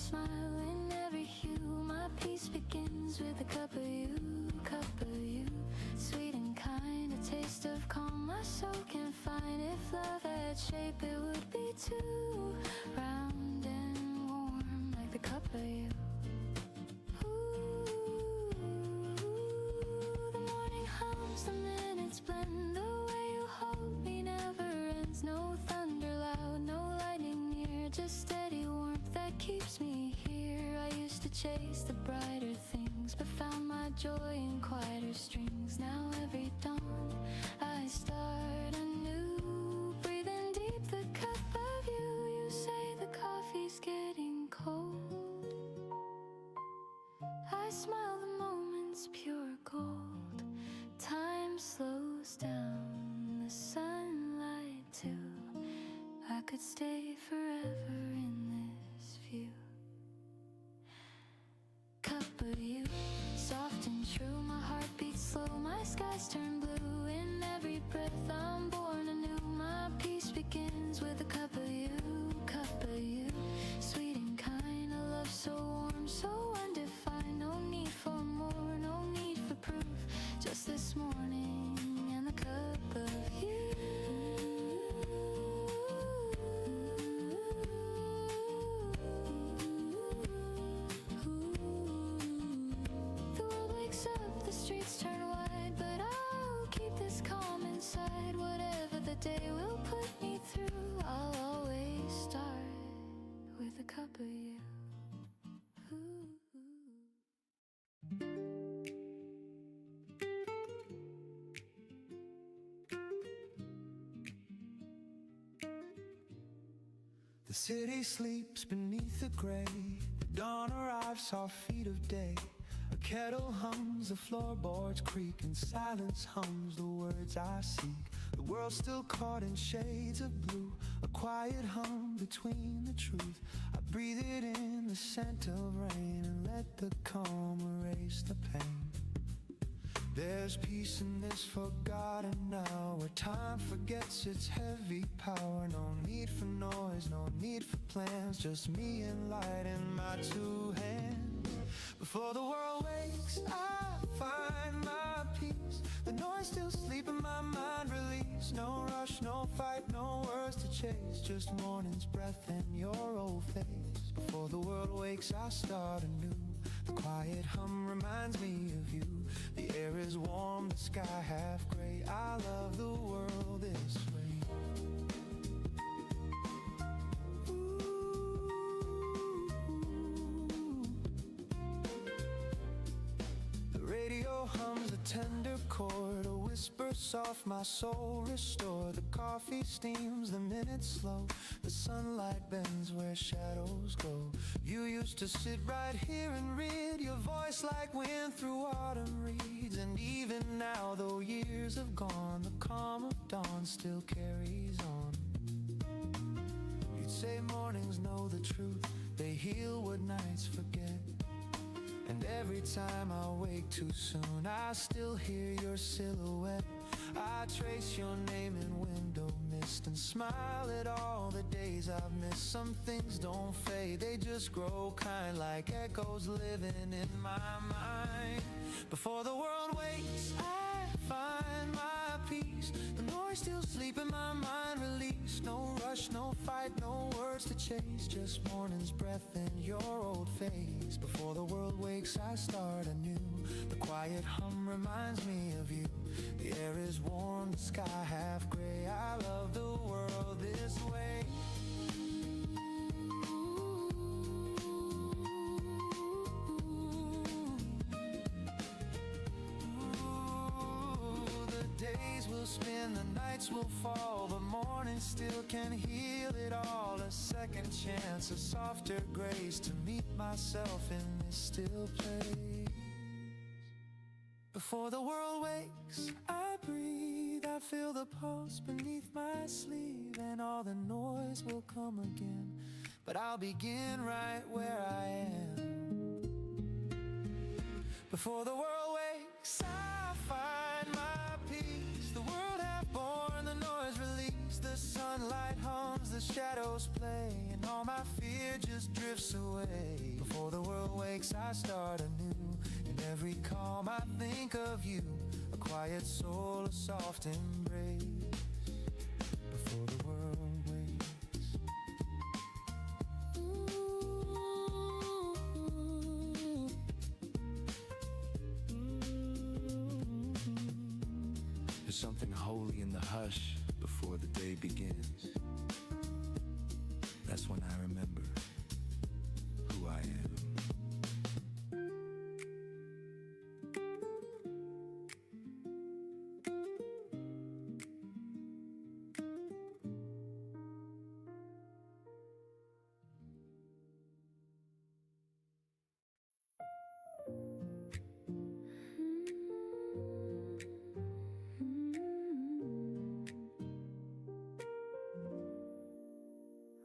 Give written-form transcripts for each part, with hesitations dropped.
smile in every hue. My peace begins with a cup of you, sweet and kind, a taste of calm my soul can find. If love had shape, it would be too round and warm, like the cup of you. The morning hums, the minutes blend. The way you hold me never ends. No thunder loud, no lightning near, just steady warmth that keeps me here. I used to chase the brighter things, but found my joy in quieter strings. Now every dawn I start anew, breathing deep the cup of you. You say the coffee's getting cold. I smile, the moment's pure gold. Time slows down, the sunlight too. I could stay forever in this view. Cup of you, soft and true. My heart beats slow, my skies turn blue. In every breath I'm born anew. My peace begins with a cup of you, sweet and kind, a love so warm, so undefined. No need for more, no need for proof, just this morning and the cup of you. The world wakes up, the streets turn wide, but I'll keep this calm inside. Whatever the day will put me through, I'll always start with a cup of you. The city sleeps beneath the gray. The dawn arrives, soft feet of day. A kettle hums, the floorboards creak, and silence hums the words I seek. The world's still caught in shades of blue, a quiet hum between the truth. I breathe it in, the scent of rain, and let the calm erase the pain. There's peace in this forgotten hour, where time forgets its heavy power. No need for noise, no need for plans, just me and light in my two hands. Before the world wakes, I find my peace. The noise still sleep in my mind, release. No rush, no fight, no words to chase, just morning's breath and your old face. Before the world wakes, I start anew. The quiet hum reminds me of you. The air is warm, the sky half gray. I love the world this way. The radio hums a tender chord, a whisper soft, my soul restored. The coffee steams, the minutes slow. The sunlight bends where shadows go. You used to sit right here and read, your voice like wind through autumn reeds. And even now, though years have gone, the calm of dawn still carries on. You'd say mornings know the truth, they heal what nights forget. And every time I wake too soon, I still hear your silhouette. I trace your name in window mist and smile at all the days I've missed. Some things don't fade, they just grow kind, like echoes living in my mind. Before the world wakes, I find my peace. The noise still sleep in my mind, release. No rush, no fight, no words to chase, just morning's breath and your old face. Before the world wakes, I start anew. The quiet hum reminds me of you. The air is warm, the sky half gray. I love the world this way. Ooh, the days will spin, the nights will fall, but morning still can heal it all. A second chance, a softer grace to meet myself in this still place. Before the world wakes, I breathe, I feel the pulse beneath my sleeve, and all the noise will come again, but I'll begin right where I am. Before the world wakes, I find my peace. The world half born, the noise released, the sunlight hums, the shadows play, and all my fear just drifts away. Before the world wakes, I start anew. In every calm, I think of you. A quiet soul, a soft embrace. Before the world wakes. There's something holy in the hush before the day begins. That's when I remember who I am.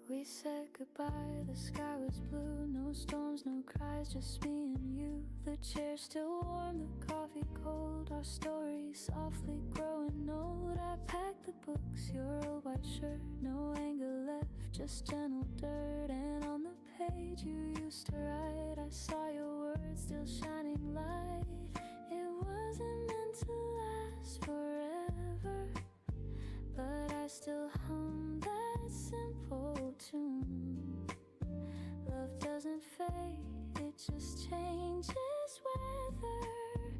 We said goodbye, the sky was blue. No storms, no cries, just me and you. The chair still warm, the coffee cold. Our story softly growing old. I packed the books, your old white shirt. No anger left, just gentle dirt. And on the page you used to write, I saw your words still shining light. It wasn't meant to last forever, but I still hum that simple tune. Love doesn't fade, it just changes weather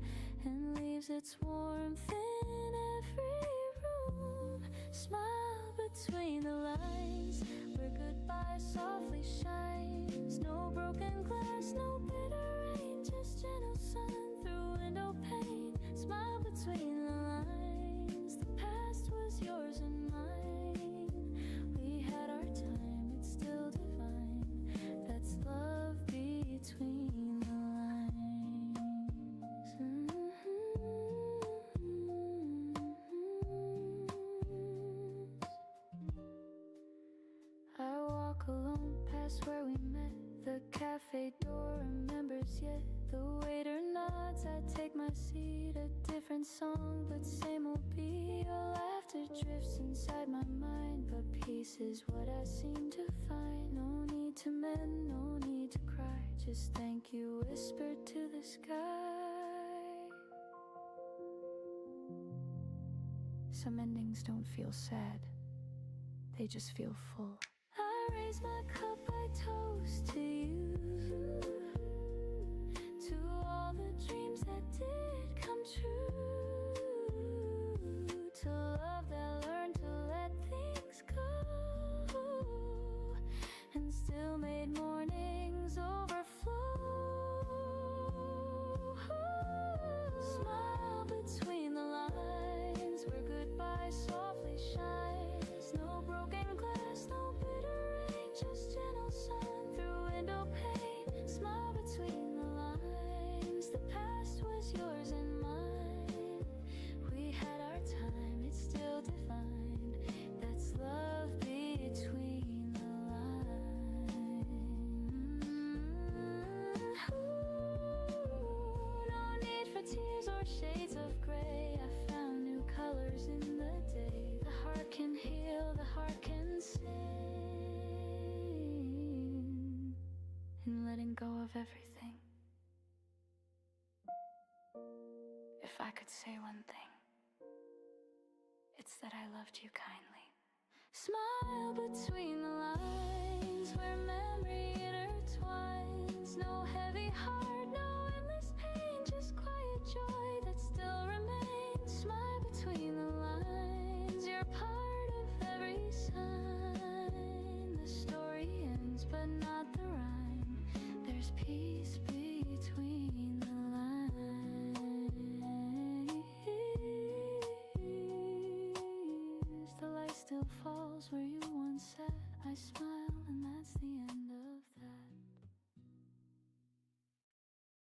and leaves its warmth in every room. Smile between the lines where goodbye softly shines. No broken glass, no bitter rain, just gentle sun through window pane. Smile between the lines, the past was yours and mine. We had our time, it's still divine. That's love between the lines. I walk alone past where we met. The cafe door remembers yet. The waiter nods, I take my seat. A different song, but same old beat. Your laughter drifts inside my mind, but peace is what I seem to find. No need to mend, no need to cry. Just thank you whispered to the sky. Some endings don't feel sad, they just feel full. I raise my cup, I toast to you, to all the dreams that did come true, to love that learned to let things go, and still made mornings overflow. Smile between the lines where goodbye softly shines. No broken glass, no bitter rain, just gentle sun through window pane. Smile between the lines, the past was yours and mine. We had our time, it's still defined. That's love between the lines. No need for tears or shades of gray. I found new colors in the day. The heart can heal, the heart can sing. And letting go of everything. If I could say one thing, it's that I loved you kindly. Smile between the lines where memory intertwines. No heavy heart, no endless pain, just quiet joy that still remains. Smile between the lines, you're part of every sign. The story ends, but not the rhyme. There's peace between the lines. The light still falls where you once sat. I smile, and that's the end of that.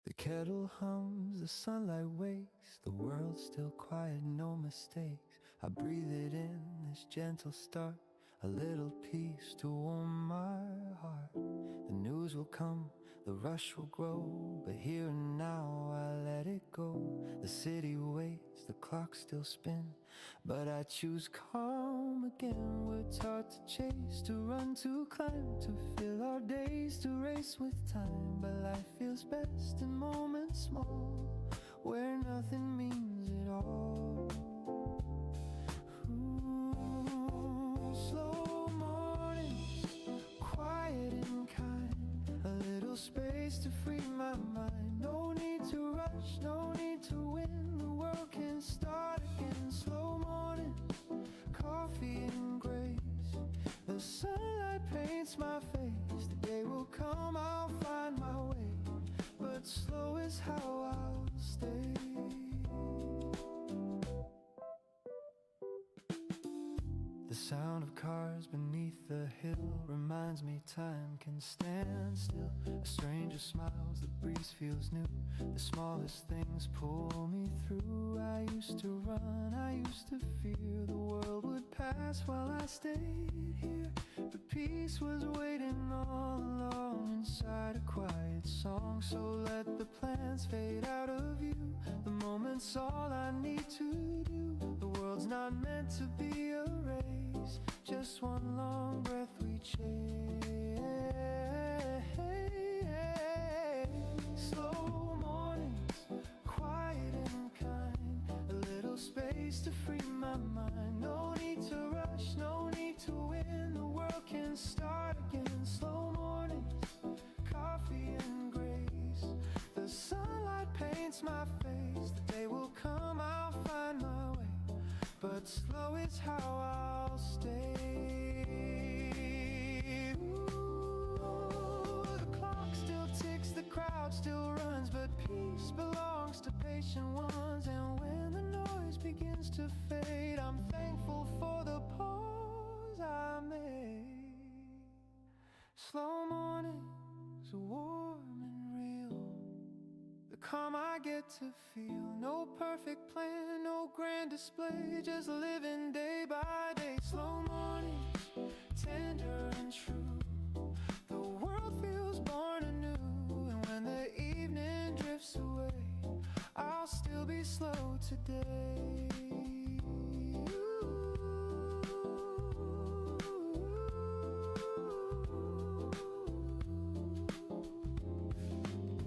The kettle hums, the sunlight wakes. The world's still quiet, no mistakes. I breathe it in, this gentle start. A little peace to warm my heart. The news will come, the rush will grow, but here and now I let it go. The city waits, the clock still spins, but I choose calm again. We're taught to chase, to run, to climb, to fill our days, to race with time. But life feels best in moments small, where nothing means it all. Slow mornings, quiet and kind, a little space to free my mind. No need to rush, no need to win, the world can start again. Slow mornings, coffee and grace, the sunlight paints my face. The day will come, I'll find my way, but slow is how I'll stay. The sound of cars beneath the hill reminds me time can stand still. A stranger smiles, the breeze feels new, the smallest things pull me through. I used to run, I used to fear the world would pass while I stayed here, but peace was waiting all along inside a quiet song. So let the plans fade out of view, the moment's all I need to do. The world's not meant to be a race, just one long breath we chase. Slow mornings, quiet and kind, a little space to free my mind. No need to rush, no need to win, the world can start again. Slow mornings, coffee and grace, the sunlight paints my face. The day will come, I'll find my way, but slow is how I'll stay. Ooh, the clock still ticks, the crowd still runs, but peace belongs to patient ones. And when the noise begins to fade, I'm thankful for the pause I made. Slow mornings are warm and real, the calm I get to feel. No perfect plan, no grand display, just living day by day. Slow mornings, tender and true, the world feels born anew. And when the evening drifts away, I'll still be slow today.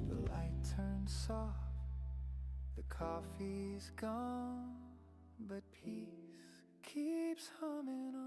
The light turns soft, the coffee's gone, but peace keeps humming on.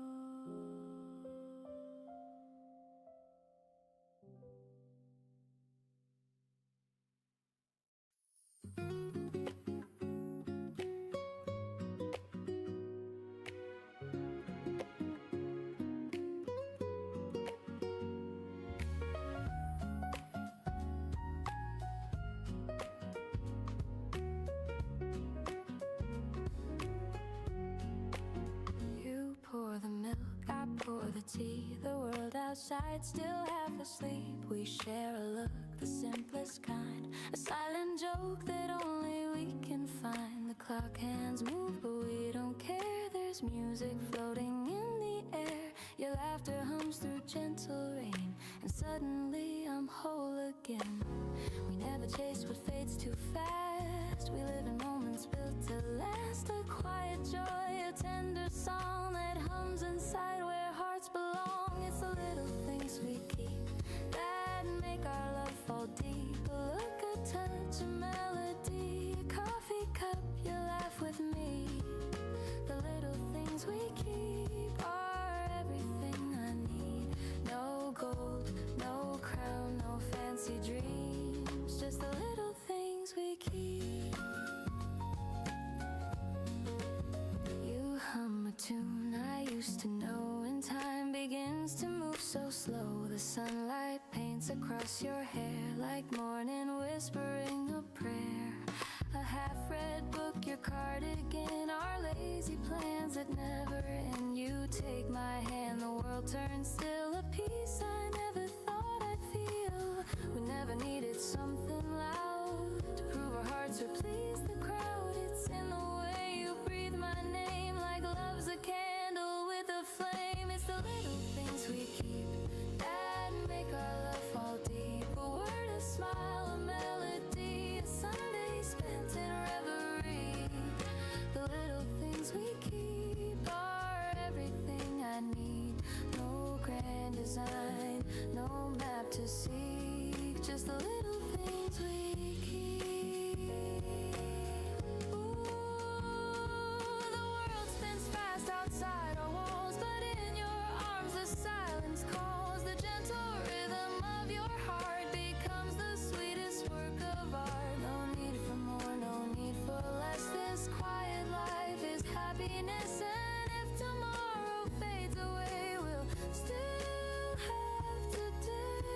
tea. The world outside still half asleep. We share a look, the simplest kind, a silent joke that only we can find. The clock hands move, but we don't care. There's music floating in the air. Your laughter hums through gentle rain, and suddenly I'm whole again. We never chase what fades too fast. We live in moments built to last. A quiet joy, a tender song that hums inside where hearts belong. It's the little things we keep that make our love fall deep. A look, a touch, a melody, a coffee cup, you laugh with me. The little things we keep are everything I need. No gold, no crown, no fancy dreams, just the little things we keep. You hum a tune I used to know, and time begins to move so slow. The sunlight paints across your hair like morning whispering a prayer. A half-read book, your cardigan, our lazy plans that never end. You take my hand, the world turns still. A peace I never thought I'd feel. We never needed something loud to prove our hearts would please the crowd. It's in the way you breathe my name, like love's a candle with a flame. It's the little things we keep that make our love fall deep. A word, a smile, a melody, a Sunday spent in reverie. The little things we keep are everything of art. No need for more, no need for less. This quiet life is happiness, and if tomorrow fades away, we'll still have today.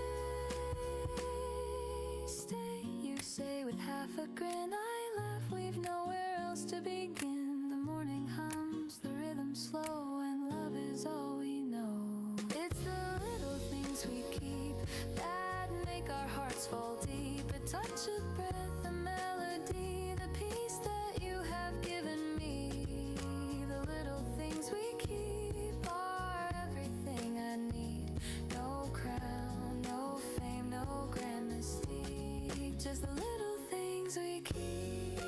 Stay, you say with half a grin. I laugh, we've nowhere else to begin. The morning hums, the rhythm slow, and love is all we know. It's the little things we keep that make our hearts fall deep. A touch of breath, a melody, the peace that you have given me. The little things we keep are everything I need. No crown, no fame, no grand mystique, just the little things we keep.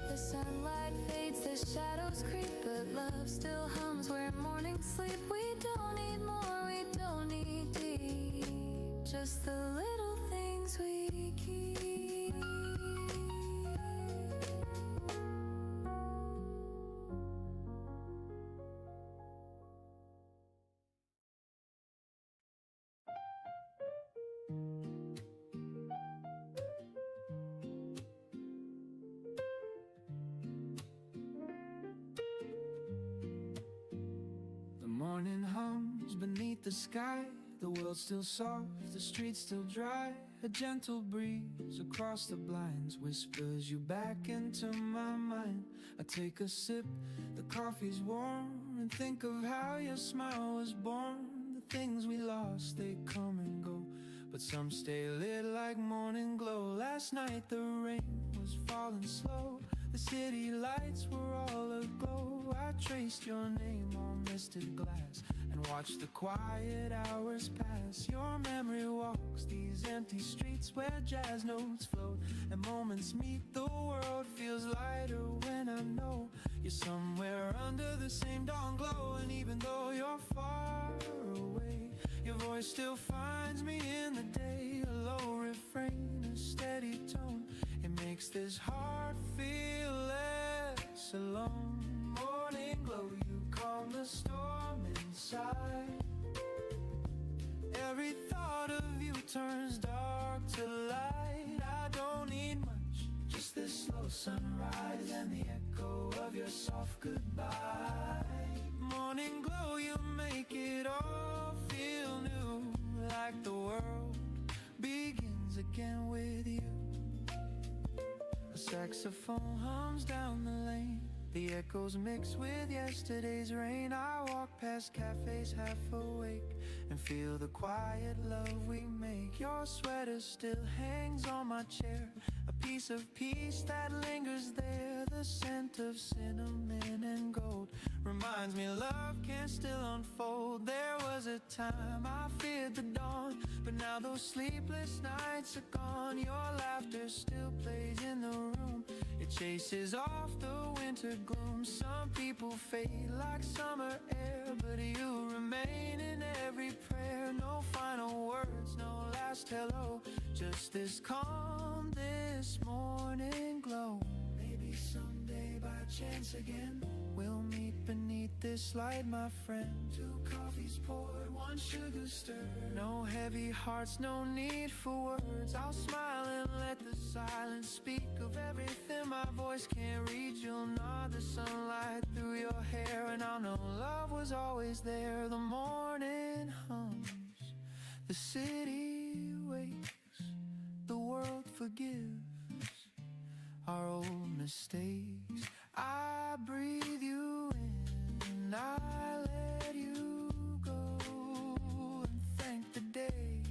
The sunlight fades, the shadows creep, but love still hums where morning sleep. We don't need more, we don't need deep, just the little things we keep. The morning hums beneath the sky. The world's still soft, the streets still dry. A gentle breeze across the blinds whispers you back into my mind. I take a sip, the coffee's warm, and think of how your smile was born. The things we lost, they come and go, but some stay lit like morning glow. Last night the rain was falling slow, the city lights were all aglow. I traced your name on misted glass and watched the quiet hours pass. Your memory walks these empty streets where jazz notes float and moments meet. The world feels lighter when I know you're somewhere under the same dawn glow. And even though you're far away, your voice still finds me in the day. A low refrain, a steady tone, it makes this heart feel less alone. Morning glow, you calm the storm inside. Every thought of you turns dark to light. I don't need much, just this slow sunrise and the echo of your soft goodbye. Morning glow, you make it all feel new, like the world begins again with you. A saxophone hums down the lane, the echoes mix with yesterday's rain. I walk past cafes half awake and feel the quiet love we make. Your sweater still hangs on my chair, a piece of peace that lingers there. The scent of cinnamon and gold reminds me love can still unfold. There was a time I feared the dawn, but now those sleepless nights are gone. Your laughter still plays in the room, it chases off the winter gloom. Some people fade like summer air, but you remain in every prayer. No final words, no last hello, just this calm, this morning glow. Maybe someday by chance again we'll meet beneath this light, my friend. 2 coffees poured, 1 sugar stirred. No heavy hearts, no need for words. I'll smile and let the silence speak of everything my voice can't reach. You'll nod the sunlight through your hair, and I'll know love was always there. The morning hums, the city wakes, the world forgives our old mistakes. I breathe you in, I let you go, and thank the day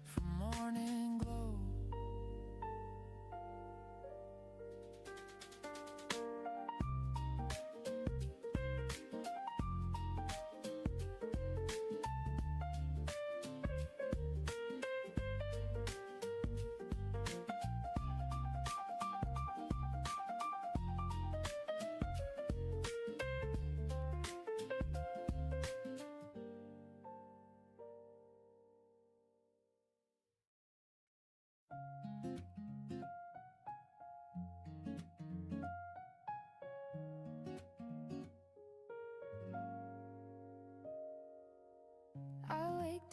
for morning glow.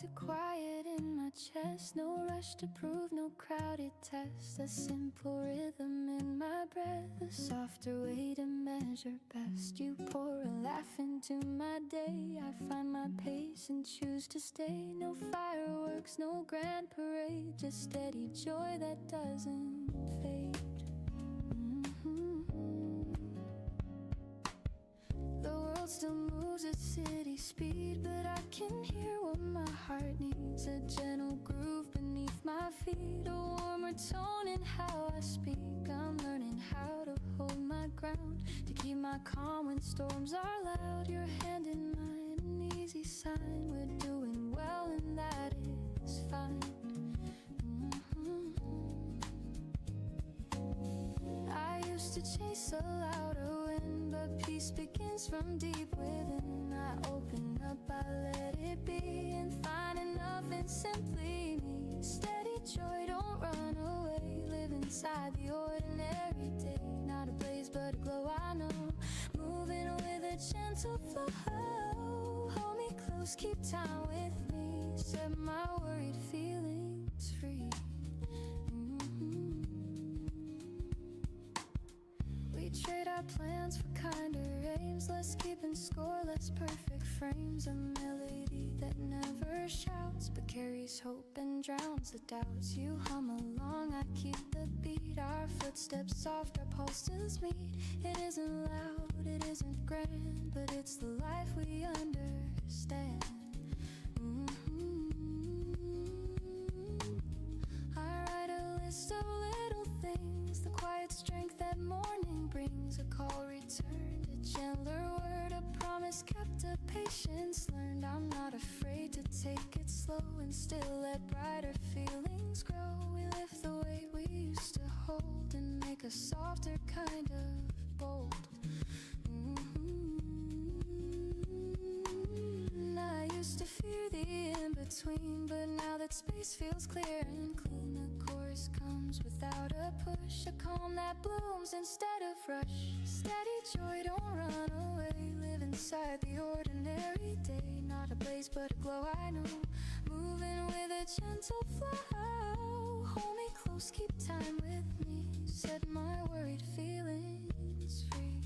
to quiet in my chest. No rush to prove, no crowded test. A simple rhythm in my breath, a softer way to measure best. You pour a laugh into my day, I find my pace and choose to stay. No fireworks, no grand parade, just steady joy that doesn't fade. The world still moves at city speed, but I can hear what my heart needs. A gentle groove beneath my feet, a warmer tone in how I speak. I'm learning how to hold my ground, to keep my calm when storms are loud. Your hand in mine, an easy sign. We're doing well and that is fine. I used to chase a louder wind, but peace begins from deep within. I open up, I let it be, and find enough in simply me. Steady joy, don't run away. Live inside the ordinary day. Not a blaze, but a glow, I know. Moving with a gentle flow. Hold me close, keep time with me. Set my worried feelings free. We trade our plans for kinder aims, less keeping score, less perfect frames. A melody that never shouts, but carries hope and drowns the doubts. You hum along, I keep the beat. Our footsteps soft, our pulses meet. It isn't loud, it isn't grand, but it's the life we understand. I write a list of little things, the quiet strength that morning brings. A call returned, a gentler word, a promise kept, a patience learned. I'm not afraid to take it slow and still let brighter feelings grow. We lift the weight we used to hold and make a softer kind of bold. I used to fear the in-between, but now that space feels clear and clean. The course comes without a push, a calm that blooms instead of rush. Steady joy, don't run away. Live inside the ordinary day. Not a blaze, but a glow, I know. Moving with a gentle flow. Hold me close, keep time with me. Set my worried feelings free.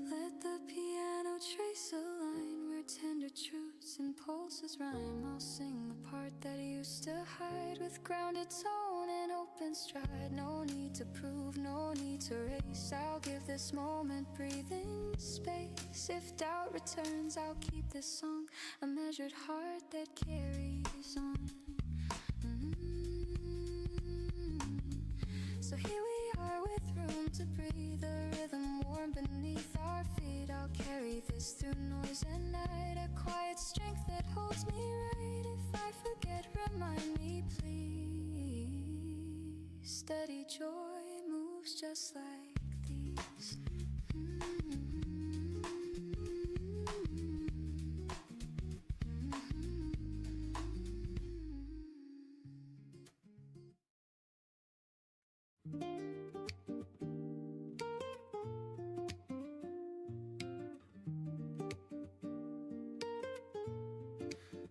Let the piano trace a line where tender truths and pulses rhyme. I'll sing the part that used to hide with grounded tone and open stride. No need to prove, no need to race. I'll give this moment breathing space. If doubt returns, I'll keep this song a measured heart that carries on. So here we are with room to breathe, a rhythm warm beneath our feet. I'll carry this through noise and night, a quiet strength that holds me right. If I forget, remind me please. Steady joy moves just like these.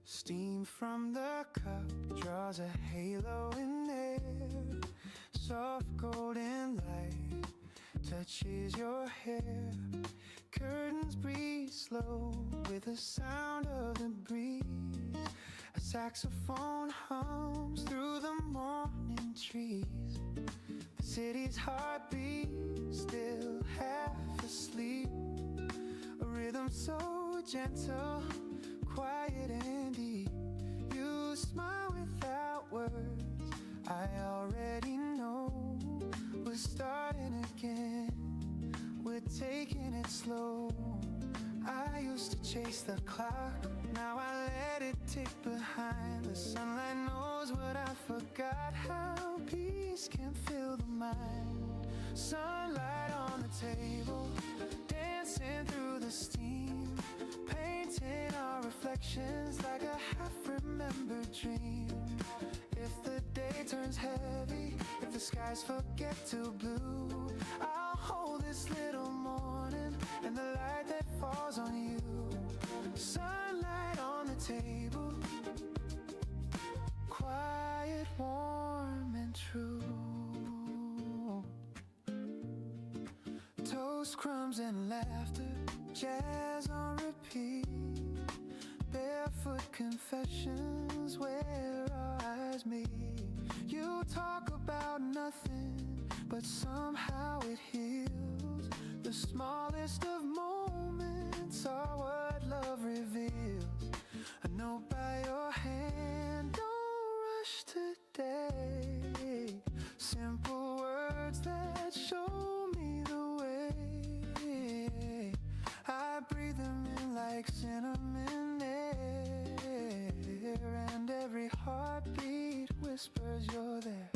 Steam from the cup draws a halo in air. Soft golden light touches your hair. Curtains breathe slow with the sound of the breeze. A saxophone hums through the morning trees. The city's heartbeat still half asleep. A rhythm so gentle, quiet and deep. You smile without words, I already know. We're starting again, we're taking it slow. I used to chase the clock, now I let it tick behind. The sunlight knows what I forgot, how peace can fill the mind. Sunlight on the table, dancing through the steam, painting our reflections like a half-remembered dream. If the day turns heavy, if the skies forget to blue, I'll hold this little morning and the light that falls on you. Toast, crumbs, and laughter, jazz on repeat. Barefoot confessions where our eyes meet. You talk about nothing, but somehow it heals. The smallest of moments are what love reveals. A note by your hand, don't rush today. Simple words that show me the way. I breathe them in like cinnamon air, and every heartbeat whispers you're there.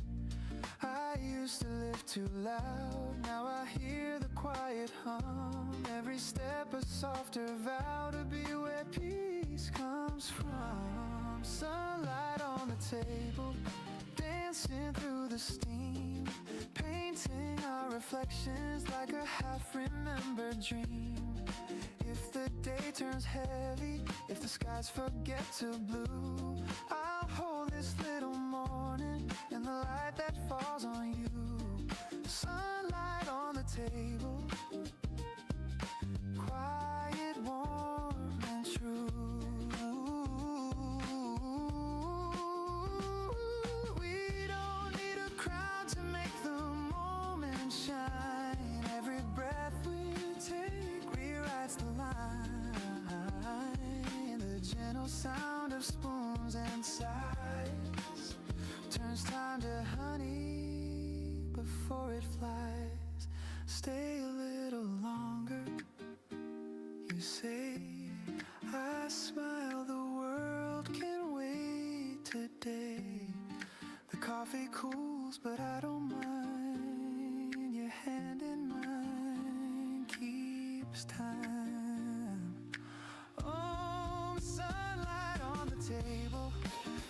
I used to live too loud, now I hear the quiet hum. Every step a softer vow to be where peace comes from. Sunlight on the table, dancing through the steam, painting our reflections like a half-remembered dream. If the day turns heavy, if the skies forget to blue, I'll hold this little morning and the light that falls on you. Sunlight on the table, quiet, warm, and true. We don't need a crowd to make the moment shine. Every breath we take rewrites the line. The gentle sound of spoons and sighs turns time to honey before it flies. Stay a little longer, you say. I smile, the world can wait today. The coffee cools, but I don't mind. Your hand in mine keeps time. Oh, sunlight on the table,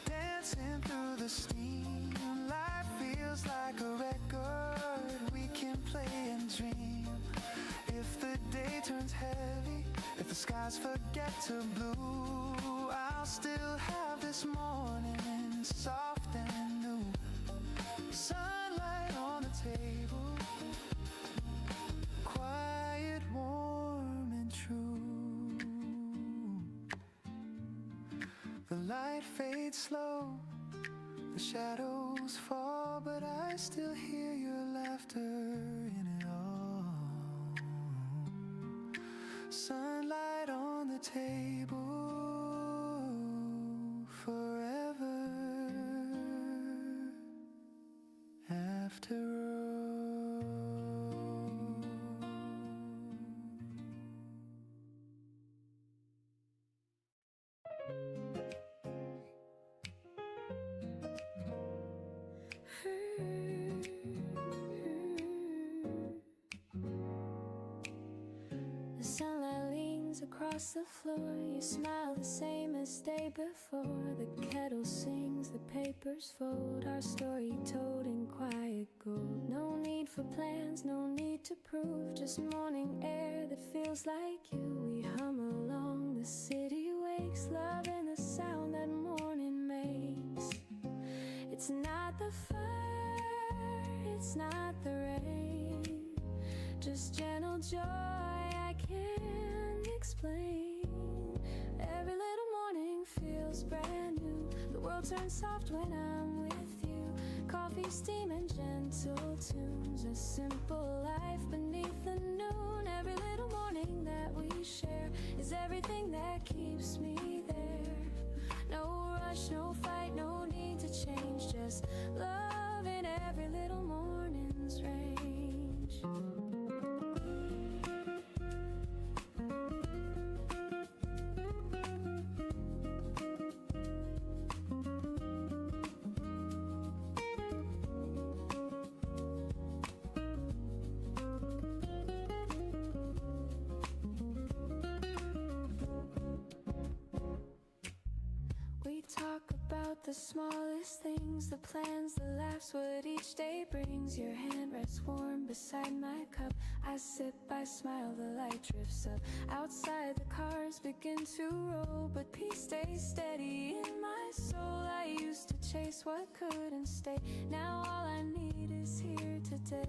dancing through the steam. Life feels like a record we can play and dream. If the day turns heavy, if the skies forget to blue, I'll still have this morning soft and new. Sunlight on the table, quiet, warm, and true. The light fades slow, the shadows fall, but I still hear your laughter in it all. Sunlight on the table, forever after all. The sunlight leans across the floor. You smile the same as day before. The kettle sings, the papers fold. Our story told in quiet gold. No need for plans, no need to prove. Just morning air that feels like you. We hum along, the city wakes. Love in the sound that morning makes. It's not the fire, it's not the rain, just gentle joy I can't explain. Every little morning feels brand new. The world turns soft when I'm with you. Coffee, steam, and gentle tunes. A simple life beneath the noon. Every little morning that we share is everything that keeps me there. No rush, no fight, no need to change. Just love in every little morning's range. We talk about the smallest things, the plans, the laughs, what each day brings. Your hand rests warm beside my cup. I sip, I smile, the light drifts up. Outside the cars begin to roll, but peace stays steady in my soul. I used to chase what couldn't stay. Now all I need is here today.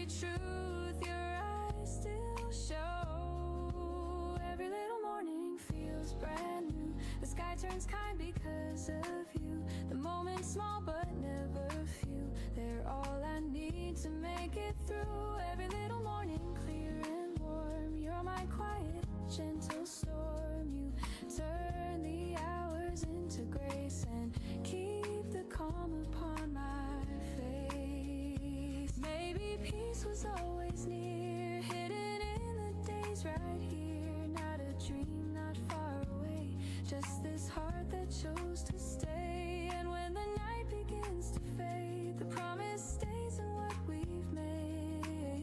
every truth your eyes still show. Every little morning feels brand new. The sky turns kind because of you. The moment's small but never few. They're all I need to make it through. Every little morning clear and warm. You're my quiet, gentle storm. You turn the hours into grace and keep the calm upon my face. Maybe peace was always near, hidden in the days right here. Not a dream, not far away, just this heart that chose to stay. And when the night begins to fade, the promise stays in what we've made.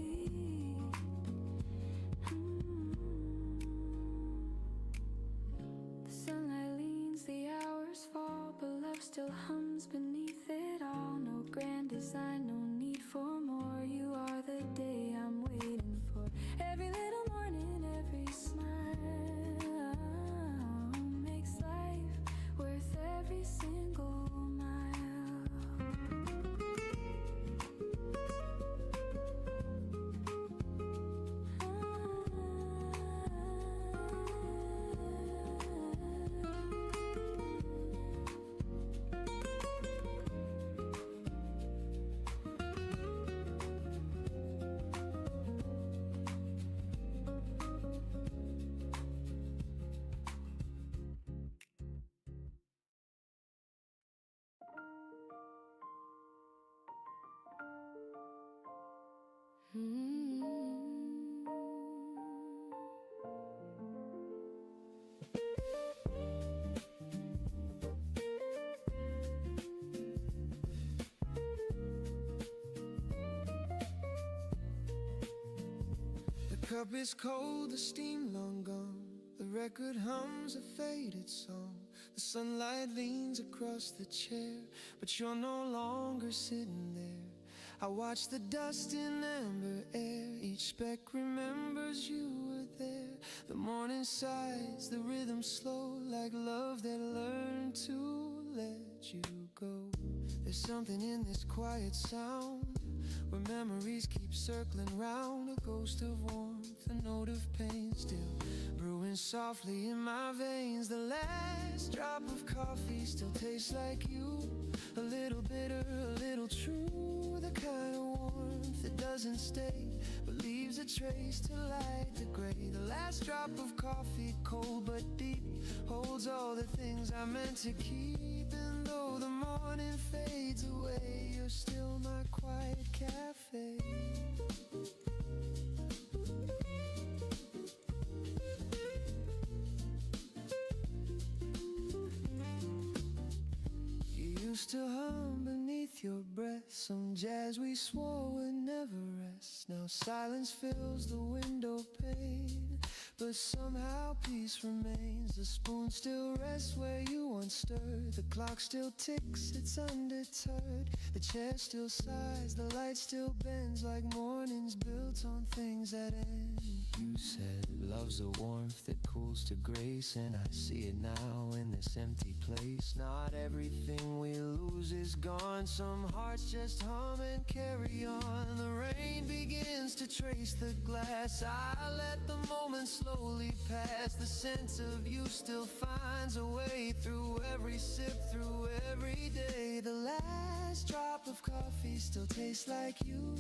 The sunlight leans, the hours fall, but love still hums beneath it all. No grand design, no need for more. You are the day I'm waiting for. Every little morning, every smile makes life worth every single mile. The cup is cold, the steam long gone. The record hums a faded song. The sunlight leans across the chair, but you're no longer sitting there. I watch the dust in amber air. Each speck remembers you were there. The morning sighs, the rhythm slow, like love that learned to let you go. There's something in this quiet sound, where memories keep circling round. A ghost of warmth, a note of pain, still brewing softly in my veins. The last drop of coffee still tastes like you. A little bitter, a little true. The kind of warmth that doesn't stay, but leaves a trace to light the gray. The last drop of coffee, cold but deep, holds all the things I meant to keep. And though the morning fades away, you're still my quiet cafe. You used to hum beneath your breath, some jazz we swore would never rest. Now silence fills the window pane, but somehow peace remains. The spoon still rests where you once stirred. The clock still ticks, it's undeterred. The chair still sighs, the light still bends, like mornings built on things that end. You said love's a warmth that cools to grace, and I see it now in this empty place. Not everything we lose is gone. Some hearts just hum and carry on. The rain begins to trace the glass. I let the moment slowly pass. The sense of you still finds a way through every sip, through every day. The last drop of coffee still tastes like you.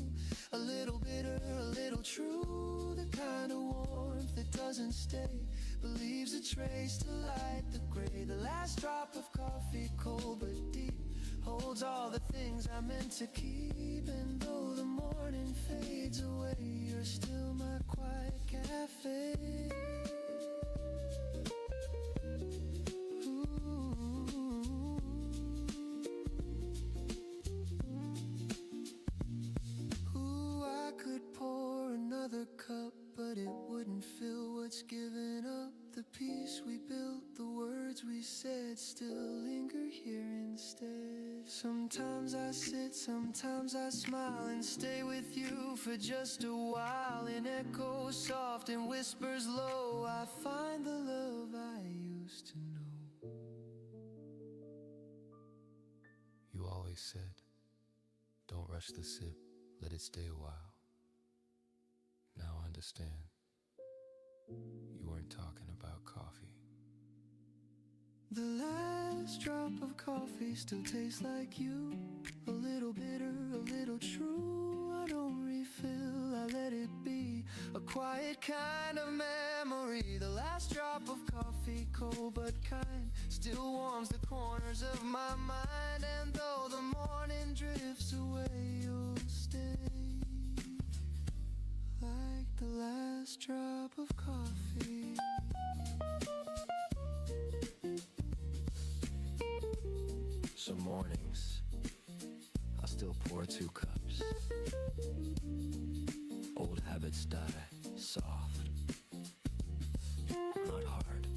A little bitter, a little true. The kind of warmth that doesn't stay, but leaves a trace to light the gray. The last drop of coffee, cold but deep, holds all the things I meant to keep. And though the morning fades away, you're still my quiet cafe. Ooh, I could pour another cup, but it wouldn't fill what's given up. The peace we built, the words we said, still linger here instead. Sometimes I sit, sometimes I smile and stay with you for just a while. In echoes soft and whispers low, I find the love I used to know. You always said, don't rush the sip, let it stay a while. understand. You weren't talking about coffee. The last drop of coffee still tastes like you. A little bitter, a little true. I don't refill, I let it be. A quiet kind of memory. The last drop of coffee, cold but kind, still warms the corners of my mind. And though the morning drifts away, you'll stay. Like the last drop of coffee. Some mornings I still pour 2 cups. Old habits die soft, not hard.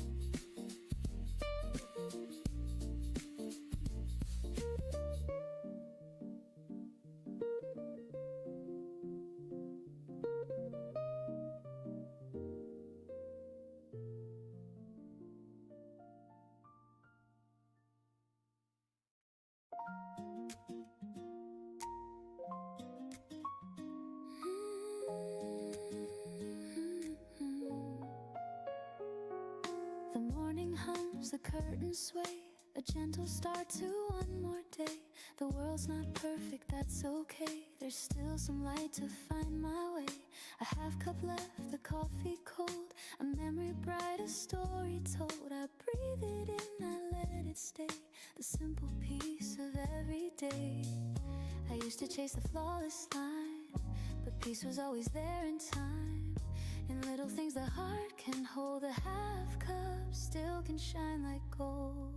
The morning hums, the curtains sway, a gentle start to one more day. The world's not perfect, that's okay. There's still some light to find my way. A half cup left, the coffee cold, a memory bright, a story told. I breathe it in, I let it stay, the simple peace of every day. I used to chase the flawless line, but peace was always there in time. In little things the heart can hold, a half cup still can shine like gold.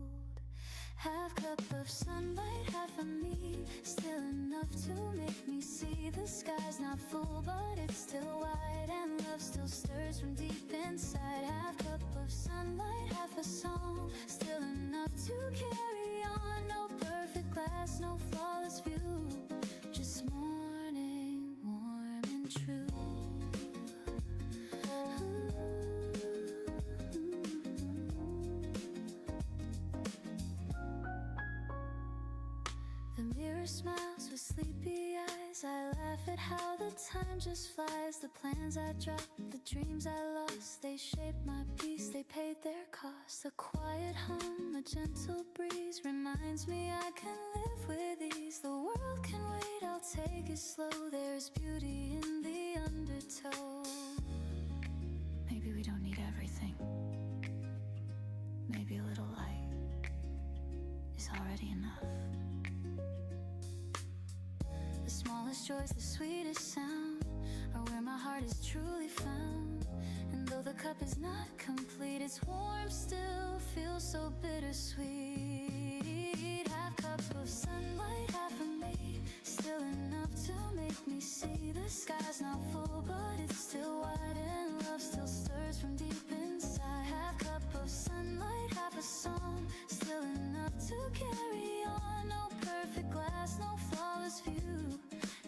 Half cup of sunlight, half of me, still enough to make me see. The sky's not full, but it's still wide, and love still stirs from deep inside. Half cup of sunlight, half a song, still enough to carry on. No perfect glass, no flawless view, just morning, warm and true. The mirror smiles with sleepy eyes. I laugh at how the time just flies. The plans I dropped, the dreams I lost, they shaped my peace, they paid their cost. A quiet hum, a gentle breeze reminds me I can live with ease. The world can wait, I'll take it slow. There's beauty in the undertow. Maybe we don't need everything. Maybe a little light is already enough. The smallest joys, the sweetest sound, are where my heart is truly found. And though the cup is not complete, its warmth still feels so bittersweet. Half cup of sunlight, half of me, still enough to make me see. The sky's not full, but it's still wide, and love still stirs from deep inside. Half cup of sunlight, half a song, still enough to carry on. No perfect glass, no flawless view,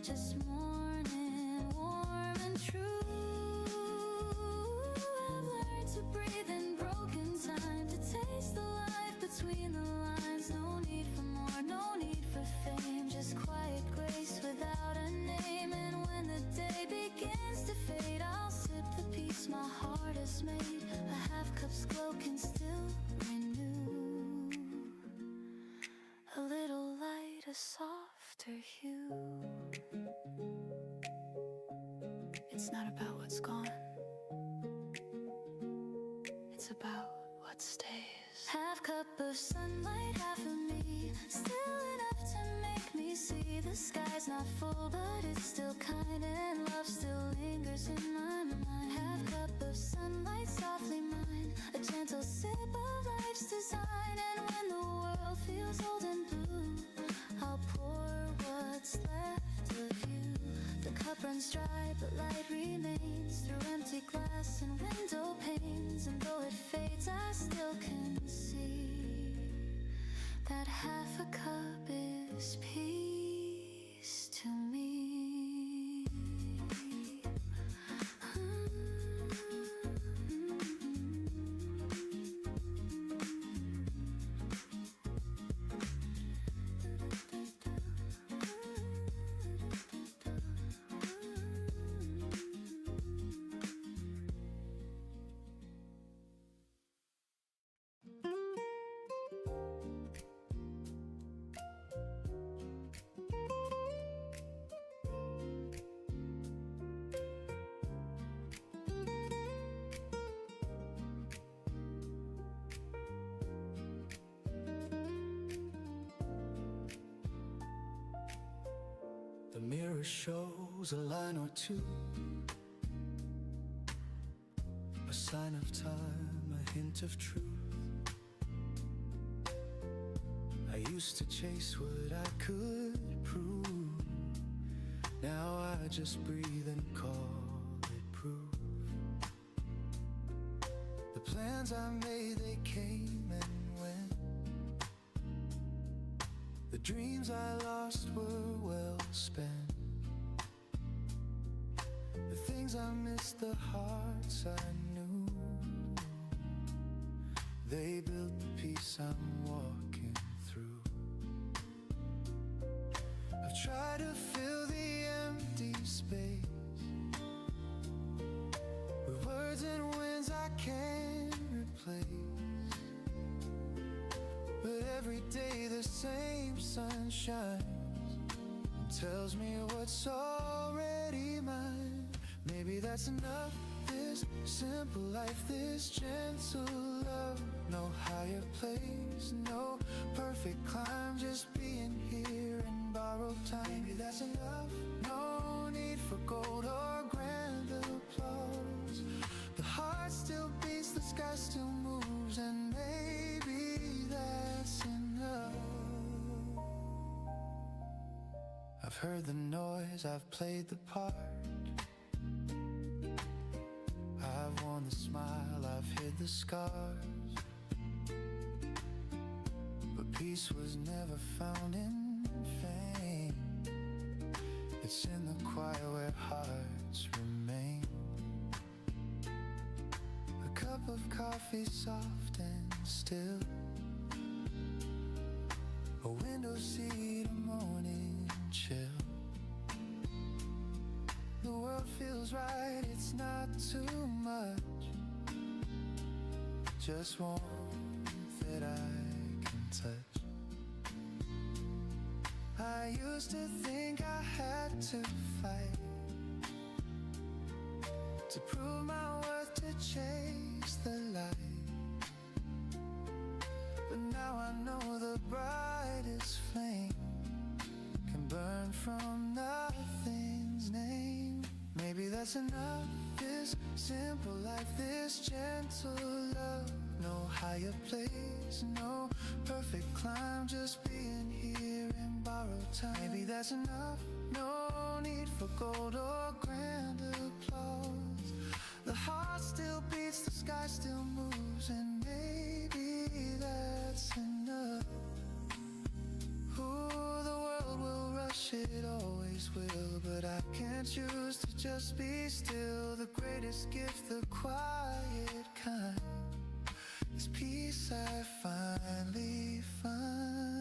just morning, warm and true. I've learned to breathe in broken time, to taste the life between the lines. No need for more, no need for fame, just quiet grace without a name. And when the day begins to fade, I'll sip the peace my heart has made. A half cup's glow can still renew a little light, a softer hue. It's not about what's gone, it's about what stays. Half cup of sunlight, half of me, still enough to make me see. The sky's not full, but it's still kind, and love still lingers in my mind. Half cup of sunlight, softly mine, a gentle sip of life's design. And when the world feels old and blue, I'll pour what's left of you. The cup runs dry, but light remains through empty glass and window panes. And though it fades, I still can see that half a cup is peace to me. The mirror shows a line or two, a sign of time, a hint of truth. I used to chase what I could prove. Now I just breathe and call it proof. The plans I made, they came and went. The dreams I lost were well spent. The things I missed, the hearts I knew, they built the peace I'm walking through. I've tried to fill the empty space with words and winds I can't replace. But every day the same sun shines and tells me what's already mine. Maybe that's enough, this simple life, this gentle love. No higher place, no perfect climb, just being here in borrowed time. Maybe that's enough, no need for gold or grand applause. The heart still beats, the sky still moves, and maybe that's enough. I've heard the noise, I've played the part. I've worn the smile, I've hid the scars. But peace was never found in fame. It's in the quiet where hearts remain. A cup of coffee soft and still, a window seat, a morning chill. The world feels right, it's not too much, just warmth that I can touch. I used to think I had to fight to prove my worth, to chase the light. But now I know the brightest flame can burn from nothing's name. Maybe that's enough, this simple life, this gentle love. No higher place, no perfect climb, just being here in borrowed time. Maybe that's enough, no need for gold or grand applause. The heart still beats, the sky still moves, and maybe that's enough. Ooh, the world will rush, it always will, but I can't choose to just be still. The greatest gift, the quiet kind, is peace I finally find.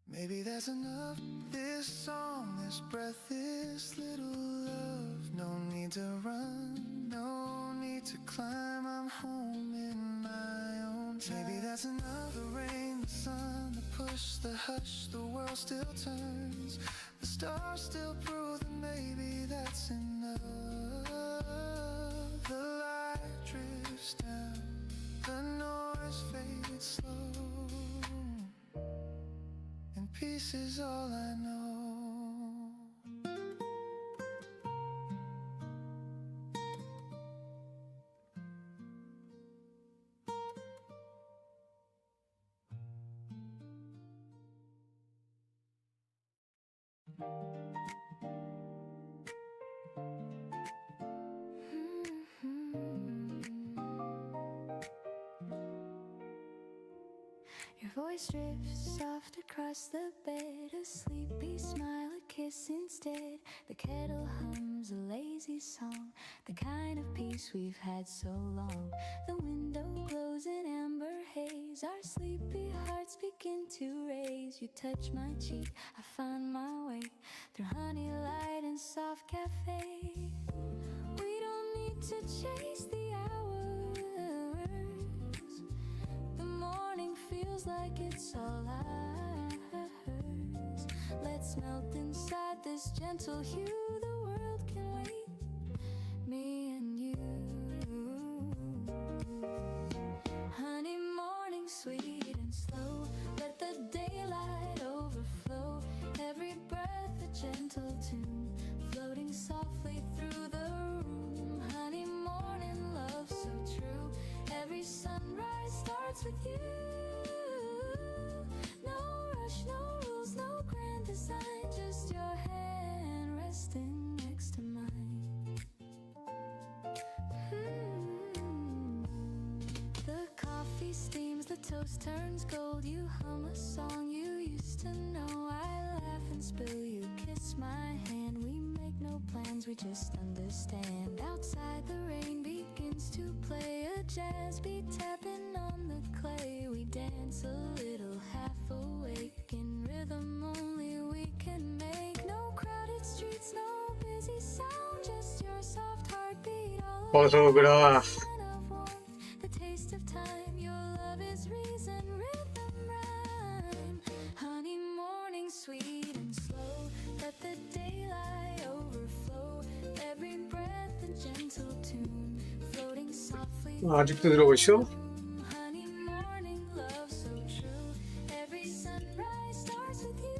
Maybe that's enough, this song, this breath, this little love. No need to run, no need to climb, I'm home in my own time. Maybe that's enough, the rain, the sun, the push, the hush, the world still turns, the stars still prove that maybe that's enough. The light drifts down, the noise fades slow, and peace is all I know. Your voice drifts soft across the bed, a sleepy smile, a kiss instead. The kettle hums a lazy song, the kind of peace we've had so long. The window glows in amber haze, our sleepy hearts begin to raise. You touch my cheek, I find my way through honey light and soft cafe. We don't need to chase the hours, the morning feels like it's all ours. Let's melt inside this gentle hue, the world can wait, me and you. Honey, morning sweet and slow, let the daylight overflow. tune floating softly through the room. Honey, morning love so true. Every sunrise starts with you. No rush, no rules, no grand design, just your hand resting next to mine. The coffee steams, the toast turns gold. You hum a song you used to know. I laugh and spill, you kiss my hand. We make no plans, we just understand. Outside the rain begins to play, a jazz beat tapping on the clay. We dance a little half awake, in rhythm only we can make. No crowded streets, no busy sound, just your soft heartbeat all 어서 오거라. the taste of time, your love is reason, rhythm, rhyme. Honey, morning sweet and slow, let the daylight overflow. Every breath a gentle tune, floating softly. 아직도 들어오시오? Honey, morning love so true. Every sunrise starts with you.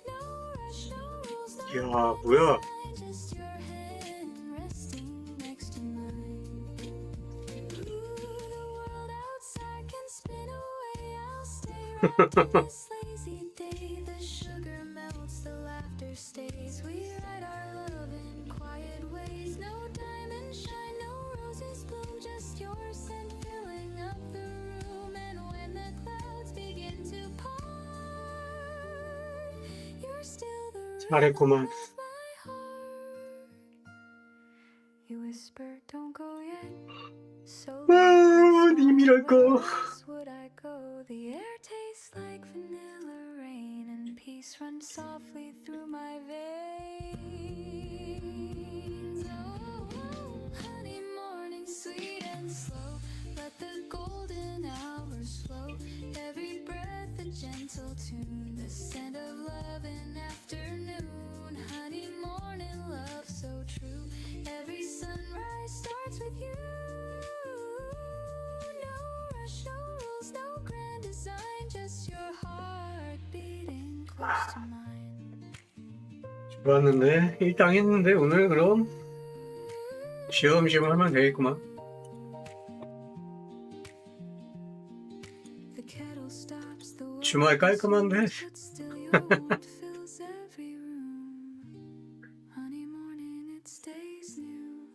No rush, no rules, no 이야, 뭐야? just your hand resting next to mine. Ooh, the world outside can spin away. I'll stay right to this lazy day. The sugar melts, the laughter stays. We write our love in quiet ways. No diamond shine, no roses bloom, just your scent filling up the room. And when the clouds begin to part, you're still the 잘했구만. my heart. You whisper, don't go yet. So 님이랄까. would I go? The air tastes like vanilla rain, and peace runs softly through my veins. Oh, honey, morning sweet and slow. Let the golden hours flow. Every breath a gentle tune. The scent of love in afternoon. Honey, morning love so true. Every sunrise starts with you. No rush, no rules, no grand design, just your heart beating close to mine. 좋았는데 1당 했는데 오늘 그럼 쉬엄쉬엄 하면 되겠구만. The kettle stops, the world 주말 깔끔한데. but still your warmth fills every room. Honey, morning it stays new.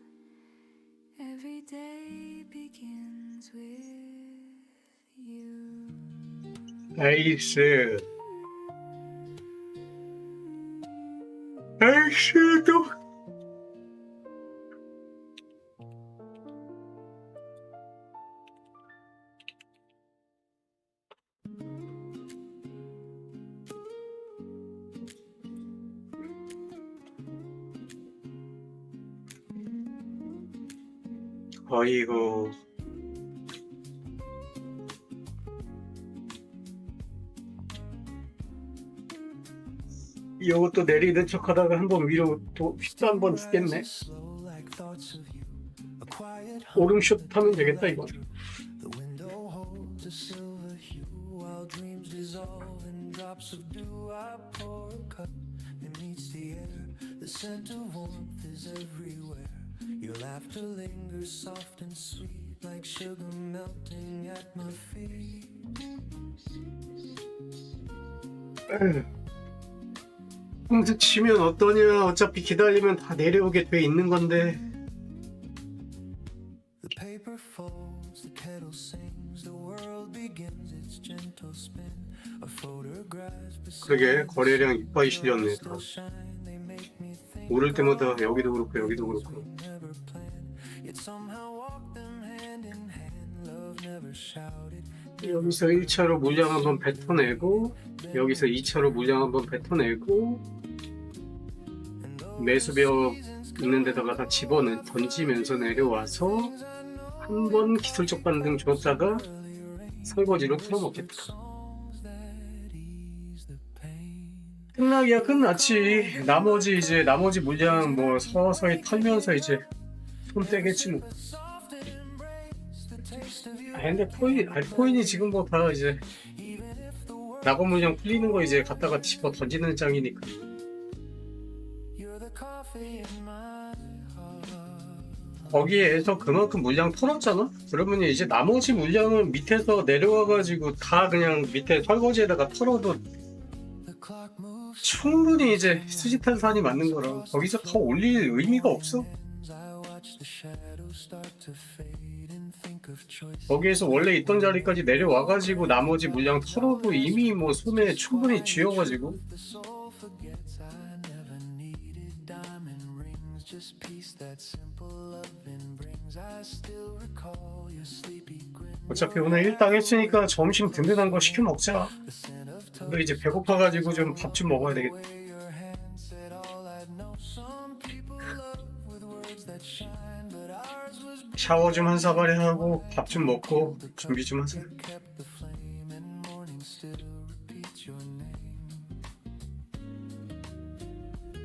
Every day begins with you. 나이스. 나이스도. 어이구. 이것도 내리는 척하다가 한번 위로 또 휘도 한번 죽겠네. Slow like thoughts of you. A quiet 오름슛 하면 되겠다 이거. The window holds a silver hue while dreams dissolve in drops of dew. I pour a cup, it meets the air. The scent of warmth is everywhere. Your laughter lingers soft and sweet like sugar melting at my feet. 홍수 치면 어떠냐? 어차피 기다리면 다 내려오게 돼 있는 건데. The paper folds, the kettle sings, the world begins its gentle spin. A photograph 그러게 거래량 이빠이 실렸네. 다. shine, they make me think 오를 때마다 여기도 그렇고 여기도 그렇고. never planned. Yet somehow walk them hand in hand. Love never shouted. 여기서 1차로 물량 한번 뱉어내고 여기서 2차로 물량 한번 뱉어내고 매수벽 있는 데다가 다 집어넣 던지면서 내려와서 한 번 기술적 반등 줬다가 설거지로 풀어먹겠다. 끝나기야 끝났지. 나머지 물량 뭐 서서히 털면서 이제 손 떼겠지 뭐. 아 근데 코인이 지금 뭐 다 이제 낙원 문양 풀리는 거 이제 갖다가 집어 던지는 장이니까. You're the coffee in my heart. 거기에서 그만큼 물량 털었잖아? 그러면 이제 나머지 물량은 밑에서 내려와가지고 다 그냥 밑에 설거지에다가 털어도 The clock moves. 충분히 이제 수지탄산이 맞는 거라 거기서 더 올릴 의미가 없어. I watch the shadows start to fade and think of choices. 거기에서 원래 있던 자리까지 내려와가지고 나머지 물량 털어도 이미 뭐 손에 충분히 쥐어가지고. The soul forgets I never needed diamond rings, just peace that simple loving brings. I still recall your sleepy grin. 어차피 오늘 일당 했으니까 점심 든든한 거 시켜 먹자. The scent of 너 이제 배고파가지고 좀 밥 좀 먹어야 되겠다. way your hand said all I'd know. Some people love with words that shine, but ours was 샤워 좀 한 사발에 하고 밥 좀 먹고 준비 좀 하자. kept the flame, and morning still repeats your name.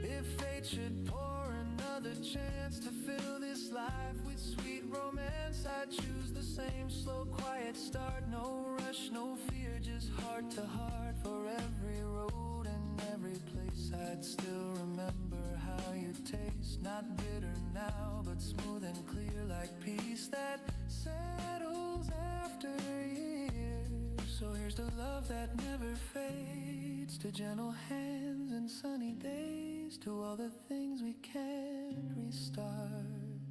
If fate should pour another chance to fill this life with sweet romance, I'd choose the same slow, quiet start. No rush, no fear, just heart to heart. For every road and every place, I'd still remember how you taste. Not bitter now, but smooth and clear like peace that settles after years. So here's to love that never fades, to gentle hands and sunny days, to all the things we can't restart.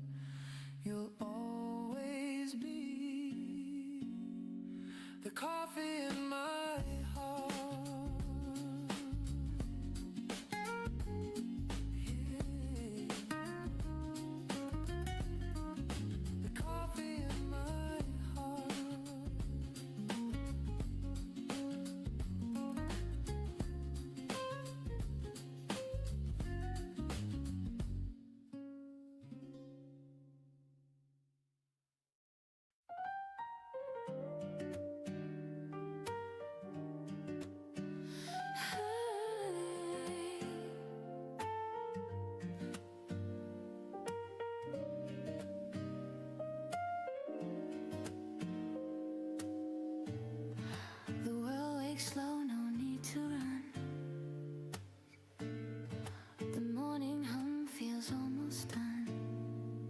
You'll always be the coffee in my heart. Yeah. The coffee in my heart. The well wakes slow, no need to run. The morning hum feels almost done.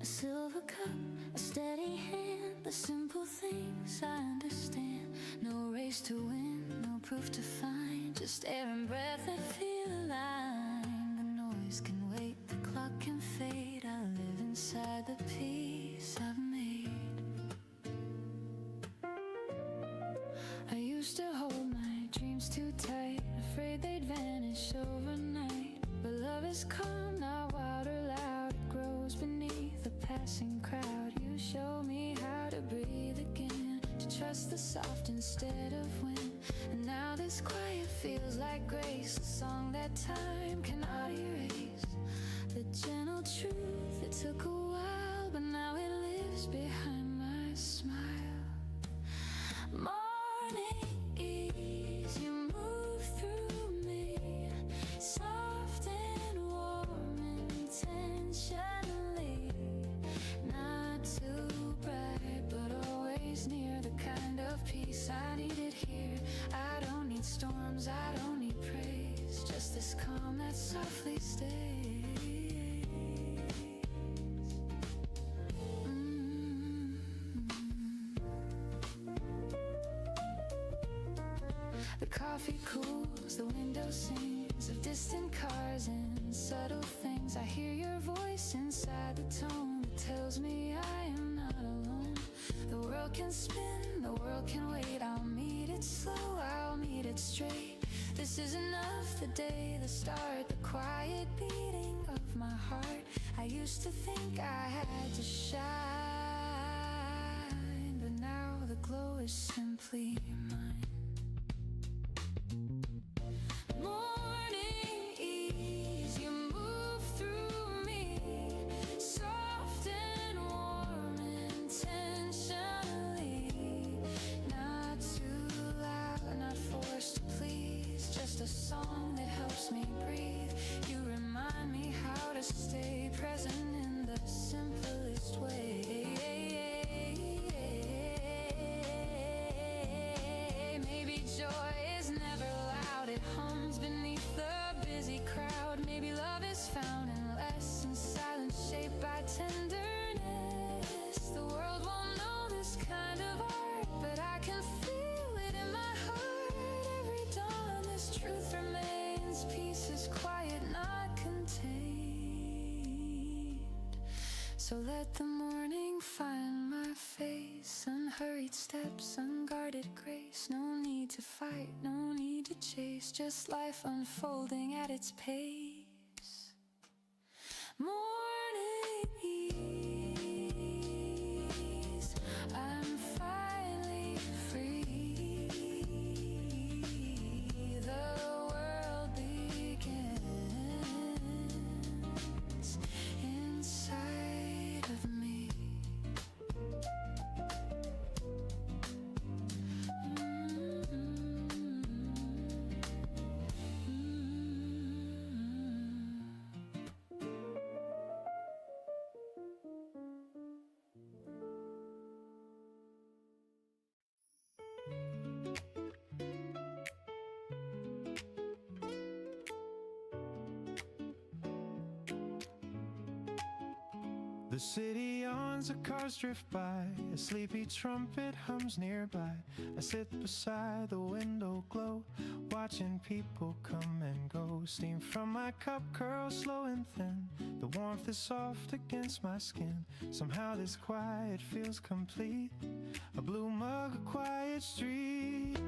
A silver cup, a steady hand, the simple things I understand. No race to win, no proof to find, just air and breath that feel aligned. The noise can wait, the clock can fade. I live inside the peace I've made. I used to hold my dreams too tight, afraid they'd vanish overnight. But love is calm, not wild or loud. It grows beneath the passing crowd. You show me how to breathe again, to trust the soft instead of wind. And now this quiet feels like grace, a song that time cannot erase. The gentle truth, it took a while, but now it lives behind my smile. Morning ease, you move through me, soft and warm intentionally. Not too bright, but always near, the kind of peace I needed here. I don't need storms, I don't need praise, just this calm that softly stays. The coffee cools, the window sings of distant cars and subtle things. I hear your voice inside the tone that tells me I am not alone. The world can spin, the world can wait. I'll meet it slow, I'll meet it straight. This is enough, the day, the start, the quiet beating of my heart. I used to think I had to shine, but now the glow is simply mine. Morning ease, you move through me, soft and warm intentionally. Not too loud, not forced to please, just a song that helps me breathe. You remind me how to stay present in the simplest way. So let the morning find my face. Unhurried steps, unguarded grace. No need to fight, no need to chase. Just life unfolding at its pace. Morning ease, I'm finally free. The world begins inside of me. The city yawns, the cars drift by, a sleepy trumpet hums nearby. I sit beside the window glow, watching people come and go. Steam from my cup curls slow and thin, the warmth is soft against my skin. Somehow this quiet feels complete, a blue mug, a quiet street.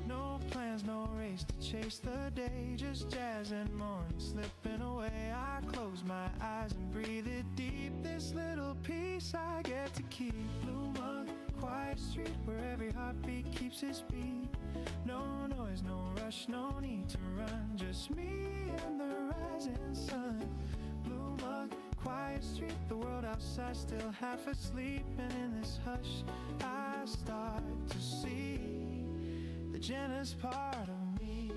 No plans, no race to chase the day, just jazz and morning slipping away. I close my eyes and breathe it deep, this little piece I get to keep. Blue mug, quiet street where every heartbeat keeps its beat. No noise, no rush, no need to run, just me and the rising sun. Blue mug, quiet street, the world outside still half asleep, and in this hush I start to see the gentlest part of me.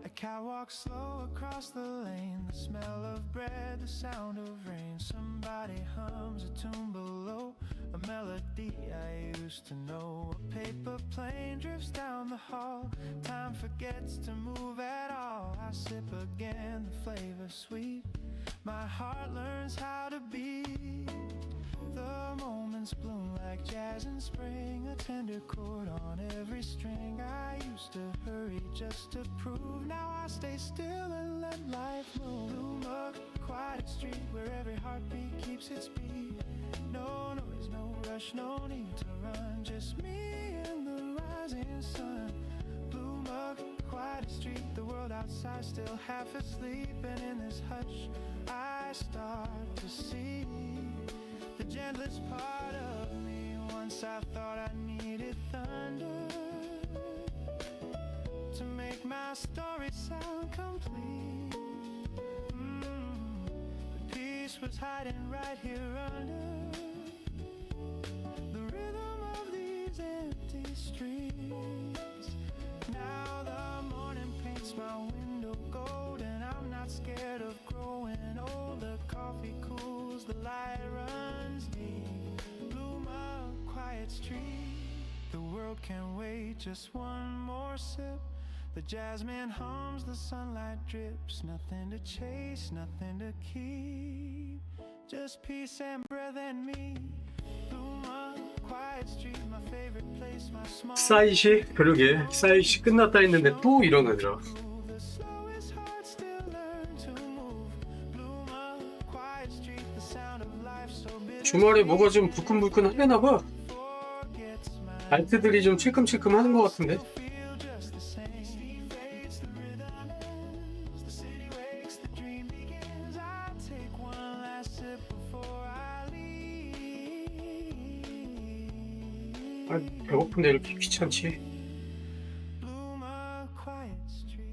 A cat walks slow across the lane, the smell of bread, the sound of rain. Somebody hums a tune below, a melody I used to know. A paper plane drifts down the hall, time forgets to move at all. I sip again, the flavor sweet, my heart learns how to beat. The moments bloom like jazz in spring, a tender chord on every string. I used to hurry just to prove, now I stay still and let life move. Blue mug, quiet street where every heartbeat keeps its beat. No noise, no rush, no need to run, just me and the rising sun. Blue mug, quiet street, the world outside still half asleep, and in this hush I start to see the gentlest part of me. Once I thought I needed thunder to make my story sound complete. But peace was hiding right here under the rhythm of these empty streets. Now the morning paints my window gold, and I'm not scared of growing old. The coffee cools, the light runs deep. Blue mug, quiet street, the world can wait just one more sip. The jasmine hums, the sunlight drips, nothing to chase, nothing to keep, just peace and breath and me. Blue mug, quiet street, my favorite place, my small. 사이시? 그러게 사이시 끝났다 했는데 또 일어나더라. The slowest heart still learn to move. Blue mug, quiet street, the sound of life so bitter. 주말에 뭐가 좀 불끈불끈 하려나봐. Forgets my 알트들이 좀 찔끔찔끔 하는 것 같은데. feel just the same. Fades, the rhythm ends, the city wakes, the dream begins. I take one last sip before I leave. 아, 배고픈데 이렇게 귀찮지. Blue mug, quiet street.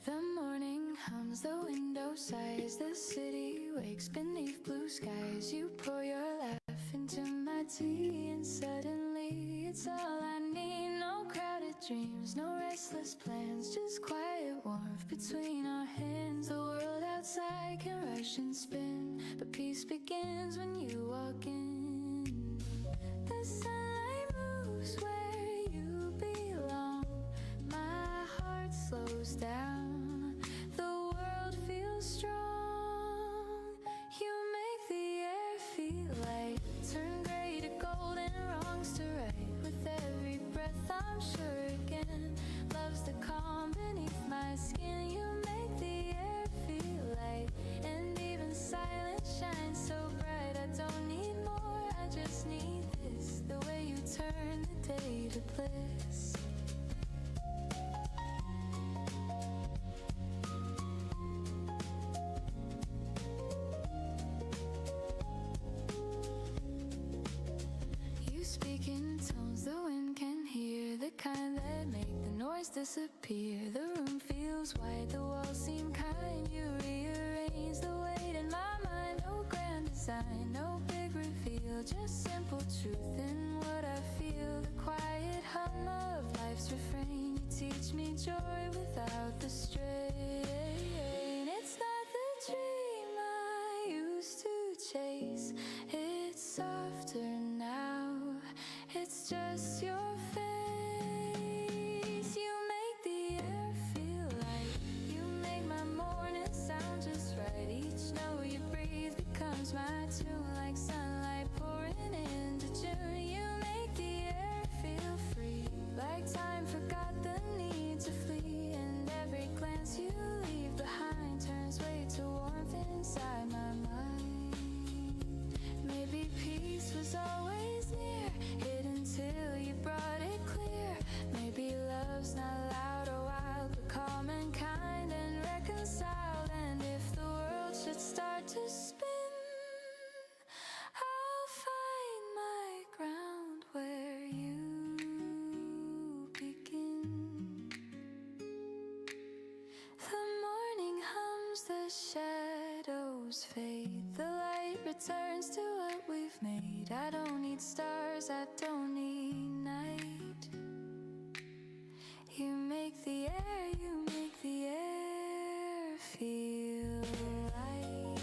The morning hums, the window sighs, the city wakes beneath blue skies. You pour your laugh into my tea, and suddenly it's all I need. No crowded dreams, no restless plans, just quiet warmth between our hands. The world outside can rush and spin, but peace begins when you walk in. The sunlight moves knows where you belong. My heart slows down, the world feels strong. You make the air feel light, turn gray to gold and wrongs to right. With every breath I'm sure again, love's the calm beneath my skin. You make the air feel light, and even silence shines so bright. I don't need more, I just need this, the way you turn the day to bliss. You speak in tones the wind can hear, the kind that make the noise disappear. The room feels wide, the walls seem kind. You rearrange the weight in my mind. No grand design, no big reveal, just simple truth in what I feel. The quiet hum of life's refrain. You teach me joy without the strain. It's not the dream I used to chase, it's softer now. It's just your face. You make the air feel light, you make my morning sound just right. Each note you breathe becomes my tune, like sunlight pouring into June. You make the air feel free, like time forgot the need to flee. And every glance you leave behind turns weight to warmth inside my mind. Maybe peace was always near, hidden till you brought it clear. Maybe love's not loud or wild, but calm and kind and reconciled. And if the world should start to spin, I'll find my ground where you begin. The morning hums, the shadows fade, the light returns to what we've made. I don't need stars, I don't need night. You make the air feel light.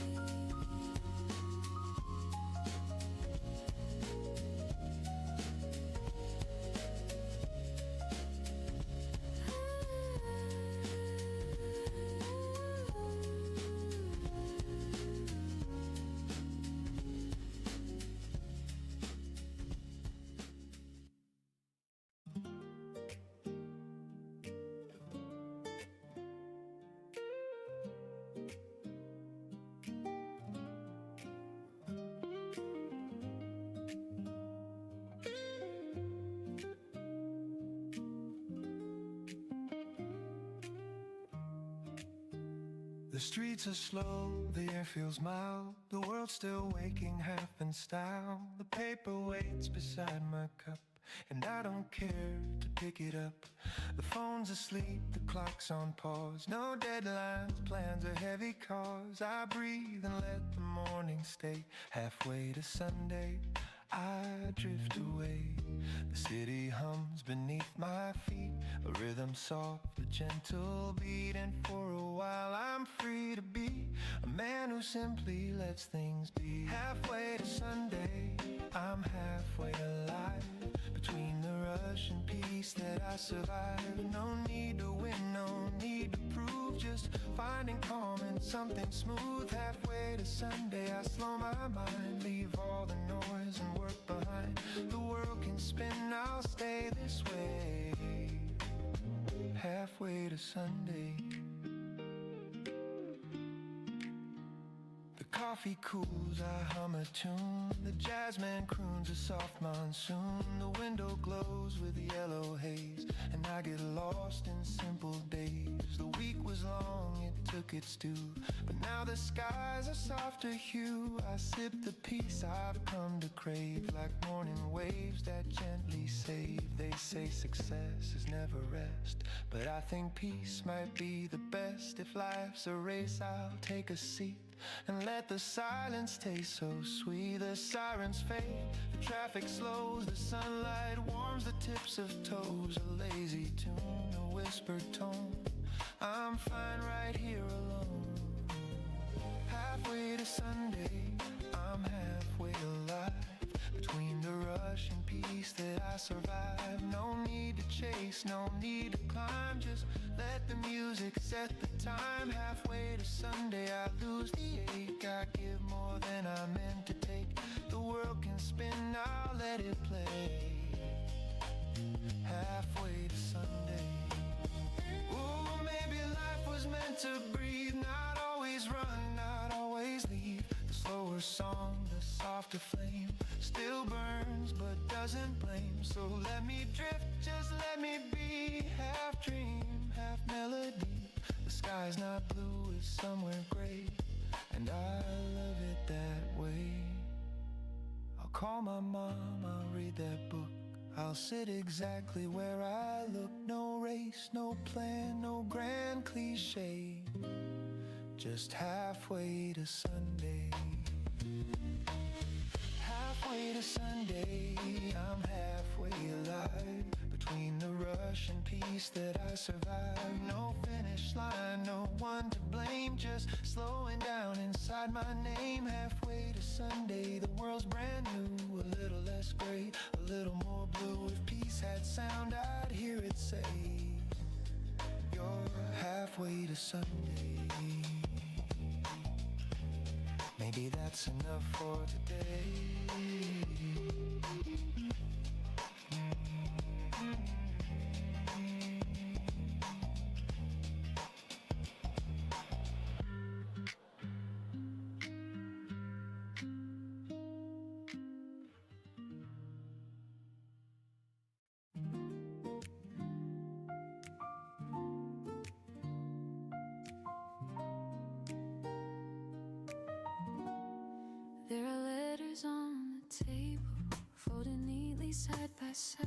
The streets are slow, the air feels mild. The world's still waking, half in style. The paper waits beside my cup, and I don't care to pick it up. The phone's asleep, the clock's on pause. No deadlines, plans are heavy cause. I breathe and let the morning stay. Halfway to Sunday, I drift away. The city hums beneath my feet, a rhythm soft, a gentle beat. And for a while I'm free to be a man who simply lets things be. Halfway to Sunday, I'm halfway alive. Between the rush and peace that I survive. No need to win, no need to prove, just finding calm in something smooth. Halfway to Sunday, I slow my mind, leave all the noise and work behind. The world can spin, I'll stay this way. Halfway to Sunday. The coffee cools, I hum a tune. The jazzman croons a soft monsoon. The window glows with yellow haze, and I get lost in simple days. The week was long, it took its due, but now the skies are softer hue. I sip the peace I've come to crave, like morning waves that gently save. They say success is never rest, but I think peace might be the best. If life's a race, I'll take a seat and let the silence taste so sweet. The sirens fade, the traffic slows, the sunlight warms the tips of toes. A lazy tune, a whispered tone, I'm fine right here alone. Halfway to Sunday, I'm halfway alive. Between the rush rush and peace that I survive. No need to chase, no need to climb. Just let the music set the time. Halfway to Sunday, I lose the ache. I give more than I meant to take. The world can spin, I'll let it play. Halfway to Sunday. Ooh, maybe life was meant to breathe. Not always run, not always leave. The slower song, the softer flame still burns but doesn't blame. So let me drift, just let me be. Half dream, half melody. The sky's not blue, it's somewhere gray, and I love it that way. I'll call my mom, I'll read that book. I'll sit exactly where I look. No race, no plan, no grand cliche. Just halfway to Sunday. Halfway to Sunday, I'm halfway alive. Between the rush and peace that I survive. No finish line, no one to blame. Just slowing down inside my name. Halfway to Sunday, the world's brand new. A little less gray, a little more blue. If peace had sound, I'd hear it say, you're halfway to Sunday. Maybe that's enough for today. There are letters on the table, folded neatly side by side.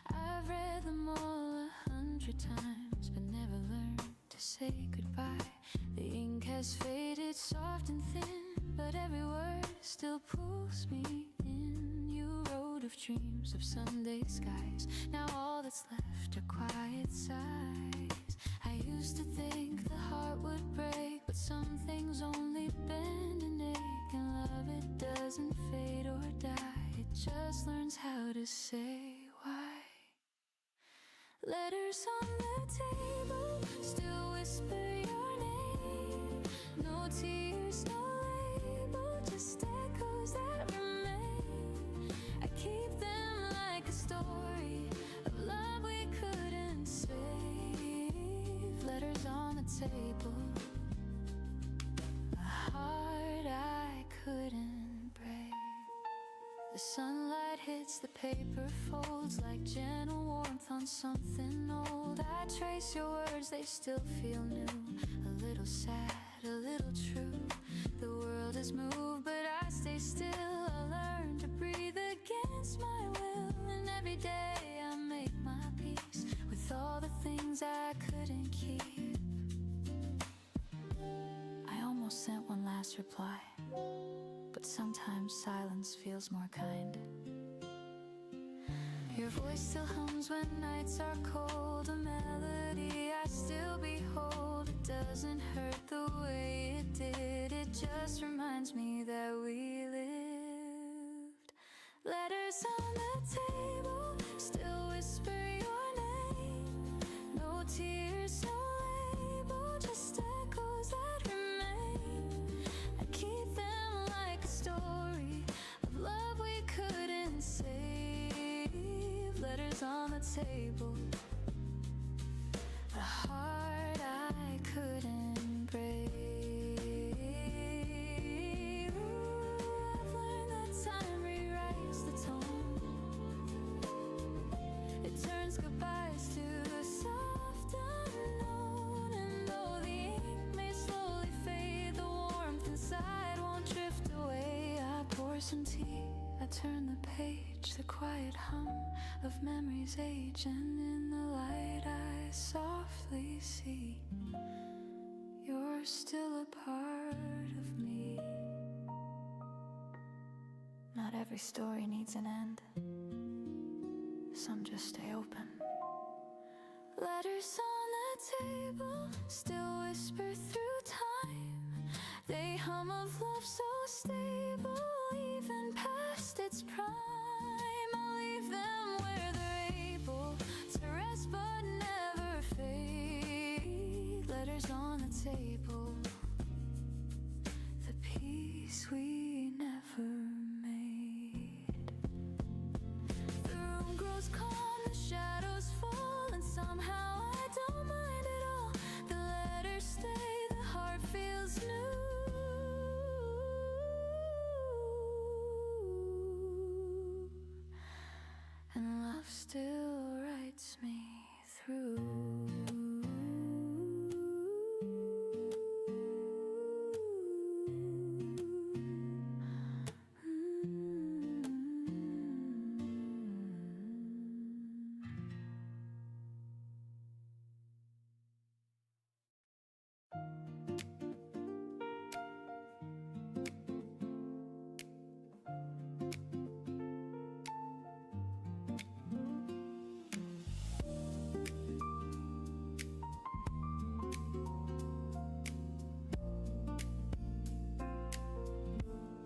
I've read them all 100 times, but never learned to say goodbye. The ink has faded soft and thin, but every word still pulls me in. You wrote of dreams of Sunday skies. Now all that's left are quiet sighs. I used to think the heart would break, but some things only bend and ache. And love, it doesn't fade or die, it just learns how to say why. Letters on the table still whisper your name. No tears, no label, just echoes that remain. I keep them like a story of love we couldn't save. Letters on the table, a heart I couldn't break. The sunlight hits the paper folds like gentle warmth on something old. I trace your words, they still feel new. A little sad, a little true. The world has moved, but I stay still. I learn to breathe against my will. And every day I make my peace with all the things I couldn't keep. I almost sent one last reply, but sometimes silence feels more kind. Your voice still hums when nights are cold, a melody I still behold. It doesn't hurt the way it did, it just reminds me that we lived. Letters on the table still whisper your name. No tears, no label, just echoes that remain. I keep them like a story of love we couldn't save. Letters on the table, a heart I couldn't break. Ooh, I've learned that time rewrites the tone. It turns goodbyes to a soft unknown. And though the ink may slowly fade, the warmth inside won't drift away. I pour some tea, I turn the page, the quiet hum of memories age, and in the light I softly see you're still a part of me. Not every story needs an end, some just stay open. Letters on the table still whisper through time. They hum of love so stable, even past its prime. leave them where they're able to rest but never fade. Letters on the table, the peace we never made. The room grows calm, the shadows fall, and somehow I don't mind at all. The letters stay, the heart feels new, and love still writes me through.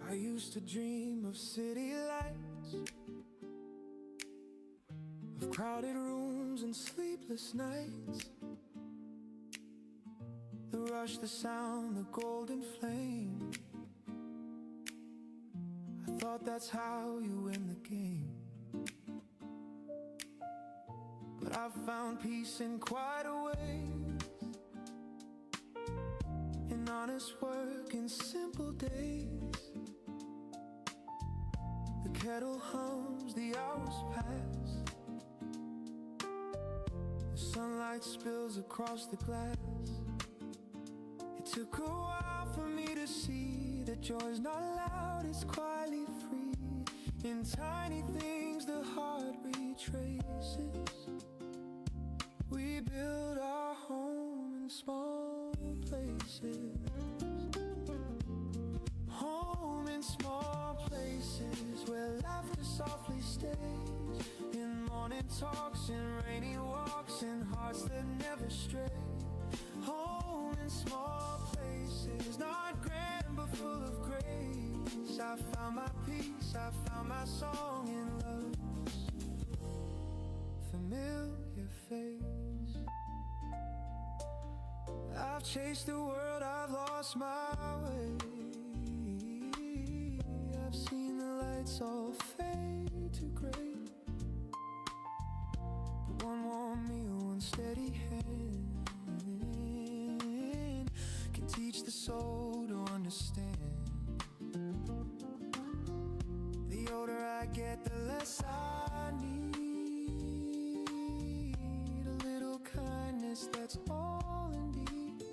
I used to dream of city lights, of crowded rooms and sleepless nights. The rush, the sound, the golden flame. I thought that's how you win the game. But I've found peace in quieter ways, in honest work, in simple days. The kettle hums, the hours pass, the sunlight spills across the glass. It took a while for me to see that joy's not loud, it's quietly free. In tiny things the heart retraces. We build our home in small places. Home in small places where laughter softly stays. In morning talks, in rainy walks, in hearts that never stray. Home in small places, not grand but full of grace. I found my peace, I found my song in love's familiar face. I've chased the world, I've lost my way. I've seen the lights all fade to gray. But one warm meal, one steady hand can teach the soul to understand. The older I get, the less I need. A little kindness, that's all indeed.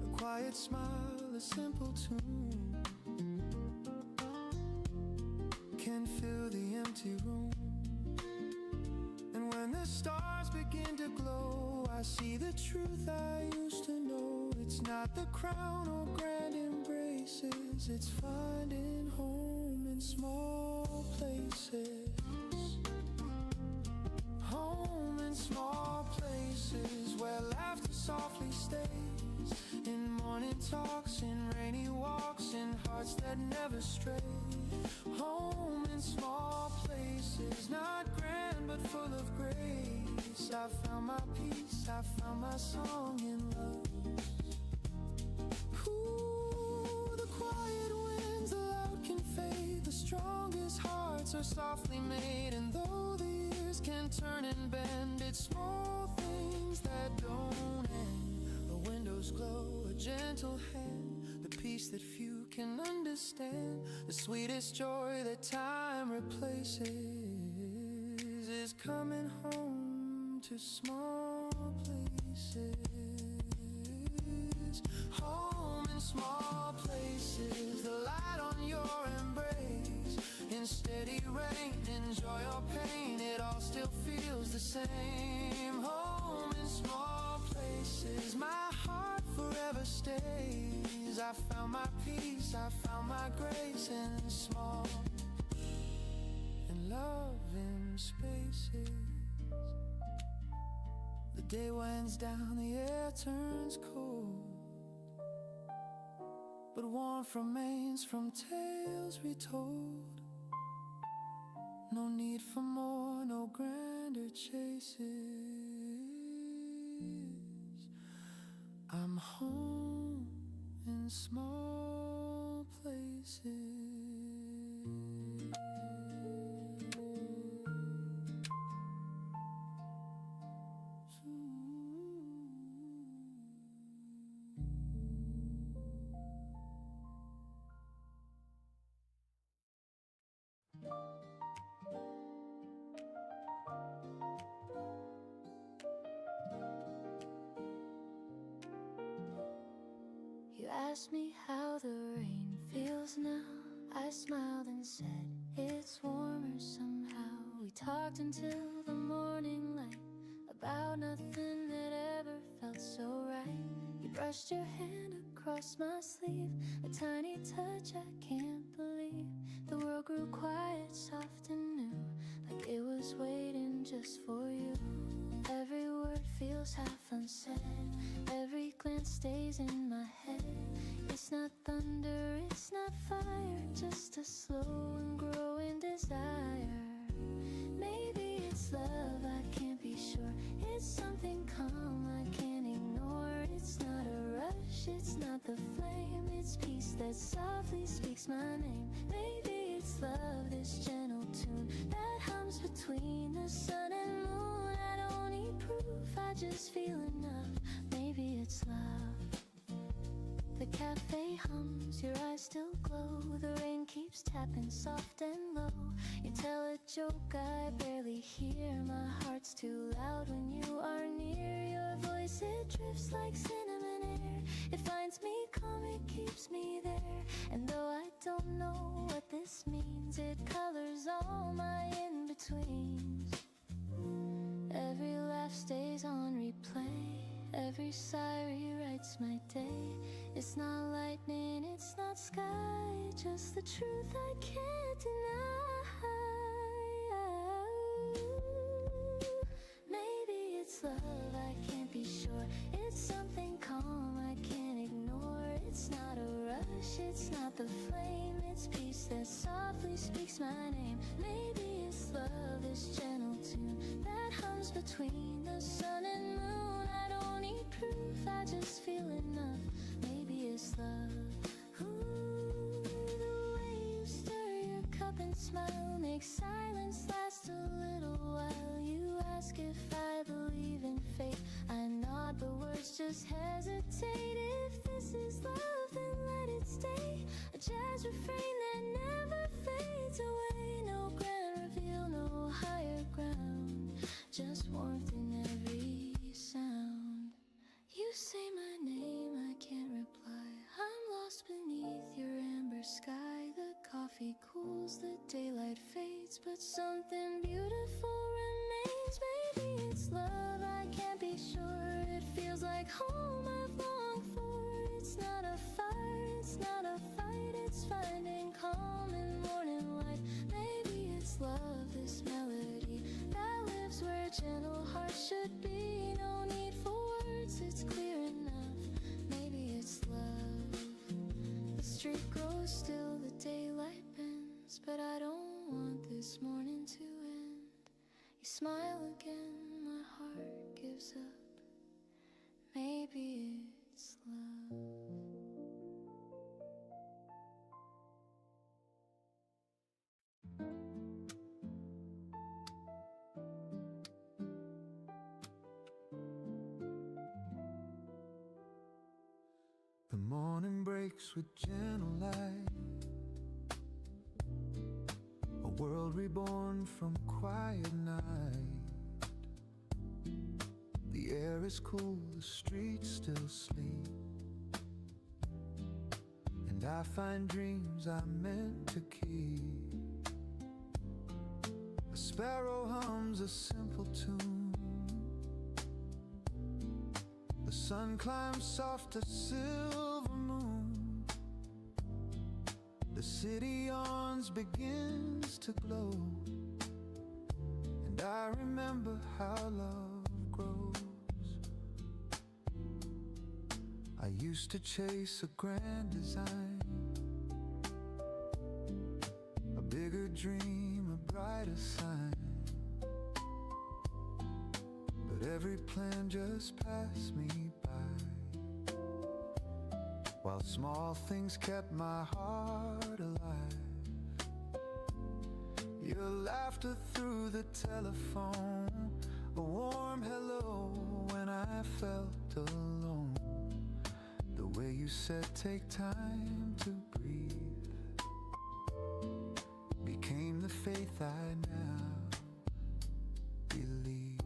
A quiet smile, a simple tune can fill the empty room. And when the stars begin to glow, I see the truth I used to know. It's not the crown or grand embraces, it's finding home in small places. Home in small places where laughter softly stays. In morning talks, in rainy walks, in hearts that never stray. Home in small places, not grand but full of grace. I found my peace, I found my song in love. Ooh, the quiet winds, the loud can fade. The strongest hearts are softly made. And though the years can turn and bend, it's small things that don't end. The windows glow, a gentle hand, the peace that few can understand. The sweetest joy that time replaces is coming home to small places. Home in small places, the light on your embrace. In steady rain, in joy or pain, it all still feels the same. Home in small places, my heart forever stays. I found my peace, I found my grace in small and loving spaces. The day winds down, the air turns cold, but warmth remains from tales retold. No need for more, no grander chases. I'm home in small places. You asked me how the rain feels now. I smiled and said it's warmer somehow. We talked until the morning light about nothing that ever felt so right. You brushed your hand across my sleeve, a tiny touch I can't believe. The world grew quiet, soft and new, like it was waiting just for you. Every word feels half unsaid, every glance stays in my head. It's not thunder, it's not fire, just a slow and growing desire. Maybe it's love, I can't be sure. It's something calm I can't ignore. It's not a rush, it's not the flame, it's peace that softly speaks my name. Maybe it's love, this gentle tune that hums between the sun and moon. I don't need proof, I just feel enough. Maybe it's love. The cafe hums, your eyes still glow. The rain keeps tapping soft and low. You tell a joke I barely hear. My heart's too loud when you are near. Your voice, it drifts like cinnamon air. It finds me calm, it keeps me there. And though I don't know what this means, it colors all my in-betweens. Every laugh stays on replay, every sigh rewrites my day. It's not lightning, it's not sky, just the truth I can't deny. Maybe it's love, I can't be sure. It's something calm I can't ignore. It's not a rush, it's not the flame, it's peace that softly speaks my name. Maybe it's love, this gentle tune that hums between the sun and moon. I don't need proof, I just feel enough. Maybe it's love. Ooh, the way you stir your cup and smile makes silence last a little while. You ask if I believe in fate, I nod, but words just hesitate. If this is love, then let it stay. A jazz refrain that never fades away. No grand reveal, no higher ground, just warmth in every sound. You say my name, I can't reply. I'm lost beneath your amber sky. The coffee cools, the daylight fades, but something beautiful remains. Maybe it's love, I can't be sure. It feels like home I've longed for. It's not a fire, it's not a fight, it's finding calm in morning light. Maybe it's love, this melody that lives where gentle hearts should be. No need for words, it's clear enough. Maybe it's love. The street grows still, the daylight bends, but I don't want this morning to end. You smile again, my heart gives up. Maybe it's love. The morning breaks with gentle light, a world reborn from quiet night. The air is cool, the streets still sleep, and I find dreams I meant to keep. A sparrow hums a simple tune, the sun climbs soft a silver moon. The city yawns, begins to glow, and I remember how love grows. I used to chase a grand design, a bigger dream, a bright write a sign, but every plan just passed me by, while small things kept my heart alive. Your laughter through the telephone, a warm hello when I felt alone. The way you said take time to breathe became the faith I now believe.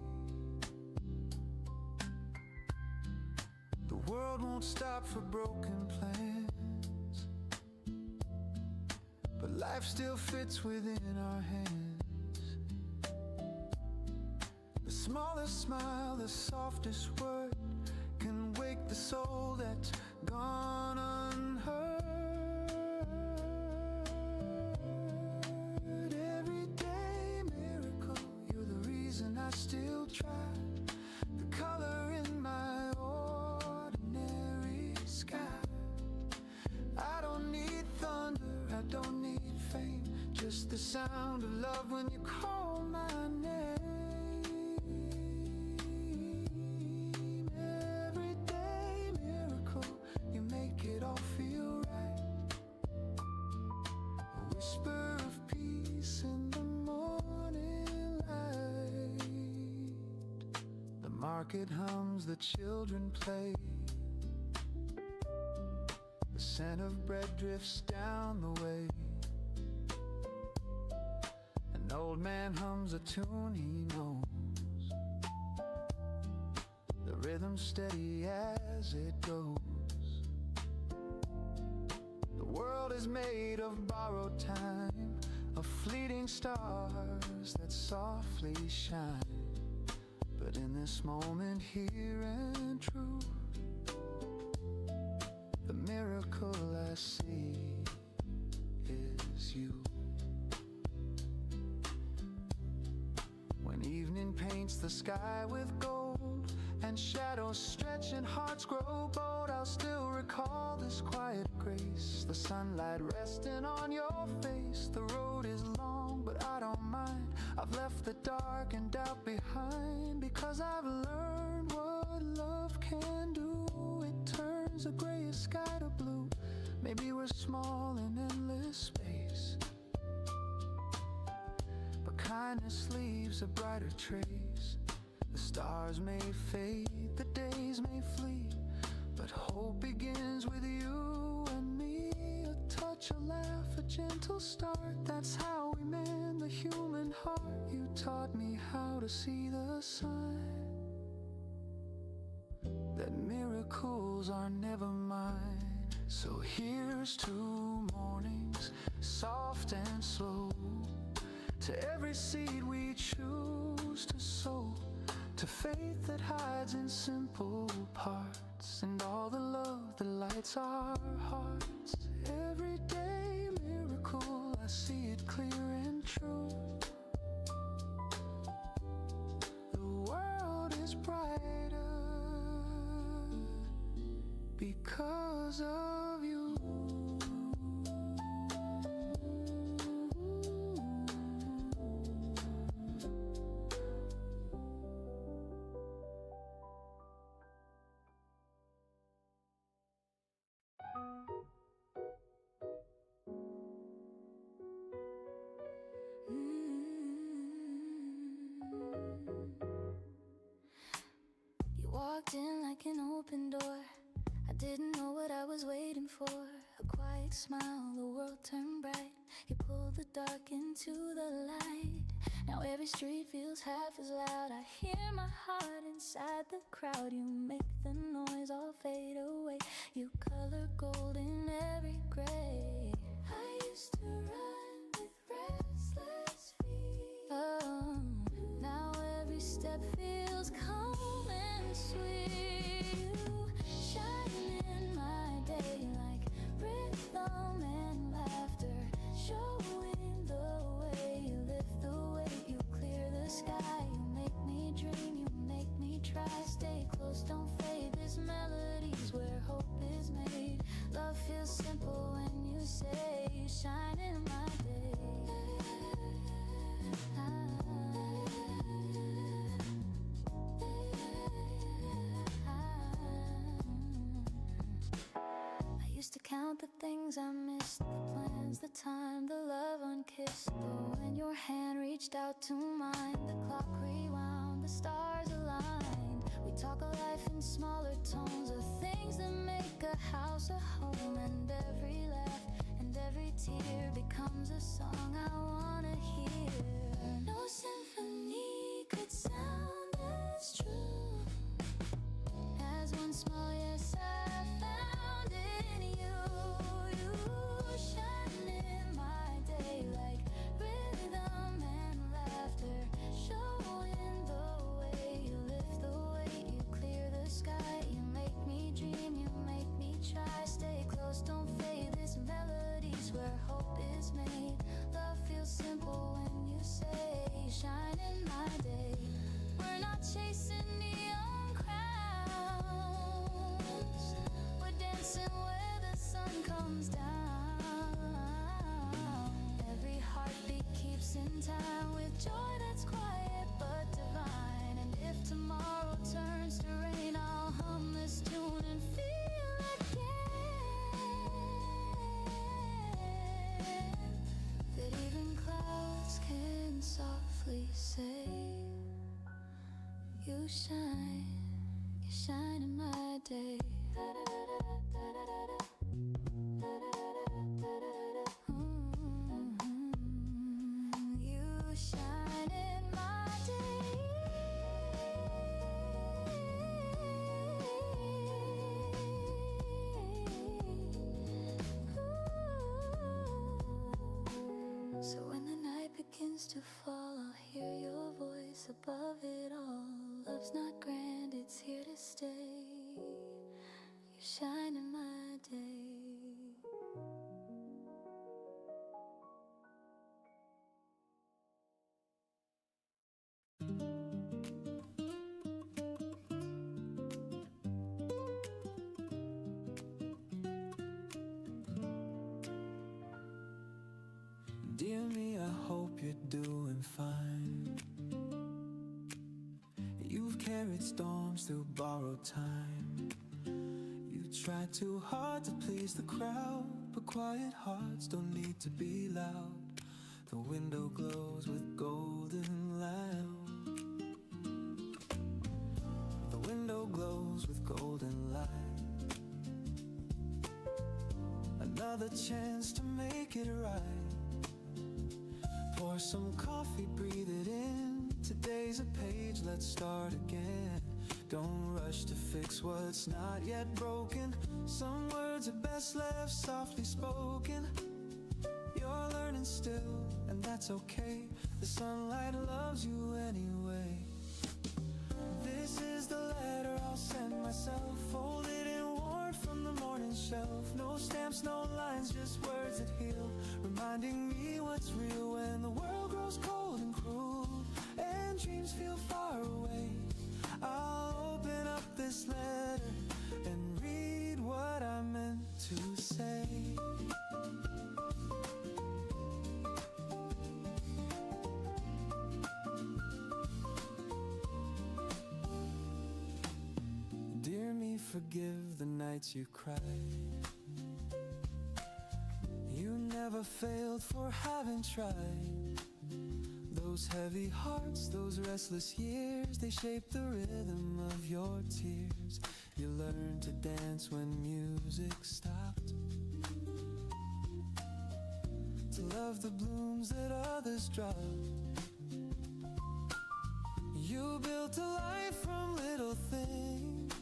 The world won't stop for broken plans, but life still fits within our hands. The smallest smile, the softest word can wake the soul that's gone unheard. Everyday miracle, you're the reason I still try. The color in my ordinary sky. I don't need thunder, I don't need fame, just the sound of love when you call my name. Everyday miracle, you make it all feel right. A whisper of peace in the morning light. The market hums, the children play, the scent of bread drifts down the way. An old man hums a tune he knows, the rhythm steady as it goes. The world is made of borrowed time, of fleeting stars that softly shine. But in this moment here and true, the miracle I see is you. When evening paints the sky with gold and shadows stretch and hearts grow bold, I'll still recall this quiet grace, the sunlight resting on your face. The road is long, but I don't mind. I've left the dark and doubt behind, because I've learned what love can do. It turns a grayish sky to blue. Maybe we're small in endless space, but kindness leaves a brighter trace. The stars may fade, the days may flee, but hope begins with you and me. A touch, a laugh, a gentle start, that's how we mend the human heart. You taught me how to see the sign, that miracles are never mine. So here's to mornings, soft and slow, to every seed we choose to sow, to faith that hides in simple parts, and all the love that lights our hearts. Everyday miracle, I see it clear and true. The world is brighter because of you. You walked in like an open door. I didn't know what I was waiting for. A quiet smile, the world turned bright. You pulled the dark into the light. Now every street feels half as loud. I hear my heart inside the crowd. You make the noise all fade away. You color gold in every gray. I used to run with restless feet. Oh, now every step feels calm and sweet. You shine in my day like rhythm and laughter, showing the way. You lift the weight, you clear the sky. You make me dream, you make me try. Stay close, don't fade. This melody's where hope is made. Love feels simple when you say you shine in my day. count the things I missed, the plans, the time, the love unkissed. But when your hand reached out to mine, the clock rewound, the stars aligned. We talk of life in smaller tones, of things that make a house a home. And every laugh and every tear becomes a song I wanna hear. No symphony could sound as true as one small yes I found in you. You shine in my day like rhythm and laughter, showing the way you lift the weight, you clear the sky, you make me dream, you make me try. Stay close, don't fade, this melody's where hope is made. Love feels simple when you say shine in my day. We're not chasing neon crowns, we're dancing where the sun comes down. Every heartbeat keeps in time with joy that's quiet but divine. And if tomorrow turns to rain, I'll hum this tune and feel again that even clouds can softly say, you shine in my day. You shine in my day. So when the night begins to fall, I'll hear your voice above it all. Love's not grand, it's here to stay. You shine in my day. Dear me, I hope you're doing fine. You've carried storms through borrowed time. You try too hard to please the crowd, but quiet hearts don't need to be loud. The window glows with golden light. The window glows with golden light. Another chance to make it right. Pour some coffee, breathe it in. Today's a page, let's start again. Don't rush to fix what's not yet broken. Some words are best left softly spoken. You're learning still, and that's okay. The sunlight loves you anyway. This is the letter I'll send myself, folded and worn from the morning shelf. No stamps, no lines, just words that heal, reminding me what's real when the world grows cold and cruel and dreams feel far away. I'll open up this letter and read what I meant to say. Dear me, forgive the nights you cried. You never failed for having tried. Those heavy hearts, those restless years, they shape the rhythm of your tears. You learned to dance when music stopped, to love the blooms that others dropped. You built a life from little things,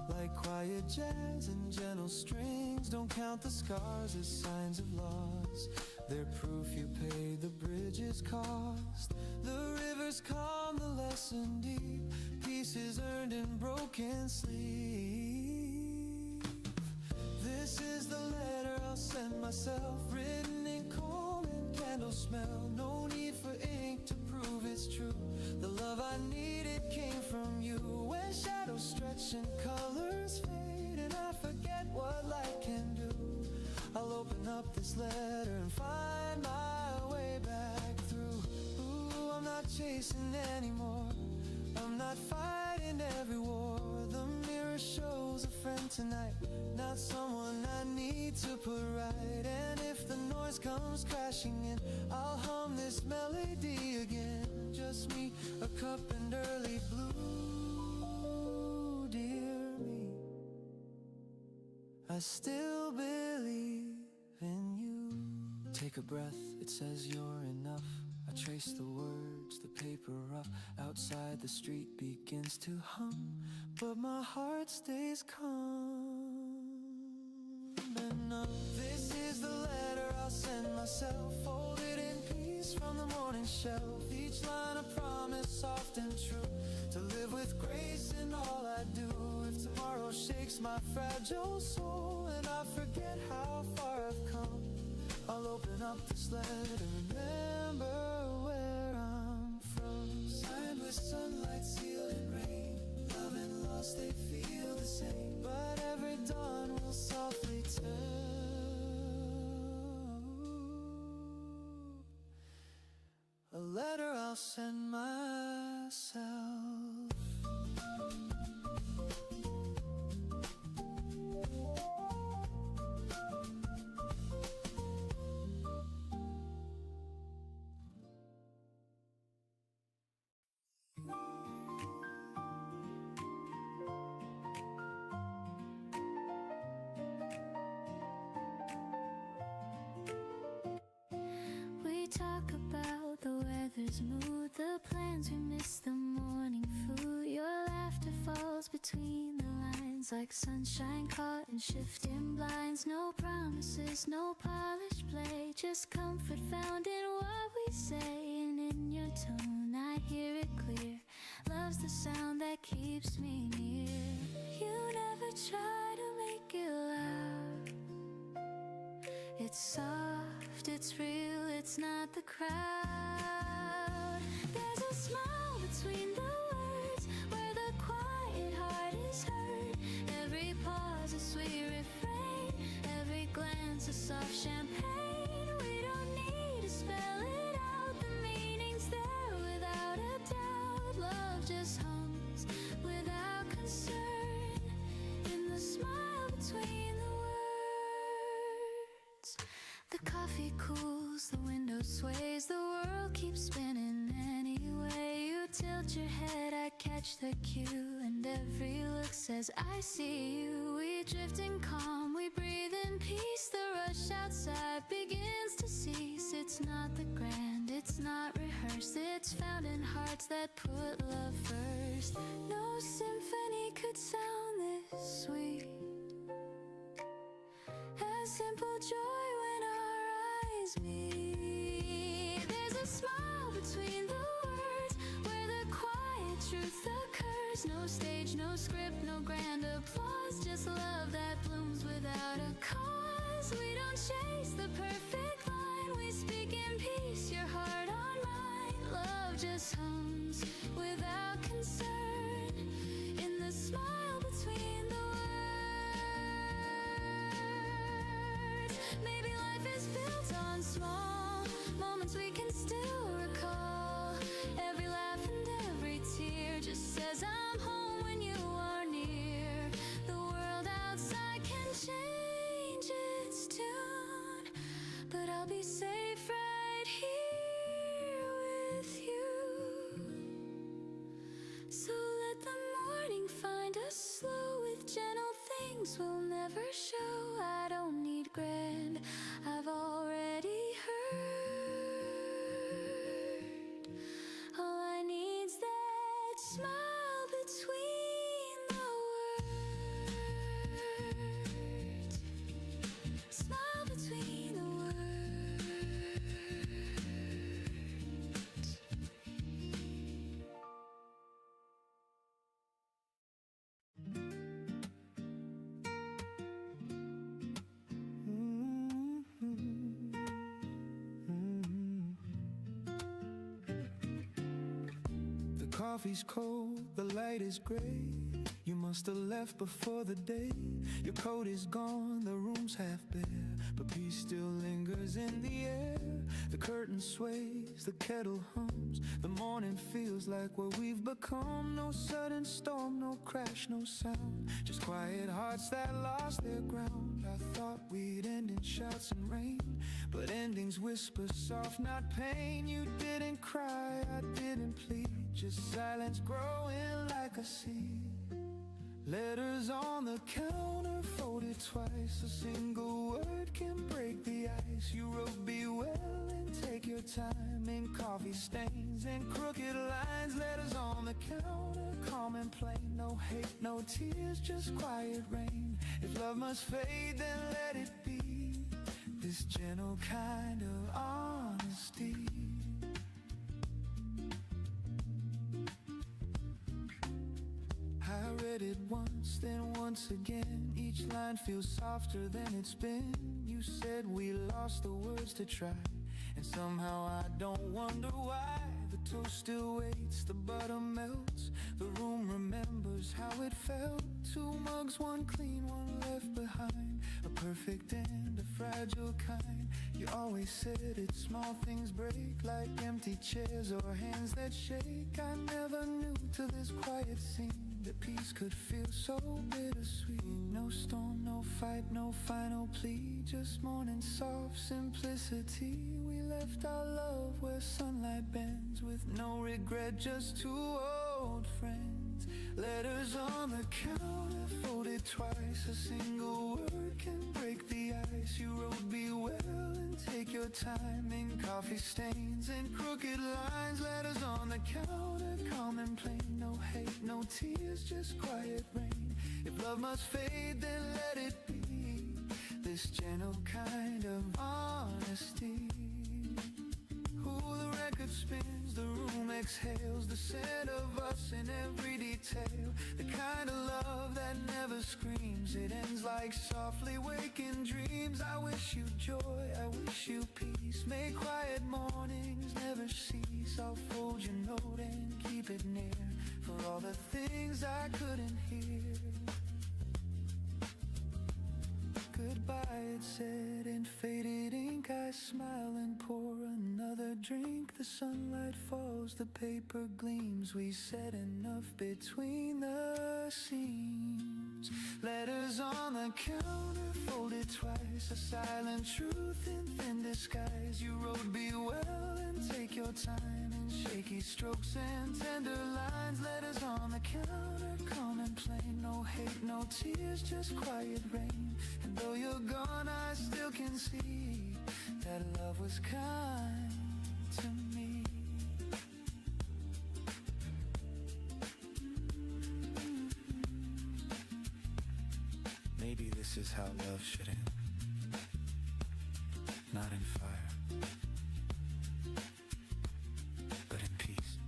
like quiet jazz and gentle strings. Don't count the scars as signs of loss, they're proof you paid the bridge's cost. The rivers calm, the lesson deep, pieces earned in broken sleep. This is the letter I'll send myself, written in cold and candle smell. No need for ink to prove it's true. The love I needed came from you. When shadows stretch and colors fade and I forget what light can do, I'll open up this letter and find my way back through. Ooh, I'm not chasing anymore, I'm not fighting every war. The mirror shows a friend tonight, not someone I need to put right. And if the noise comes crashing in, I'll hum this melody again. Just me, a cup and early blue, dear me. I still believe in you. Take a breath, it says you're enough. I trace the words, the paper rough. Outside the street begins to hum, but my heart stays calm enough. This is the letter I'll send myself, folded in peace from the morning shelf. Each line a promise, soft and true, to live with grace in all I do. If tomorrow shakes my fragile soul and I forget how far I've come, I'll open up this letter and remember where I'm from. Signed with sunlight, sealed in rain. Love and loss, they feel the same. But every dawn will softly tell a letter I'll send myself. We talk about the weather's mood, the plans we miss, the morning food. Your laughter falls between the lines like sunshine caught in shifting blinds. No promises, no polished play, just comfort found in what we say. And in your tone I hear it clear. Love's the sound that keeps me near. You never try to make it loud. It's soft, it's real, it's not the crowd. There's a smile between the words, where the quiet heart is heard. Every pause a sweet refrain, every glance a soft champagne. We don't need to spell it out, the meaning's there without a doubt. Love just hums without concern in the smile between the words. The coffee cools, the window sways, the world keeps spinning anyway. You tilt your head, I catch the cue, and every look says I see you. We drift in calm, we breathe in peace. The rush outside begins to cease. It's not the grand, it's not rehearsed, it's found in hearts that put love first. No symphony could sound this sweet, a simple joy when our eyes meet. There's a smile between the words, where the quiet truth occurs. No stage, no script, no grand applause, just love that blooms without a cause. We don't chase the perfect line, we speak in peace, your heart on mine. Love just hums without concern in the smile between the words. Maybe life is built on small moments we can still recall. Every laugh and every tear just says I'm home when you are near. The world outside can change its tune, but I'll be safe right here with you. So let the morning find us slow with gentle things we'll never show. I don't need grand, I've already heard. All I need's that smile between the words. Smile between the words. coffee's cold, the light is gray. You must have left before the day. Your coat is gone, the room's half bare, but peace still lingers in the air. The curtain sways, the kettle hums. The morning feels like what we've become. No sudden storm, no crash, no sound. Just quiet hearts that lost their ground. I thought we'd end in shouts and rain, but endings whisper soft, not pain. You didn't cry, I didn't plead, just silence growing like a seed. Letters on the counter folded twice. A single word can break the ice. You wrote be well and take your time, in coffee stains and crooked lines. Letters on the counter, calm and plain. No hate, no tears, just quiet rain. If love must fade, then let it be. This gentle kind of honesty. I read it once, then once again. Each line feels softer than it's been. You said we lost the words to try, and somehow I don't wonder why. The toast still waits, the butter melts. The room remembers how it felt. Two mugs, one clean, one left behind. A perfect and a fragile kind. You always said it, small things break, like empty chairs or hands that shake. I never knew till this quiet scene that peace could feel so bittersweet. No storm, no fight, no final plea, just morning soft simplicity. We left our love where sunlight bends, with no regret, just two old friends. Letters on the counter folded twice. A single word can break the ice. You wrote be well and take your time, in coffee stains and crooked lines. Letters on the counter, calm and plain. No hate, no tears, just quiet rain. If love must fade, then let it be. This gentle kind of honesty. Ooh, the record spins, the room exhales, the scent of us in every detail. The kind of love that never screams, it ends like softly waking dreams. I wish you joy, I wish you peace. May quiet mornings never cease. I'll fold your note and keep it near, for all the things I couldn't hear. Goodbye, it said in faded ink. I smile and pour another drink. The sunlight falls, the paper gleams. We said enough between the seams. Letters on the counter folded twice. A silent truth in thin disguise. You wrote be well and take your time, in shaky strokes and tender lines. Letters on the counter, calm and plain. No hate, no tears, just quiet rain. And though you're gone, I still can see that love was kind to me. Maybe this is how love should end. Not in fire, but in peace.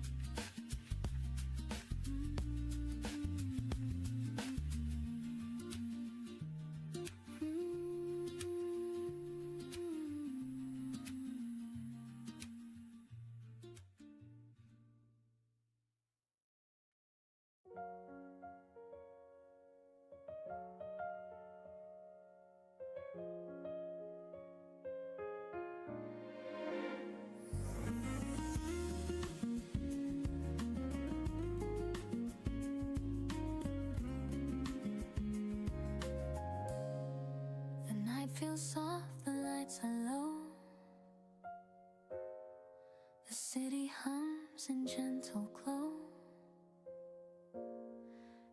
Feels soft, the lights are low. The city hums in gentle glow.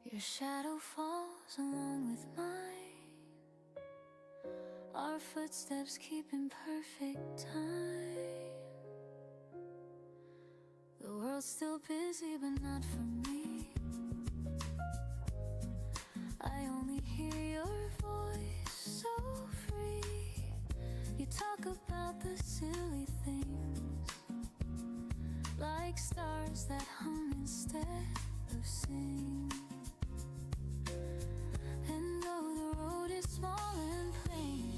Your shadow falls along with mine. Our footsteps keep in perfect time. The world's still busy, but not for me. I only hear your voice, so free. You talk about the silly things, like stars that hum instead of sing. And though the road is small and plain,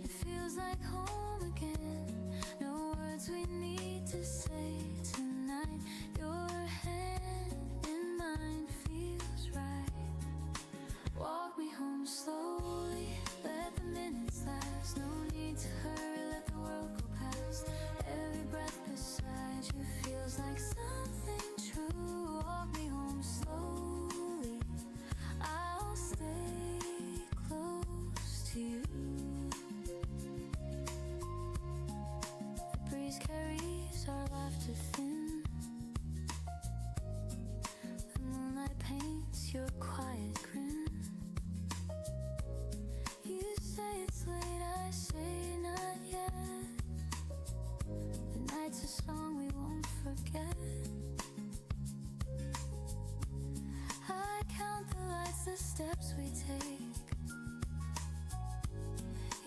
it feels like home again. No words we need to say tonight. Your hand slowly. Let the minutes last. No need to hurry, let the world go past. Every breath beside you feels like something true. Walk me home slowly. I'll stay close to you. The breeze carries our laughter thin. The moonlight paints your quiet grin. You say it's late, I say not yet. The night's a song we won't forget. I count the lights, the steps we take.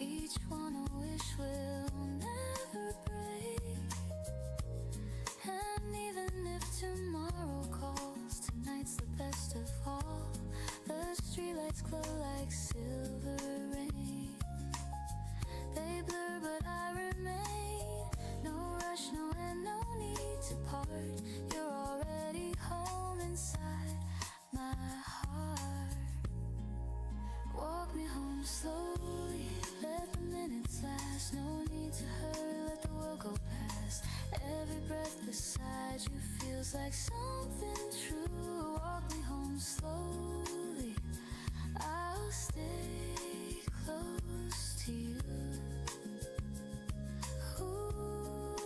Each one a wish will never break. And even if tomorrow calls, tonight's the best of all. The streetlights glow like silver rain. They blur but I remain. No rush, no end, no need to part. You're already home inside my heart. Walk me home slowly. Let the minutes last. No need to hurry, let the world go past. Every breath beside you feels like something true. Walk me home slowly. I'll stay close to you. Ooh,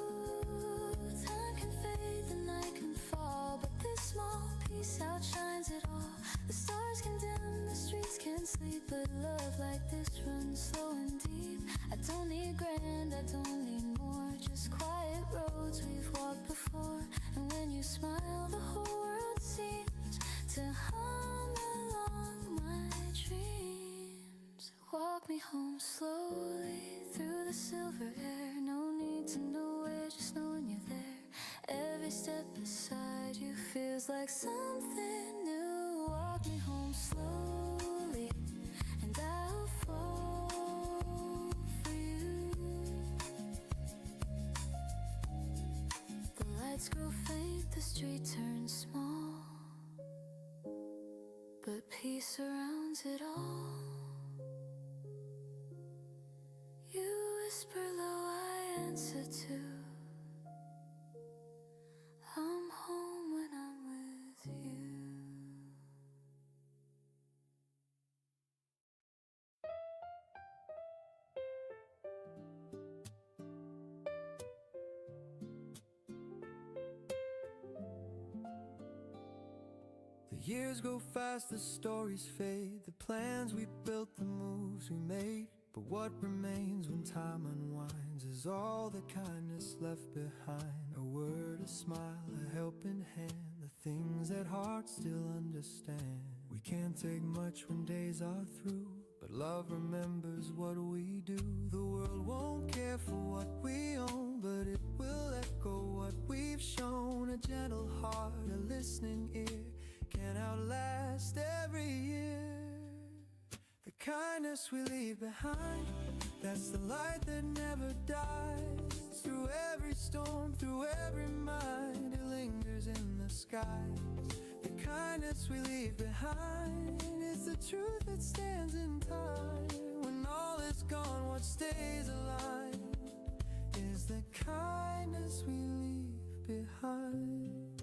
time can fade, the night can fall, but this small piece outshines it all. The stars can dim, the streets can sleep, but love like this runs slow and deep. I don't need grand, I don't need more, just quiet roads we've walked before. And when you smile, the whole world seems to hum along my dreams. Walk me home slowly through the silver air. No need to know where, just knowing you're there. Every step beside you feels like something new. Walk me home slowly, and I'll fall for you. The lights grow faint, the street turns small, but peace surrounds it all. You whisper low, I answer to. I'm home when I'm with you. The years go fast, the stories fade, the plans we built, the moves we made. But what remains when time unwinds is all the kindness left behind. A word, a smile, a helping hand, the things that hearts still understand. We can't take much when days are through, but love remembers what we do. The world won't care for what we own, but it will echo what we've shown. A gentle heart, a listening ear can outlast every year. The kindness we leave behind, that's the light that never dies. Through every storm, through every mind, it lingers in the skies. The kindness we leave behind, it's the truth that stands in time. When all is gone, what stays alive is the kindness we leave behind.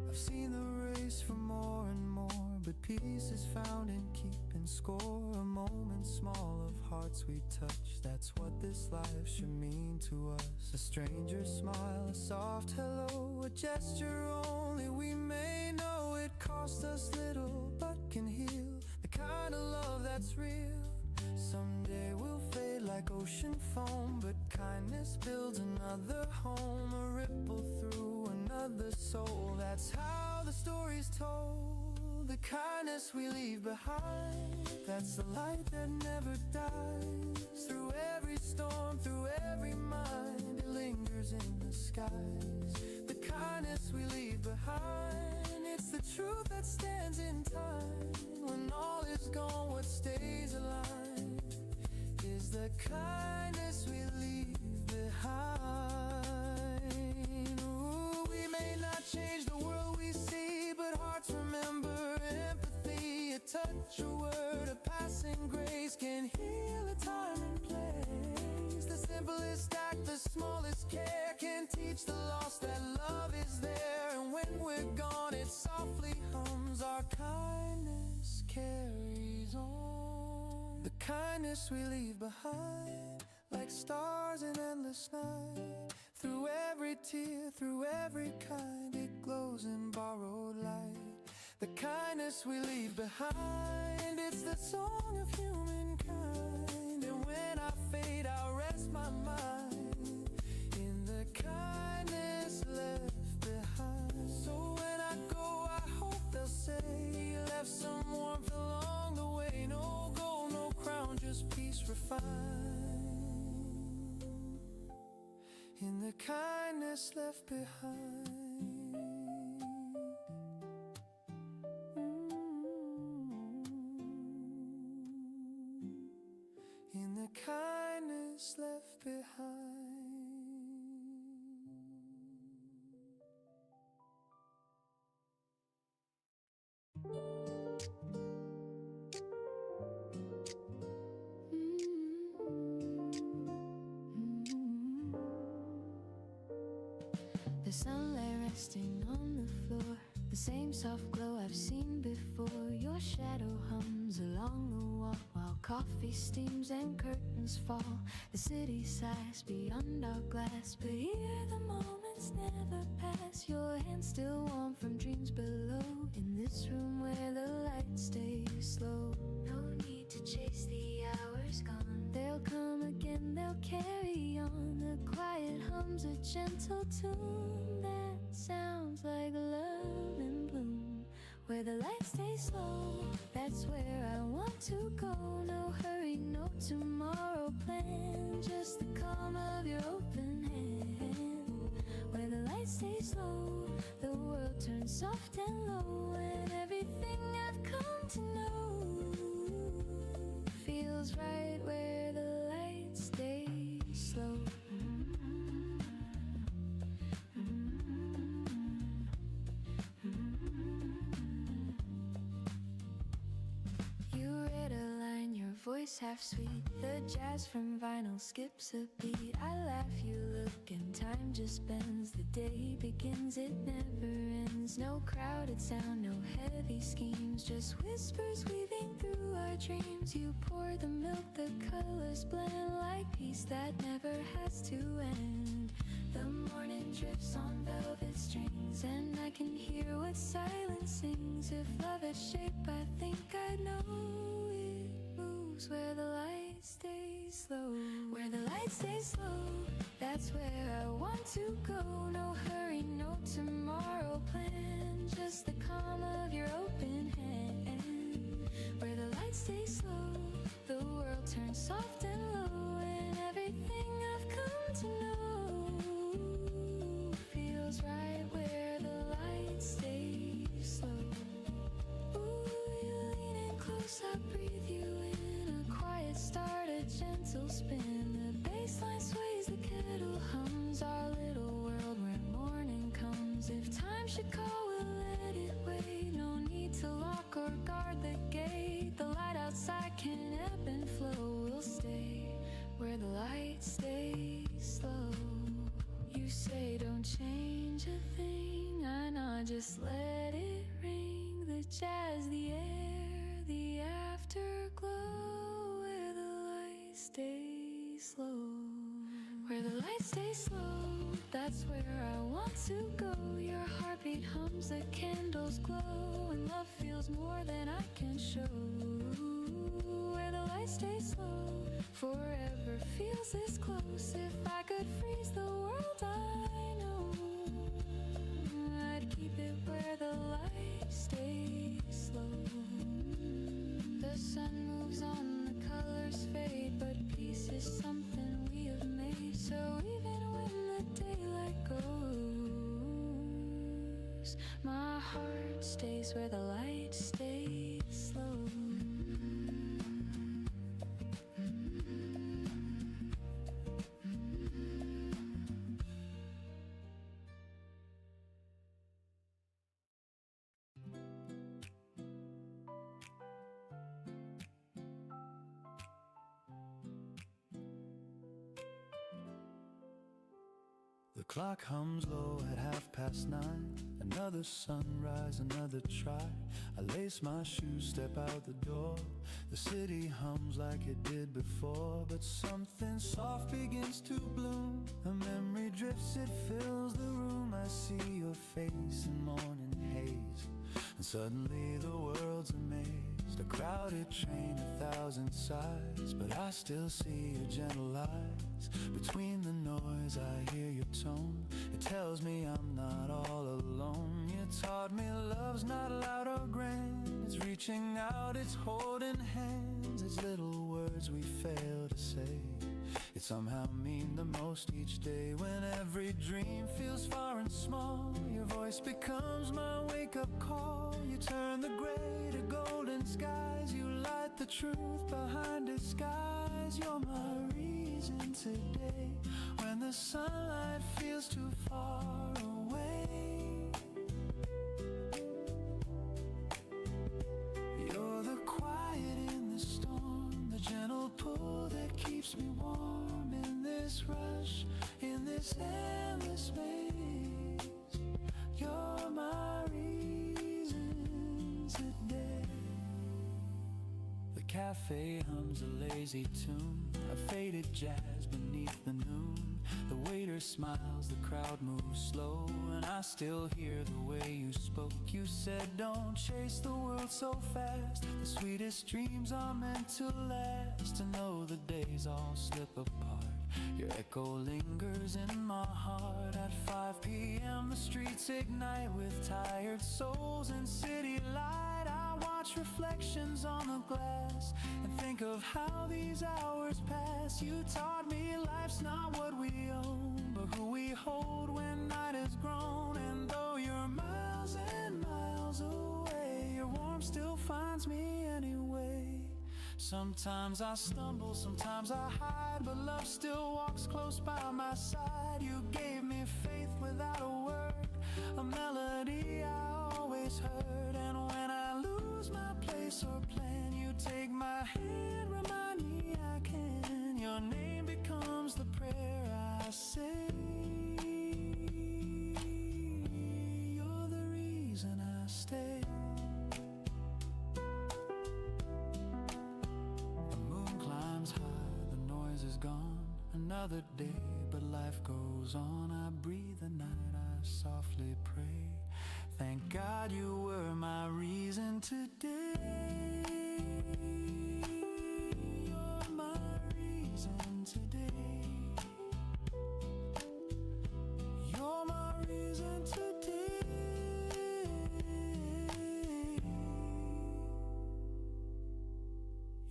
I've seen the race for more and more, but peace is found in keeping score. A moment small of hearts we touch, that's what this life should mean to us. A stranger's smile, a soft hello, a gesture only we may know. It cost us little but can heal, the kind of love that's real. Someday we'll fade like ocean foam, but kindness builds another home. A ripple through another soul, that's how the story's told. The kindness we leave behind, that's the light that never dies. Through every storm, through every mind, it lingers in the skies. The kindness we leave behind, it's the truth that stands in time. When all is gone, what stays alive is the kindness we leave behind. Ooh, we may not change the world we see, but hearts remember empathy, a touch, a word, promise that love is there, and when we're gone it softly hums. Our kindness carries on, the kindness we leave behind, like stars in endless night. Through every tear, through every kind, it glows in borrowed light. The kindness we leave behind, it's the song of humankind. And when I fade, I'll rest my mind in the kindness left behind. So when I go, I hope they'll say you left some warmth along the way. No gold, no crown, just peace refined in the kindness left behind. In the kindness left behind. The sunlight resting on the floor, the same soft glow I've seen before. Your shadow hums along the wall while coffee steams and curtains fall. The city sighs beyond our glass, but here the moments never pass. Your hand still warm from dreams below, in this room where the light stays slow. No need to chase the hours gone, they'll come again, they'll carry on. The quiet hums a gentle tune that sounds like love in bloom. Where the light stays slow, that's where I want to go. No hurry, no tomorrow plan, just the calm of your open hand. Where the light stays low, the world turns soft and low, and everything I've come to know feels right where the light stays slow. You read a line, your voice half sweet, the jazz from vinyl skips a beat. I laugh, you look, and time just bends. The day begins, it never ends. No crowded sound, no heavy schemes, just whispers weaving through our dreams. You pour the milk, the colors blend like peace that never has to end. The morning drifts on velvet strings, and I can hear what silence sings. If love had shape, I think I'd know it moves where the light stays slow. Where the light stays slow, that's where I want to go. No hurry, no tomorrow plan, just the calm of your open hand. Where the light stays slow, the world turns soft and low, and everything I've come to know feels right where the light stays slow. Ooh, you lean in close, I breathe you in. A quiet start, a gentle spin. The bass line sways, the kettle hums. Our little world where morning comes. If time should call, we'll let it wait. No need to lock or guard the gate. The light outside can ebb and flow. We'll stay where the light stays slow. You say don't change a thing, I know, just let it ring. The jazz, the air, the afterglow. Where the light stays slow. Where the light stays slow, that's where I want to go. Your heartbeat hums, the candles glow, and love feels more than I can show. Where the light stays slow, forever feels this close. If I could freeze the world, I know I'd keep it where the light stays slow. The sun moves on, the colors fade, but peace is something we have made. So even when the daylight goes, my heart stays where the light stays slow. The The clock hums low at 9:30. Another sunrise, another try. I lace my shoes, step out the door. The city hums like it did before, but something soft begins to bloom. A memory drifts, it fills the room. I see your face in morning haze, and suddenly the world's a maze. A crowded train, 1,000 sighs, but I still see your gentle eyes. Between the noise I hear your tone. It tells me I'm not all alone. You taught me love's not loud or grand. It's reaching out, it's holding hands. It's little words we fail to say. It somehow mean the most each day. When every dream feels far and small, your voice becomes my wake-up call. You turn the gray to golden skies. You light the truth behind disguise. You're my reason today. When the sunlight feels too far away, you're the quiet in the storm, the gentle pull that keeps me warm. In this rush, in this endless maze, you're my reason today. The cafe hums a lazy tune, a faded jazz beneath the noon. The waiter smiles, the crowd moves slow, and I still hear the way you spoke. You said don't chase the world so fast. The sweetest dreams are meant to last. To know the days all slip apart, your echo lingers in my heart. At 5 p.m. the streets ignite with tired souls and city light. I watch reflections on the glass and think of how these hours pass. You taught me life's not what we own, but who we hold when night is grown. And though you're miles and miles away, your warmth still finds me anyway. Sometimes I stumble, sometimes I hide, but love still walks close by my side. You gave me faith without a word, a melody I always heard. And when I lose my place or plan, you take my hand, remind me I can. Your name becomes the prayer I say. You're the reason I stay. The moon climbs high, the noise is gone. Another day, but life goes on. I breathe the night, I softly pray. Thank God you were my reason today. You're my reason today. You're my reason today.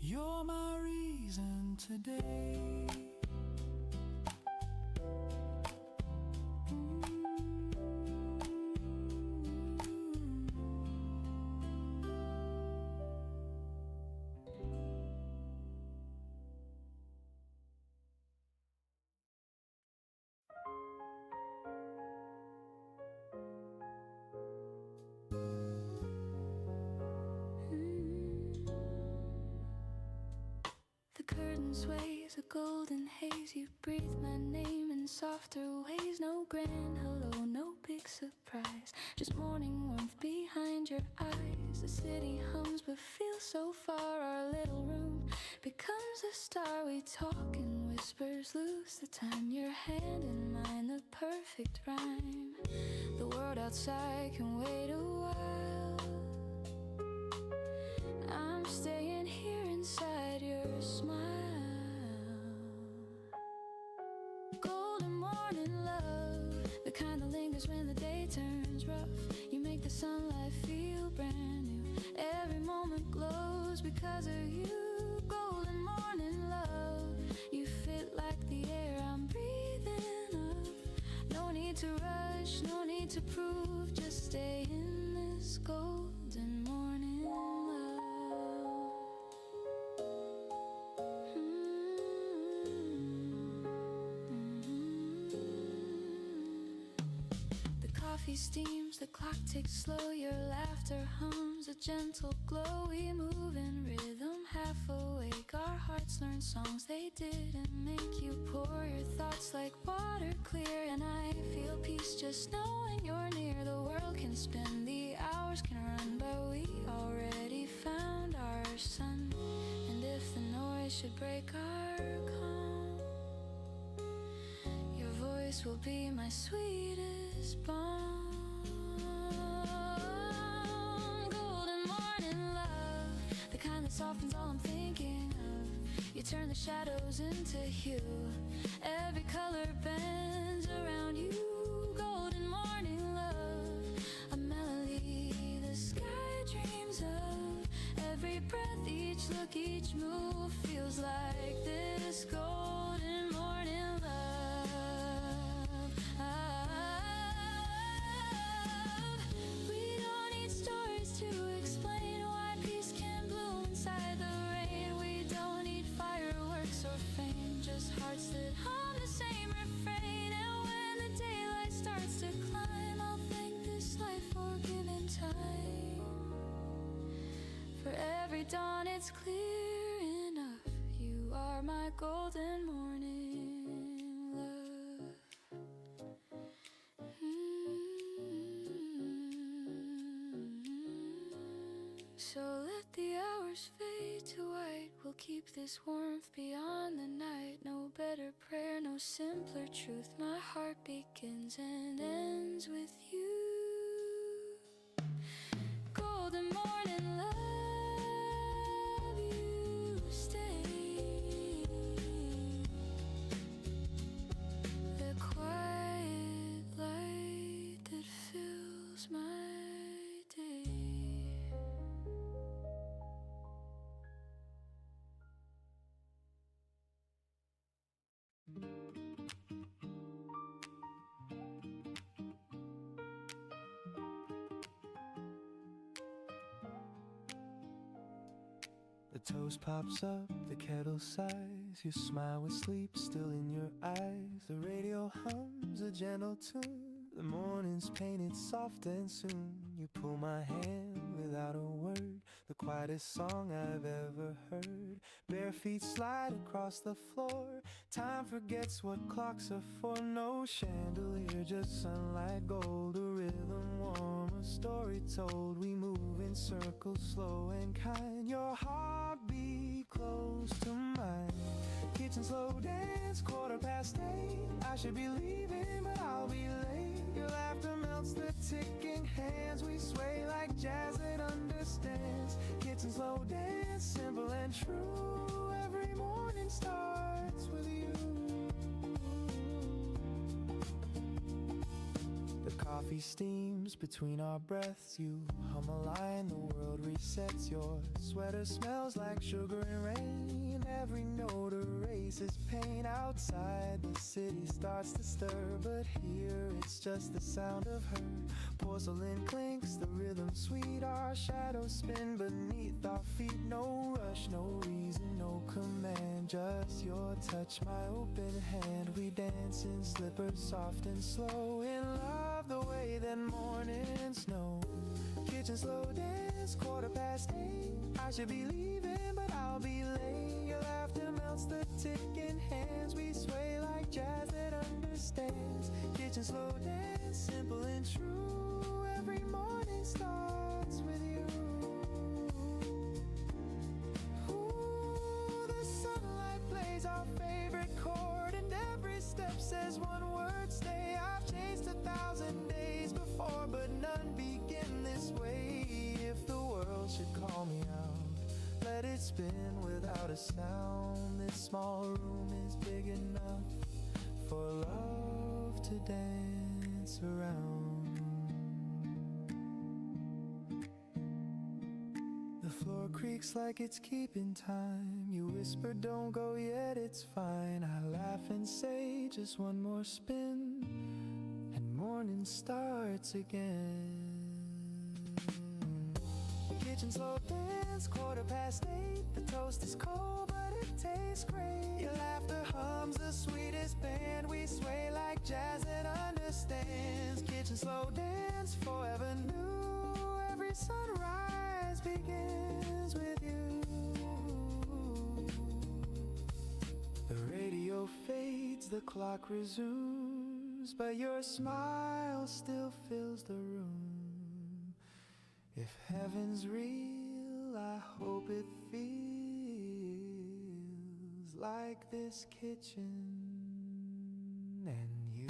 You're my reason today. The curtain sways, a golden haze. You breathe my name in softer ways. No grand hello, no big surprise, just morning warmth behind your eyes. The city hums but feels so far. Our little room becomes a star. We talk in whispers, lose the time. Your hand in mine, the perfect rhyme. The world outside can wait a while. I'm staying here inside your smile. Golden morning love, the kind that lingers when the day turns rough. You make the sunlight feel brand new. Every moment glows because of you. Golden morning love, you fit like the air I'm breathing up. No need to rush, no need to prove, just stay in this golden morning love. The coffee steams, the clock ticks slow. Your laughter hums, a gentle glow. We move in rhythm, half awake. Our hearts learn songs they didn't make. You pour your thoughts like water clear, and I peace just knowing you're near. The world can spin, the hours can run, but we already found our sun. And if the noise should break our calm, your voice will be my sweetest balm. Golden morning love, the kind that softens all I'm thinking of. You turn the shadows into hue, every color bends around you. Golden morning love, a melody the sky dreams of. Every breath, each look, each move feels like this golden morning love. We don't need stories to explain why peace can bloom inside the rain. We don't need fireworks or fame, just hearts that hum the same refrain. And when the daylight starts to climb, I'll thank this life for giving time. For every dawn it's clear enough, you are my golden morning love. So let the hours fade to white, we'll keep this warmth beyond the night. No better prayer, no simpler truth. My heart begins and ends with you. Golden morning love, you stay. The quiet light that fills my day. The toast pops up, the kettle sighs. You smile with sleep still in your eyes. The radio hums a gentle tune. The morning's painted soft and soon you pull my hand without a word. The quietest song I've ever heard. Bare feet slide across the floor. Time forgets what clocks are for. No chandelier, just sunlight gold. A rhythm warm, a story told. We move in circles, slow and kind. Your heartbeat close to mine. Kitchen slow dance, 8:15. I should be leaving, but I'll be late. Your laughter melts the ticking hands. We sway like jazz that understands. Kitchen slow dance, simple and true. Every morning starts with you. The coffee steams between our breaths. You hum a line, the world resets. Your sweater smells like sugar and rain. Every note erases pain. Outside the city starts to stir, but here it's just the sound of her. Porcelain clinks, the rhythm sweet. Our shadows spin beneath our feet. No rush, no reason, no command. Just your touch, my open hand. We dance in slippers, soft and slow. In love the way that mornings know. Kitchen slow dance, 8:15. I should be leaving, but I'll be late. Your laughter melts the ticking hands. We sway like jazz that understands. Kitchen slow dance, simple and true. Every morning starts with you. Ooh, the sunlight plays our favorite chord, and every step says one word, stay. I've chased 1,000 days before, but none begin this way. If the world should call me out, let it spin without a sound. This small room is big enough for love to dance around. The floor creaks like it's keeping time. You whisper, don't go yet, it's fine. I laugh and say, just one more spin, and morning starts again. Kitchen slow dance, 8:15. The toast is cold, but it tastes great. Your laughter hums the sweetest band. We sway like jazz that understands. Kitchen slow dance, forever new. Every sunrise begins with you. The radio fades, the clock resumes. dreams, but your smile still fills the room. If heaven's real, I hope it feels like this kitchen and you.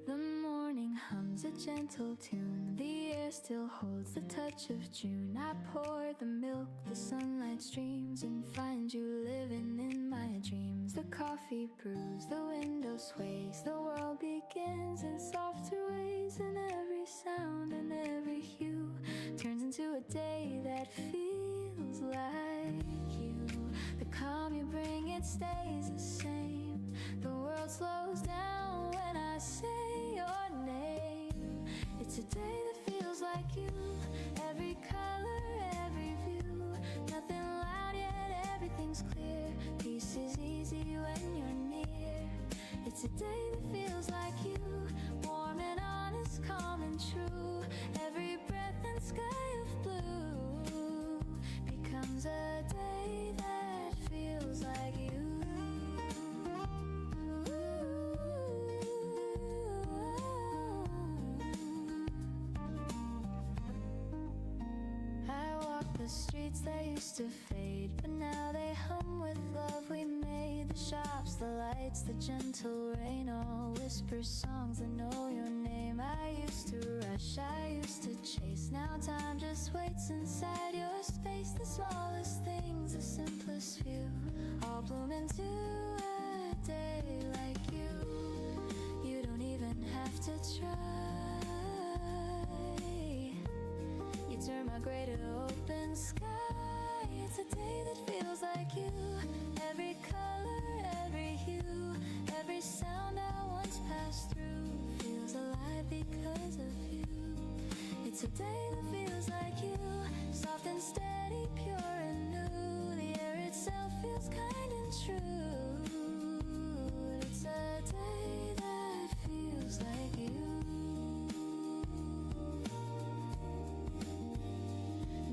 The morning hums a gentle tune. The air still holds the touch of June. I pour the milk, the sunlight streams, and find you living in my dreams. The coffee brews, the window sways, the world begins in softer ways, and every sound and every hue turns into a day that feels like you. The calm you bring, it stays the same. The world slows down when I say your name. It's a day that feels like you. Every color, every view. Nothing loud yet everything's clear. Peace is easy when you're near. It's a day that feels like you. Warm and honest, calm and true. Every breath and sky of blue becomes a day that feels like you. The streets that used to fade, but now they hum with love we made. The shops, the lights, the gentle rain, all whisper songs that know your name. I used to rush, I used to chase. Now time just waits inside your space. The smallest things, the simplest few, all bloom into a day like you. You don't even have to try. You turn my gray to open sky. It's a day that feels like you. Every color, every hue, every sound I once passed through feels alive because of you. It's a day that feels like you. Soft and steady, pure and new. The air itself feels kind and true. It's a day that feels like you.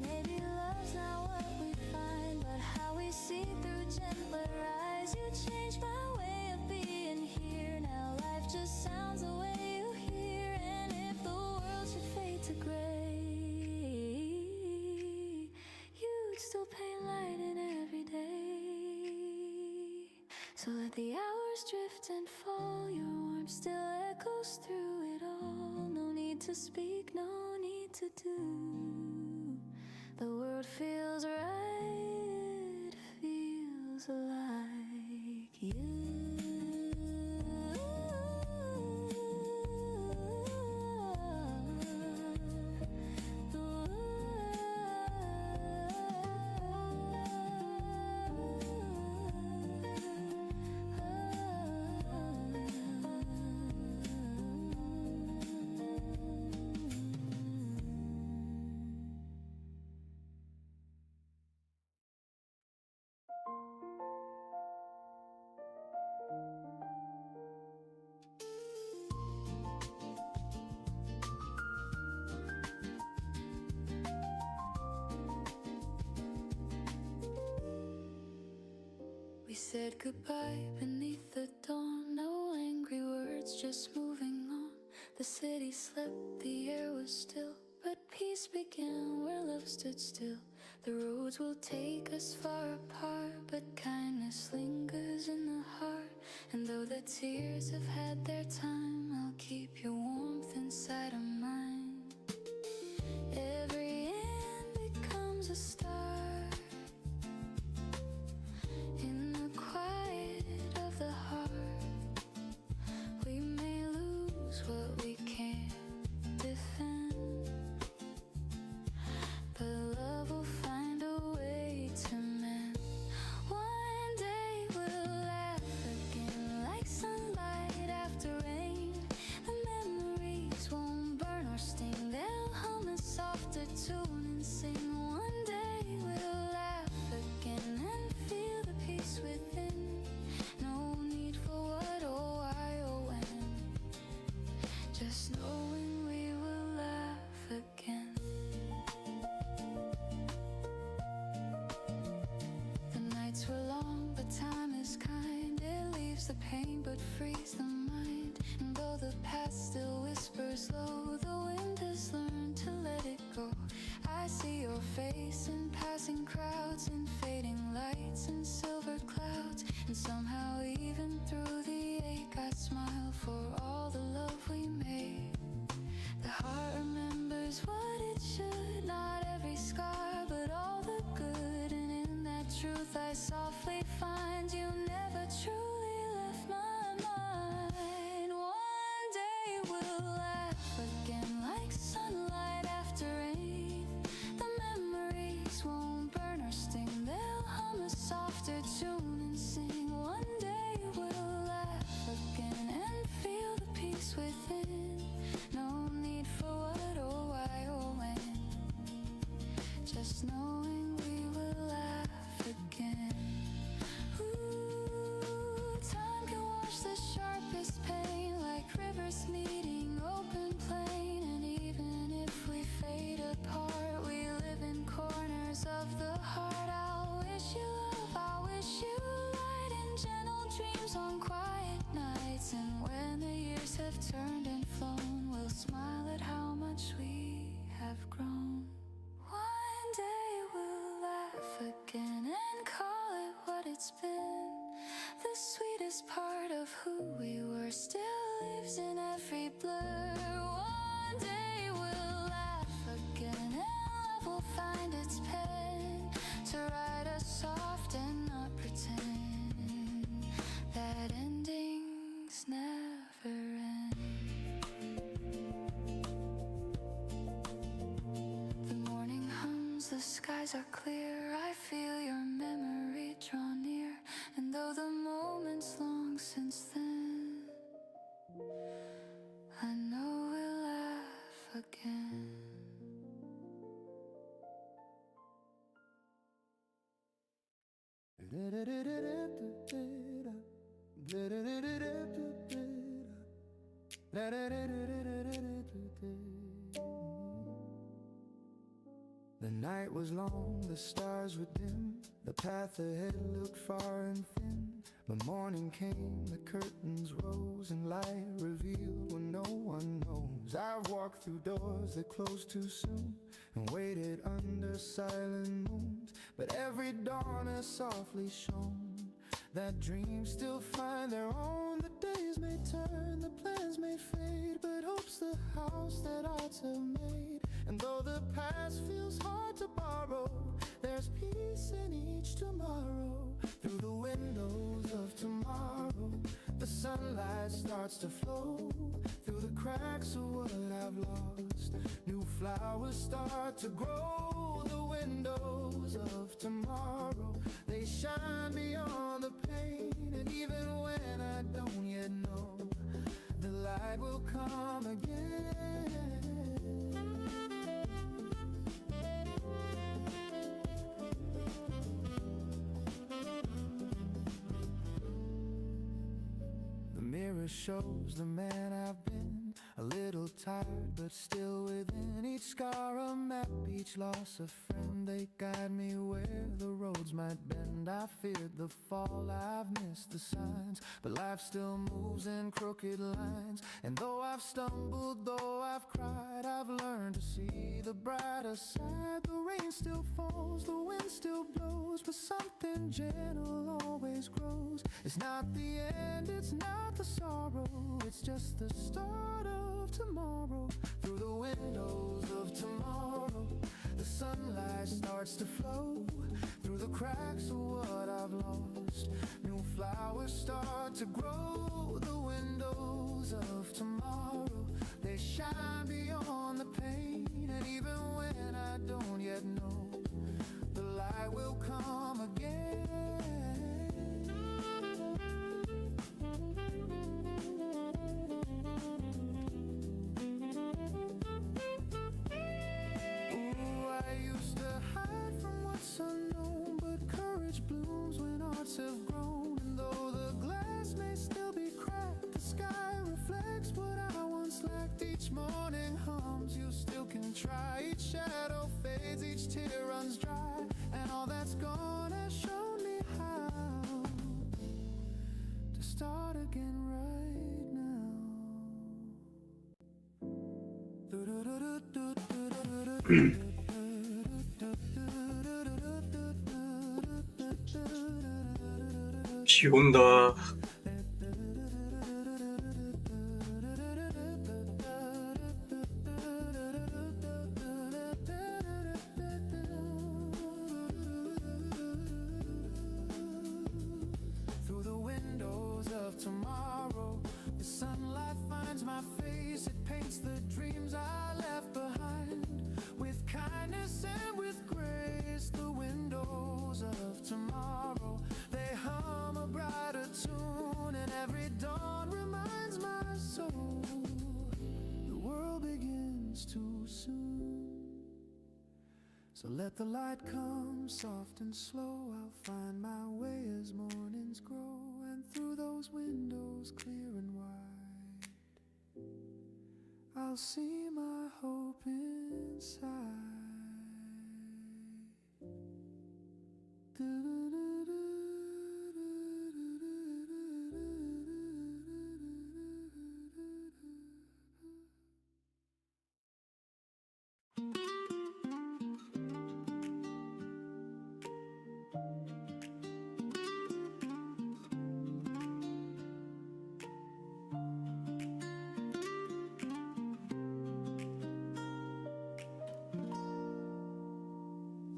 Maybe love's not what we find, but how we see through gentler eyes. You changed my way of being here. Now life just sounds the way you hear. And if the world should fade to gray, you'd still paint light in every day. So let the hours drift and fall. Your warmth still echoes through it all. No need to speak, no need to do. The world feels right, feels like you. We said goodbye beneath the dawn. No angry words, just moving on. The city slept, the air was still, but peace began where love stood still. The roads will take us far apart, but kindness lingers in the heart. And though the tears have had their time, I'll keep your warmth inside of mine. Every end becomes a start. In the quiet of the heart, we may lose what we can't defend, but love will find a way to mend. One day we'll laugh again like sunlight after rain. The memories won't burn I smile for all the love we made. The heart remembers what it should, not every scar, but all the good. And in that truth I softly find you never truly left my mind. One day we'll laugh again like sunlight after rain. The memories won't burn or sting, they'll hum a softer tune and sing. One day we'll laugh again and feel the peace within. No need for what or why or when, just knowing we will laugh again. Ooh, time can wash the sharpest pain like rivers meeting open plain. And even if we fade apart, we live in corners of the heart. I'll wish you love, I'll wish you light and gentle dreams on quiet nights. And when the years have turned and flown, we'll smile at how much we have grown. One day we'll laugh again and call it what it's been. The sweetest part of who we were still lives in every blur. One day we'll laugh again and love will find its pen to write us soft and not pretend that endings never end. The morning hums, the skies are clear. I feel your memory draw near. And though the moment's long since then, I know we'll laugh again. The night was long, the stars were dim, the path ahead looked far and thin. But morning came, the curtains rose, and light revealed what no one knows. I've walked through doors that closed too soon, and waited under silent moons. But every dawn has softly shone that dreams still find their own. The days may turn, the plans may fade, but hope's the house that hearts have made. And though the past feels hard to borrow, there's peace in each tomorrow. Through the windows of tomorrow, the sunlight starts to flow. Through the cracks of what I've lost, new flowers start to grow. The windows of tomorrow, they shine beyond the pain. And even when I don't yet know, the light will come again. The mirror shows the man I've been, a little tired but still within. Each scar a map, each loss a friend. They guide me where the roads might bend. I feared the fall, I've missed the signs, but life still moves in crooked lines. And though I've stumbled, though I've cried, I've learned to see the brighter side. The rain still falls, the wind still blows, but something gentle always grows. It's not the end, it's not the sorrow, it's just the start of tomorrow. Through the windows of tomorrow, the sunlight starts to flow. Through the cracks of what I've lost, new flowers start to grow. The windows of tomorrow, they shine beyond the pain. And even when I don't yet know, the light will come again. Unknown, but courage blooms when hearts have grown. And though the glass may still be cracked, the sky reflects what I once lacked. Each morning hums, you still can try. Each shadow fades, each tear runs dry, and all that's gone has shown me how to start again right now. 비 온다. sunlight finds my face, it paints the dreams I left behind. With kindness and with grace, the windows of tomorrow, they hum a brighter tune, and every dawn reminds my soul the world begins too soon. So let the light come soft and slow, I'll find my way as mornings grow, and through those windows clear and wide, I'll see my hope inside.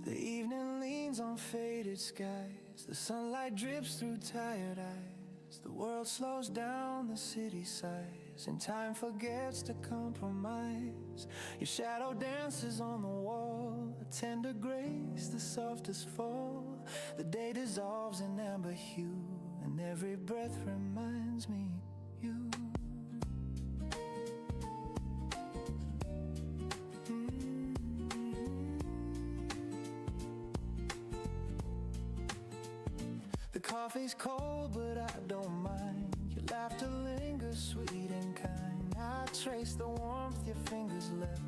The evening leans on faded skies, the sunlight drips through tired eyes, the world slows down, the city sighs, and time forgets to compromise. Your shadow dances on the wall, a tender grace, the softest fall. The day dissolves in amber hue, and every breath reminds me you. The coffee's cold, but I don't mind. Your laughter lingers sweet and kind. I trace the warmth your fingers left,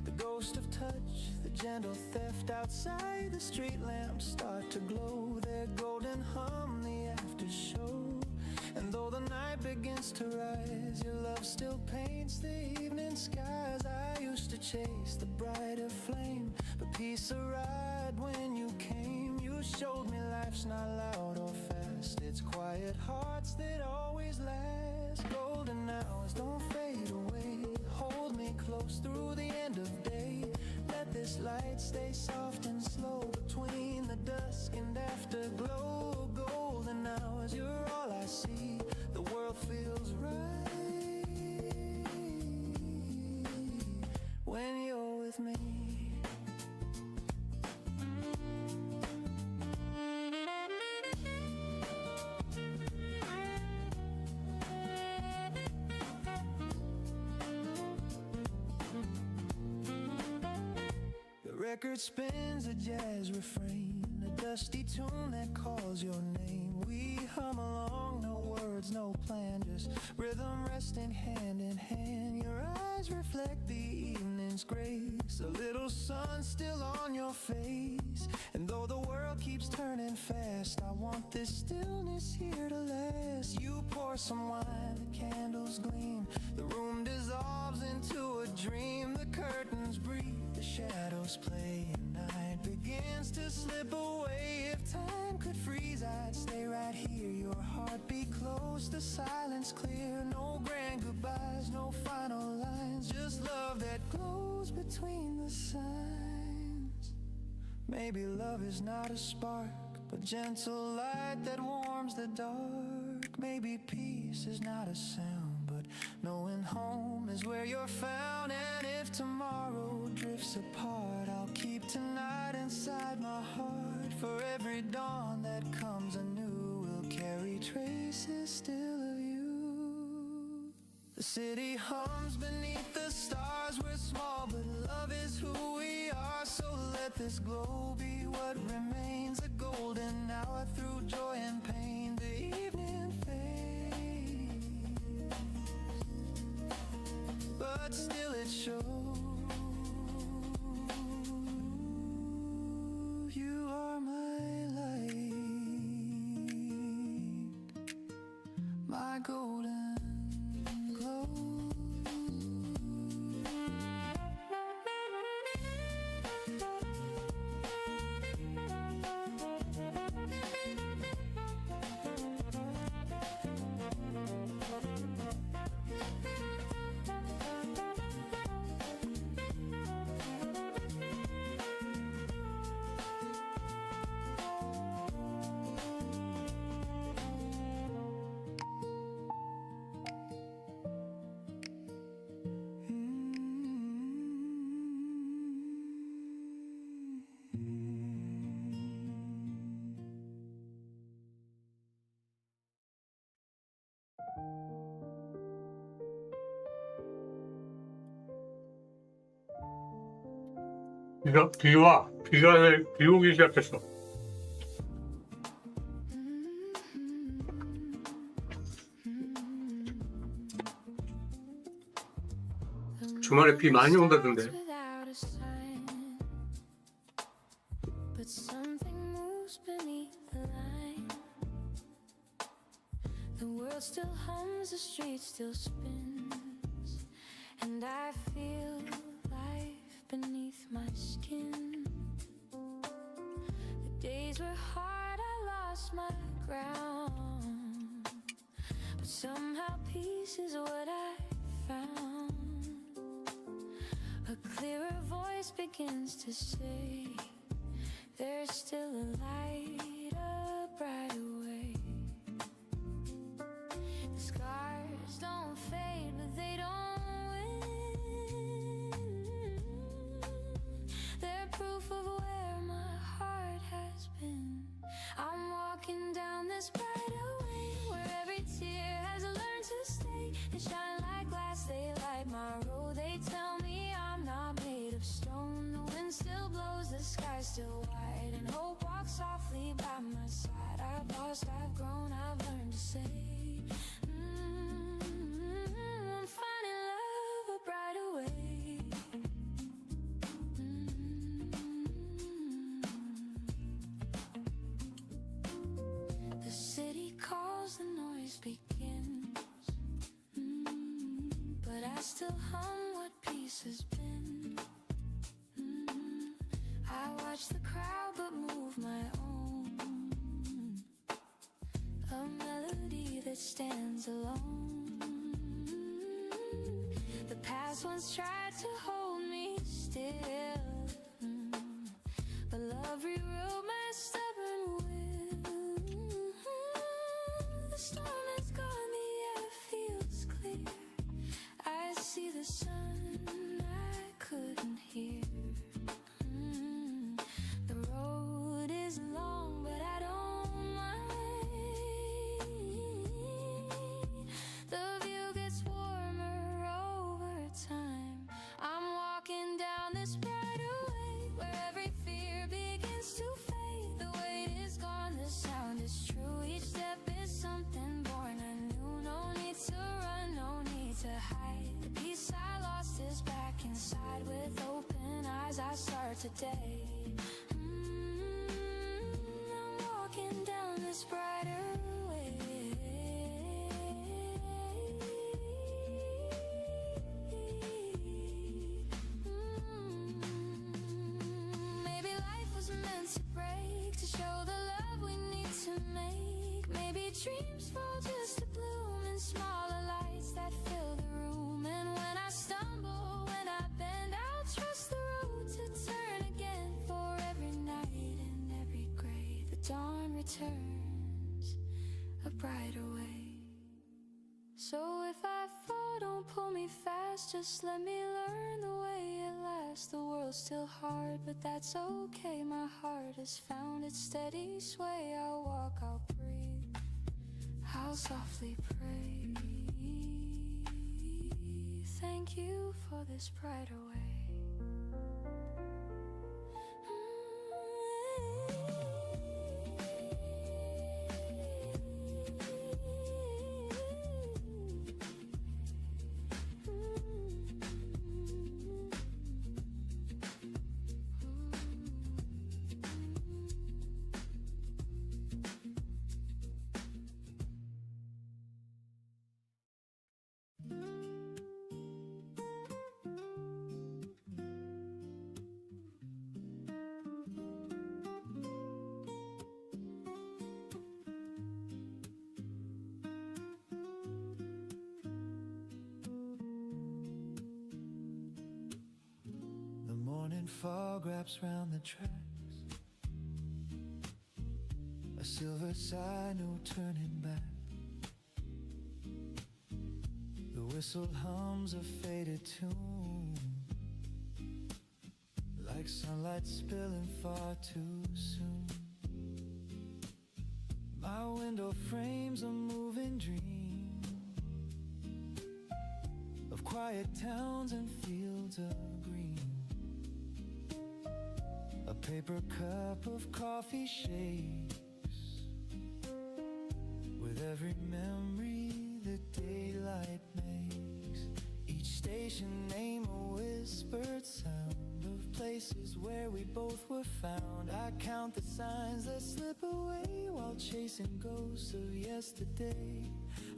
the ghost of touch, the gentle theft. Outside the street lamps start to glow, their golden hum the after show. And though the night begins to rise, your love still paints the evening skies. I used to chase the brighter flame, but peace arrived when you came. You showed me life's not loud or fast, it's quiet hearts that always last. Golden hours don't fade away, hold me close through the end of day. Let this light stay soft and slow between the dusk and afterglow. Golden hours, you're all I see, the world feels right when you're with me. Record spins a jazz refrain, a dusty tune that calls your name. We hum along, no words, no plan, just rhythm resting hand in hand. Your eyes reflect the evening's grace, a little sun still on your face. And though the world keeps turning fast, I want this stillness here to last. You pour some wine, the candles gleam, the room dissolves into a dream. The curtains breathe, the shadows play, and night begins to slip away. If time could freeze, I'd stay right here, your heartbeat close, the silence clear. No grand goodbyes, no final lines, just love that glows between the signs. Maybe love is not a spark, but gentle light that warms the dark. Maybe peace is not a sound, but knowing home is where you're found. And if tomorrow drifts apart, I'll keep tonight inside my heart. For every dawn that comes anew will carry traces still of you. The city hums beneath the stars, we're small but love is who we are. So let this glow be what remains, a golden hour through joy and pain. The evening fades, but still it shows you are my light, my golden glow. 비 오기 시작했어. 주말에 비 많이 온다던데. Without a sign, but something moves beneath the line. The world still hums, the street still spins, and I feel life beneath my skin. The days were hard, I lost my ground, but somehow peace is what I found. A clearer voice begins to say, there's still a light, a brighter way. The scars don't fade, but they don't win. They're proof of where my heart has been. I'm walking down this brighter way, where every tear has learned to stay. They shine like glass, they light my road. They tell me I'm not made of stone. The wind still blows, the sky's still wide, and hope walks softly by my side. I've lost, I've grown, I've learned to say, I'm finding love a brighter way. The city calls, the noise begins, but I still hum what peace has been. I watch the crowd but move my own, a melody that stands alone. The past once tried to hold me still, but love rewrote my stubborn will. The storm has gone, the air feels clear. I see the sun I couldn't hear. The road is long, but I don't mind. The view gets warmer over time. I'm walking down this brighter way, where every fear begins to fade. The weight is gone, the sound is true. Each step is something born anew. No need to run, no need to hide. The peace I lost is back inside. With open eyes I start today. I'm walking down this brighter way. Maybe life was meant to break, to show the love we need to make. Maybe dreams fall just to bloom in smaller lights that fill the room. And when I stumble, when I bend, I'll trust the road to turn again. For every night and every gray, the dawn returns a brighter way. So if I fall, don't pull me fast, just let me learn the way it lasts. The world's still hard, but that's okay. My heart has found its steady sway. I'll walk, I'll breathe, I'll softly pray. Thank you for this brighter way. The morning fog wraps round the tracks, a silver sign, no turning back. The whistle hums a faded tune, like sunlight spilling far too soon. My window frames a moving dream of quiet towns and fields of green. paper cup of coffee shakes with every memory the daylight makes. Each station name a whispered sound of places where we both were found. I count the signs that slip away while chasing ghosts of yesterday.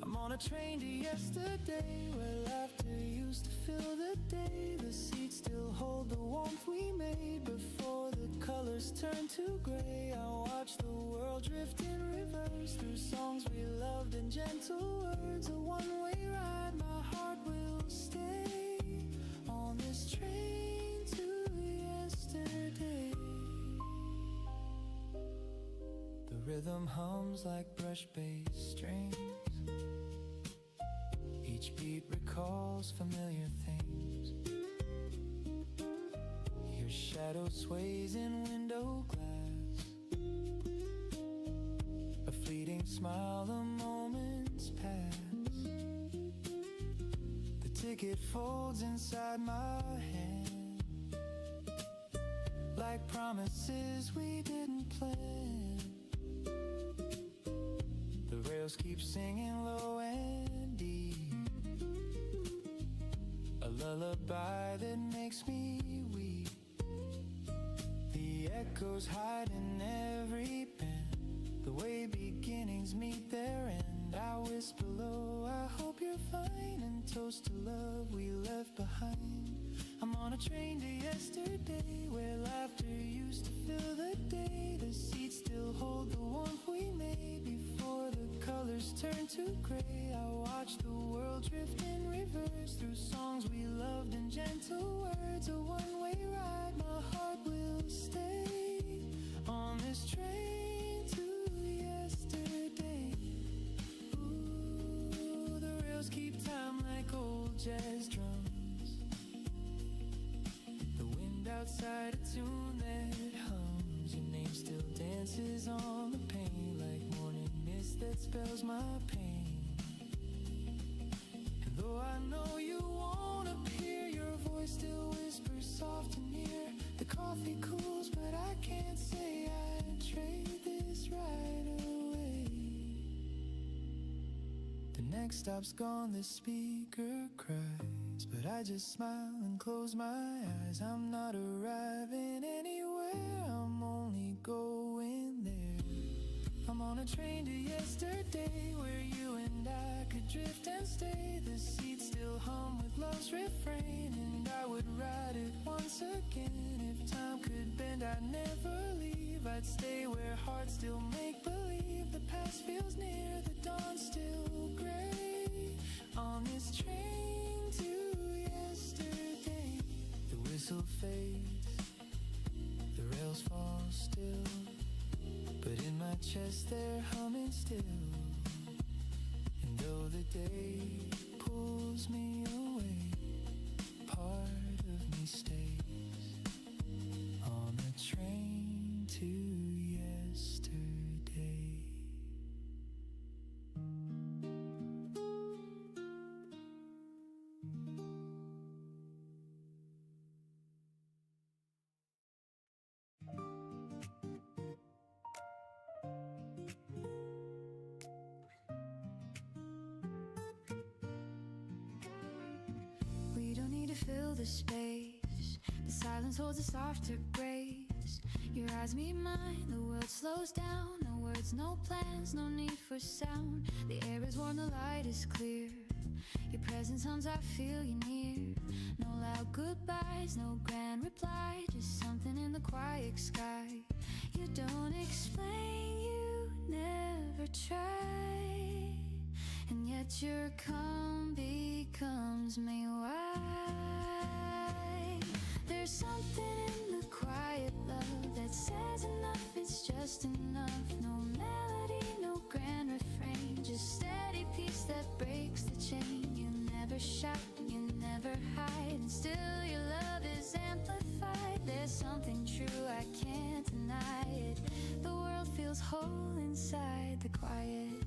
I'm on a train to yesterday where laughter used to fill the day. The seats still hold the warmth we made before the colors turned to gray. I watch the world drift in reverse through songs we loved and gentle words. A one-way ride, my heart will stay on this train to yesterday. The rhythm hums like brush-based strings. Each beat recalls familiar things. Your shadow sways in window glass. A fleeting smile, the moments pass. The ticket folds inside my hand, like promises we didn't plan. The rails keep singing low and deep, a lullaby that makes me weep. The echoes hide in every bend, the way beginnings meet their end. I whisper low, I hope you're fine, and toast to love we left behind. I'm on a train to yesterday where laughter used to fill the day. The seats still hold the warmth we made before the colors turned to gray. I watch the world drift in reverse through songs we loved and gentle words. A one-way ride, my heart will stay on this train to yesterday. Ooh, the rails keep time like old jazz drums. The wind outside a tune that hums. Your name still dances on the pane like morning mist that spells my pain. And though I know you won't appear, your voice still whispers soft and near. The coffee cools, but I can't say I'd trade this right away. The next stop's gone, the speaker cries, but I just smile and close my eyes. I'm not arriving anywhere, I'm only going there. I'm on a train to yesterday where you and I could drift and stay. The seats still hum with love's refrain, and I would ride it once again. If time could bend, I'd never leave. I'd stay where hearts still make believe. The past feels near, the dawn's still gray. On this train to yesterday, the whistle fades, the rails fall still, but in my chest they're humming still. And though the day pulls me away, part of me stays on the train to yesterday. We don't need to fill the space. The silence holds a softer grace. Your eyes meet mine, the world slows down. No words, no plans, no need for sound. The air is warm, the light is clear. Your presence hums, I feel you near. No loud goodbyes, no grand reply, just something in the quiet sky. You don't explain, you never try, and yet your calm becomes me. Why? There's something in the quiet love that says enough, it's just enough. No melody, no grand refrain, just steady peace that breaks the chain. You never shout, you never hide, and still your love is amplified. There's something true, I can't deny it. The world feels whole inside the quiet.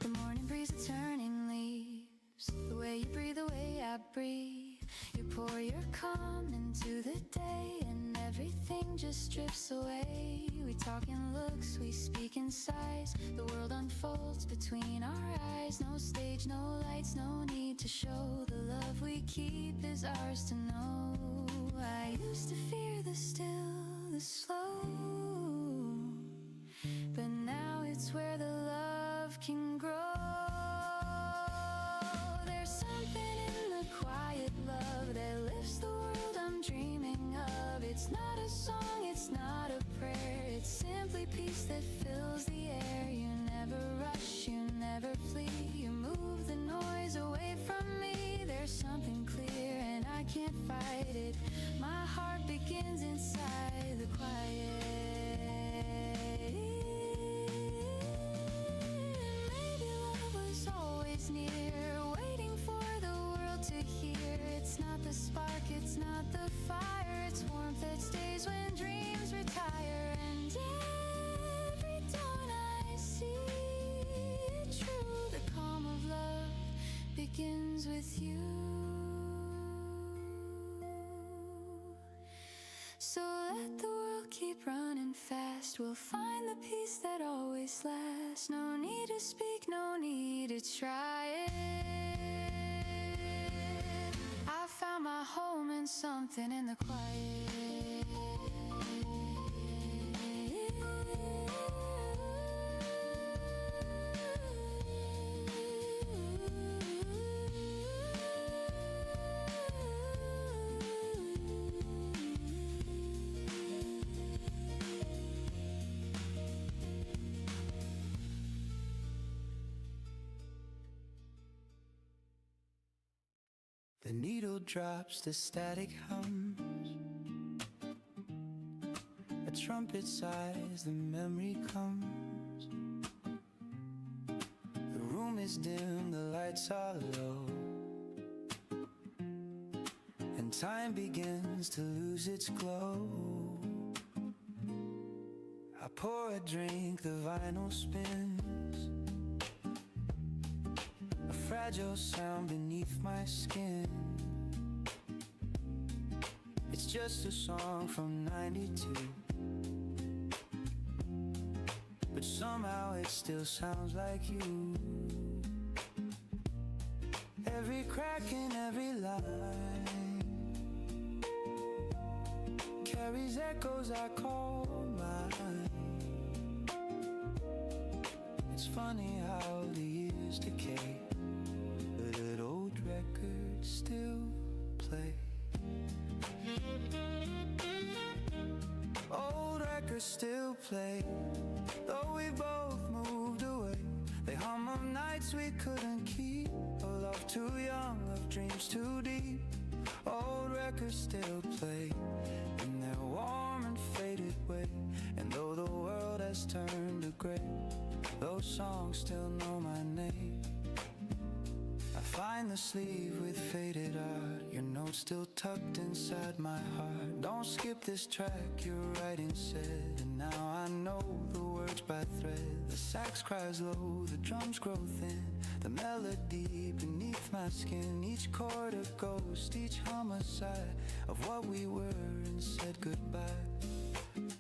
The morning breeze, the turning leaves, the way you breathe, the way I breathe. You pour your calm into the day, and everything just drifts away. We talk in looks, we speak in sighs. The world unfolds between our eyes. No stage, no lights, no need to show. The love we keep is ours to know. I used to fear the still, the slow, but now it's where the love can grow. There's something in the quiet love that lifts the world I'm dreaming of. It's not a song, it's not a prayer, it's simply peace that fills the air. You never rush, you never flee, you move the noise away from me. There's something clear and I can't fight it. My heart begins inside the quiet. Maybe love was always near, waiting for the world to hear. It's not the spark, it's not the fire, it's warmth that stays when dreams retire. And every dawn I see it true, the calm of love begins with you. So let the world keep running fast, we'll find the peace that always lasts. No need to speak, no need to try it. I found my home in something in the quiet. The needle drops, the static hums. A trumpet sighs, the memory comes. The room is dim, the lights are low, and time begins to lose its glow. I pour a drink, the vinyl spins. A fragile sound beneath my skin. It's just a song from '92, but somehow it still sounds like you. Every crack in every line carries echoes I call mine. It's funny how the years decay, but old records still play. Old records still play, though we both moved away. They hum of nights we couldn't keep, of love too young, of dreams too deep. Old records still play in their warm and faded way. And though the world has turned to gray, those songs still know my name. I find the sleeve with faded art, your notes still tucked inside my heart. Don't skip this track, your writing said, and now I know the words by thread. The sax cries low, the drums grow thin, the melody beneath my skin. Each chord a ghost, each homicide of what we were and said goodbye.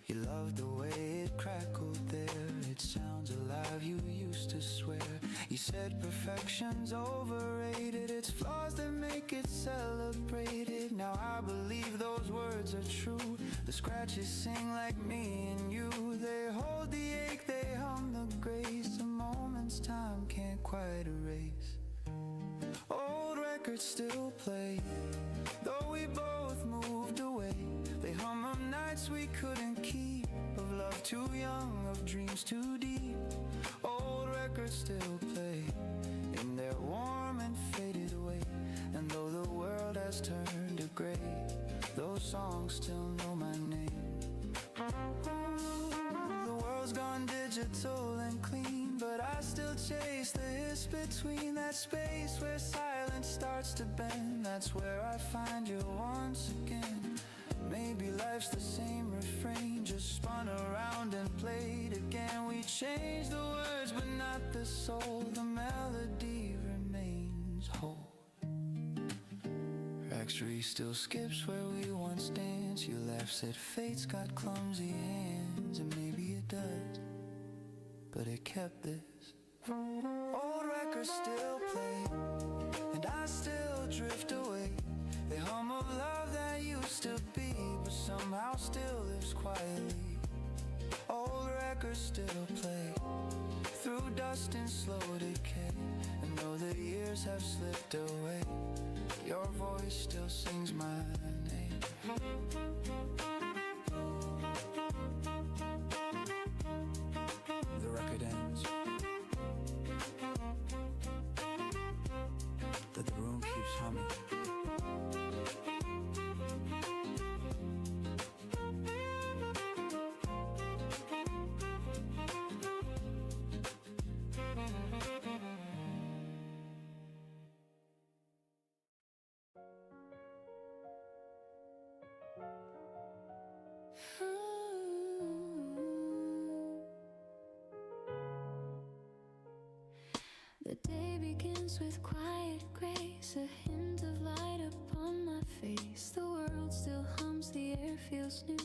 You loved the way it crackled there, it sounds alive, you used to swear. You said perfection's overrated, it's flaws that make it celebrated. Now I believe those words are true. The scratches sing like me and you. They hold the ache, they hum the grace. A moment's time can't quite erase. Old records still play, though we both moved away. They hum of nights we couldn't keep, of love too young, of dreams too deep. Old records still play in their warm and faded way. And though the world has turned to gray, those songs still know my name. The world's gone digital and clean, but I still chase the hiss between. That space where silence starts to bend, that's where I find you once again. Maybe life's the same refrain, just spun around and played again. We changed the words but not the soul, the melody remains whole. factory still skips where we once danced. You laughed, said fate's got clumsy hands, and maybe it does, but it kept this. Old records still play, and I still drift away. They hum of love that used to be, but somehow still lives quietly. Old records still play through dust and slow decay, and though the years have slipped away, your voice still sings my name. The record ends, but the room keeps humming. The day begins with quiet grace, a hint of light upon my face. The world still hums, the air feels new,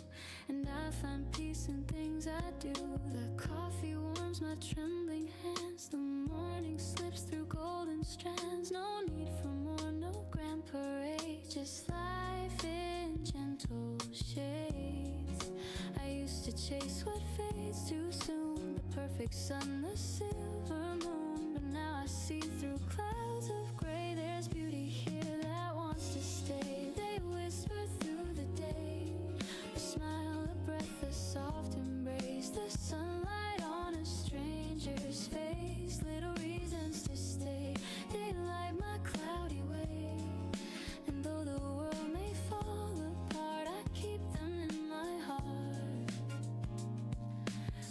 and I find peace in things I do. The coffee warms my trembling hands, the morning slips through golden strands. No need for more, no grand parade, just life in gentle shades. I used to chase what fades too soon, the perfect sun, the silver moon, but now I see through clouds of gray. There's beauty here that wants to stay. They whisper through the day, a smile, a breath, a soft embrace, the sunlight on a stranger's face. Little reasons to stay, they light my cloudy way, and though the world may fall apart, I keep them in my heart.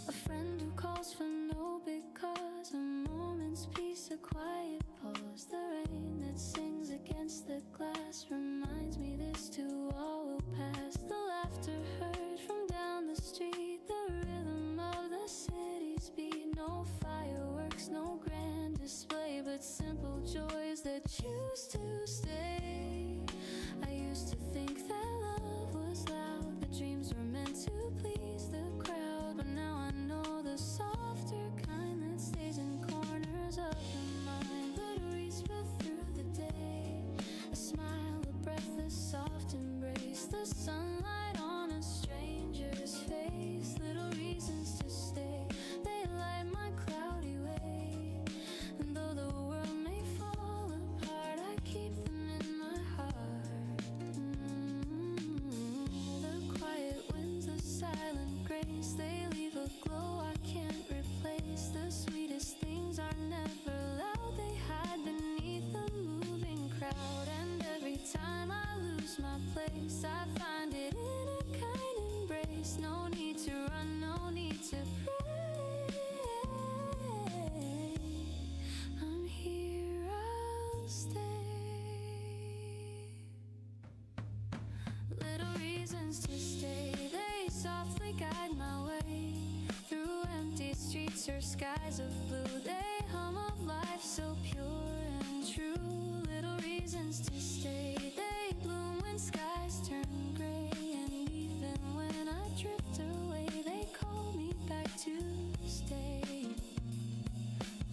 A friend who calls for no big cause, a moment's peace, a quiet pause. The rain that sings against the glass reminds me this too all will pass. The laughter heard from down the street, the rhythm of the city's beat. No fireworks, no grand display, but simple joys that choose to stay. I used to think that love was loud, that dreams were meant to please the crowd, but now I know the softer kind that stays in corners of the mind. Little whisper through the day, a smile, a breath, a soft embrace, the sunlight on a stranger's face. Little reasons to stay, they light my cloudy way, and though the world may fall apart, I keep them in my heart. The quiet winds, the silent grace, they leave a glow I can't replace. The sweetest things are never loud, they hide beneath the moving crowd, and every time I lose my place, I find it in a kind embrace. No need to run, no need to pray, I'm here, I'll stay. Little reasons to stay, they softly guide my way through empty streets or skies of blue. They hum of life so pure and true. Little reasons to stay, they bloom when skies turn gray, and even when I drift away, they call me back to stay.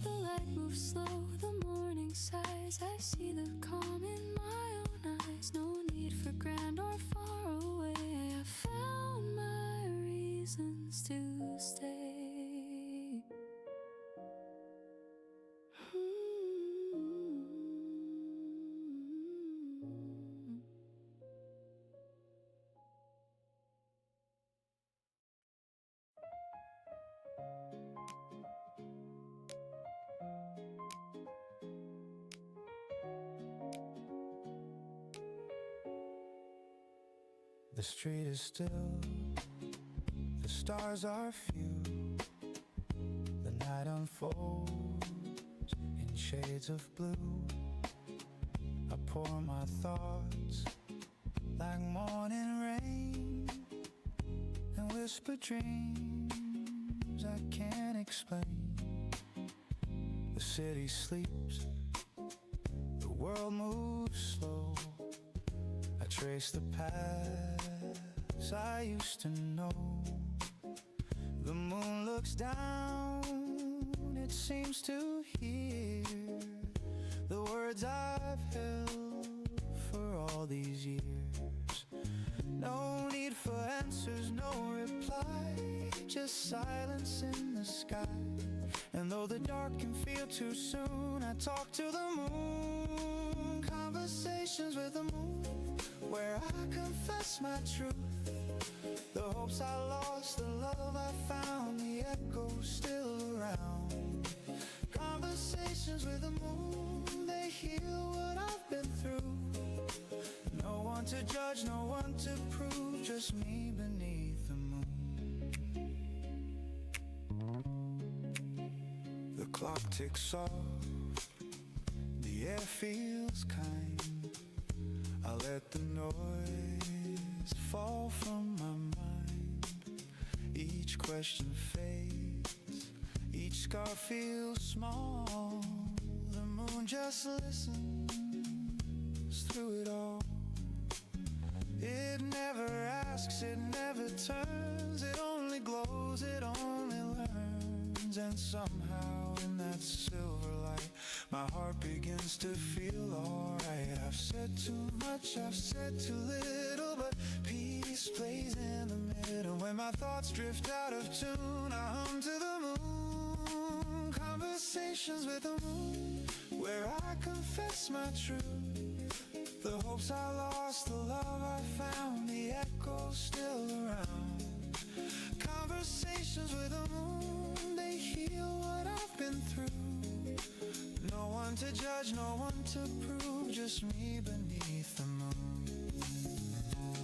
The light moves slow, the morning sighs, I see the calm in my own eyes. No need for grand or far away, I found my reasons to stay. The street is still, the stars are few, the night unfolds in shades of blue. I pour my thoughts like morning rain and whisper dreams I can't explain. The city sleeps, the world moves slow, trace the paths I used to know. The moon looks down, it seems to hear the words I've held for all these years. No need for answers, no reply, just silence in the sky. And though the dark can feel too soon, I talk to the moon. Conversations with the moon, where I confess my truth. The hopes I lost, the love I found, the echo still around. Conversations with the moon, they heal what I've been through. No one to judge, no one to prove, just me beneath the moon. The clock ticks off, the air feels kind. I let the noise fall from my mind. Each question fades, each scar feels small. The moon just listens through it all. It never asks, it never turns, it only glows, it only learns. And somehow in that silver light, my heart begins to feel alright. I've said too much, I've said too little, but peace plays in the middle. When my thoughts drift out of tune, I hum to the moon. Conversations with the moon, where I confess my truth. The hopes I lost, the love I found, the echoes still around. Conversations with the moon, they heal what I've been through. No one to judge, no one to prove, just me beneath the moon.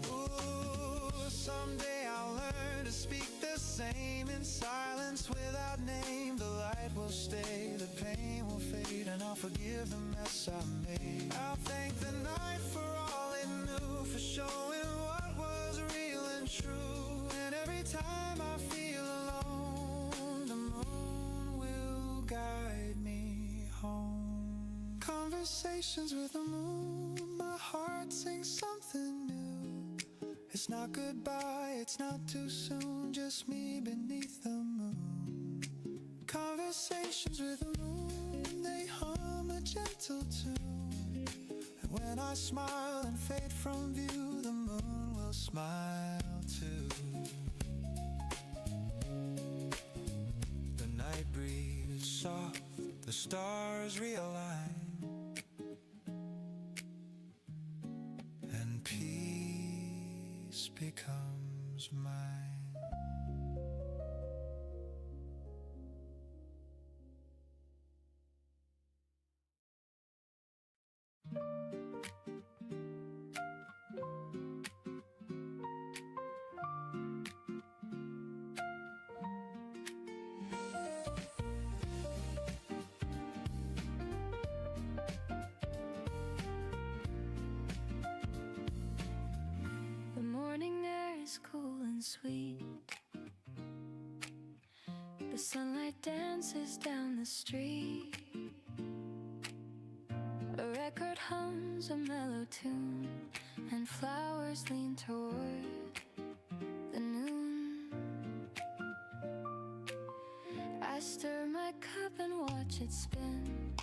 Ooh, someday I'll learn to speak the same in silence without name. The light will stay, the pain will fade, and I'll forgive the mess I made. I'll thank the night for all it knew, for showing what was real and true. And every time I feel alone, the moon will guide me home. Conversations with the moon, my heart sings something new. It's not goodbye, it's not too soon, just me beneath the moon. Conversations with the moon, they hum a gentle tune. And when I smile and fade from view, the moon will smile too. The night breeze soft, the stars realign, and peace becomes mine. The morning air is cool and sweet. The sunlight dances down the street. A record hums a mellow tune, and flowers lean toward the noon. I stir my cup and watch it spin.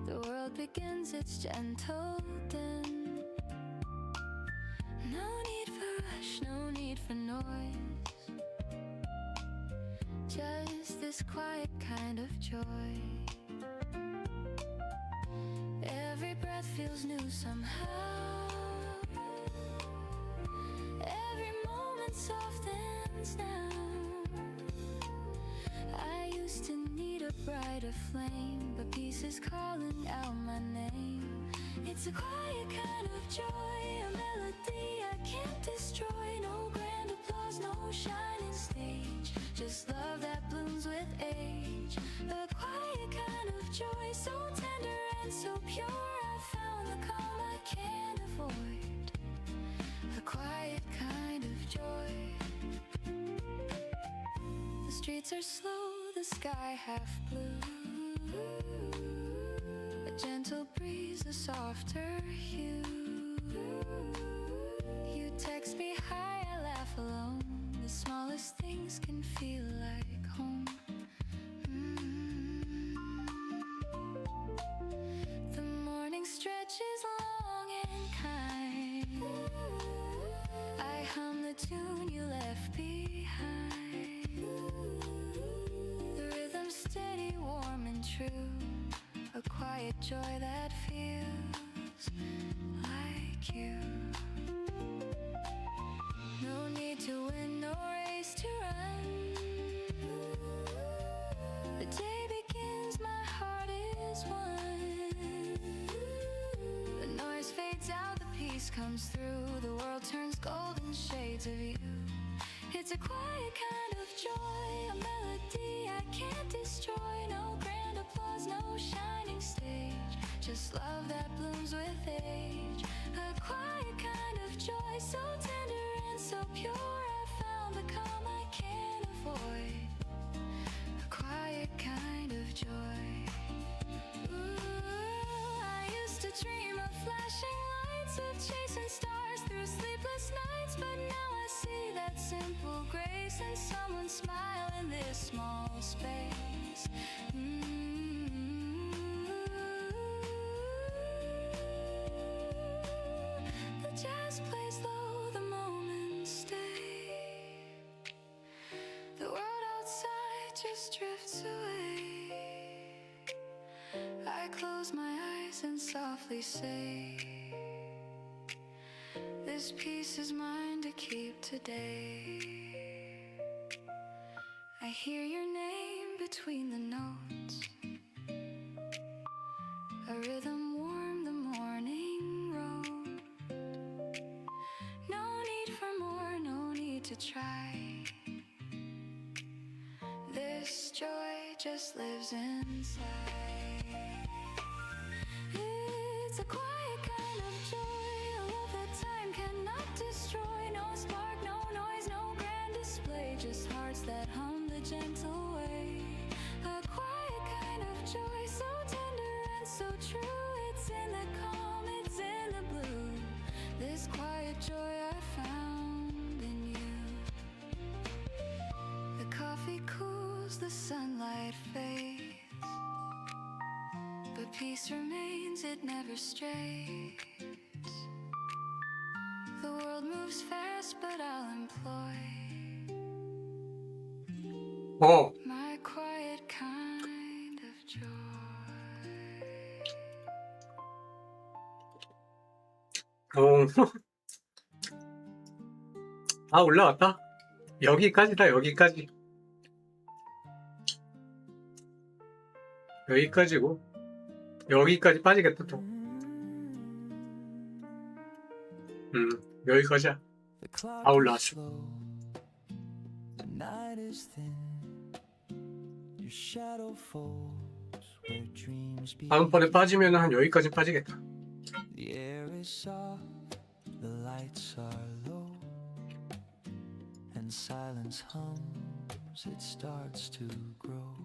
The world begins its gentle din. No need for rush, no need for noise, just this quiet kind of joy. Every breath feels new somehow. Every moment softens now. I used to need a brighter flame, but peace is calling out my name. It's a quiet kind of joy, a melody I can't destroy. No grand applause, no shining stage, just love that blooms with age. A quiet kind of joy, so tender and so pure. I found the calm I can't avoid. A quiet kind of joy. The streets are slow, the sky half blue. A gentle breeze, a softer hue. mornings can feel like home. The morning stretches long and kind. I hum the tune you left behind. The rhythm steady, warm and true. A quiet joy that feels like you. No need to win, no race to run. The day begins, my heart is one. The noise fades out, the peace comes through. The world turns golden shades of you. It's a quiet kind of joy, a melody I can't destroy. No grand applause, no shining stage, just love that blooms with age. A quiet kind of joy, so tender and so pure. I found the calm I can't avoid. A quiet kind of joy. Ooh, I used to dream of flashing lights, of chasing stars through sleepless nights, but now I see that simple grace and someone smile in this small space. The jazz plays low, the moments stay. The world outside just drifts away. I close my eyes and softly say, this peace is mine to keep today. I hear your name between the notes, a rhythm warm the morning road. No need for more, no need to try. This joy just lives inside. It's a quiet kind of joy, a love that time cannot destroy. No spark, no noise, no grand display, just hearts that hum the gentle way. A quiet kind of joy, so tender and so true. It's in the calm, it's in the blue. This quiet joy I found in you. The coffee cools, the sunlight fades, but peace remains, it never strays. The world moves fast, but I'll employ my quiet kind of joy. 아, 올라왔다. 여기까지다, 여기까지. 여기까지고, 여기까지 빠지겠다, 또. 여기까지야. The clock 아, is 올라왔어. slow. The night is thin. Your shadow falls where dreams begin. 다음번에 빠지면 한 여기까지 빠지겠다. The air is soft, the lights are low, and silence hums, it starts to grow.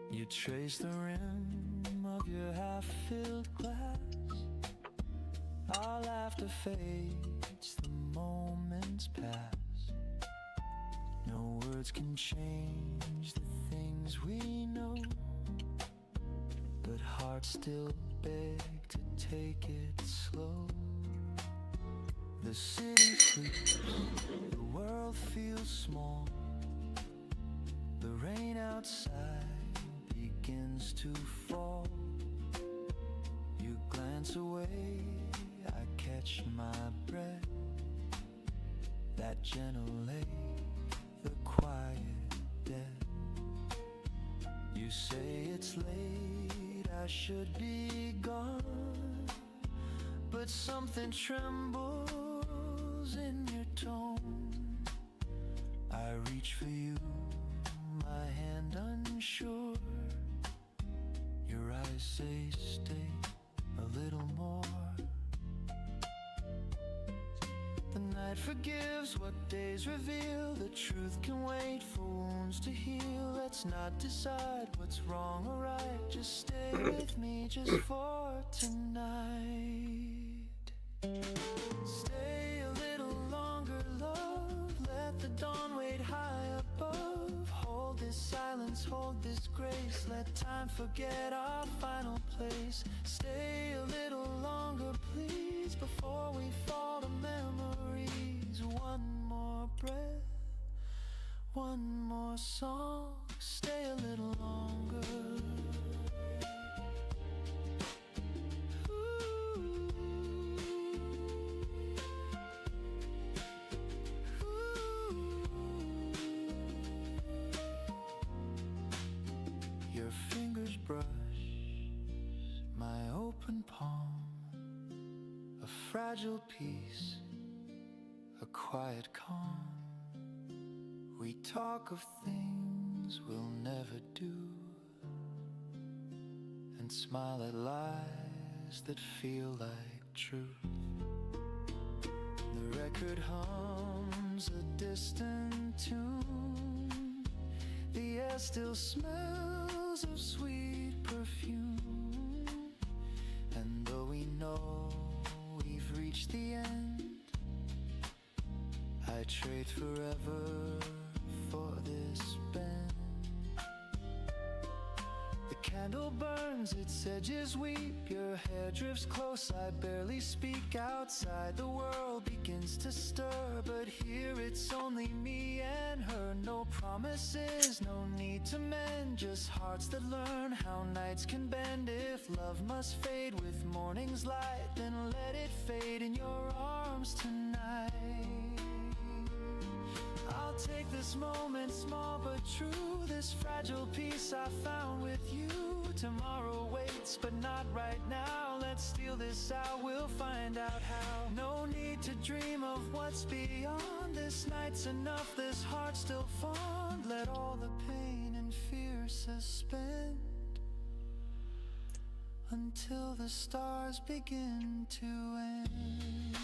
You trace the rim of your half-filled glass. Our laughter fades, the moments pass. No words can change the things we know, but hearts still beg to take it slow. The city sleeps, the world feels small. The rain outside begins to fall. You glance away, I catch my breath. That gentle ache, the quiet death. You say it's late, I should be gone, but something trembles in your tone. I reach for you, my hand unsure. Your eyes say stay a little more. The night forgives what days reveal. The truth can wait for wounds to heal. Let's not decide what's wrong or right. Just stay with me just for tonight. Stay a little longer, love. Let the dawn wait silence hold this grace. Let time forget our final place. Stay a little longer, please, before we fall to memories. One more breath, one more song. Stay a little longer. Your fingers brush my open palm, a fragile piece, a quiet calm. We talk of things we'll never do, and smile at lies that feel like truth. The record hums a distant tune, the air still smells of sweet perfume, and though we know we've reached the end, I trade forever for this bend. The candle burns, its edges weep, your hair drifts close, I barely speak. Outside the world begins to stir, but here it's only me and her. No promises, no need to mend, just hearts that learn how nights can bend. If love must fade with morning's light, then let it fade in your arms tonight. I'll take this moment, small but true, this fragile piece I found with you. Tomorrow waits, but not right now. Let's steal this out, we'll find out how. No need to dream of what's beyond. This night's enough, this heart's still fond. Let all the pain and fear suspend until the stars begin to end.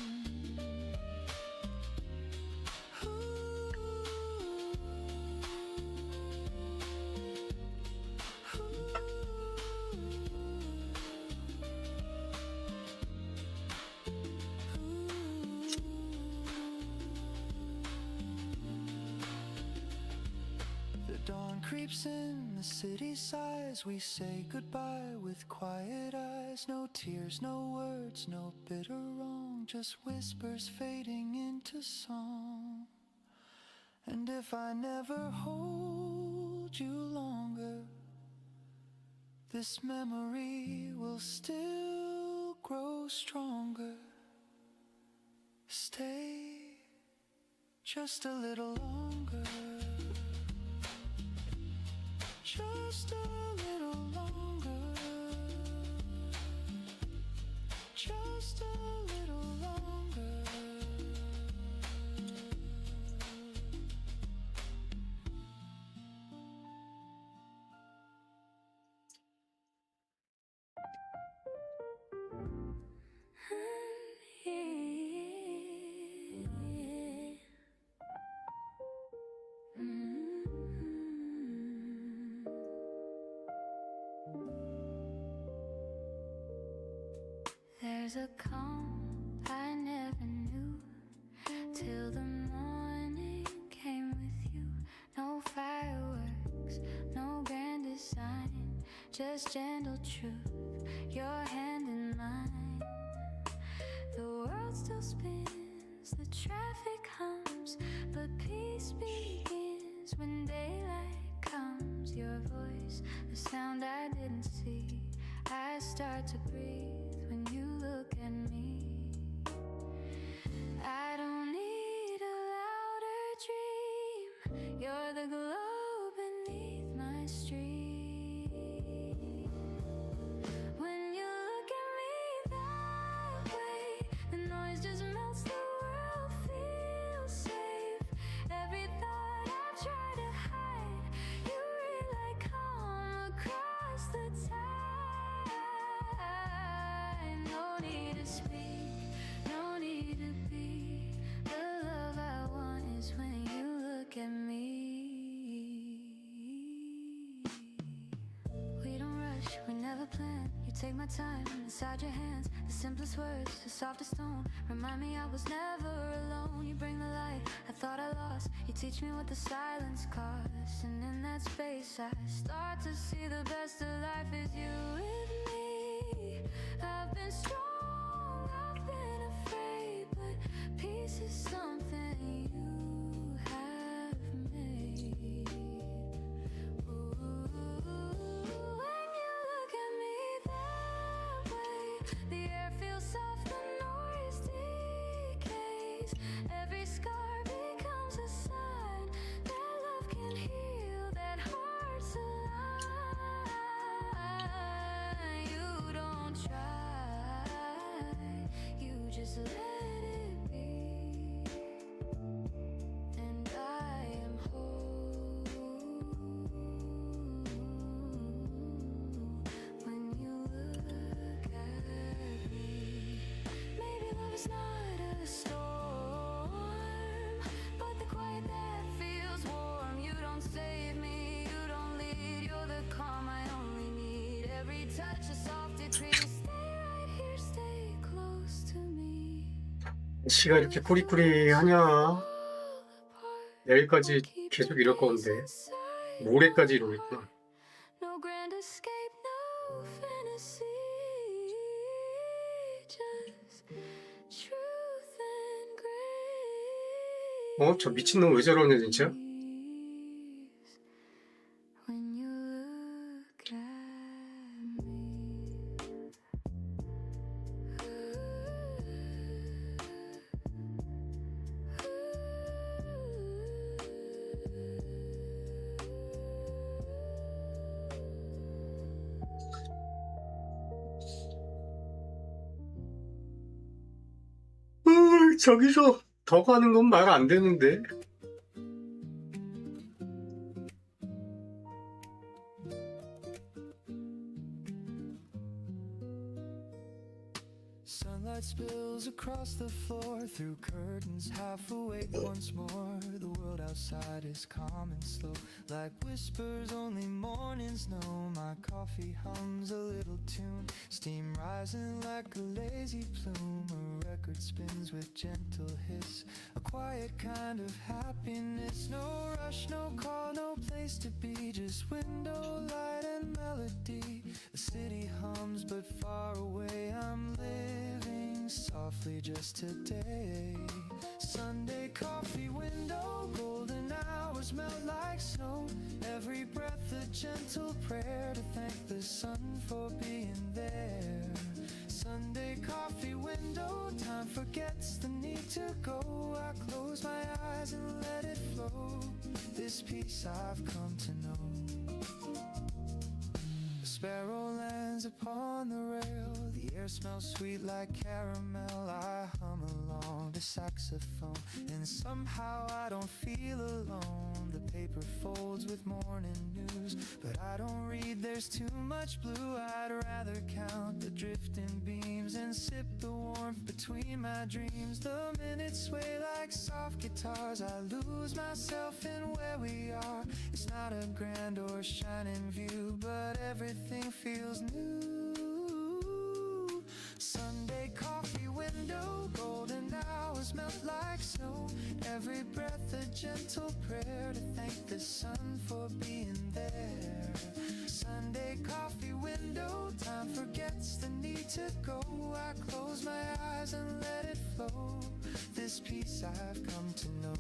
Dawn creeps in, the city sighs. We say goodbye with quiet eyes. No tears, no words, no bitter wrong, just whispers fading into song. And if I never hold you longer, this memory will still grow stronger. Stay just a little longer. Just a little longer. Just a little longer. There's a calm I never knew till the morning came with you. No fireworks, no grand design, just gentle truth, your hand in mine. The world still spins, the traffic hums, but peace begins when daylight comes. Your voice, the sound I didn't see, I start to breathe when you look at me. I don't need a louder dream, you're the glow beneath my street. When you look at me that way, the noise just melts, the world feels safe. Every thought I try to hide, you read like calm across the tide. never planned. You take my time inside your hands. The simplest words, the softest tone. Remind me I was never alone. You bring the light I thought I lost. You teach me what the silence costs. And in that space I start to see the best of life is you with me. I've been strong, I've been afraid, but peace is something you have made. Ooh, when you look at me that way, the air feels soft, the noise decays. Every scar becomes a sign that love can heal, that heart's alive. You don't try, you just let it be. And I am whole when you look at me. Maybe love is not a storm, but the quiet that feels warm. You don't save me, you don't lead, you're the calm I only need. Every touch a soft decrease. Stay right here, stay close to me. 날씨가 이렇게 꾸리꾸리하냐? 내일까지 계속 이럴 건데 모레까지 이러겠구나. No grand escape, no fantasy, just truth and grace. 저 미친놈 왜 저러냐 진짜? When you look at me. 저기서 더 가는 건 말 안 되는데. Sunlight spills across the floor through curtains half awake once more. The world outside is calm and slow, like whispers only mornings know. My coffee hums a little tune, steam rising like a lazy plume. A record spins with gentle hiss, a quiet kind of happiness. No rush, no call, no place to be, just window light and melody. The city hums but far away, I'm living softly just today. Sunday coffee window, golden hours melt like snow. Every breath a gentle prayer to thank the sun for being there. Sunday coffee window, time forgets the need to go. I close my eyes and let it flow, this peace I've come to know. A sparrow lands upon the rail, the air smells sweet like caramel. I hum along the saxophone, and somehow I don't feel alone. The paper folds with morning news, but I don't read, there's too much blue. I'd rather count the drifting beams and sip the warmth between my dreams. The minutes sway like soft guitars, I lose myself in where we are. It's not a grand or shining view, but everything feels new. Sunday coffee window, golden hours melt like snow. Every breath a gentle prayer to thank the sun for being there. Sunday coffee window, time forgets the need to go. I close my eyes and let it flow, this peace I've come to know.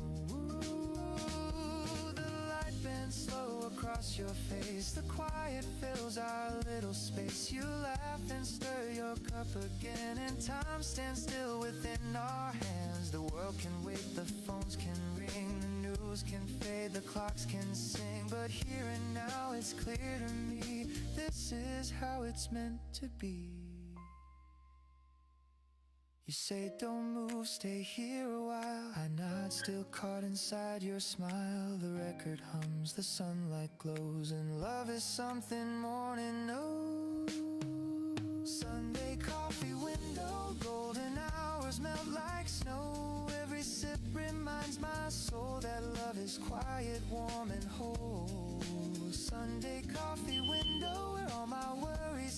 The light bends slow across your face, the quiet fills our little space. You laugh and stir your cup again, and time stands still within our hands. The world can wait, the phones can ring, the news can fade, the clocks can sing, but here and now it's clear to me, this is how it's meant to be. You say don't move, stay here a while. I nod, still caught inside your smile. The record hums, the sunlight glows, and love is something morning knows. Sunday coffee window, golden hours melt like snow. Every sip reminds my soul that love is quiet, warm and whole. Sunday coffee window, where all my worries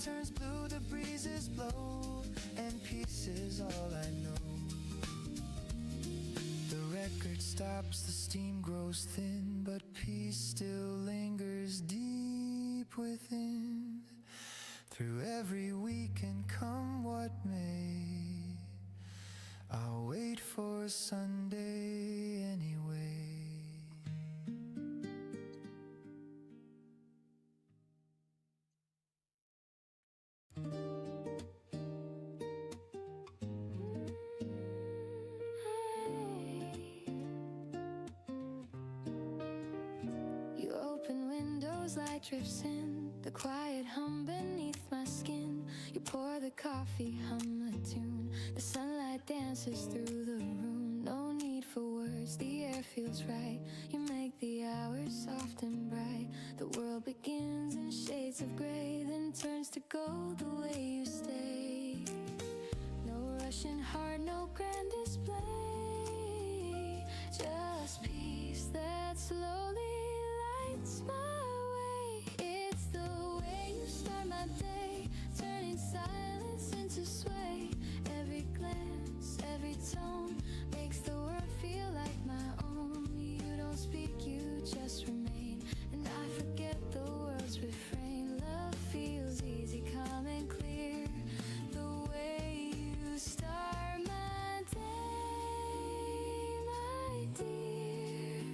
turns blue, the breezes blow, and peace is all I know. The record stops, the steam grows thin, but peace still lingers deep within. Through every weekend, come what may, I'll wait for Sunday anyway. You open windows, light drifts in, the quiet hum beneath my skin. You pour the coffee, hum a tune, the sunlight dances through the room. No need for words, the air feels right. You make the hours soft and bright. The world begins in shades of gray, then turns to gold the way you stay. No rushing heart, no grand display, just peace that slowly lights my way. It's the way you start my day, turning silence into sway. Every glance, every tone makes the world feel like my own. You don't speak, you just remain, and I forget the world's refrain. Love feels easy, calm and clear, the way you start my day, my dear.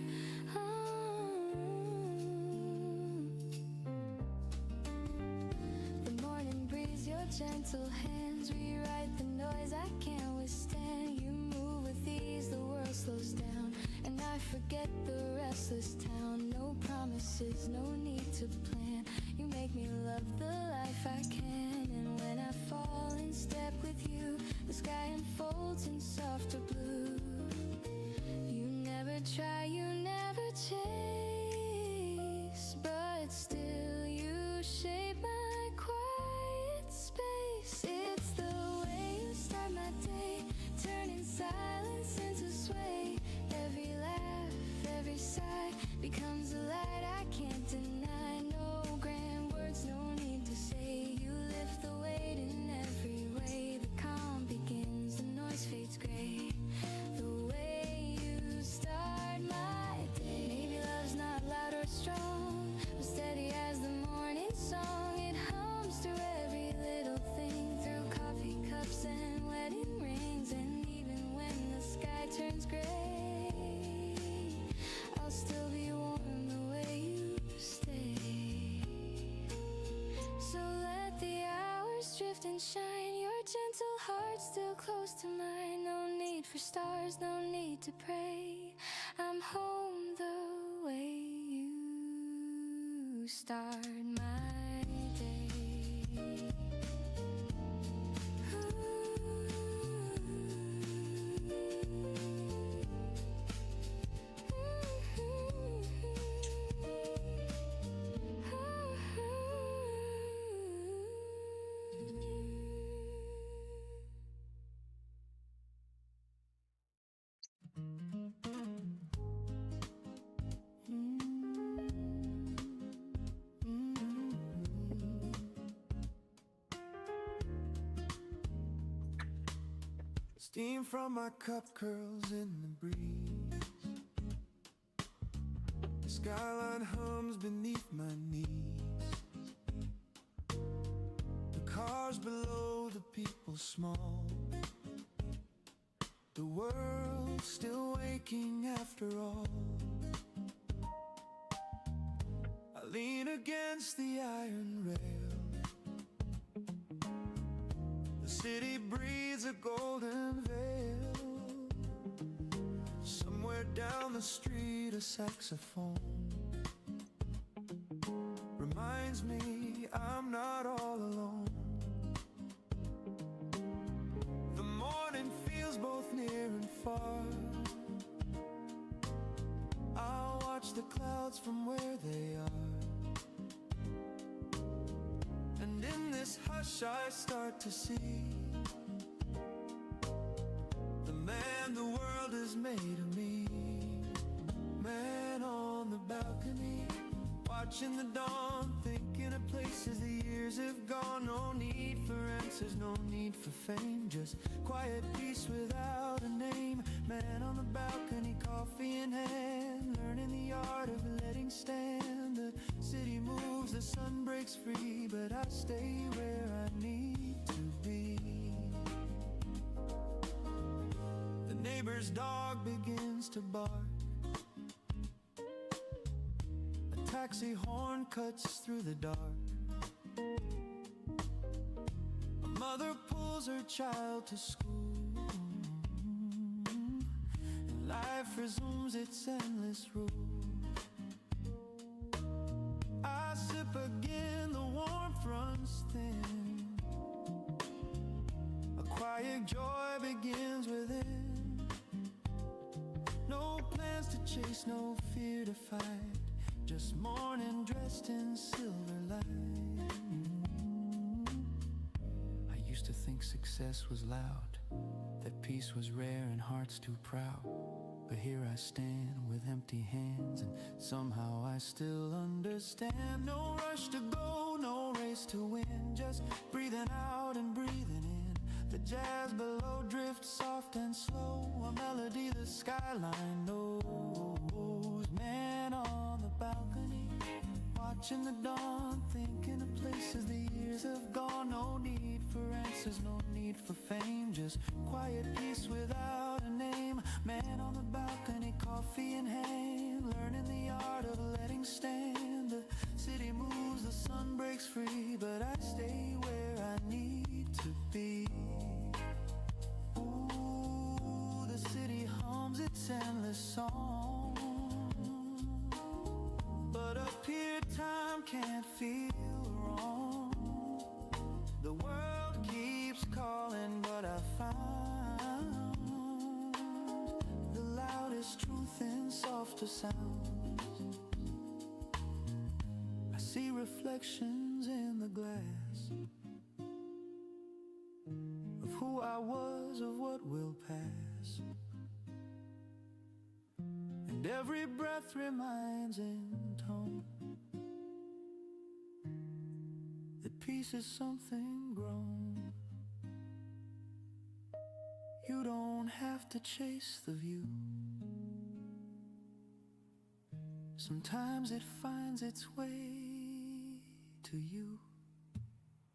The morning breeze, your gentle hands rewrite the noise I can't withstand. You move with ease, the world slows down, and I forget the restless town. No promises, no need to plan. You make me love the life I can, and when I fall in step with you, the sky unfolds in softer blue. You never try, you never chase, but still you shape my quiet space. It's the way you start my day, turning silence into sway. Every laugh, every sigh becomes a light I can't deny. No grand words, no need to say. You lift the weight in every way. The calm begins, the noise fades gray. The way you start my day. Maybe love's not loud or strong, but steady as the morning song. It hums through every little thing, through coffee cups and wedding rings. And even when the sky turns gray, I'll still be warm the way you stay. So let the hours drift and shine, your gentle heart still close to mine. No need for stars, no need to pray. I'm home the way you start my day. Steam from my cup curls in the breeze. The skyline hums beneath my knees. The cars below, the people small. The world still waking after all. I lean against the iron rail. The city breathes a golden veil. Somewhere down the street a saxophone reminds me I'm not all alone. The morning feels both near and far. I'll watch the clouds from where they are, and in this hush I start to see the man the world has made of me. Man on the balcony, watching the dawn, thinking of places the years have gone. No answers, no need for fame, just quiet peace without a name. Man on the balcony, coffee in hand, learning the art of letting stand. The city moves, the sun breaks free, but I stay where I need to be. The neighbor's dog begins to bark. A taxi horn cuts through the dark. A mother pulls her child to school, and life resumes its endless rule. I sip again, the warmth runs thin. A quiet joy begins within. No plans to chase, no fear to fight, just morning dressed in silver light. I used to think success was loud, that peace was rare and hearts too proud. But here I stand with empty hands, and somehow I still understand. No rush to go, no race to win, just breathing out and breathing in. The jazz below drifts soft and slow, a melody the skyline knows. Man on the balcony, watching the dawn, thinking of places the years have gone. No need for answers, no need for fame, just quiet peace without a name. Man on the balcony, coffee in hand, learning the art of letting stand. The city moves, the sun breaks free, but I stay where I need to be. Ooh, the city hums its endless song, but up here time can't feel wrong. The world keeps calling, but I found the loudest truth in softer sounds. I see reflections in the glass of who I was, of what will pass. And every breath reminds in tone that peace is something grown. You don't have to chase the view, sometimes it finds its way to you.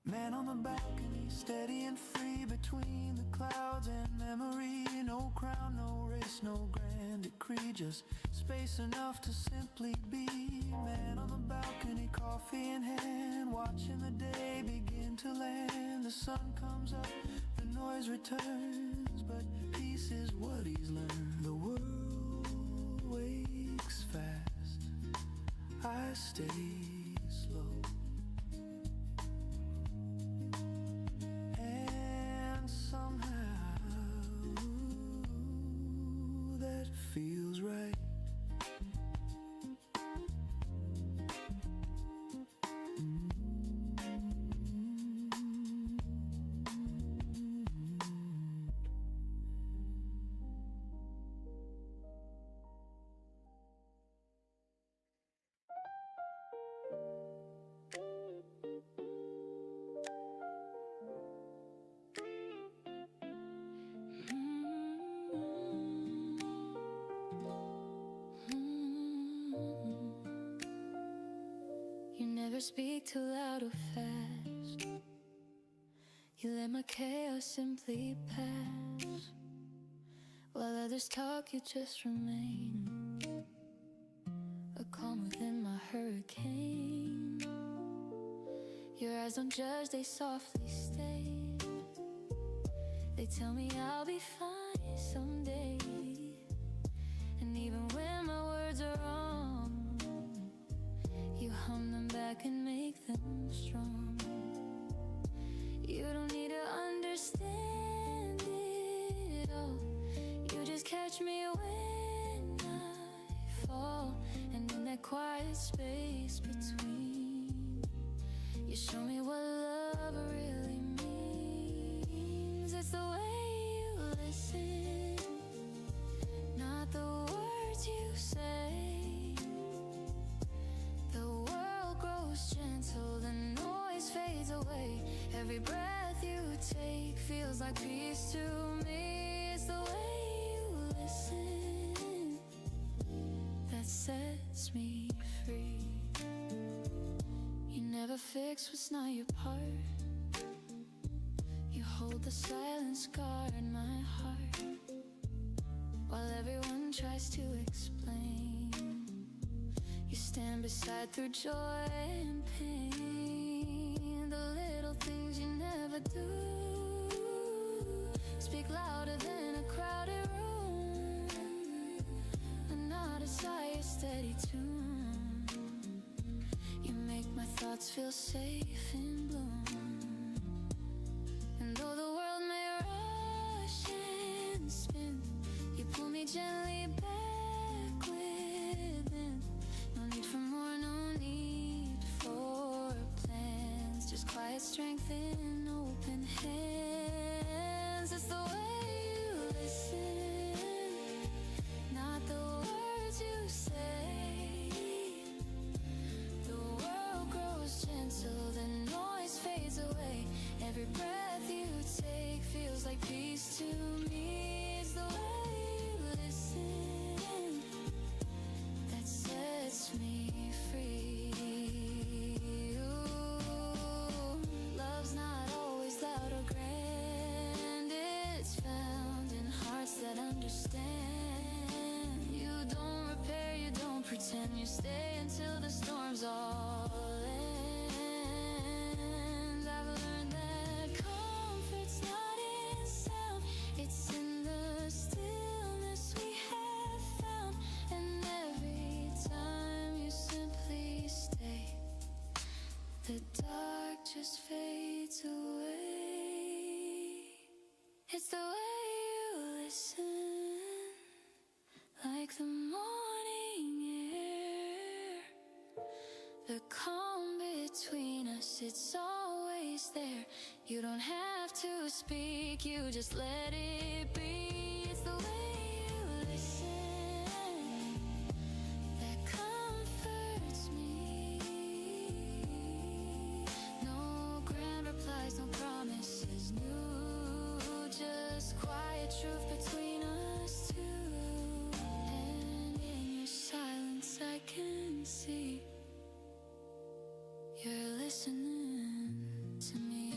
Man on the balcony, steady and free between the clouds and memory. No crown, no race, no grand decree, just space enough to simply be. Man on the balcony, coffee in hand, watching the day begin to land. The sun comes up, the noise returns, but peace is what he's learned. The world wakes fast, I stay slow, and somehow that feels right. You never speak too loud or fast. You let my chaos simply pass. While others talk, you just remain, a calm within my hurricane. Your eyes don't judge, they softly stay. They tell me I'll be fine someday. And even when my words are wrong, you hum them back and make them strong. You don't need to understand it all. You just catch me when I fall, and in that quiet space between, you show me what love really means. It's the way you listen, not the words you say. The world grows gentle, the noise fades away. Every breath you take feels like peace to me. It's the way you listen that sets me free. You never fix what's not your part. You hold the silent scar in my heart, while everyone tries to explain. You stand beside through joy and pain. The little things you never do speak louder than a crowded room. And not a sigh, a steady tune. You make my thoughts feel safe in bloom. And though the world may rush and spin, you pull me gently back within. No need for more, no need for plans. Just quiet strength in open hands. It's the way you listen, not the words you say. The world grows gentle, the noise fades away. Every breath you take feels like peace to me. It's the way you listen that sets me free. Ooh, love's not always loud or grand. It's found in hearts that understand. You don't repair, you don't pretend. You stay until the storms all end. I've learned that comfort's not in sound, it's in the stillness we have found. And every time you simply stay, the dark just fades away. It's the way you listen, like the morning air. The calm between us, it's always there. You don't have to speak, you just let it be. It's the way you listen that comforts me. No grand replies, no promises new, just quiet truth between us two. And in your silence I can see you're listening to me.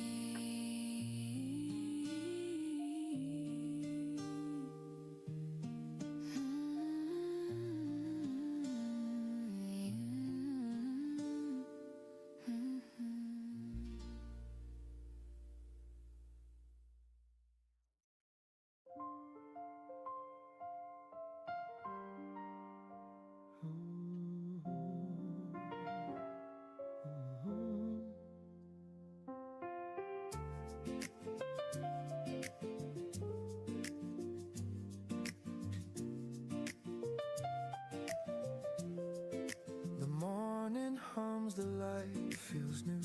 The morning hums, the light feels new.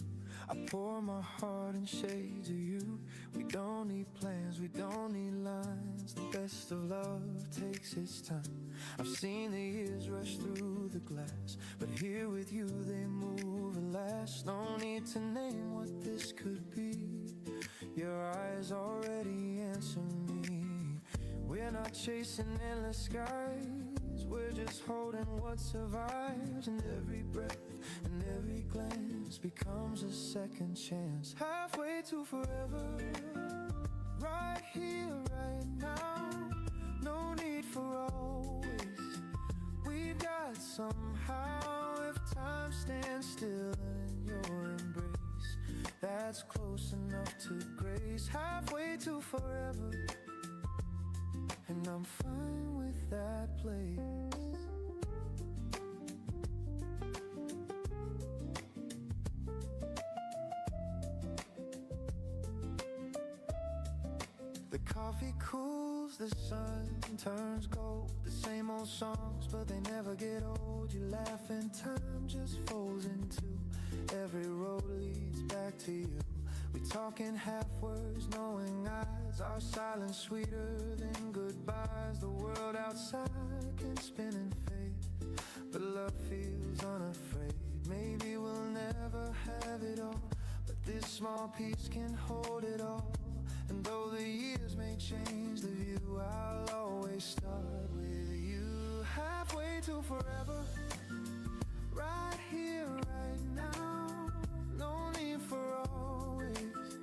I pour my heart in shades of you. We don't need plans, we don't need lines. The best of love takes its time. I've seen the years rush through the glass, but here with you they move and last. No need to name what this could be. Your eyes already answer me. We're not chasing endless skies, we're just holding what survives. And every breath and every glance becomes a second chance. Halfway to forever, right here, right now. No need for always, we've got somehow. If time stands still in your embrace, that's close enough to grace. Halfway to forever, and I'm fine with that place. The coffee cools, the sun turns gold. The same old songs, but they never get old. You laugh and time just folds in two. Every road leads back to you. We talk in half words, knowing eyes. Our silence sweeter than goodbyes. The world outside can spin and fade, but love feels unafraid. Maybe we'll never have it all, but This small piece can hold it all. And though the years may change the view, I'll always start with you. Halfway to forever, right here, right now. No need for always.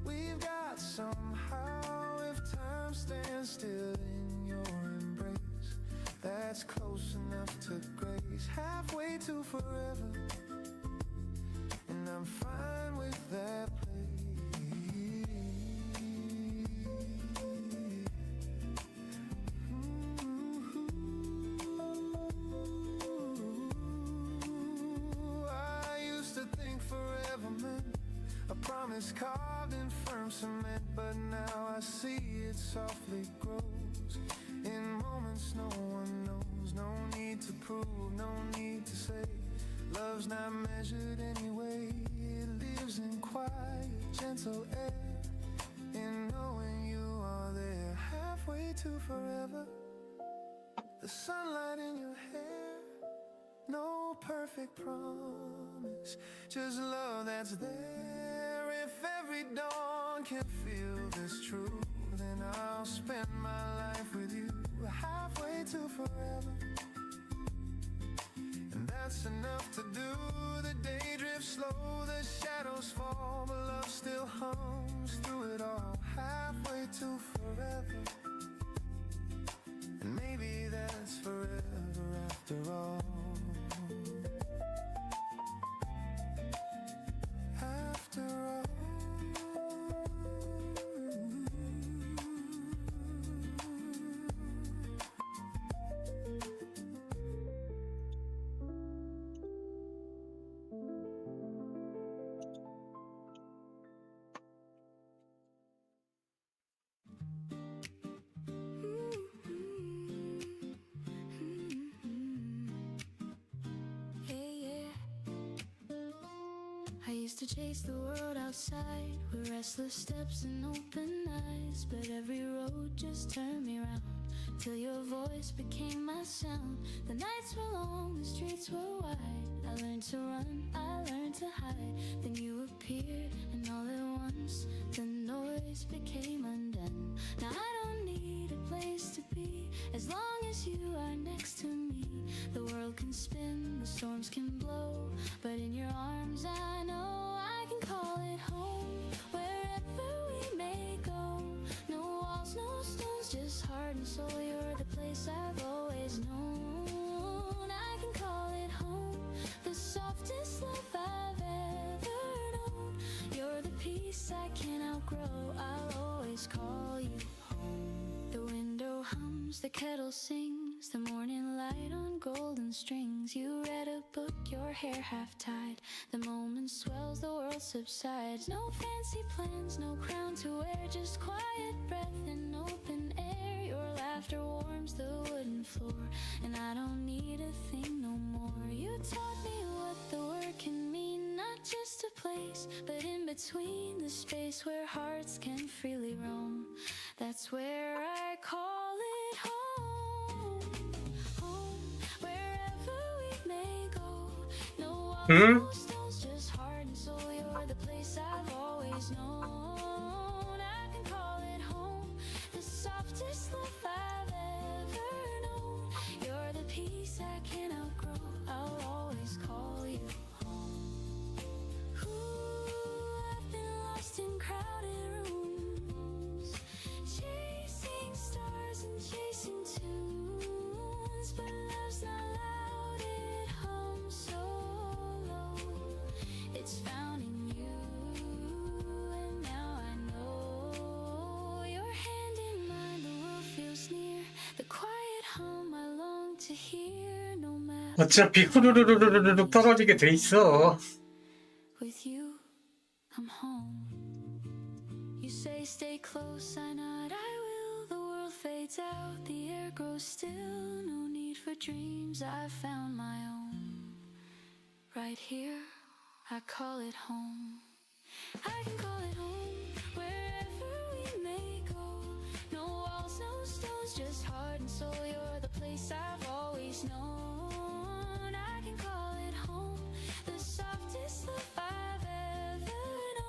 We've got somehow, if time stands still in your embrace, that's close enough to grace. Halfway to forever, and I'm fine with that place. I used to think forever meant a promise carved in firm cement, but now I see it softly grows in moments no one knows. No need to prove, no need to say. Love's not measured anyway. It lives in quiet, gentle air, in knowing you are there. Halfway to forever, the sunlight in your hair. No perfect promise, just love that's there. If every dawn can feel this true, then I'll spend my life with you. Halfway to forever, and that's enough to do. The day drifts slow, the shadows fall, but love still hums through it all. Halfway to forever, and maybe that's forever after all. After all. I used to chase the world outside with restless steps and open eyes, but every road just turned me round till your voice became my sound. The nights were long, the streets were wide. I learned to run, I learned to hide. Then you appeared, and all at once the noise became undone. Now I don't need a place to be as long as you are next to me. The world can spin, the storms can blow, but in your arms I know I can call it home. Wherever we may go, no walls, no stones, just heart and soul. You're the place I've always known. I can call it home, the softest love I've ever known. You're the peace I can't outgrow. I'll always call you home. The window hums, the kettle sings, the morning light on golden strings. You read a book, your hair half tied. The moment swells, the world subsides. No fancy plans, no crown to wear, just quiet breath and open air. Your laughter warms the wooden floor, and I don't need a thing no more. You taught me what the word can mean, not just a place, but in between, the space where hearts can freely roam. That's where I call it home. Home, wherever we may go. No walls, no stones, just heart and soul. You're the place I've always known. I can call it home, the softest love I've ever known. You're the peace I can't outgrow. I'll always call you home. Ooh, I've been lost in crowded rooms, chasing stars and chasing tunes, but love's not loud, it hums so low. It's found in you, and now I know. Your hand in mine, the world feels near. The quiet hum I long to hear, no matter. 어차피 후루루루루룩 떨어지게 돼 있어. With you, I'm home. You say stay close, I nod, I will. The world fades out, the air grows still. No need for dreams, I found my own. Right here, I call it home. I can call it home, wherever we may go. No walls, no stones, just heart and soul. You're the place I've always known. I can call it home, the softest love I've ever known.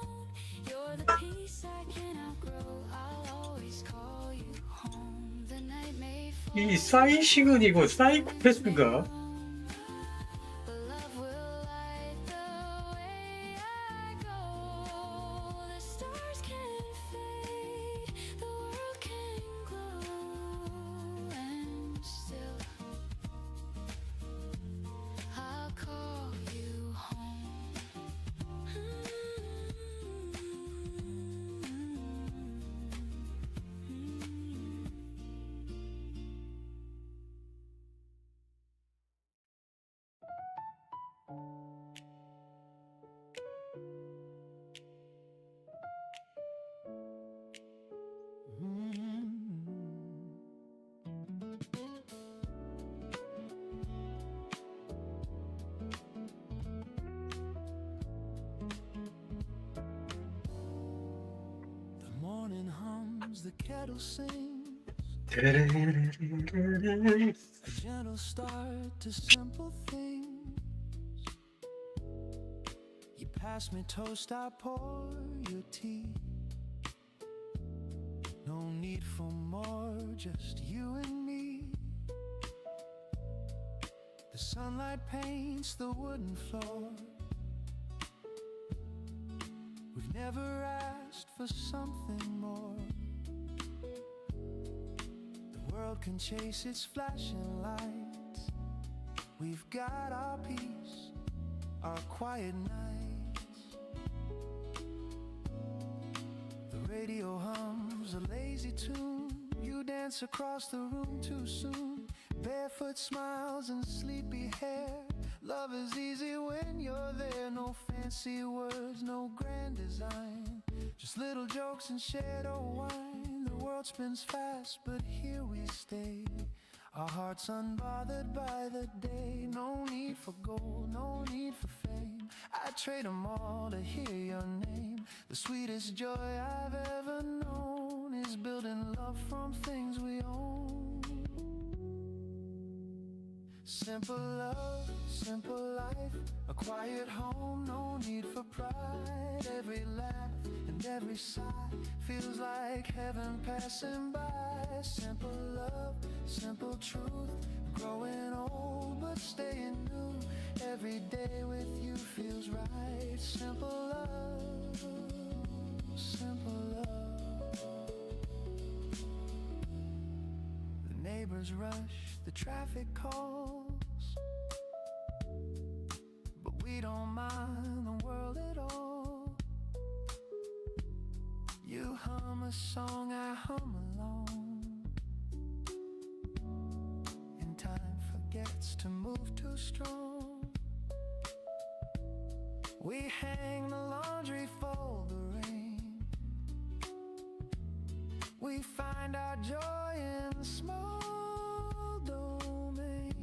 이 사이식은이고 사이코패스가 But love will light the way I go. The stars can fade, the world can glow, and still I'll call you home. The morning hums, the kettle sings, 데레레레레레. a gentle start to simple things. You pass me toast, I pour your tea. No need for more, just you and me. The sunlight paints the wooden floor. We've never asked for something more. The world can chase its flashing lights. We've got our peace, our quiet nights. The radio hums a lazy tune. You dance across the room too soon. Barefoot smiles and sleepy hair. Love is easy when you're there. No fancy words, no grand design, just little jokes and shared old wine. The world spins fast, but here we stay. Our hearts unbothered by the day. No need for gold, no need for fame. I'd trade them all to hear your name. The sweetest joy I've ever known is building love from things we own. Simple love, simple life, a quiet home, no need for pride. Every laugh and every sigh feels like heaven passing by. Simple love, simple truth, growing old but staying new. Every day with you feels right. Simple love, simple love. The neighbors rush, the traffic calls, but we don't mind the world at all. You hum a song, I hum along, and time forgets to move too strong. We hang the laundry, fold the rain. We find our joy in the small domain.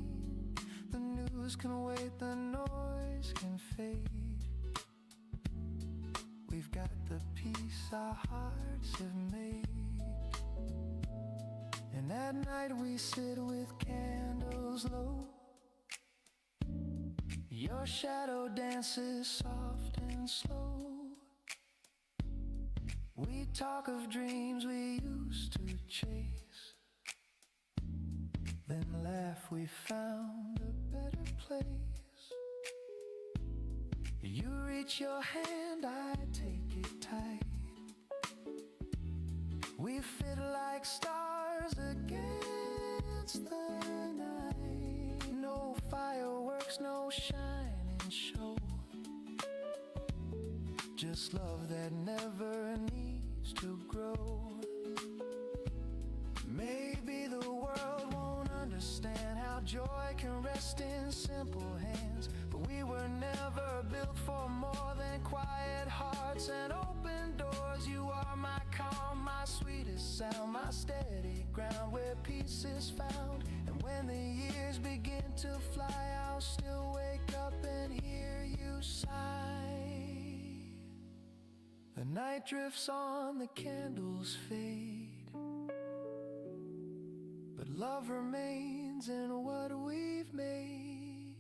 The news can wait, the noise can fade. We've got the peace our hearts have made. And at night we sit with candles low. Your shadow dances soft and slow. We talk of dreams we used to chase, then laugh we found a better place. You reach your hand, I take it tight. We fit like stars against the night. No fireworks, no shining show, just love that never needs to grow. Maybe the world won't understand how joy can rest in simple hands, but we were never built for more than quiet hearts and open doors. You are my calm, my sweetest sound, my steady ground where peace is found. And when the years begin to fly, I'll still wake up and hear you sigh. The night drifts on, the candles fade, but love remains in what we've made.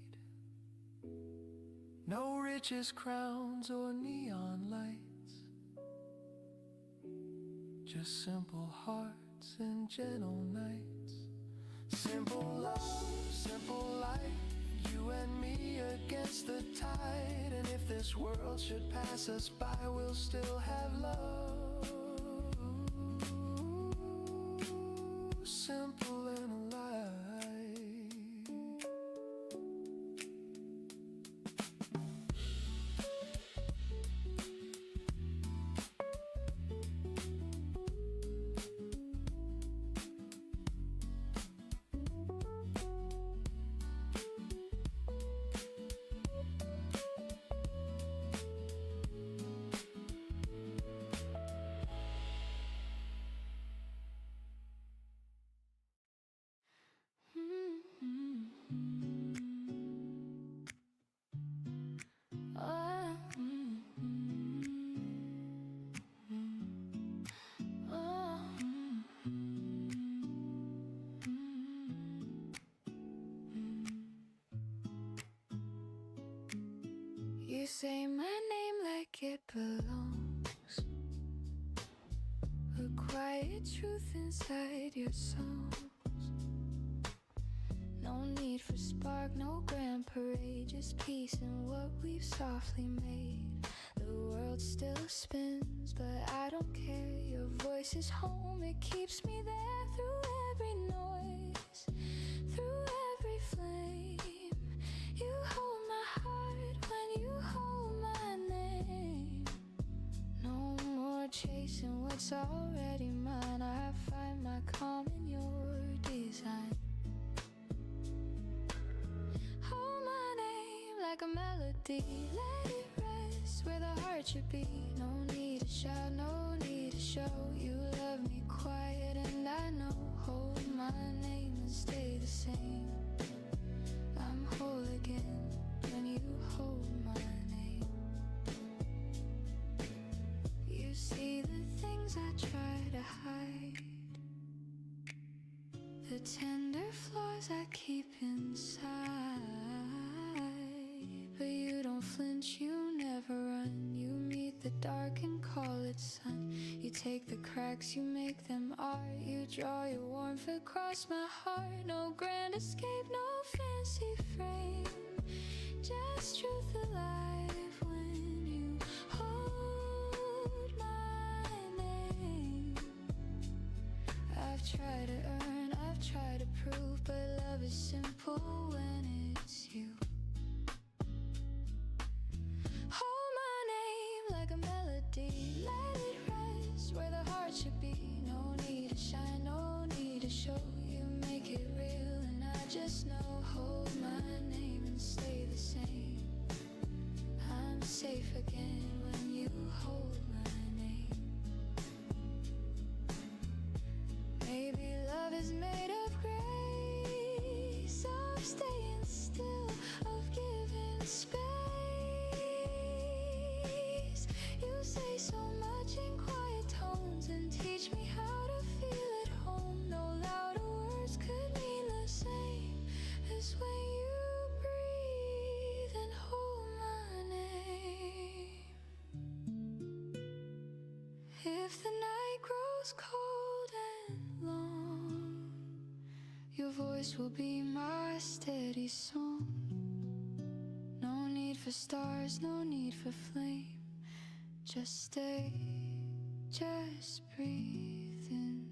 No riches, crowns, or neon lights, just simple hearts and gentle nights. Simple love, simple life, you and me against the tide. And if this world should pass us by, we'll still have love. Simple and alive. You say my name like it belongs, a quiet truth inside your songs. No need for spark, no grand parade, just peace in what we've softly made. The world still spins, but I don't care. Your voice is home, it keeps me there through every noise, through every flame. You hold my heart when you hold my name. No more chasing what's already mine. I find my calm in your design. Hold my name like a melody, let it rest where the heart should be. No need to shout, no need to show. You love me quiet and I know. Hold my name and stay the same. I'm whole again when you hold my name. You see the things I try to hide, the tender flaws I keep inside. But you don't flinch, you never run. You meet the dark and call it sun. You take the cracks, you make them art. You draw your warmth across my heart. No grand escape, no fancy frame, just truth alive when you hold my name. I've tried to earn, I've tried to prove, but love is simple when it's you. Hold my name like a melody, let it rest where the heart should be. No need to shine, no need to show. You make it real and I just know. Hold my name and stay the same. I'm safe again when you hold my name. Maybe love is made of grace, of staying still, of giving space. You say so much in quiet tones and teach me how to feel at home. No louder words could mean the same as when you breathe and hold my name. If the night grows cold and long, your voice will be my steady song. No need for stars, no need for flame, just stay, just breathe in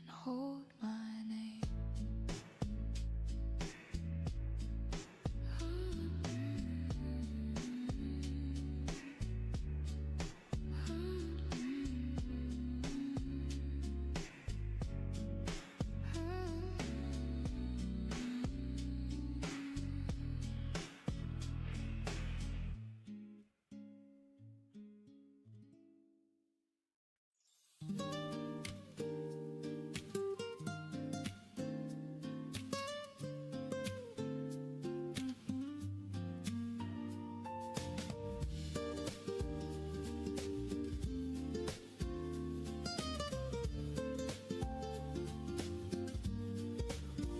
and hold my name.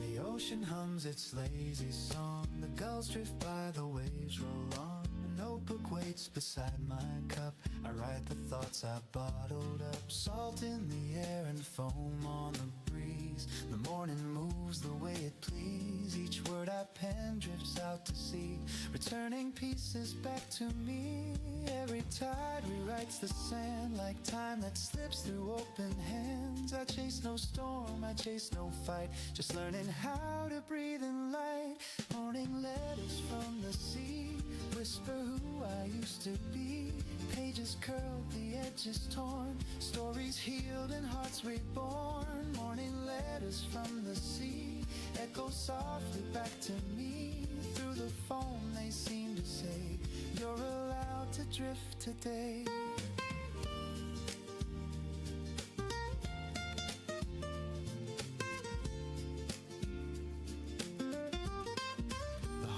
The ocean hums its lazy song, the gulls drift by, the waves roll on. A notebook waits beside my cup, I write the thoughts I bottled up. Salt in the air and foam on the breeze. breeze. The morning moves the way it please. Each word I pen drifts out to sea, returning pieces back to me. Every tide rewrites the sand like time that slips through open hands. I chase no storm, I chase no fight, just learning how to breathe in light. Morning letters from the sea whisper who I used to be. Pages curled, the edges torn, stories healed and hearts reborn. Morning letters from the sea echo softly back to me. Through the foam they seem to say, you're allowed to drift today.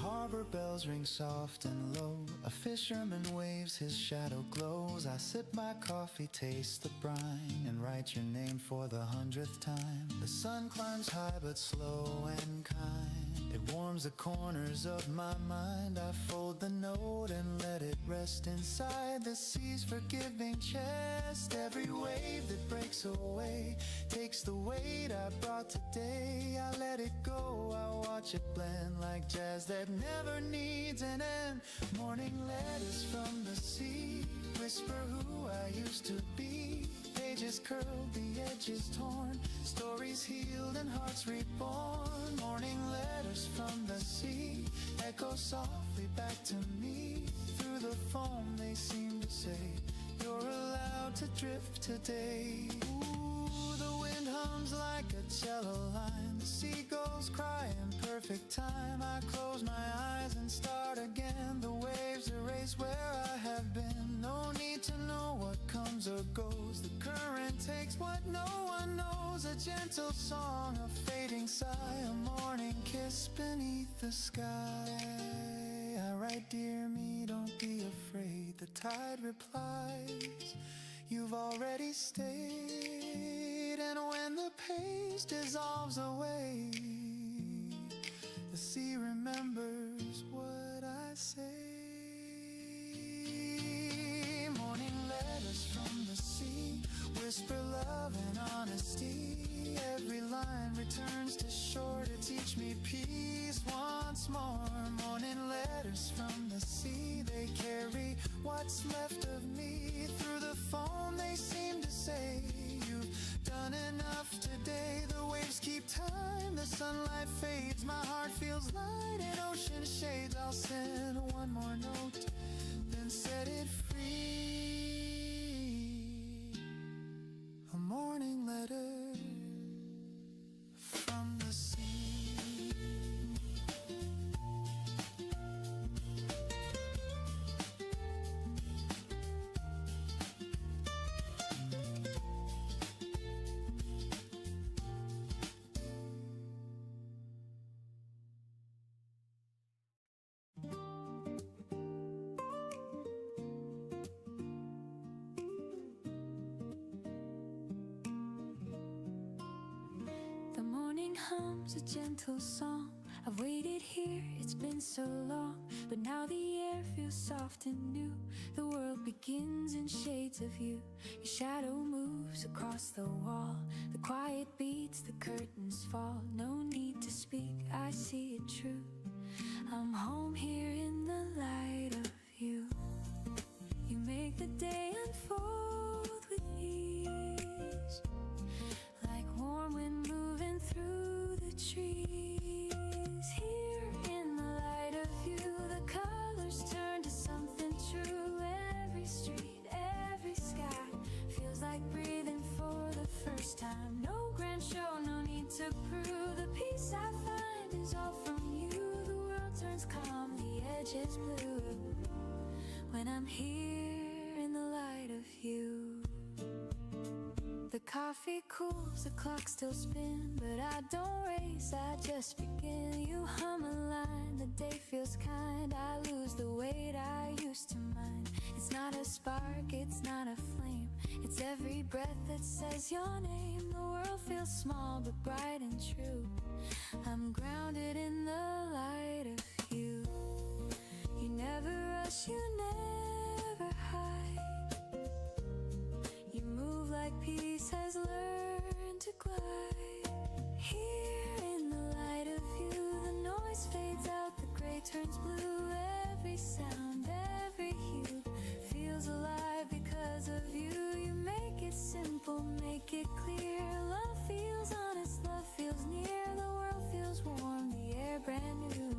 Harbor bells ring soft and low. A fisherman waves, his shadow glows. I sip my coffee, taste the brine, and write your name for the 100th time. The sun climbs high but slow and kind. It warms the corners of my mind. I fold the note and let it rest inside the sea's forgiving chest. Every wave that breaks away takes the weight I brought today. I let it go, I watch it blend like jazz that never needs an end. Morning letters from the sea whisper who I used to be. Pages curled, the edges torn, stories healed and hearts reborn. Morning letters from the sea echo softly back to me. Through the foam they seem to say, you're allowed to drift today. Ooh, the wind hums like a cello line. The seagulls cry in perfect time. I close my eyes and start again. The waves erase where I have been. No need to know what comes or goes. The current takes what no one knows. A gentle song, a fading sigh, a morning kiss beneath the sky. I write, dear me, don't be afraid. The tide replies, you've already stayed. And when the page dissolves away, the sea remembers what I say. Morning letters from the sea whisper love and honesty. Every line returns to shore to teach me peace once more. Morning letters from the sea, they carry what's left of me. Through the foam they seem to say, you've done enough today. The waves keep time, the sunlight fades. My heart feels light in ocean shades. I'll send one more note, then set it free. A morning letter from the sea. The morning hums a gentle song. I've waited here, it's been so long, but now the air feels soft and new. The world begins in shades of you. Your shadow moves across the wall. The quiet beats, the curtains fall. No need to speak, I see it true. I'm home here in the light of you. You make the day unfold with ease, like warm wind moving through the trees. Here in the light of you, the colors turn to something true. Every street, every sky feels like breathing for the first time. No grand show, no need to prove. The peace I find is all from you. The world turns calm, the edges blue, when I'm here in the light of you. The coffee cools, the clock still spins, but I don't race, I just begin. You hum a line, the day feels kind. I lose the weight I used to mind. It's not a spark, it's not a flame, it's every breath that says your name. The world feels small but bright and true. I'm grounded in the light of you. You never rush, you never hide. You move like peace has learned to glide. Here in the light of you, the noise fades out, the gray turns blue. Every sound, every hue feels alive because of you. You make it simple, make it clear. Love feels honest, love feels near. The world feels warm, the air brand new.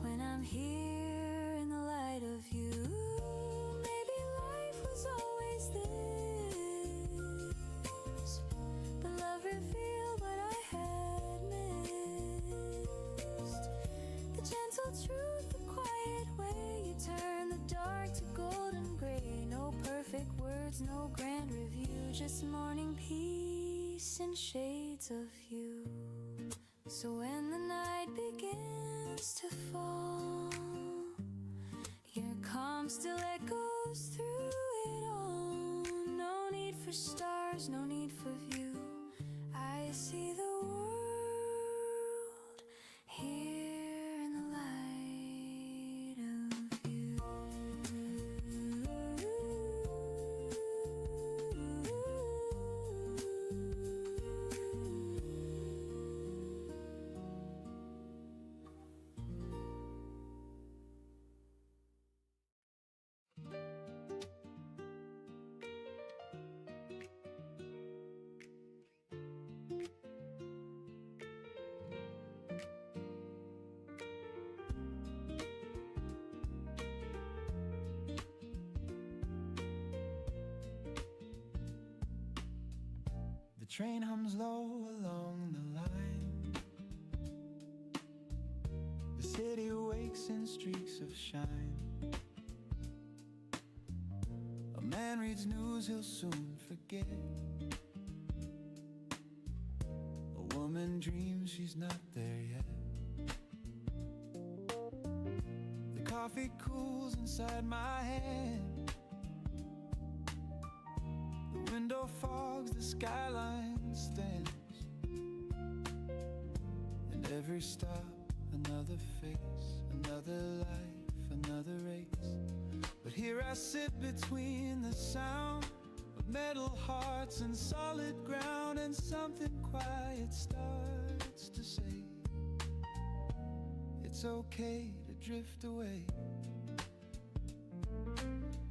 When I'm here in the light of you, maybe life was always this, but love revealed what I had missed. The gentle truth, the quiet way you turn the dark to golden gray. No perfect words, no grand review, just morning peace and shades of you. So when the night begins to fall, your calm still echoes through it all. No need for stars, no need for view. I see the world here in the light of you. The train hums low along the line. The city wakes in streaks of shine. A man reads news he'll soon forget. A woman dreams she's not there yet. The coffee cools inside my hand. The window fogs, the skyline stands. And every stop, another face, another life, another race. But here I sit between the sound of metal hearts and solid ground, and something quiet starts to say, it's okay to drift away.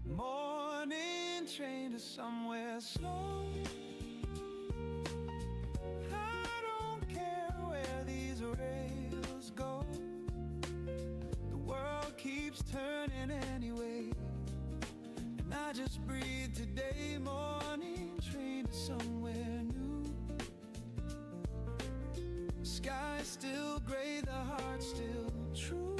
Morning train to somewhere slow. I don't care where these rails go. The world keeps turning anyway, and I just breathe today. Morning train to somewhere new. Sky still gray, the heart still true.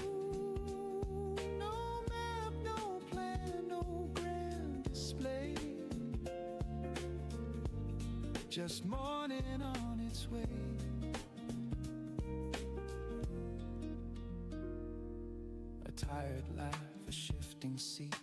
Just morning on its way. A tired laugh, a shifting seat,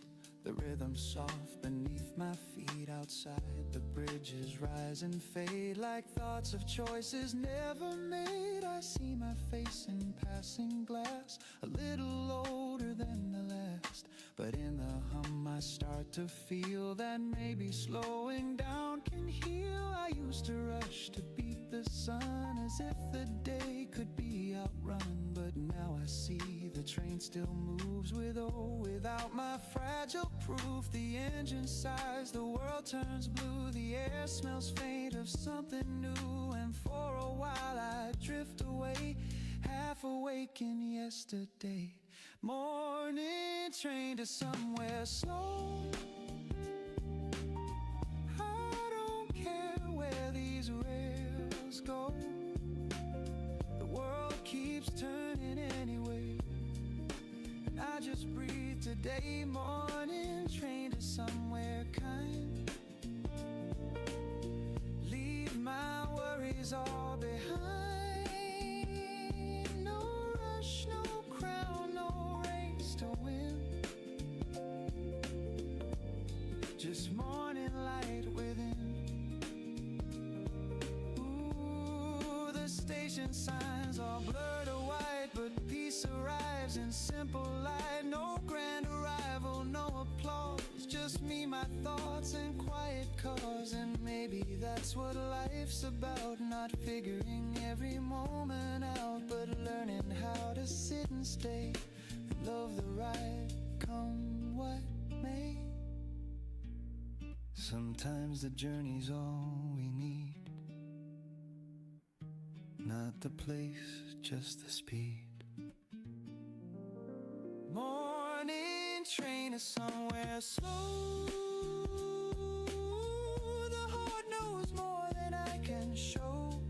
the rhythm soft beneath my feet. Outside the bridges rise and fade like thoughts of choices never made. I see my face in passing glass, a little older than the last. But in the hum I start to feel that maybe slowing down can heal. I used to rush to beat the sun as if the day could be outrun. But now I see the train still moves with or without my fragile proof. The engine sighs, the world turns blue. The air smells faint of something new. And for a while I drift away, half awake in yesterday. Morning train to somewhere slow. I don't care where these rails go. The world keeps turning anyway, and I just breathe today. Morning train to somewhere kind. Leave my worries all behind. Just morning light within. Ooh, the station signs all blurred or white, but peace arrives in simple light. No grand arrival, no applause, just me, my my thoughts in quiet cars, and maybe that's what life's about. Not figuring every moment out, but learning how to sit and stay and love the ride, come what may. Sometimes the journey's all we need, not the place, just the speed. Morning train is somewhere slow. The heart knows more than I can show.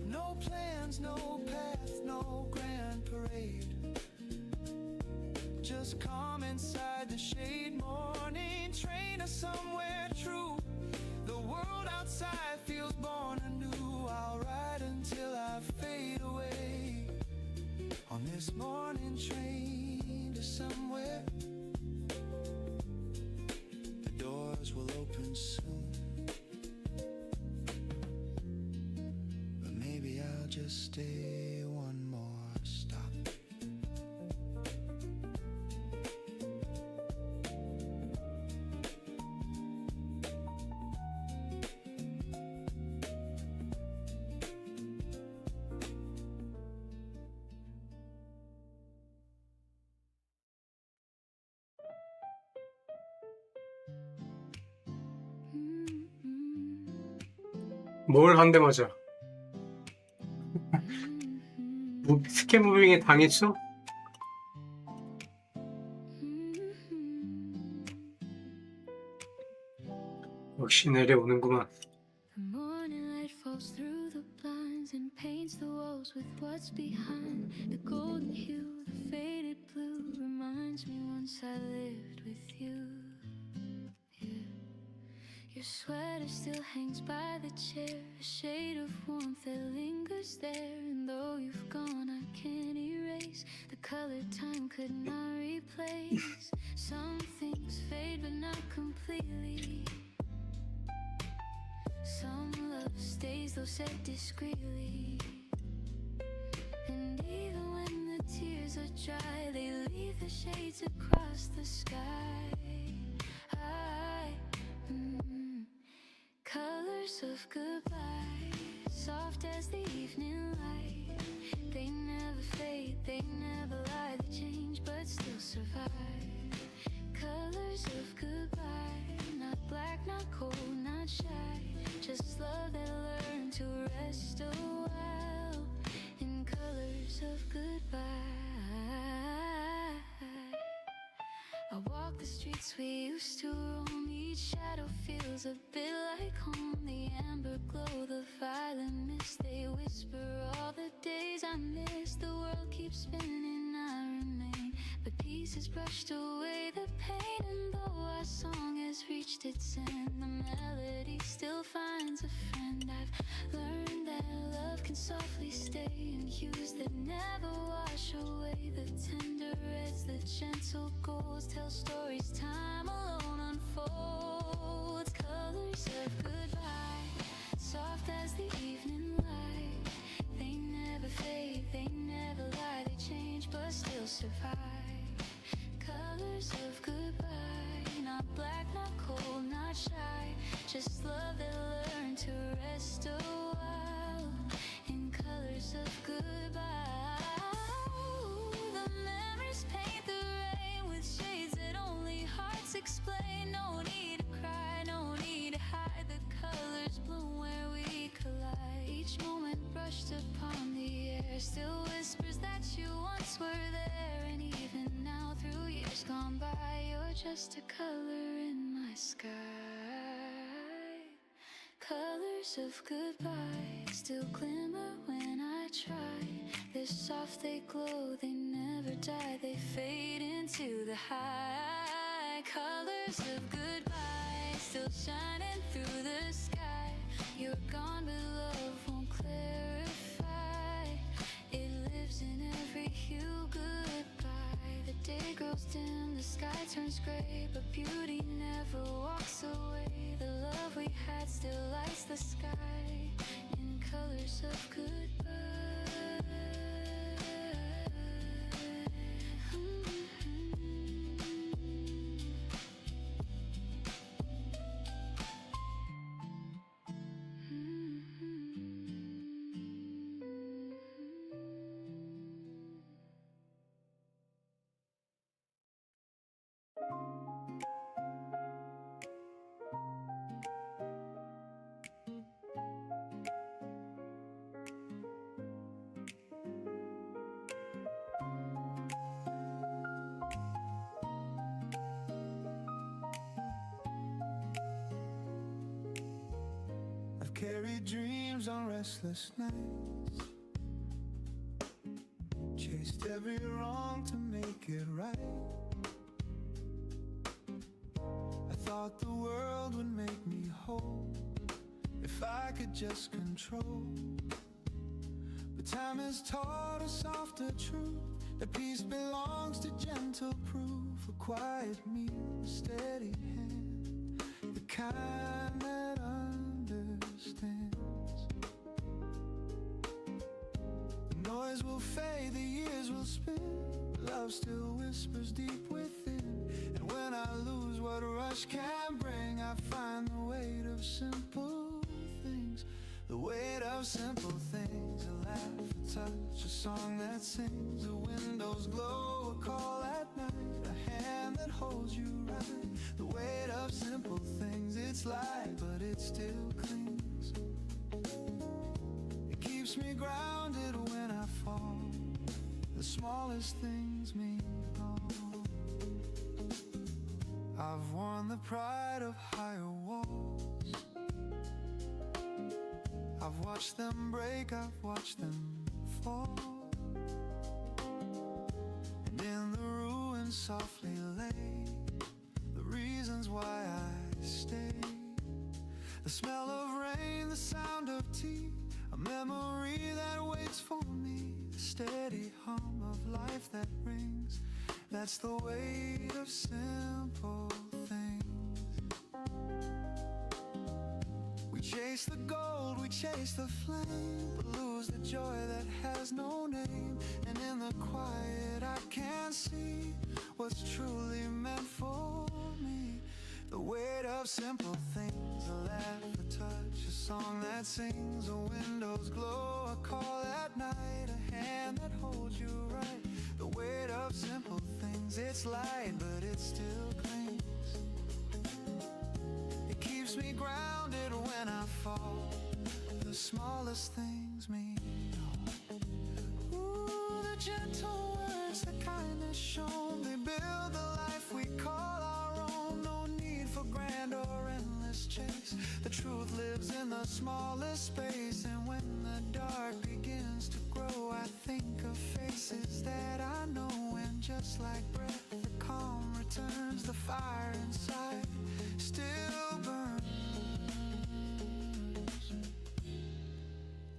No plans, no path, no grand parade. Just calm inside the shade. Morning train is somewhere true. The world outside feels born anew. I'll ride until I fade away on this morning train to somewhere. The doors will open soon, but maybe I'll just stay one more stop. 뭘 한 대 맞아? 스캔 무빙에 당했어? 역시 내려오는구만. The morning light falls through the blinds and paints the walls with what's behind. The golden hue, the faded blue reminds me once I lived with you. Yeah. Your sweater still hangs by the chair, a shade of warmth that lingers there. And though you've gone, I can't erase the color time could not replace. Some things fade but not completely. Some love stays though said discreetly. And even when the tears are dry, they leave the shades across the sky. Colors of goodbye, soft as the evening light. They never fade, they never lie. They change but still survive. Colors of goodbye, not black, not cold, not shy. Just love that learned to rest a while in colors of goodbye. I walk the streets we used to roam. Each shadow feels a bit like home. The amber glow, the violet mist, they whisper all the days I miss. The world keeps spinning, I remain, but peace has brushed away the pain. And though our song has reached its end, the melody still finds a friend. I've learned that love can softly stay in hues that never wash away. The tender reds, the gentle golds tell stories time alone unfolds. Colors of goodbye, soft as the evening light. They never fade, they never lie. They change but still survive. Colors of goodbye, not black, not cold, not shy. Just love that learned to rest a while in colors of goodbye. The memories paint the rain with shades that only hearts explain. No need to cry, no need to hide. The colors bloom where we collide. Each moment brushed upon the air still whispers that you once were there. And even now, through years gone by, you're just a color in my sky. Colors of goodbye still glimmer when I try. They're soft, they glow, they never die. They fade into the high. Colors of goodbye still shining through the sky. You're gone but love won't clarify. It lives in every hue. Goodbye. The day grows dim, the sky turns gray, but beauty never walks away. The love we had still lights the sky in colors of goodbye. carried dreams on restless nights, chased every wrong to make it right. I thought the world would make me whole if I could just control. But time has taught a softer truth, that peace belongs to gentle proof, a quiet meal, a steady hand, the kind that understands. The noise will fade, the years will spin, but love still whispers deep within. And when I lose what a rush can bring, I find the weight of simple things, the weight of simple things. A laugh, a touch, a song that sings, the windows glow, a call at night, a hand that holds you right. The weight of simple things, it's light, but it still clings. It keeps me grounded when I fall, the smallest things mean all. I've worn the pride of higher walls, I've watched them break, I've watched them fall, and in the ruins softly lay the reasons why I stay. The smell of rain, the sound of tea, a memory that waits for me, the steady hum of life that rings, that's the weight of simple things. We chase the gold, we chase the flame, but lose the joy that has no name. And in the quiet I can see what's truly meant for me, the weight of simple things. A laugh, a touch, a song that sings, the windows glow, a call at night, a hand that holds you right. The weight of simple things, it's light, but it still clings. It keeps me grounded when I fall, the smallest things mean all. Ooh, the gentle words, the kindness shown, they build the life we call our own. No need for grand or endless chase, the truth lives in the smallest space. And when the dark begins to grow, I think of faces that I know, and just like breath, the calm returns, the fire inside still burns.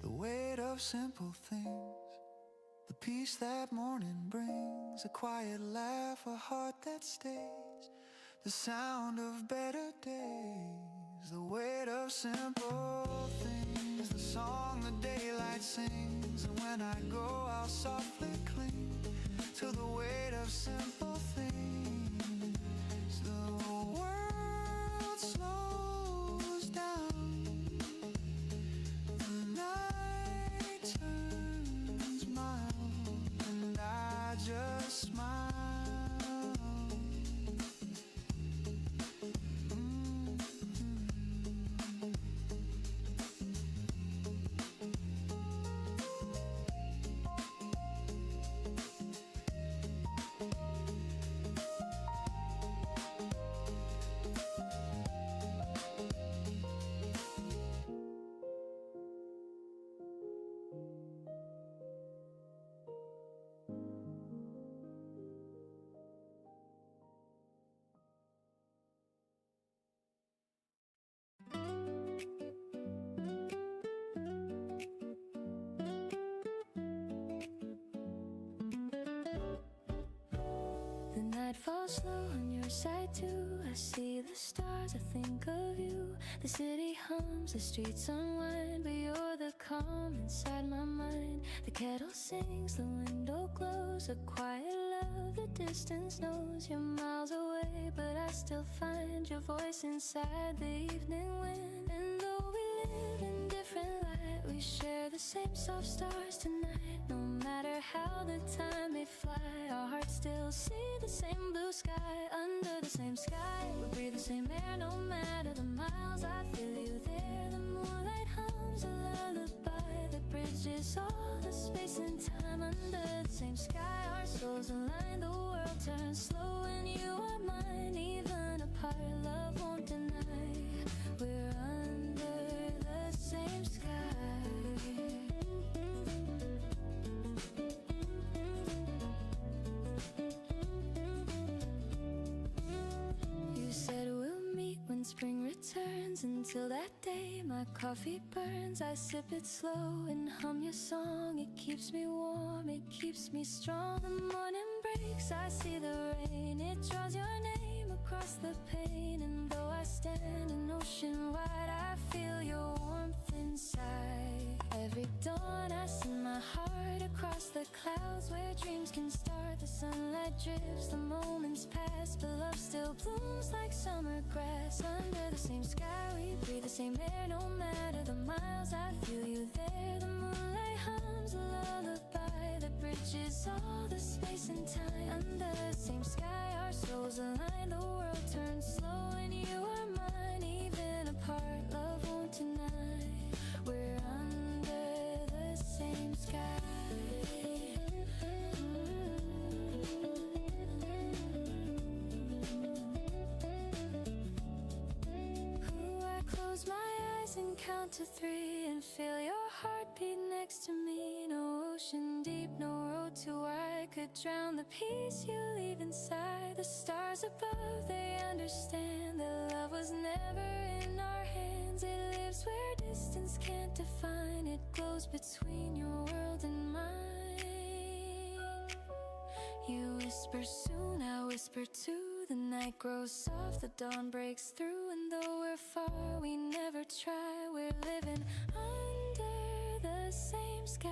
The weight of simple things, the peace that morning brings, a quiet laugh, a heart that stays, the sound of better days. The weight of simple things, the song the daylight sings, and when I go I'll softly cling to the weight of simple things. The world slows down, the night turns mild, and I just smile. The night falls slow on your side too. I see the stars, I think of you. The city hums, the streets unwind, but you're the calm inside my mind. The kettle sings, the window glows, a quiet love the distance knows. You're miles away, but I still find your voice inside the evening wind. And though we live in different light, we share the same soft stars tonight. No matter how the time may fly, our hearts still see the same blue sky. Under the same sky, we breathe the same air. No matter the miles, I feel you there. The moonlight hums a lullaby that bridges all the space and time. Under the same sky, our souls align. The world turns slow when you are mine. Even apart, love won't deny. We're under the same spring returns. Until that day my coffee burns. I sip it slow and hum your song. It keeps me warm, it keeps me strong. The morning breaks, I see the rain. It draws your name across the pane. And though I stand an ocean wide, I feel your warmth inside. Every dawn I send my heart across the clouds where dreams can start. The sunlight drips, the moments pass, but love still blooms like summer grass. Under the same sky we breathe the same air. No matter the miles, I feel you there. The moonlight hums a lullaby that bridges all the space and time. Under the same sky our souls align. The world turns slow and you are mine. Even apart, love won't deny. We're under the same sky. Close my eyes and count to 3 and feel your heartbeat next to me. No ocean deep, no road too wide could drown the peace you leave inside. The stars above, they understand that love was never in our hands. It lives where distance can't define. It glows between your world and mine. You whisper soon, I whisper too. The night grows soft, the dawn breaks through. And though we're far, we never try. We're living under the same sky.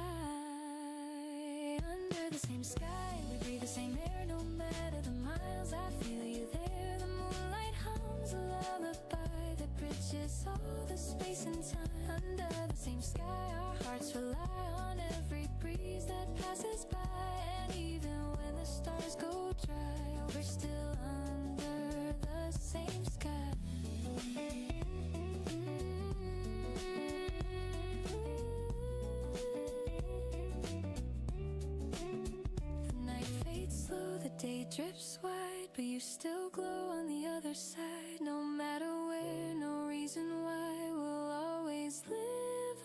Under the same sky, we breathe the same air. No matter the miles, I feel you there. The moonlight hums a lullaby that bridges all the space and time. Under the same sky, our hearts rely on every breeze that passes by. And even when the stars go dry, we're still under the same sky. The night fades slow, the day drips wide, but you still glow on the other side. No matter where, no reason why, we'll always live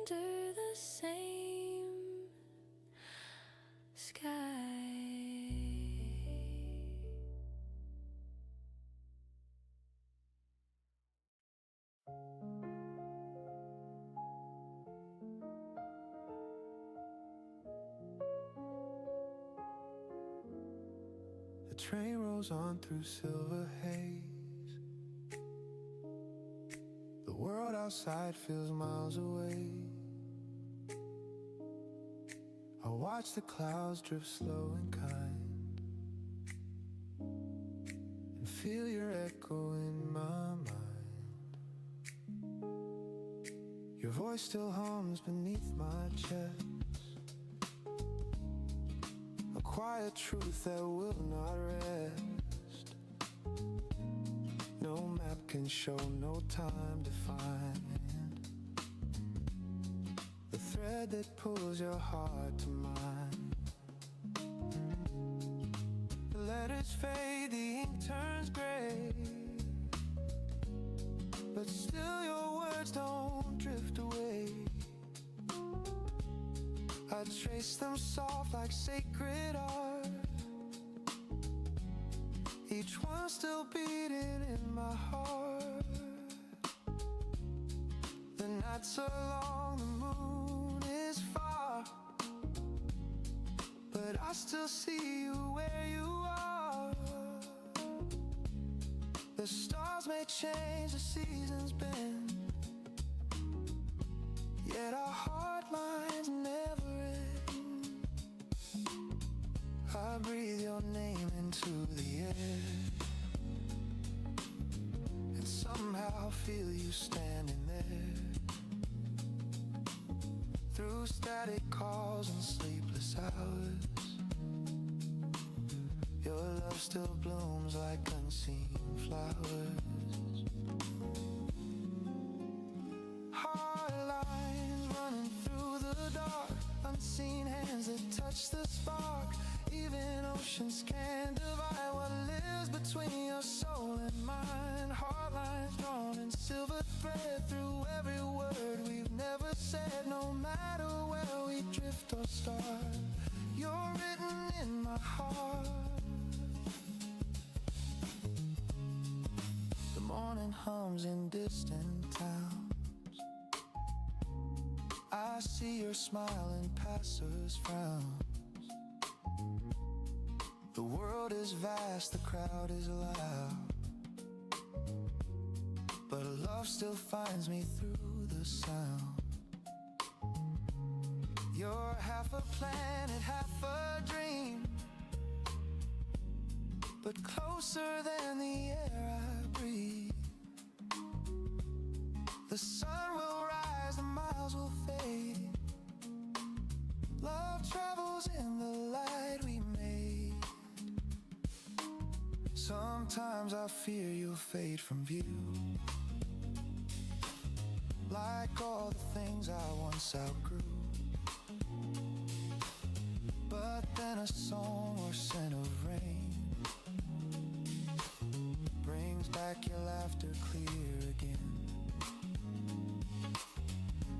under the same sky. The train rolls on through silver haze. The world outside feels miles away. I watch the clouds drift slow and kind, and feel your echo in my mind. Your voice still hums beneath my chest, a quiet truth that will not rest. No map can show, no time to find the thread that pulls your heart to mine. The letters fade, the ink turns gray, but still your words don't drift away. I trace them soft like sacred art, each one still beating in my heart. The nights are long, the moon is far, but I still see you where you are. The stars may change, the seasons bend, yet our heart lines never end. I breathe your name into the air, and somehow feel you standing there. Through static calls and sleepless hours, your love still blooms like unseen flowers. Hard lines running through the dark, unseen hands that touch the spark. Even oceans can't divide what lives between your soul and mine. Heart lines drawn in silver thread through every word we've never said. No matter where we drift or start, you're written in my heart. The morning and hums in distant towns. I see your smile and passers' frowns. The world is vast, the crowd is loud, but love still finds me through the sound. You're half a planet, half a dream, but closer than the air I breathe. The sun will rise, the miles will fade. Love travels in the light we made. Sometimes I fear you'll fade from view, like all the things I once outgrew. But then a song or scent of rain brings back your laughter clear again.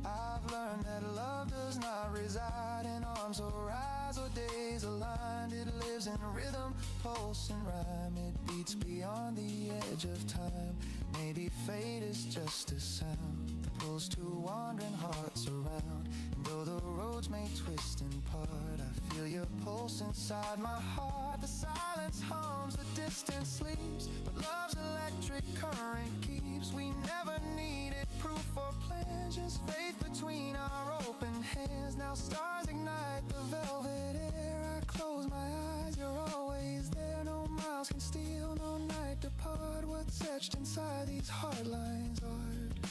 I've learned that love does not reside in arms or eyes or days aligned. It lives in rhythm, pulse and rhyme. It beats beyond the edge of time. Maybe fate is just a sound that pulls two wandering hearts around. And though the roads may twist and part, I feel your pulse inside my heart. The silence hums, the distance sleeps, but love's electric current keeps. We never needed proof or plans, just faith between our open hands. Now stars ignite the velvet air. I close my eyes, you're always there. No miles can steal, no night depart. What's etched inside these hard lines art.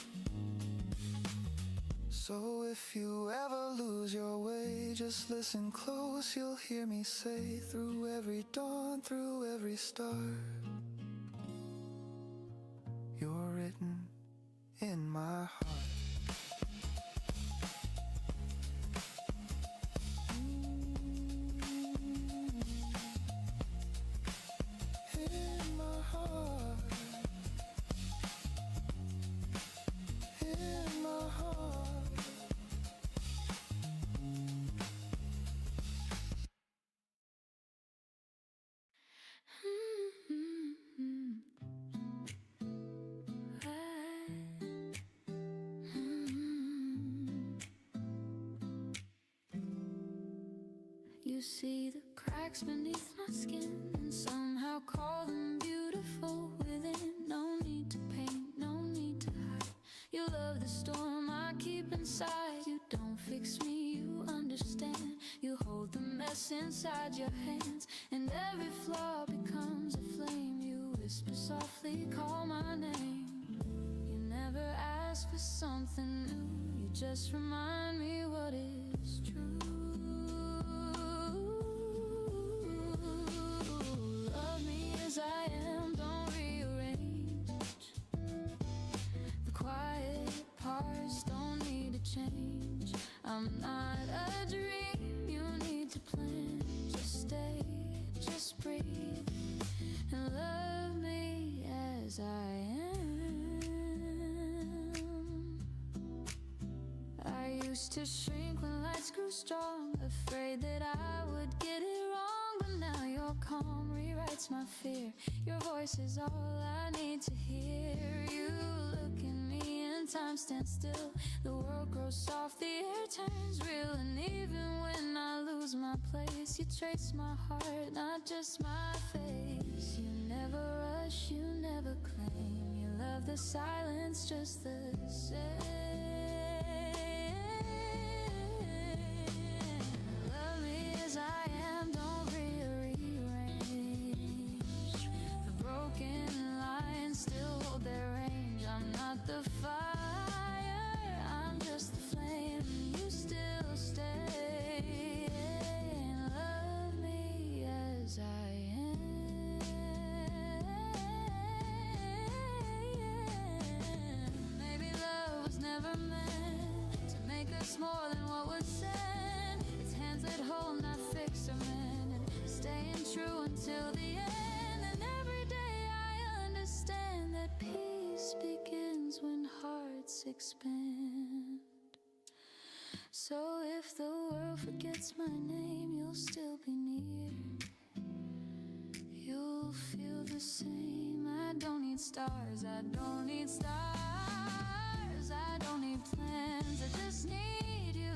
So if you ever lose your way, just listen close, you'll hear me say, through every dawn, through every star, you're written in my heart. In my heart. In my heart. You see the cracks beneath my skin and somehow call them beautiful within. No need to paint, no need to hide. You love the storm I keep inside. You don't fix me, you understand. You hold the mess inside your hands, and every flaw becomes a flame. You whisper softly, call my name. You never ask for something new, you just remind me what is true. Love me as I am, don't rearrange. The quiet parts don't need to change. I'm not a dream you need to plan. Just stay, just breathe, and love me as I am. I used to shrink when lights grew strong, afraid that I would get it wrong. But now your calm rewrites my fear. Your voice is all I need to hear. You look at me and time stands still. The world grows soft, the air turns real. And even when I lose my place, you trace my heart, not just my face. You never rush, you never claim. You love the silence just the same. Love me as I am, don't rearrange. The broken lines still hold their range. I'm not the fire, I'm just the flame. You still stay. Love me as I am. Maybe love was never meant to make us more than what was said. It's hands that hold, not fix or mend, and staying true until the end. And every day I understand that peace begins when hearts expand. So if the world forgets my name, you'll still be near. You'll feel the same. I don't need stars, I don't need stars, I don't need plans, I just need you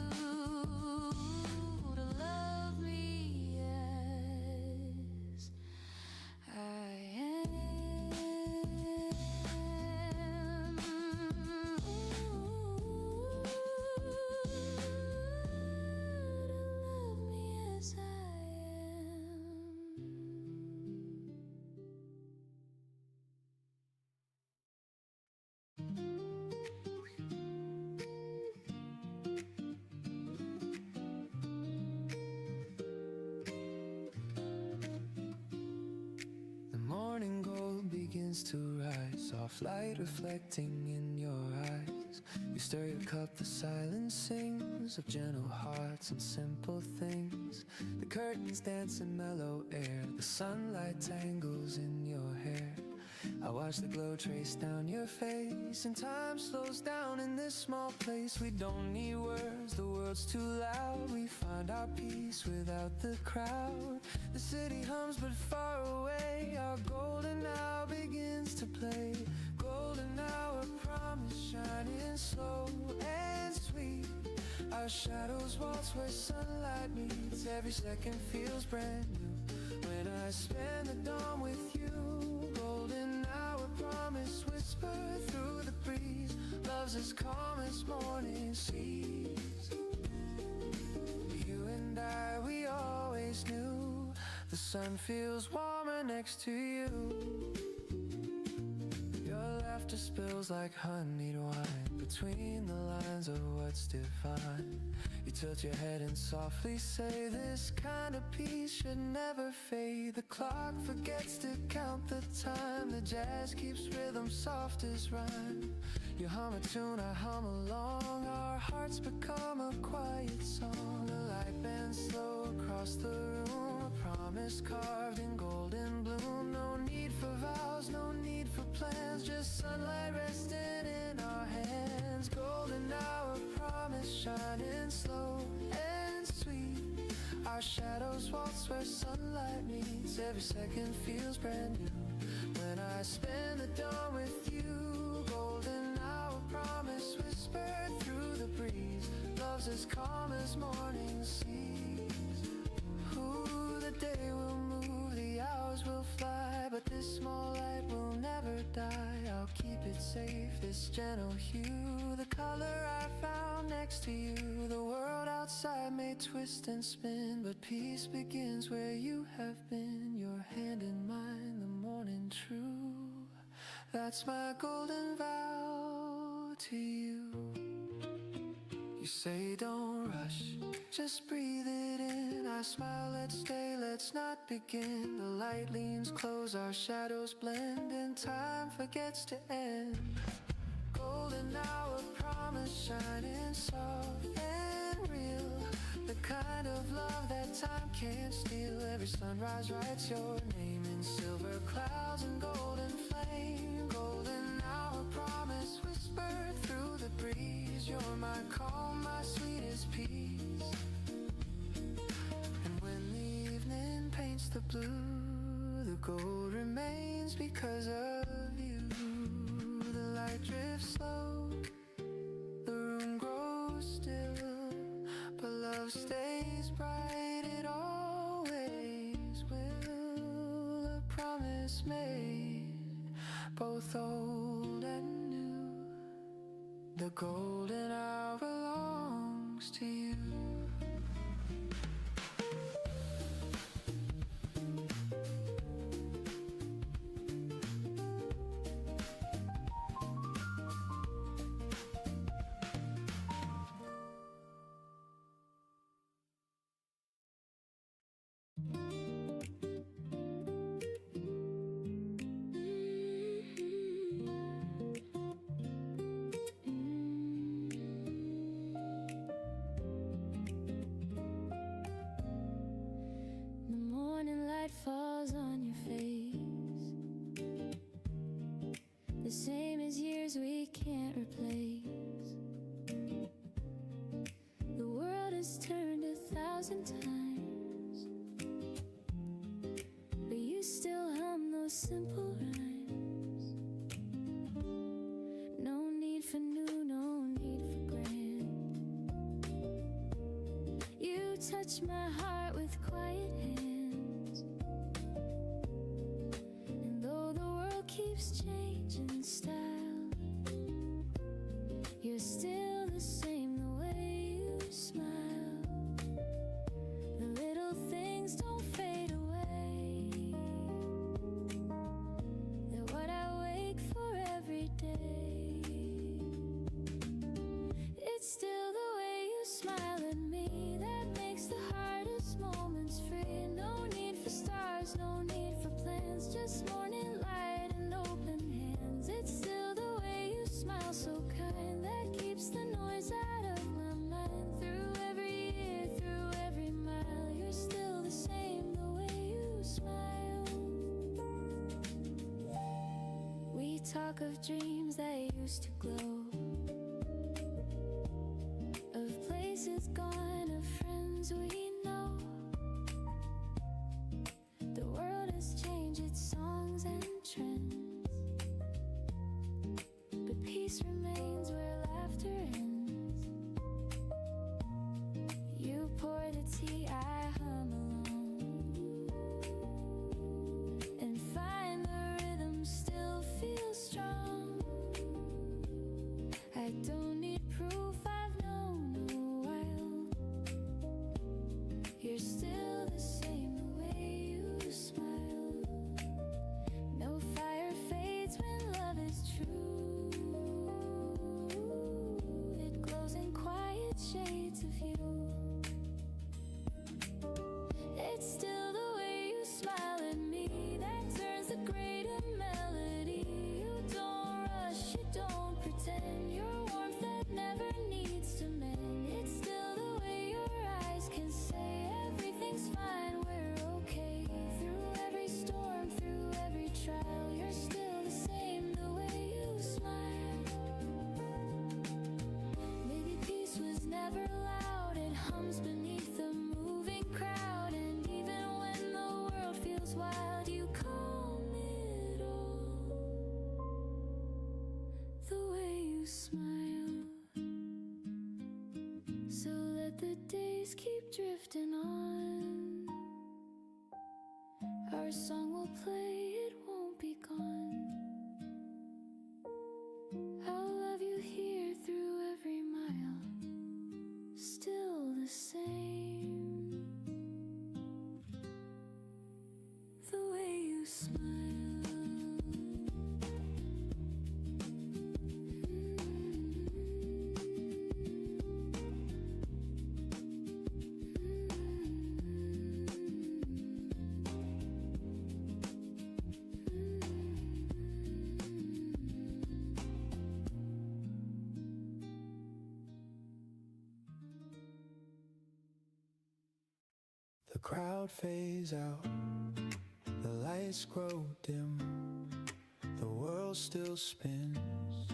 to love me as I am. The morning gold begins to rise, soft light reflecting in your eyes. You stir your cup, the silence sings of gentle hearts and simple things. The curtains dance in mellow air, the sunlight tangles in your hair. I watch the glow trace down your face, and time slows down in this small place. We don't need words, the world's too loud. We find our peace without the crowd. The city hums but far away. Our golden hour begins to play. Golden hour promise shining slow and sweet. Our shadows waltz where sunlight meets. Every second feels brand new when I spend the dawn with you. Golden hour promise whisper through the breeze. Love's as calm as morning seas. You and I, we always knew the sun feels warmer next to you. Your laughter spills like honeyed wine between the lines of what's divine. You tilt your head and softly say, this kind of peace should never fade. The clock forgets to count the time. The jazz keeps rhythm soft as rhyme. You hum a tune, I hum along. Our hearts become a quiet song. The light bends slow across the room. A promise carved in golden bloom. No need for vows, no need for plans. Just sunlight resting in our hands. Golden hour promise shining slow and sweet. Our shadows waltz where sunlight meets. Every second feels brand new when I spend the dawn with you. Golden hour promise whispered through the breeze. Love's as calm as morning seas. Ooh, the day will move, the hours will fly, but this small light will never die. I'll keep it safe, this gentle hue, the color I found next to you. The world outside may twist and spin, but peace begins where you have been. Your hand in mine, the morning true. That's my golden vow to you. You say don't rush, just breathe it in. I smile, let's stay, let's not begin. The light leans close, our shadows blend, and time forgets to end. Golden hour promise shining soft and real. The kind of love that time can't steal. Every sunrise writes your name in silver clouds and golden flame. Golden hour promise whispered through the breeze. You're my calm, my sweetest peace. And when the evening paints the blue, the gold remains because of you. The light drifts slow, the room grows still, but love stays bright, it always will. A promise made, both old and new. The golden hour belongs to you. Falls on your face, the same as years we can't replace. The world has turned 1,000 times, but you still hum those simple rhymes. touch my heart with quiet hands. And though the world keeps changing style, you're still the same, the way you smile. The little things don't fade away. They're what I wake for every day. It's still the way you smile at me that makes the hardest moments free. No need for stars, no need for plans, just morning light and open hands. It's still the way you smile, so kind, that keeps the noise out of my mind. Through every year, through every mile, you're still the same, the way you smile. We talk of dreams that used to glow, of places gone, of friends we know. The world has changed its songs and trends, but peace remains where laughter ends. You pour the tea, I hum alone, and find the rhythm still feels strong. I don't need proof, I've known a while. You're still the same, the way you smile. No fire fades when love is true. It glows in quiet shades of you. It's still the way you smile at me that turns the greater melody. You don't rush, you don't pretend, your warmth that never needs to mend. It's still the way your eyes can say everything's fine, we're okay. Through every storm, through every trial, you're still the same, the way you smile. Maybe peace was never loud, it hums beneath the moving crowd. And even when the world feels wild, you calm it all, the way you smile. So let the days keep drifting on. Our song will play, it won't be gone. I'll love you here through every mile, still the same, the way you smile. The crowd fades out, the lights grow dim, the world still spins,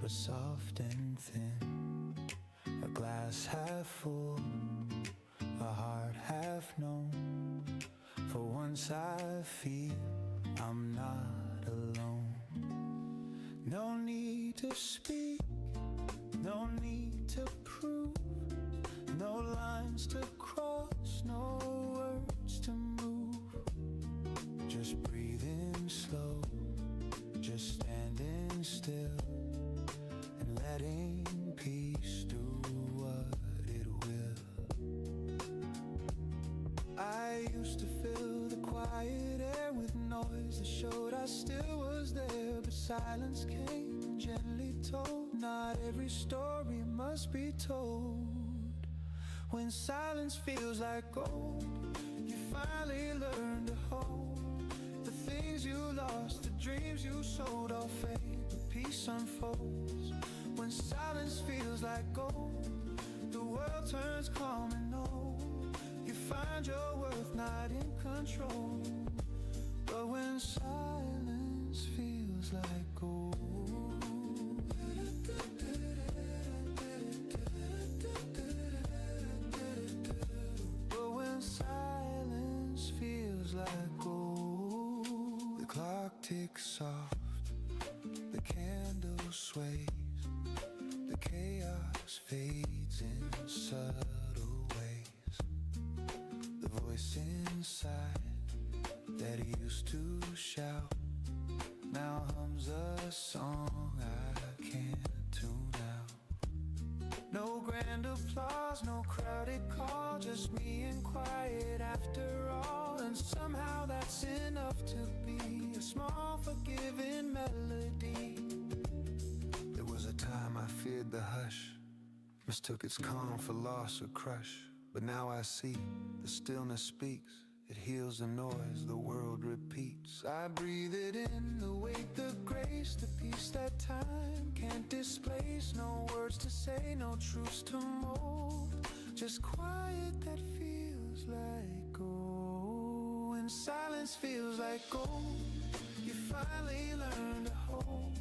but soft and thin. A glass half full, a heart half known. For once I feel I'm not alone. No need to speak, no need to prove, no lines to cross, no words to move. Just breathing slow, just standing still, and letting peace do what it will. I used to fill the quiet air with noise that showed I still was there, but silence came and gently told, not every story must be told. When silence feels like gold, you finally learn to hold the things you lost, the dreams you sold, all fade, but peace unfolds. When silence feels like gold, the world turns calm and old. You find your worth not in control. But when silence feels like gold, silence feels like gold. The clock ticks soft, the candle sways, the chaos fades in subtle ways. voice inside that he used to shout now hums a song I can't tune out. No grand applause, no crowded call, just me and quiet after all. And somehow that's enough to be a small forgiving melody. There was a time I feared the hush, mistook its calm for loss or crush. But now I see the stillness speaks, it heals the noise, the world repeats. I breathe it in, the weight, the grace, the peace that time can't displace. No words to say, no truths to mold, just quiet that feels like gold. When silence feels like gold, you finally learn to hold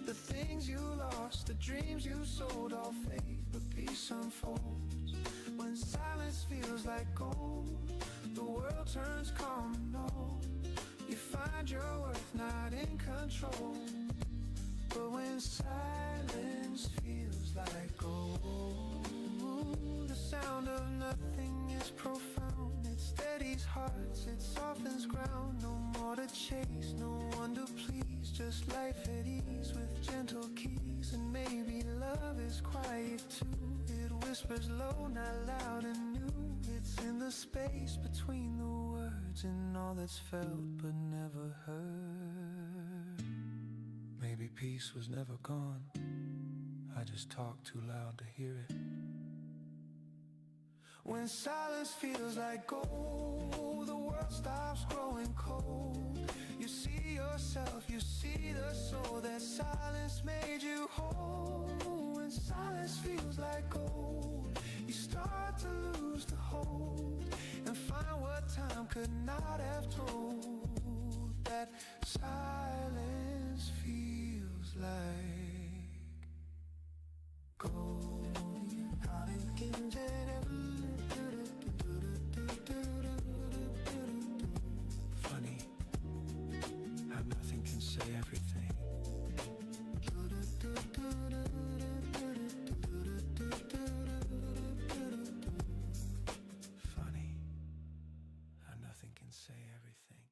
the things you lost, the dreams you sold, all fade, but peace unfolds. When silence feels like gold, the world turns calm and old. You find your worth not in control. But when silence feels like gold, the sound of nothing is profound. It steadies hearts, it softens ground. No more to chase, no one to please, just life at ease with gentle keys. And maybe love is quiet too. It whispers low, not loud and new. It's in the space between the words and all that's felt but never heard. Maybe peace was never gone, I just talked too loud to hear it. When silence feels like gold, the world stops growing cold. You see yourself, you see the soul that silence made you whole. When silence feels like gold, you start to lose the hold and find what time could not have told. That silence feels like gold. Funny how nothing can say everything. Funny how nothing can say everything.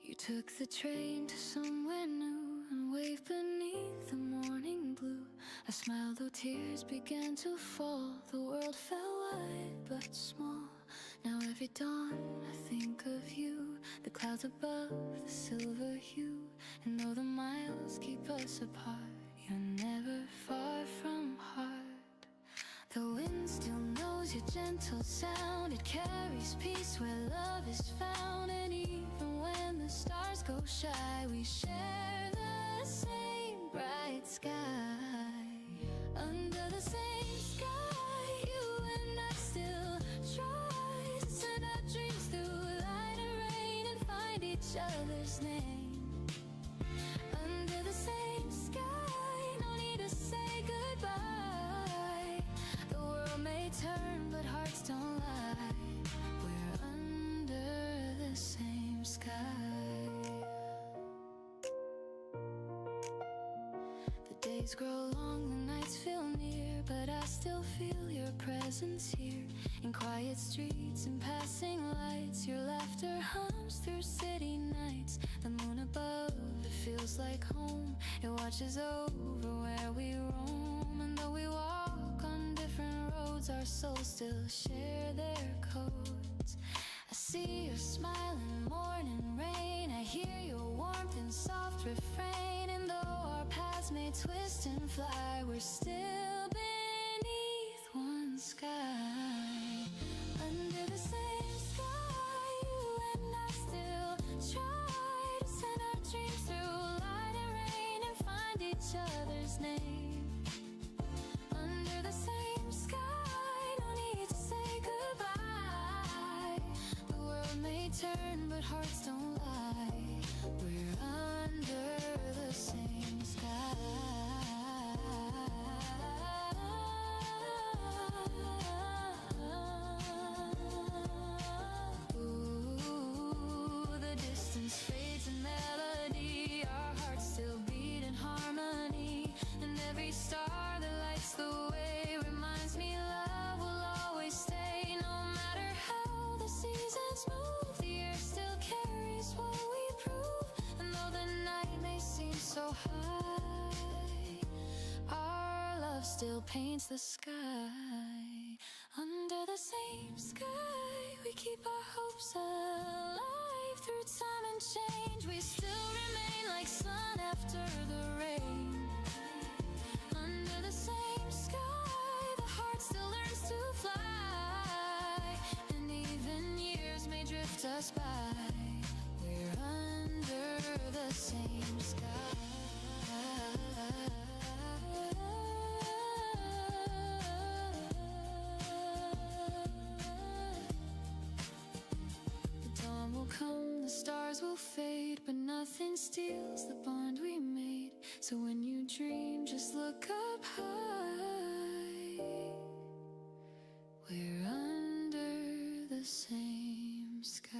You took the train to somewhere new and waved beneath the morning blue. I smiled though tears began to fall. The world felt wide but small. Now every dawn I think of you, the clouds above, the silver hue. And though the miles keep us apart, you're never far from heart. The wind still knows your gentle sound. It carries peace where love is found. And even when the stars go shy, we share the same bright sky. Under the same sky, you and I still try to send our dreams through light and rain and find each other's name. Under the same sky, no need to say goodbye. The world may turn, but hearts don't lie. We're under the same sky. The days grow long, the nights feel near, but I still feel your presence here. In quiet streets and passing lights, your laughter hums through city nights. The moon above, it feels like home. It watches over where we roam. And though we walk on different roads, our souls still share their codes. I see your smile in morning rain. I hear your warmth in soft refrain. And though our paths may twist and fly, we're still beneath one sky. Under the same sky, you and I still try to send our dreams through light and rain and find each other's name. Under the same sky, no need to say goodbye. The world may turn, but hearts don't lie. We're under the same sky. every star that lights the way reminds me love will always stay. No matter how the seasons move, the earth still carries what we prove. And though the night may seem so high, our love still paints the sky. Under the same sky, we keep our hopes alive. Through time and change, we still remain like sun after the rain. Under the same sky, the heart still learns to fly. And even years may drift us by, we're under the same sky. Come, the stars will fade, but nothing steals the bond we made. So when you dream, just look up high. We're under the same sky.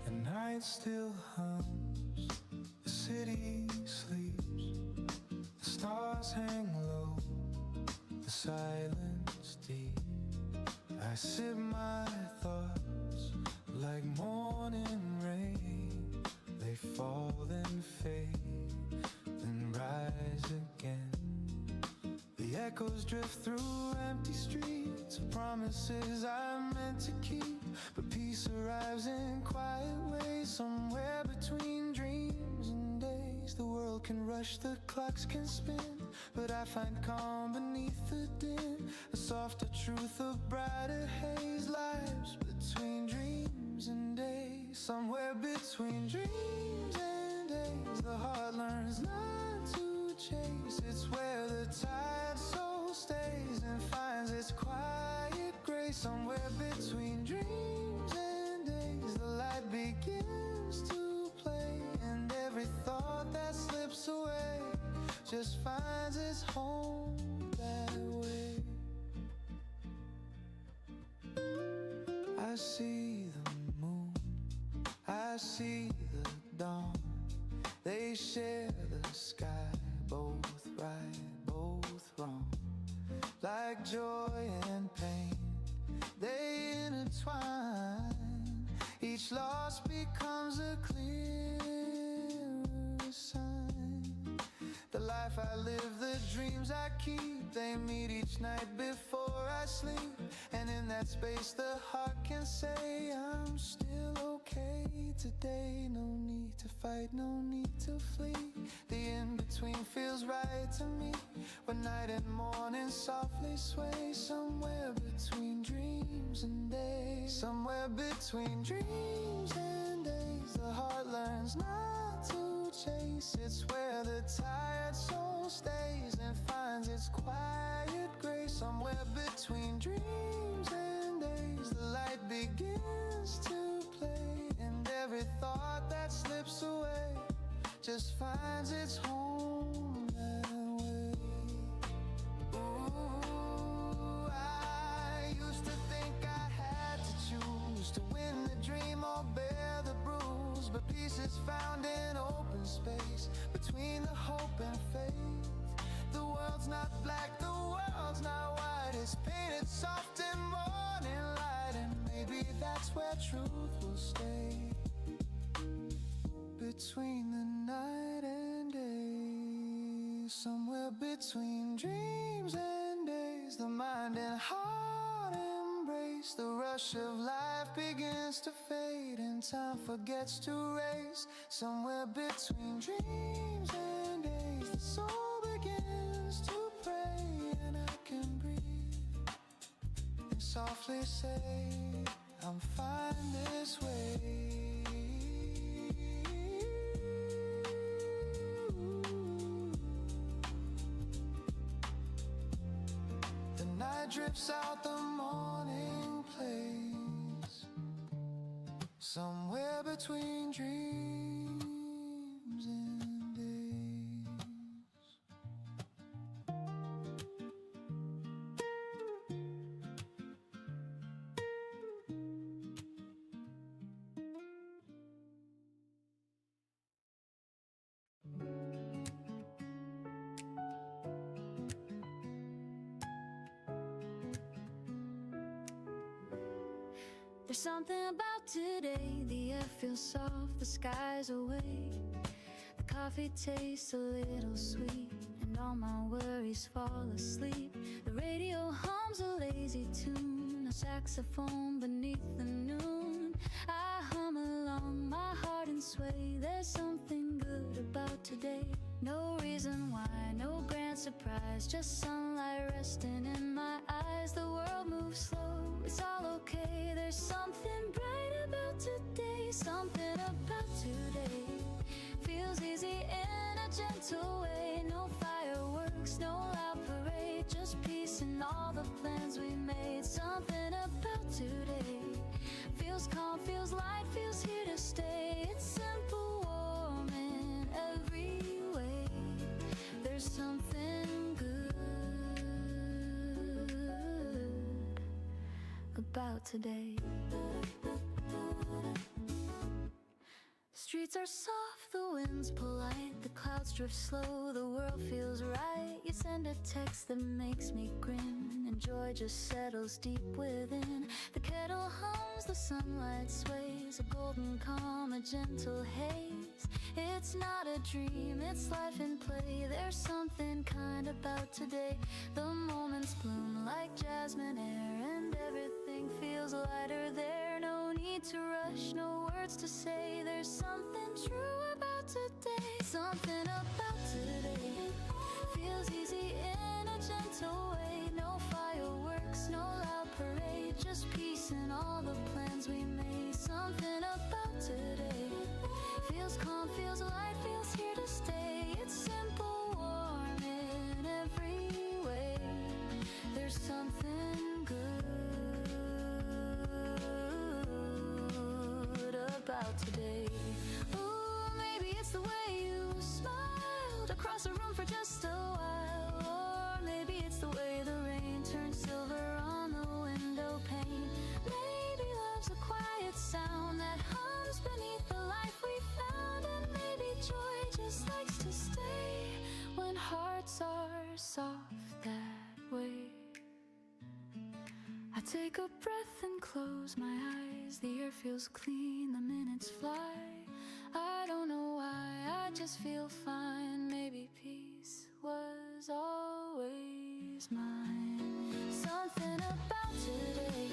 The night still hums, the city sleeps, the stars hang low, the silence deep. I sip my thoughts like morning rain. They fall and fade, then rise again. The echoes drift through empty streets of promises I meant to keep. But peace arrives in quiet ways, somewhere between dreams and days. The world can rush, the clocks can spin, but I find calm beneath the din. A softer truth, a brighter haze lies between dreams and days. Somewhere between dreams and days, the heart learns not to chase. It's where the tired soul stays and finds its quiet grace. Somewhere between dreams and days, the light begins to play, and every thought that slips away just finds its home that way. I see the moon, I see the dawn. They share the sky, both right, both wrong. Like joy and pain, they intertwine. Each loss becomes a clearer sign. The life I live, the dreams I keep, they meet each night before I sleep. And in that space the heart can say, I'm still okay today. No need to fight, no need to flee. The in-between feels right to me, when night and morning softly sway. Somewhere between dreams and days, somewhere between dreams and days, the heart learns not to chase. It's where the tired soul stays and finds its quiet grace. Somewhere between dreams and days, the light begins to play, and every thought that slips away just finds its home that way. Ooh, I used to think I had to choose to win the dream or bear the bruise, but peace is found in open space between the hope and faith. The world's not black, the world's not white, it's painted soft in morning light, and maybe that's where truth will stay. Between the night and day, somewhere between dreams and days, the mind and heart embrace. The rush of life begins to fade, and time forgets to race. Somewhere between dreams and days, the soul begins to pray, and I can breathe and softly say, I'm fine this way. Drifts out, the morning somewhere between dreams and days. There's something about today, the air feels soft, the sky's awake. The coffee tastes a little sweet, and all my worries fall asleep. The radio hums a lazy tune, a saxophone beneath the noon. I hum along, my heart in sway. There's something good about today. No reason why, no grand surprise, just sunlight resting in my eyes. The world moves slow, it's all okay. There's something bright about today, something about today feels easy in a gentle way. No fireworks, no loud parade, just peace in all the plans we made. Something about today feels calm, feels light, feels here to stay. It's simple, warm in every way. There's something good about today. Streets are soft, the wind's polite, the clouds drift slow, the world feels right. You send a text that makes me grin, and joy just settles deep within. The kettle hums, the sunlight sways, a golden calm, a gentle haze. It's not a dream, it's life in play. There's something kind about today. The moments bloom like jasmine air, and everything feels lighter there. No need to rush, no words to say. There's something true about today. Something about today feels easy in a gentle way. No fireworks, no loud parade, just peace in all the plans we made. Something about today feels calm, feels light, feels here to stay. It's simple, warm in every way. There's something good about today. Ooh, maybe it's the way you smiled across the room for just a while. Or maybe it's the way the rain turns silver on the window pane. Maybe love's a quiet sound that hums beneath the life we found. And maybe joy just likes to stay when hearts are soft that way. I take a breath and close my eyes. The air feels clean, the minutes fly. I don't know why, I just feel fine. Maybe peace was always mine. Something about today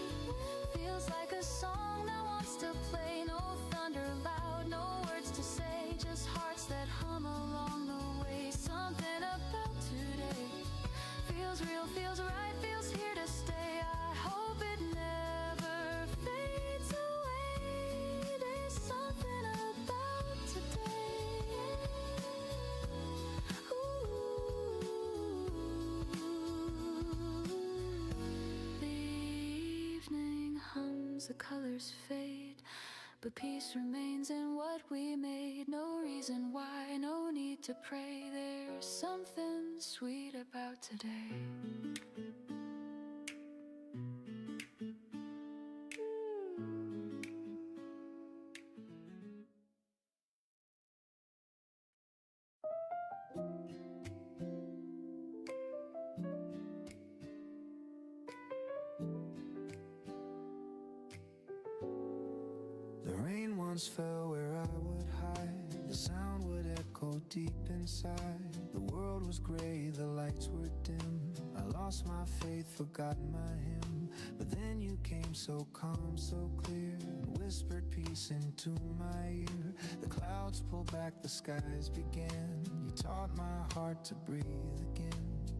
feels like a song that wants to play. No thunder loud, no words to say, just hearts that hum along the way. Something about today feels real, feels right, feels here to stay. I hope it never fades away. There's something about today. Ooh. The evening hums, the colors fade, but peace remains in what we made. No reason why, no need to pray. There's something sweet about today. The rain once fell where I would hide. The sound would echo deep inside. The world was gray, the lights were dim. I lost my faith, forgot my hymn. But then you came so calm, so clear, and whispered peace into my ear. The clouds pulled back, the skies began. You taught my heart to breathe again.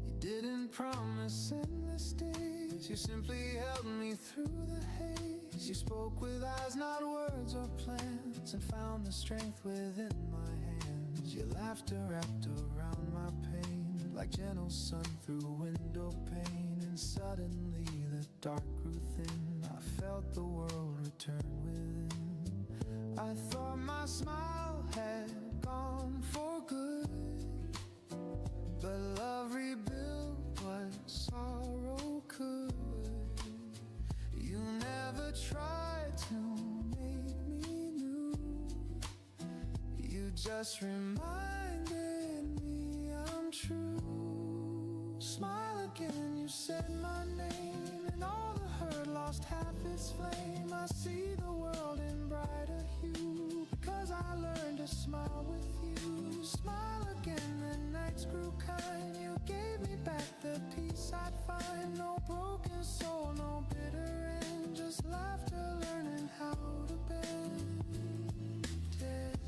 You didn't promise endless days, you simply held me through the haze. You spoke with eyes, not words or plans, and found the strength within my hands. Your laughter wrapped around my pain, like gentle sun through window pane. And suddenly the dark grew thin, I felt the world return within. I thought my smile had gone for good, but love rebuilt what sorrow could. You never tried to make me new, you just reminded me I'm true. Smile again, you said my name, and all the hurt lost half its flame. I see the world in brighter hue, because I learned to smile with you. Smile again, the nights grew kind, you gave me back the peace I'd find. No broken soul, no bitter end, just laughter learning how to bend it.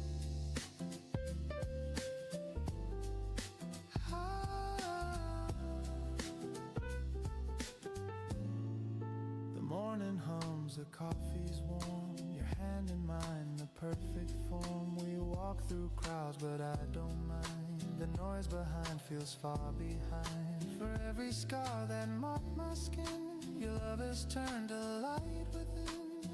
The morning hums, the coffee's warm, your hand in mine, the perfect form. We walk through crowds, but I don't mind. The noise behind feels far behind. For every scar that marked my skin, your love has turned to light within.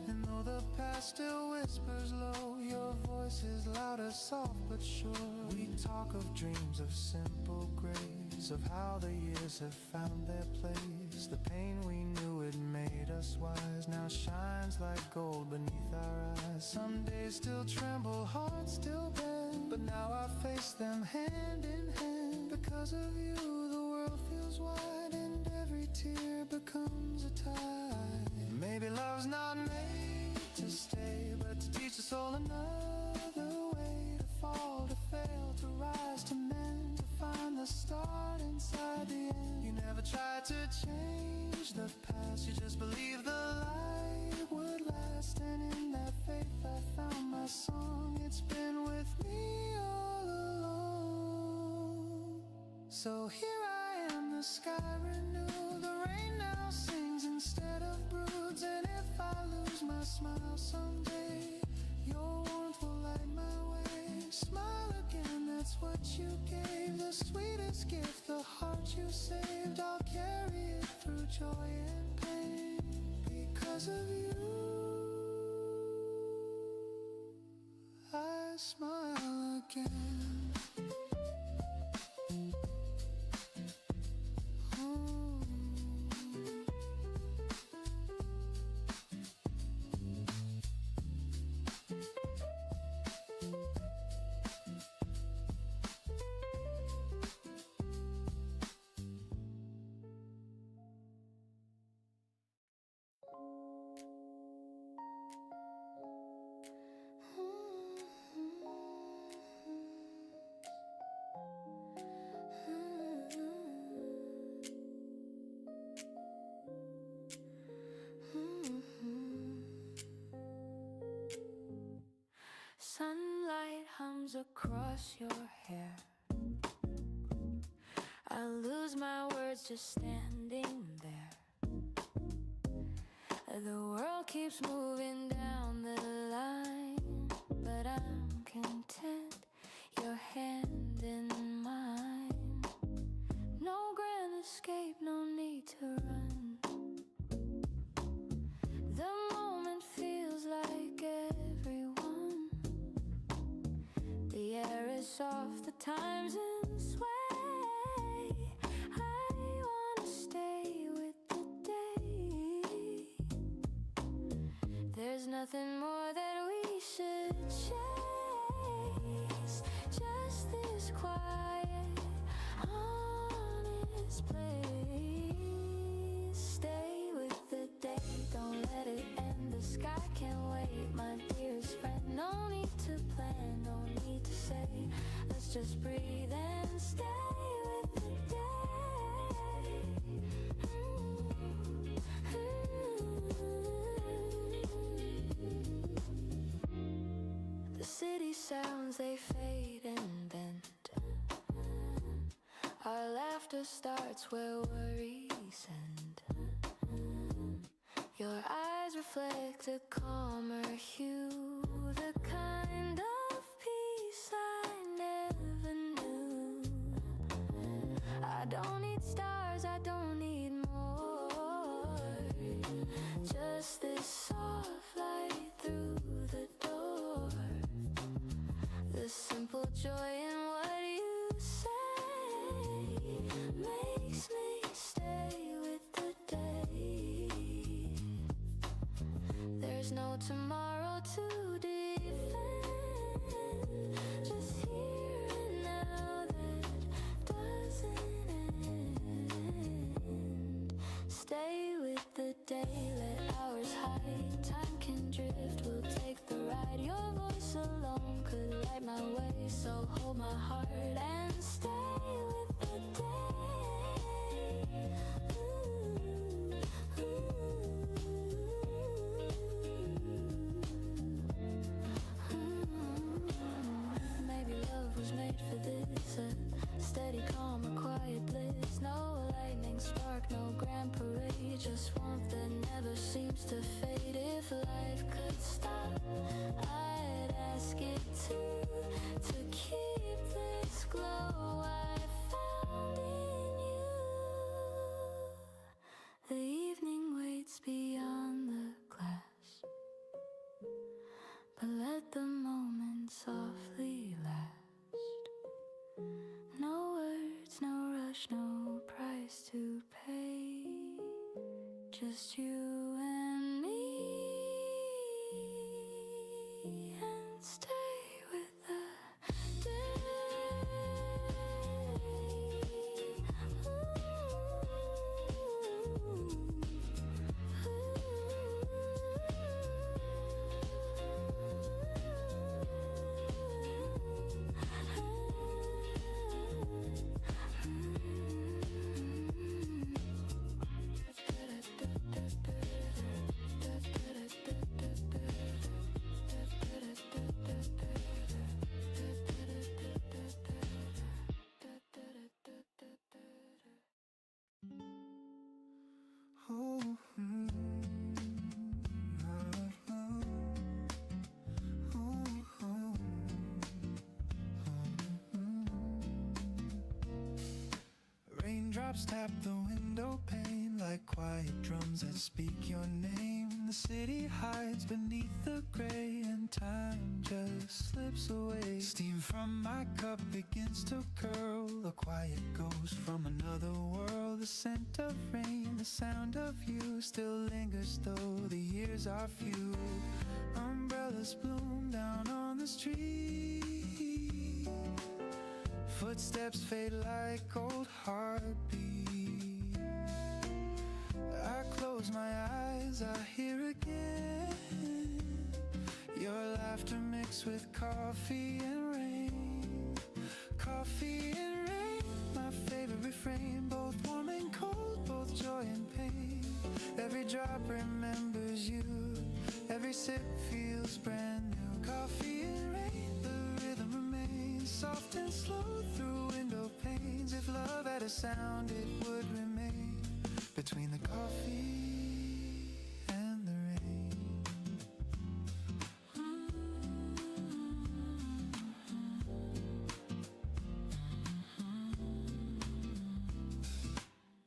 And though the past still whispers low, your voice is louder, soft but sure. We talk of dreams of simple grace, of how the years have found their place. The pain we knew had made us wise now shines like gold beneath our eyes. Some days still tremble, hearts still bend, but now I face them hand in hand. Because of you, the world feels wide, and every tear becomes a tide. Maybe love's not made to stay, but to teach the soul another way. To fall, to fail, to rise, to mend, to find the start inside the end. You never tried to change the past, you just believed the light would last. And in that faith I found my song, it's been with me all along. So here I am, the sky renewed, the rain now sings instead of broods. And if I lose my smile someday, your warmth will light my way. Smile again, that's what you gave, the sweetest gift, the heart you saved. I'll carry it through joy and pain, because of you I smile again. Sunlight hums across your hair. I lose my words just standing there. The world keeps moving down the line, but I'm content, your hand in mine. No grand escape, no need to run. The moment feels like everyone. The air is soft, the time's in sway. I wanna stay with the day. There's nothing more that we should chase, just this quiet, honest place. Stay with the day, don't let it end. The sky can't wait, my dearest friend. No need to plan, no need to say. Let's just breathe and stay with the day. The city sounds, they fade and bend. Our laughter starts where worries end. Your eyes reflect a calmer hue, the kind of peace I never knew. I don't need stars, I don't need more, just this soft light through the door. there's no tomorrow to defend. Just here and now that doesn't end. Stay with the day, let hours hide. Time can drift, we'll take the ride. Your voice alone could light my way, so hold my heart and stay with the day. Maybe love was made for this, a steady calm, a quiet bliss. No lightning spark, no grand parade, just warmth that never seems to fade. If life could stop, I'd ask it to keep this glow I found in you. The evening waits beyond the glass, but let the moment softly last. No words, no rush, no price to pay, just you and me, and stay with the day. Oh, Raindrops tap the window pane like quiet drums that speak your name. The city hides beneath the gray and time just slips away. Steam from my cup begins to curl, a quiet ghost from another world. The scent of rain, the sound of you still lingers though the years are few. Umbrellas bloom down on the street, footsteps fade like old heartbeats. I close my eyes, I hear again your laughter mixed with coffee and rain. Coffee and rain, my favorite refrain. Both warm and cold, both joy and pain. Every drop remembers you, every sip feels brand new. Coffee and rain, the rhythm remains soft and slow through window panes. If love had a sound, it would remain between the coffee and the rain.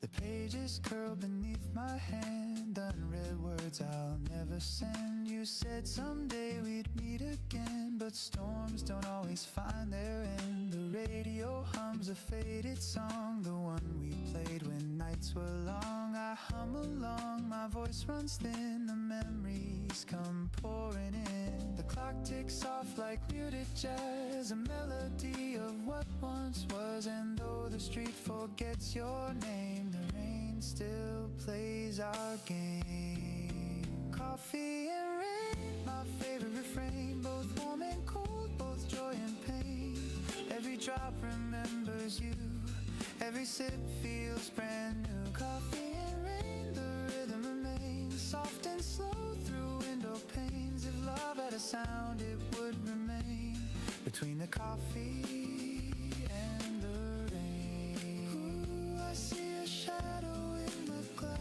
The pages curl beneath my hand, unread words I'll never send. You said someday we'd meet again, but storms don't always find their end. The radio hums a faded song, the one we played when nights were long. I hum along, my voice runs thin, the memories come pouring in. The clock ticks off like muted jazz, a melody of what once was. And though the street forgets your name, the rain still plays our game. Coffee and rain, my favorite refrain. Both warm and cold, both joy and pain. Every drop remembers you, every sip feels brand new. Coffee and rain, the rhythm remains soft and slow through window panes. If love had a sound, it would remain between the coffee and the rain. Ooh, I see a shadow in the glass.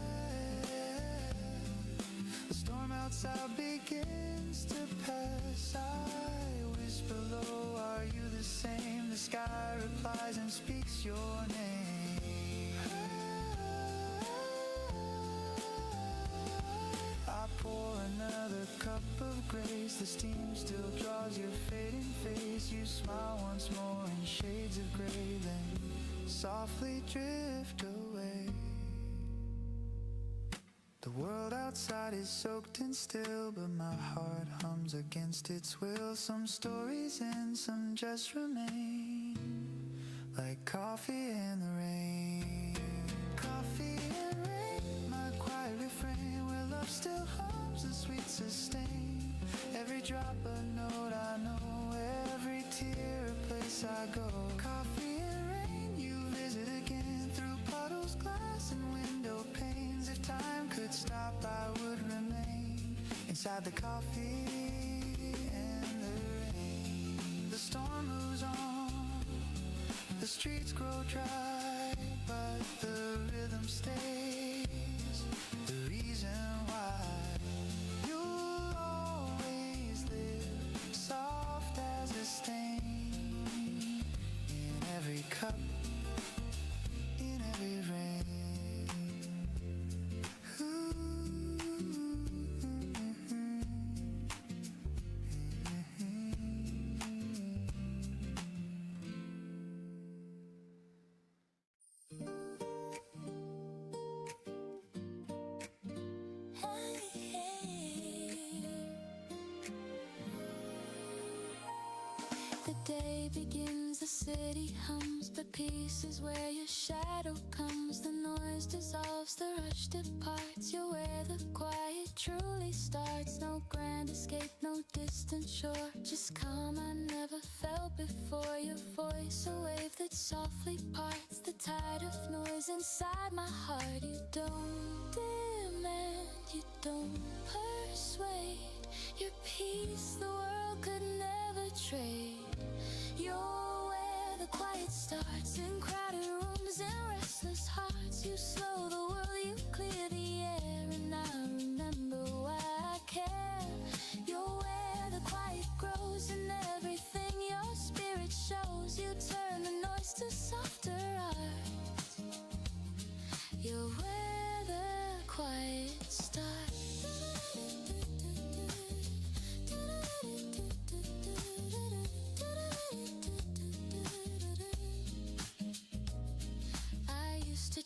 The storm outside begins to pass. I whisper low, are you the same? The sky replies and speaks your name. I pour another cup of grace, the steam still draws your fading face. You smile once more in shades of gray, then softly drift away. The world outside outside is soaked and still, but my heart hums against its will. Some stories end, some just remain, like coffee in the rain. Coffee and rain, my quiet refrain, where love still hums a sweet sustain. Every drop a note I know, every tear a place I go. Coffee and rain, you visit again through puddles, glass and window panes. If time could stop, I would remain inside the coffee and the rain. The storm moves on, the streets grow dry, but the rhythm stays. The reason why you'll always live soft as a stain in every cup, in every rain. The day begins, the city hums, but peace is where your shadow comes. The noise dissolves, the rush departs. You're where the quiet truly starts. No grand escape, no distant shore, just calm I never felt before. Your voice, a wave that softly parts the tide of noise inside my heart. You don't demand, you don't persuade. Your peace the world could never trade. You're where the quiet starts, in crowded rooms and restless hearts. You slow the world, you clear the air, and I remember why I care. You're where the quiet grows, in everything your spirit shows. You turn the noise to softer art. You're where the quiet starts.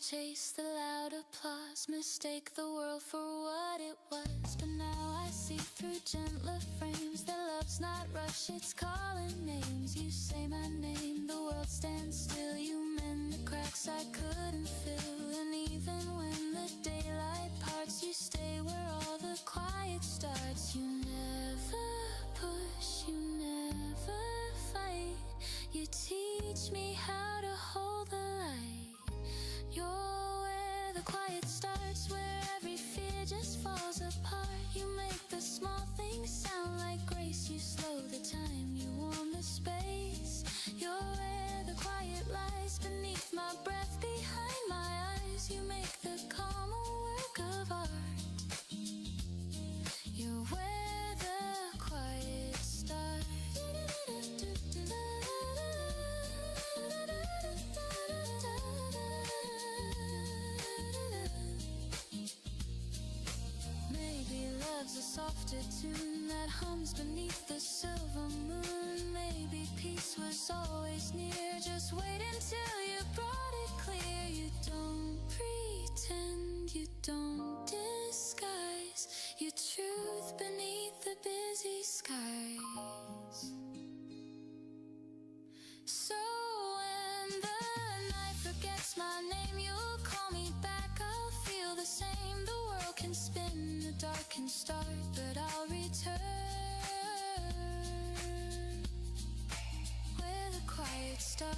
Chase the loud applause, mistake the world for what it was. But now I see through gentler frames that love's not rush, it's calling names. You say my name, the world stands still. You mend the cracks I couldn't fill. And even when the daylight parts, you stay where all the quiet starts. You never push, you never fight. You teach me how to hold the light. You're where the quiet starts, where every fear just falls apart. You make the small things sound like grace. You slow the time, you warm the space. You're where the quiet lies, beneath my breath, behind my eyes. You make the calm a work of art. You're where the quiet starts. Love's a softer tune that hums beneath the silver moon. Maybe peace was always near, just wait until you brought it clear. You don't pretend, you don't disguise your truth beneath the busy skies. So when the night forgets my name, you'll call me back, I'll feel the same. The world can spin, the dark can start, but I'll return where the quiet starts.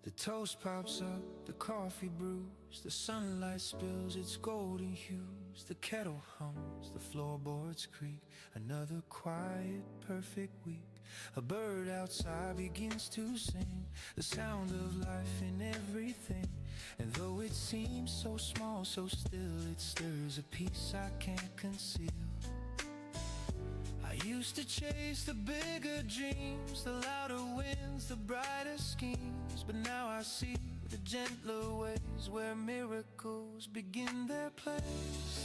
The toast pops up, the coffee brews, the sunlight spills its golden hues. The kettle hums, the floorboards creak. Another quiet, perfect week. A bird outside begins to sing, the sound of life in everything. And though it seems so small, so still, it stirs a peace I can't conceal. I used to chase the bigger dreams, the louder winds, the brighter schemes. But now I see the gentler ways where miracles begin their place.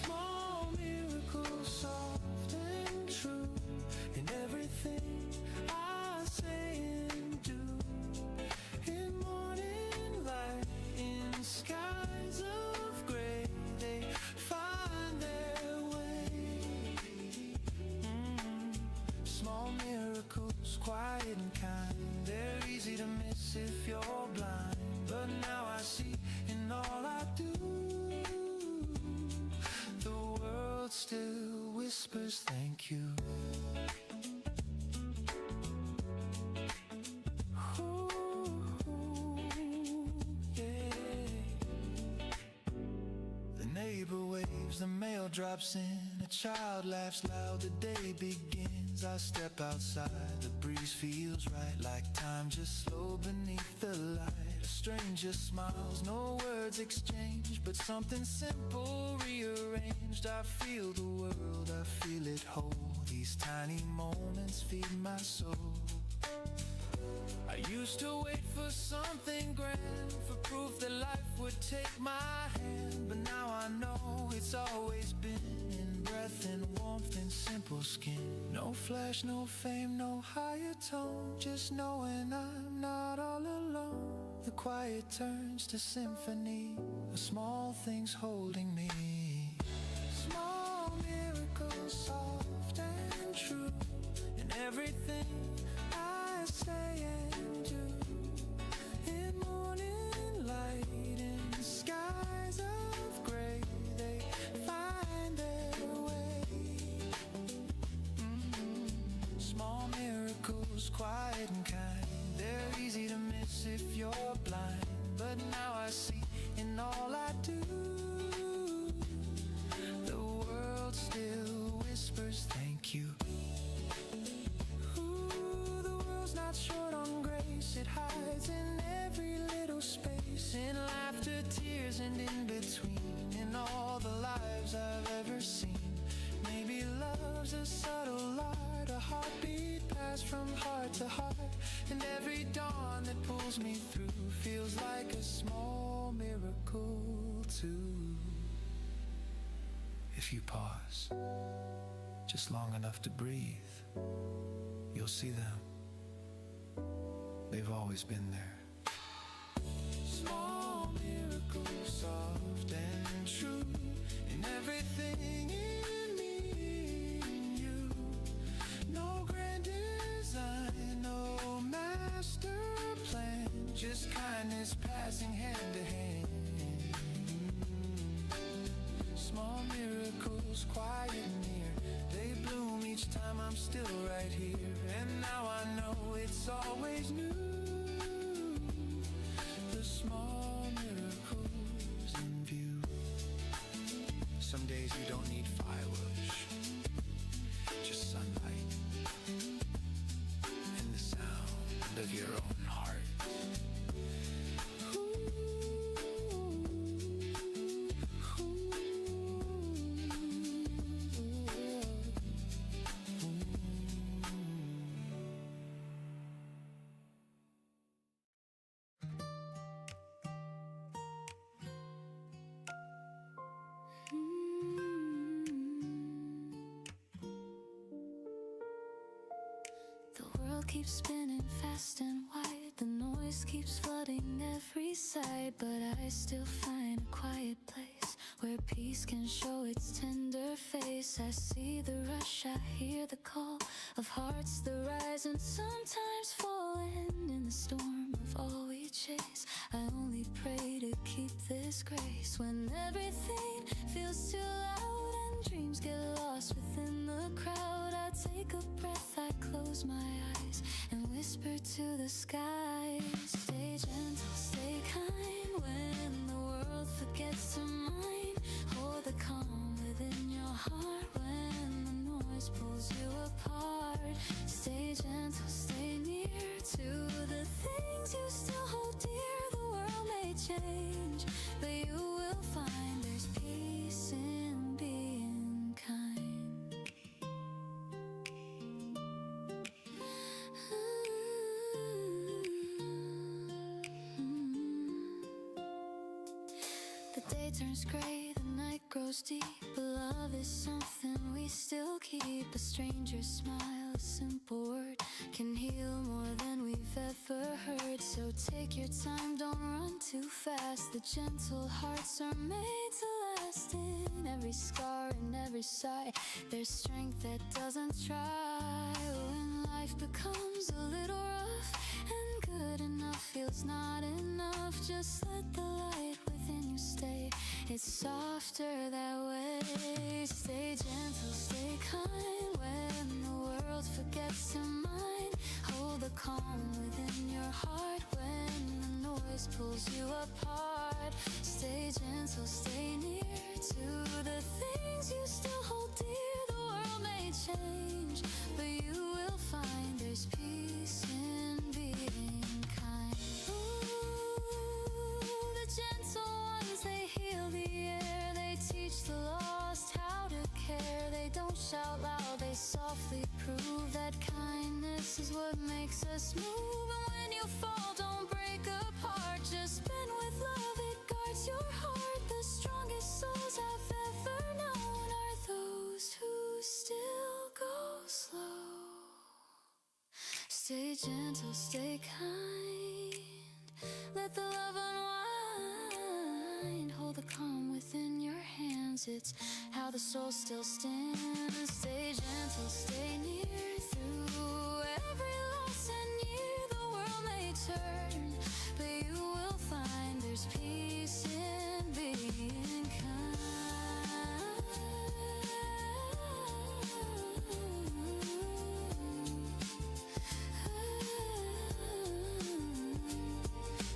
Small miracles, soft and true, in everything I say and do. In morning light, in skies of gray, they find their way. Small miracles, quiet and kind, they're easy to miss if you're blind. But now I see in all I do, the world still whispers thank you. Ooh, yeah. The neighbor waves, the mail drops in, a child laughs loud, the day begins. I step outside, the breeze feels right, like time just slowed beneath the light. A stranger smiles, no words exchanged, but something simple rearranged. I feel the world, I feel it whole. These tiny moments feed my soul. I used to wait for something grand, for proof that life would take my hand. But now I know it's always been in breath and warmth and simple skin. No flash, no fame, no higher tone, just knowing I'm not all alone. The quiet turns to symphony, the small things holding me. Small miracles, soft and true, in everything I say and do. In morning light, in skies of gray, they find their way. Small miracles, quiet and kind, they're easy to miss if you're blind. But now I see in all I do, the world still whispers thank you. Ooh, the world's not short on grace, it hides in every little space, in laughter, tears, and in between, in all the lives I've ever seen. Maybe love's a subtle art, a heartbeat passed from heart to heart, and every dawn that pulls me through feels like a small miracle too. If you pause just long enough to breathe, you'll see them. They've always been there. Small miracles, soft and true, in everything in me and you. No grand design, no master plan, just kindness passing hand to hand. Small miracles, quiet and near, they bloom each time I'm still right here. And now I know it's always new, the small miracles in view. Some days you don't need fireworks, just sunlight and the sound of your own heart. The world keeps spinning fast and wide, the noise keeps flooding every side, but I still find a quiet place where peace can show its tender face. I see the rush, I hear the call of hearts that rise and sometimes fall in the storm of all we chase. I only pray to keep this grace when everything feels too loud and dreams get lost within the crowd. I take a breath, I close my eyes and whisper to the skies. Stay gentle, stay kind when the world forgets to mind. Hold the calm within your heart when the noise pulls you apart. apart. Stay gentle, stay near to the things you still hold dear. The world may change, but you will find there's peace in being kind. The day turns gray, the night grows deep, but love is something we still keep. A stranger's smile, a simple word can heal more than we've ever heard. So take your time, don't run too fast. The gentle hearts are made to last. In every scar and every sigh, there's strength that doesn't try. When life becomes a little rough and good enough feels not enough, just let the light within you stay. It's softer that way. Stay gentle, stay kind. When the world forgets to mind, hold the calm within your heart. When the noise pulls you apart, stay gentle, stay near to the things you still hold dear. The world may change, but you will find there's peace in being kind. Ooh, the gentle ones, they heal the air. They teach the lost how to care. They don't shout loud, they softly prove that kindness is what makes us move. And when you fall, don't break apart. Just bend with love, it guards your heart. The strongest souls I've ever known are those who still go slow. Stay gentle, stay kind. Let the love unwind. Hold the calm within your hands. It's how the soul still stands. Stay gentle, stay near through every loss and year. The world may turn, but you will find there's peace in being kind.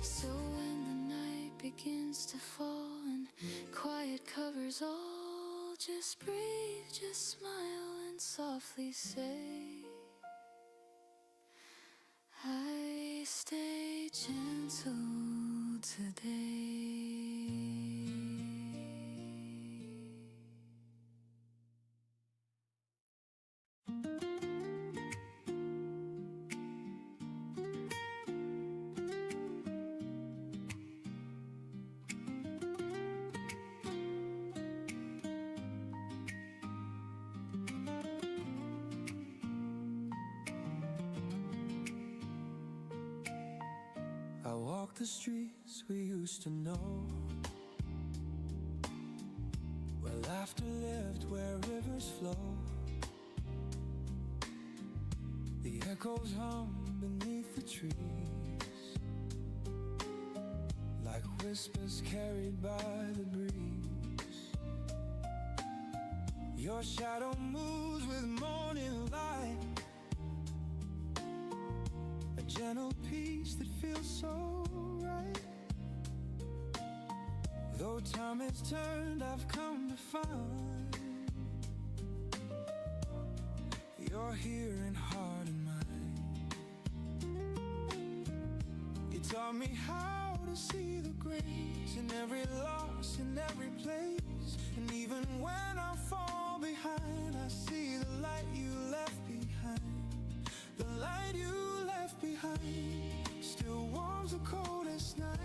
So when the night begins to fall and quiet covers all, just breathe, just smile and softly say, I stay gentle today. I walk the streets we used to know, where laughter lived, where rivers flow. The echoes hum beneath the trees, like whispers carried by the breeze. Your shadow moves with morning light, a gentle peace that feels so right. Though time has turned, I've come to find you're here in heart and mind. You taught me how to see the grace in every loss, in every place. And even when I fall behind, I see the light you left behind. The light you left behind still warms the coldest night.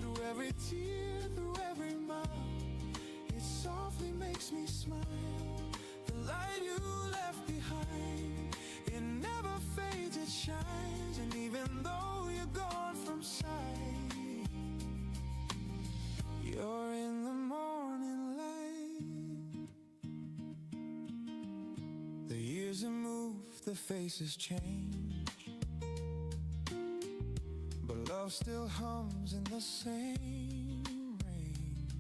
Through every tear, through every mile, it softly makes me smile. The light you left behind, it never fades, it shines. And even though you're gone from sight, you're in the morning light. The years have moved, the faces change, but love still hums in the same range.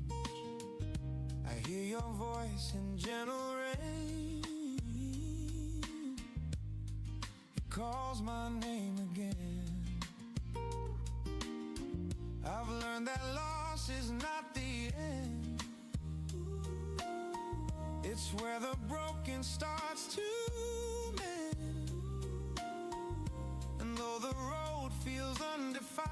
I hear your voice in gentle rain, it calls my name again. I've learned that loss is not the end, it's where the broken starts to mend. the road feels undefined.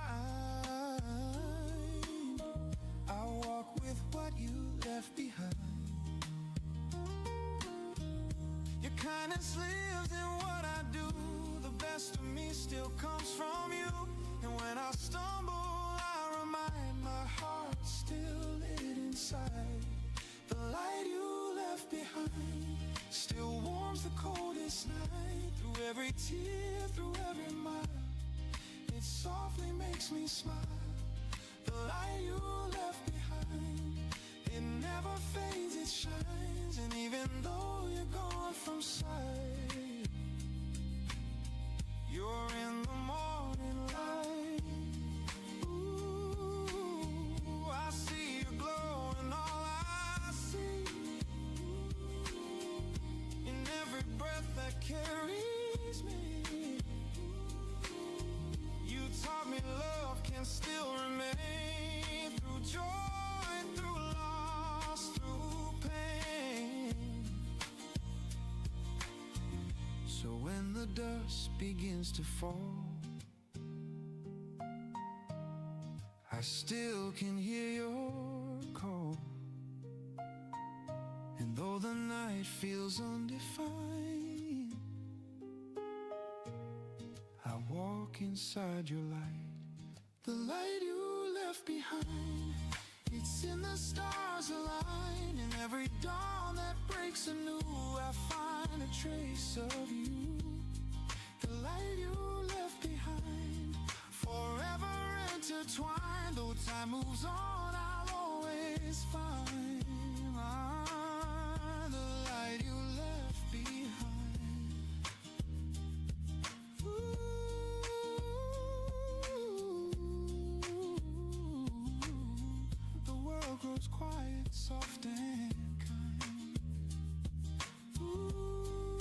I walk with what you left behind. Your kindness lives in what I do. The best of me still comes from you. And when I stumble, I remind my heart still lit inside. The light you left behind still warms the coldest night. Through every tear, through every mile, it softly makes me smile. The light you left behind, it never fades, it shines. And even though you're gone from sight, you're in the morning light. Ooh, I see you glow, and all I see in every breath that carries me. You taught me love can still remain through joy, through loss, through pain. So when the dust begins to fall, I still can hear your call. And though the night feels undefined, I walk inside your light. The light you left behind, it's in the stars align. In every dawn that breaks anew, I find a trace of you. The light you left behind, forever intertwined. Though time moves on, I'll always find the light you left behind. Ooh, the world grows quiet, soft and kind. Ooh,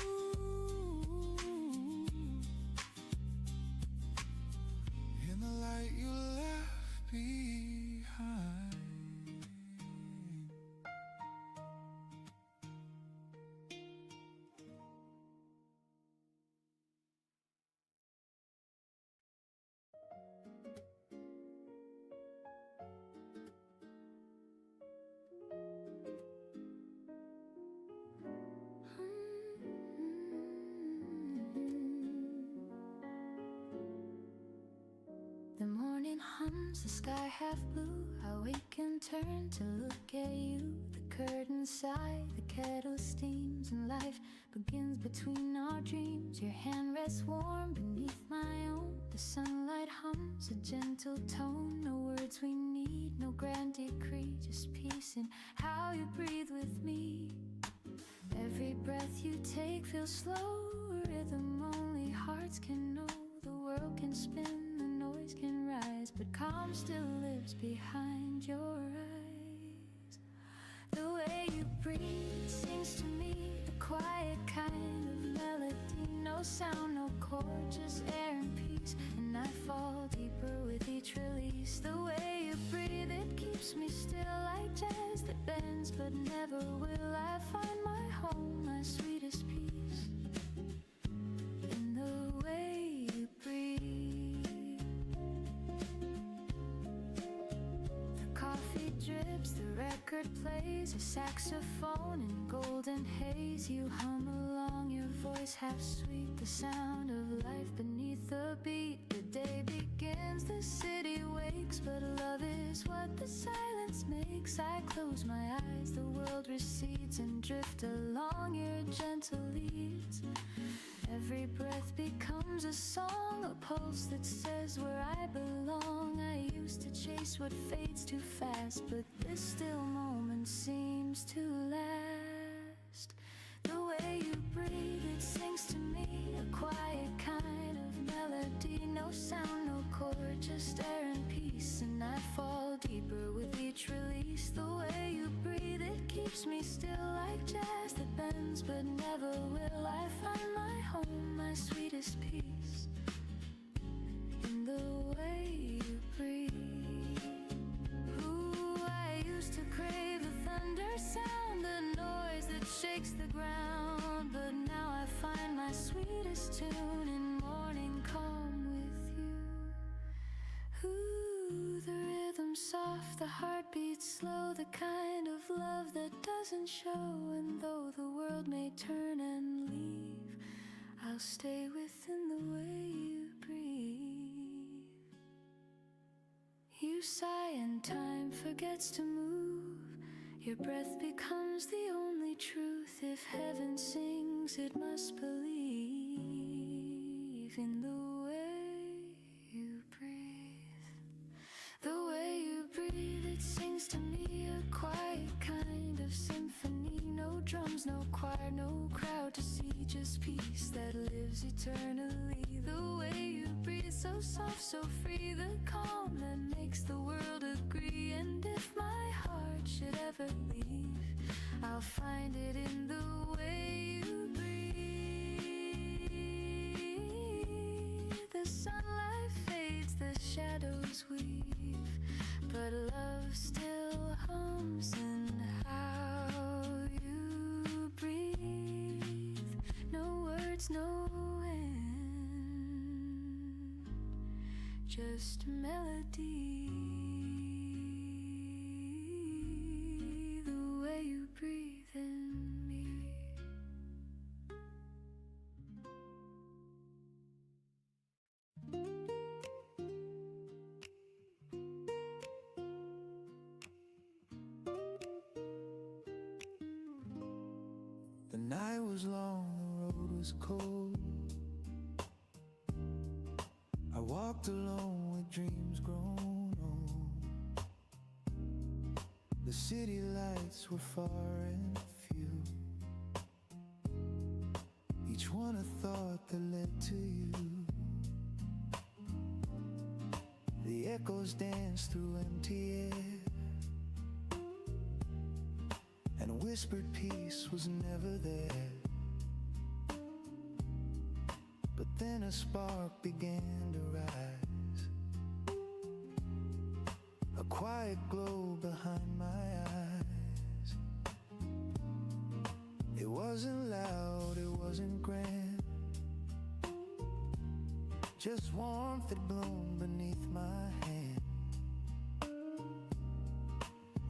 in the light you left behind. The morning hums, the sky half blue. I wake and turn to look at you. The curtains sigh, the kettle steams, and life begins between our dreams. Your hand rests warm beneath my own. The sunlight hums a gentle tone. No words we need, no grand decree, just peace in how you breathe with me. Every breath you take feels slow, a rhythm only hearts can know. The world can spin, the noise can rise, but calm still lives behind your eyes. The way you breathe sings to me, a quiet kind of melody. No sound, no chord, just air and peace. And I fall deeper with each release. The way you breathe, it keeps me still like jazz that bends, but never will I find my home, my sweetest peace. In the way you breathe. The coffee drips, the record plays, a saxophone in golden haze. You hum along, your voice half sweet, the sound of life beneath the beat. The day begins, the city wakes, but love is what the silence makes. I close my eyes, the world recedes, and drift along your gentle leads. Every breath becomes a song, a pulse that says where I belong. I used to chase what fades too fast, but this still moment seems to last. The way you breathe, it sings to me, a quiet kind of melody. No sound, no chord, just air and peace. And I fall deeper with each release. The way you breathe, it keeps me still like jazz that bends, but never will I find my home, my sweetest peace. In the way you breathe. Ooh, I used to crave the thunder sound, the noise that shakes the ground, but now I find my sweetest tune in morning calm with the heart beats slow, the kind of love that doesn't show. And though the world may turn and leave, I'll stay within the way you breathe. You sigh and time forgets to move. Your breath becomes the only truth. If heaven sings, it must believe in the way you breathe. The way you breathe, it sings to me a quiet kind of symphony. No drums, no choir, no crowd to see, just peace that lives eternally. The way you breathe, so soft, so free, the calm that makes the world agree. And if my heart should ever leave, I'll find it in the way you breathe. The sunlight fades, the shadows weave, but love still hums in how you breathe. No words, no end, just melody. The way you breathe in me. The night was long, the road was cold. I walked alone with dreams grown old. The city lights were far and few, each one a thought that led to you. The echoes danced through empty air, and whispered peace was never there. But then a spark began to rise, a quiet glow behind my eyes. It wasn't loud, it wasn't grand, just warmth that bloomed beneath my hand.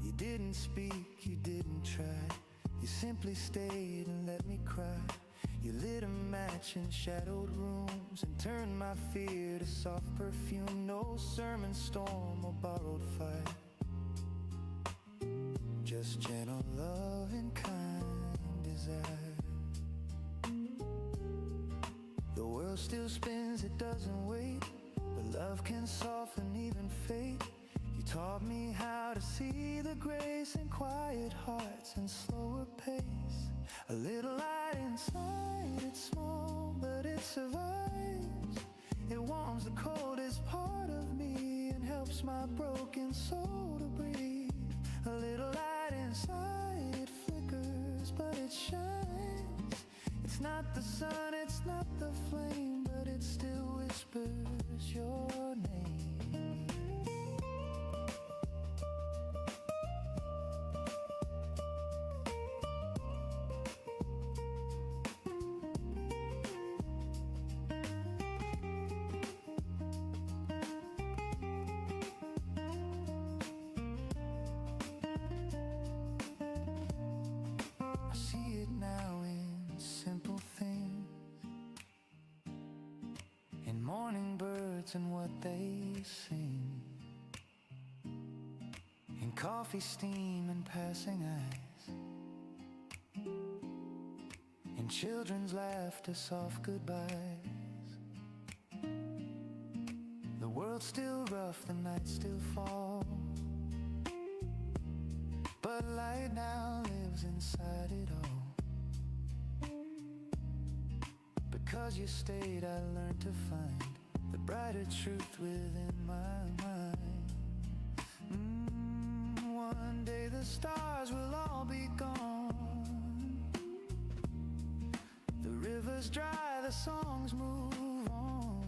You didn't speak, you didn't try, you simply stayed and let me cry. You lit a match in shadowed rooms and turned my fear to soft perfume. No sermon storm or borrowed fire, just gentle love and kind desire. The world still spins, it doesn't wait, but love can soften even fate. You taught me how to see the grace in quiet hearts and slower pace. A little light inside, it's small, but it survives. It warms the coldest part of me and helps my broken soul to breathe. A little light inside, it flickers, but it shines. It's not the sun, it's not the flame, but it still whispers your name. Morning birds and what they sing, in coffee steam and passing eyes, in children's laughter, soft goodbyes. The world's still rough, the night still falls, but light now lives inside it all. Because you stayed, I learned to find the brighter truth within my mind. One day the stars will all be gone, the rivers dry, the songs move on,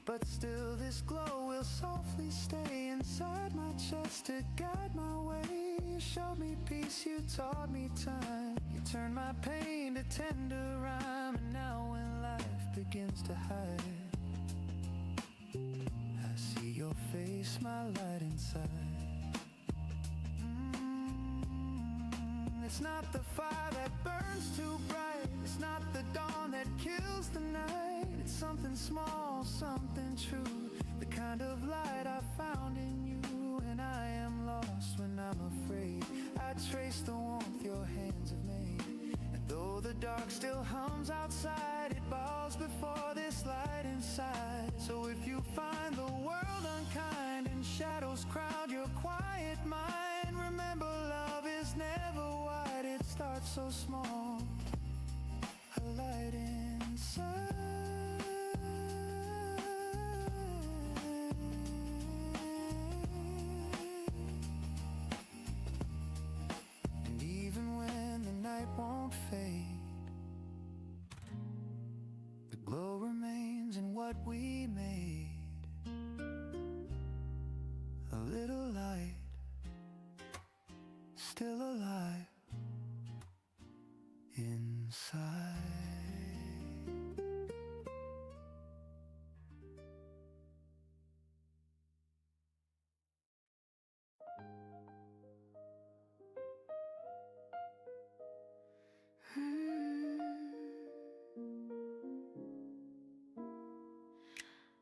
but still this glow will softly stay inside my chest to guide my way. You showed me peace, you taught me time, you turned my pain to tender rhyme. And now when life begins to hide, I see your face, my light inside. It's not the fire that burns too bright, it's not the dawn that kills the night. It's something small, something true, the kind of light I found in you. And I am lost when I'm afraid, I trace the warmth your hands have made. And though the dark still hums outside, it bows before this light inside. So if you find the world unkind and shadows crowd your quiet mind, remember love is never wide, it starts so small, a light inside. And even when the night won't fade, the glow remains in what we made. A little light, still alive inside.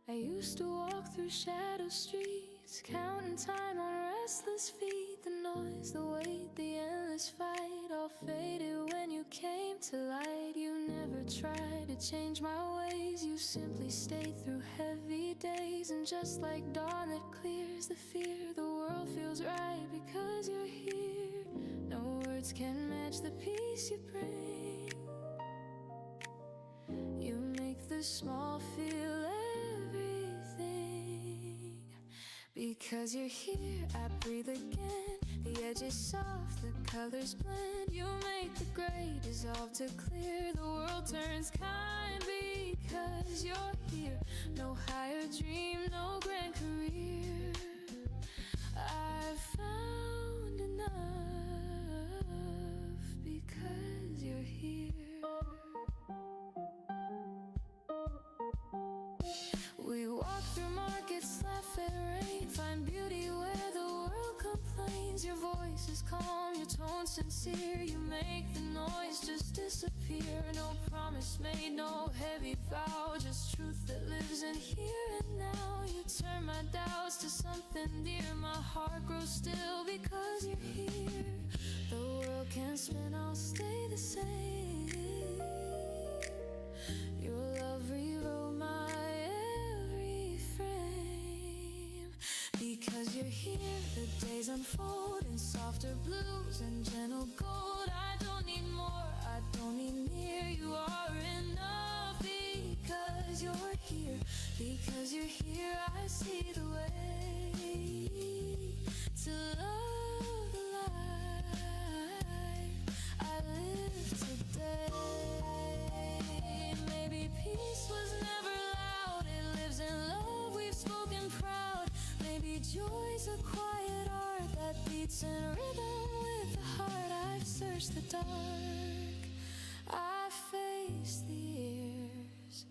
I used to walk through shadow streets, counting time on restless feet. The noise, the weight, the endless fight all faded when you came to light. You never tried to change my ways, you simply stayed through heavy days. And just like dawn that clears the fear, the world feels right because you're here. No words can match the peace you bring. You make the small feel everything. Because you're here, I breathe again. The edge is soft, the colors blend. You make the gray dissolve to clear. The world turns kind because you're here. No higher dream, no grand career. I've found enough because you're here. We walk through markets, laugh at rain, find beauty where the world complains. Your voice is calm, your tone sincere. You make the noise just disappear. No promise made, no heavy vow, just truth that lives in here and now. You turn my doubts to something dear. My heart grows still because you're here. The world can spin, I'll stay the same. Your love rewrote my every frame. Because you're here, the days unfold in softer blues and gentle gold. I don't need more, I don't need near. You are enough because you're here. Because you're here, I see the way to love the life I live today. Maybe peace was never loud, it lives in love, we've spoken proud. Maybe joy's a quiet art that beats in rhythm with the heart. I've searched the dark, I've faced the years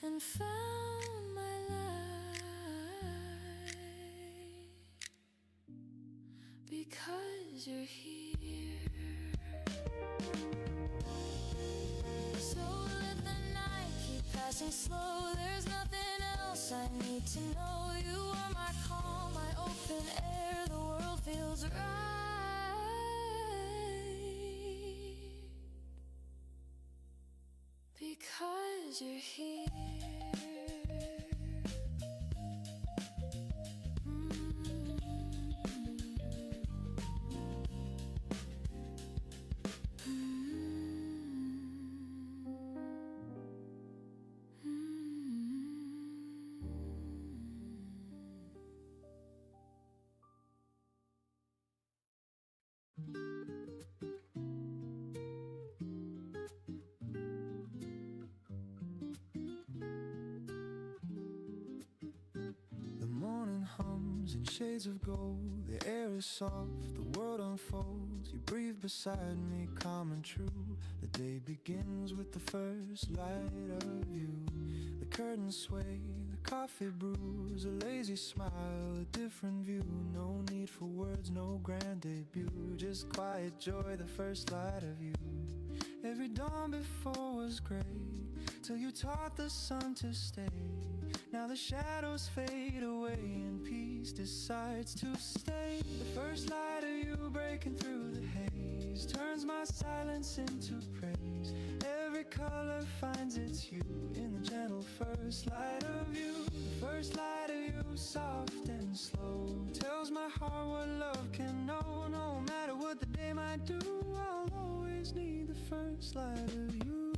and found my light. Because you're here. So let the night keep passing slow. There's nothing else I need to know. You are my calm, my open air. The world feels right because you're here. The morning hums in shades of gold. The air is soft, the world unfolds. You breathe beside me, calm and true. The day begins with the first light of you. The curtains sway, the coffee brews, a lazy smile, a different view. No need for words, no grand debut, just quiet joy, the first light of you. Every dawn before was gray, till you taught the sun to stay. Now the shadows fade away and peace decides to stay. The first light of you breaking through the haze turns my silence into praise. Every color finds its hue in the gentle first light of you. The first light of you, soft and slow, tells my heart what love can know. No matter what the day might do, I'll always need the first light of you.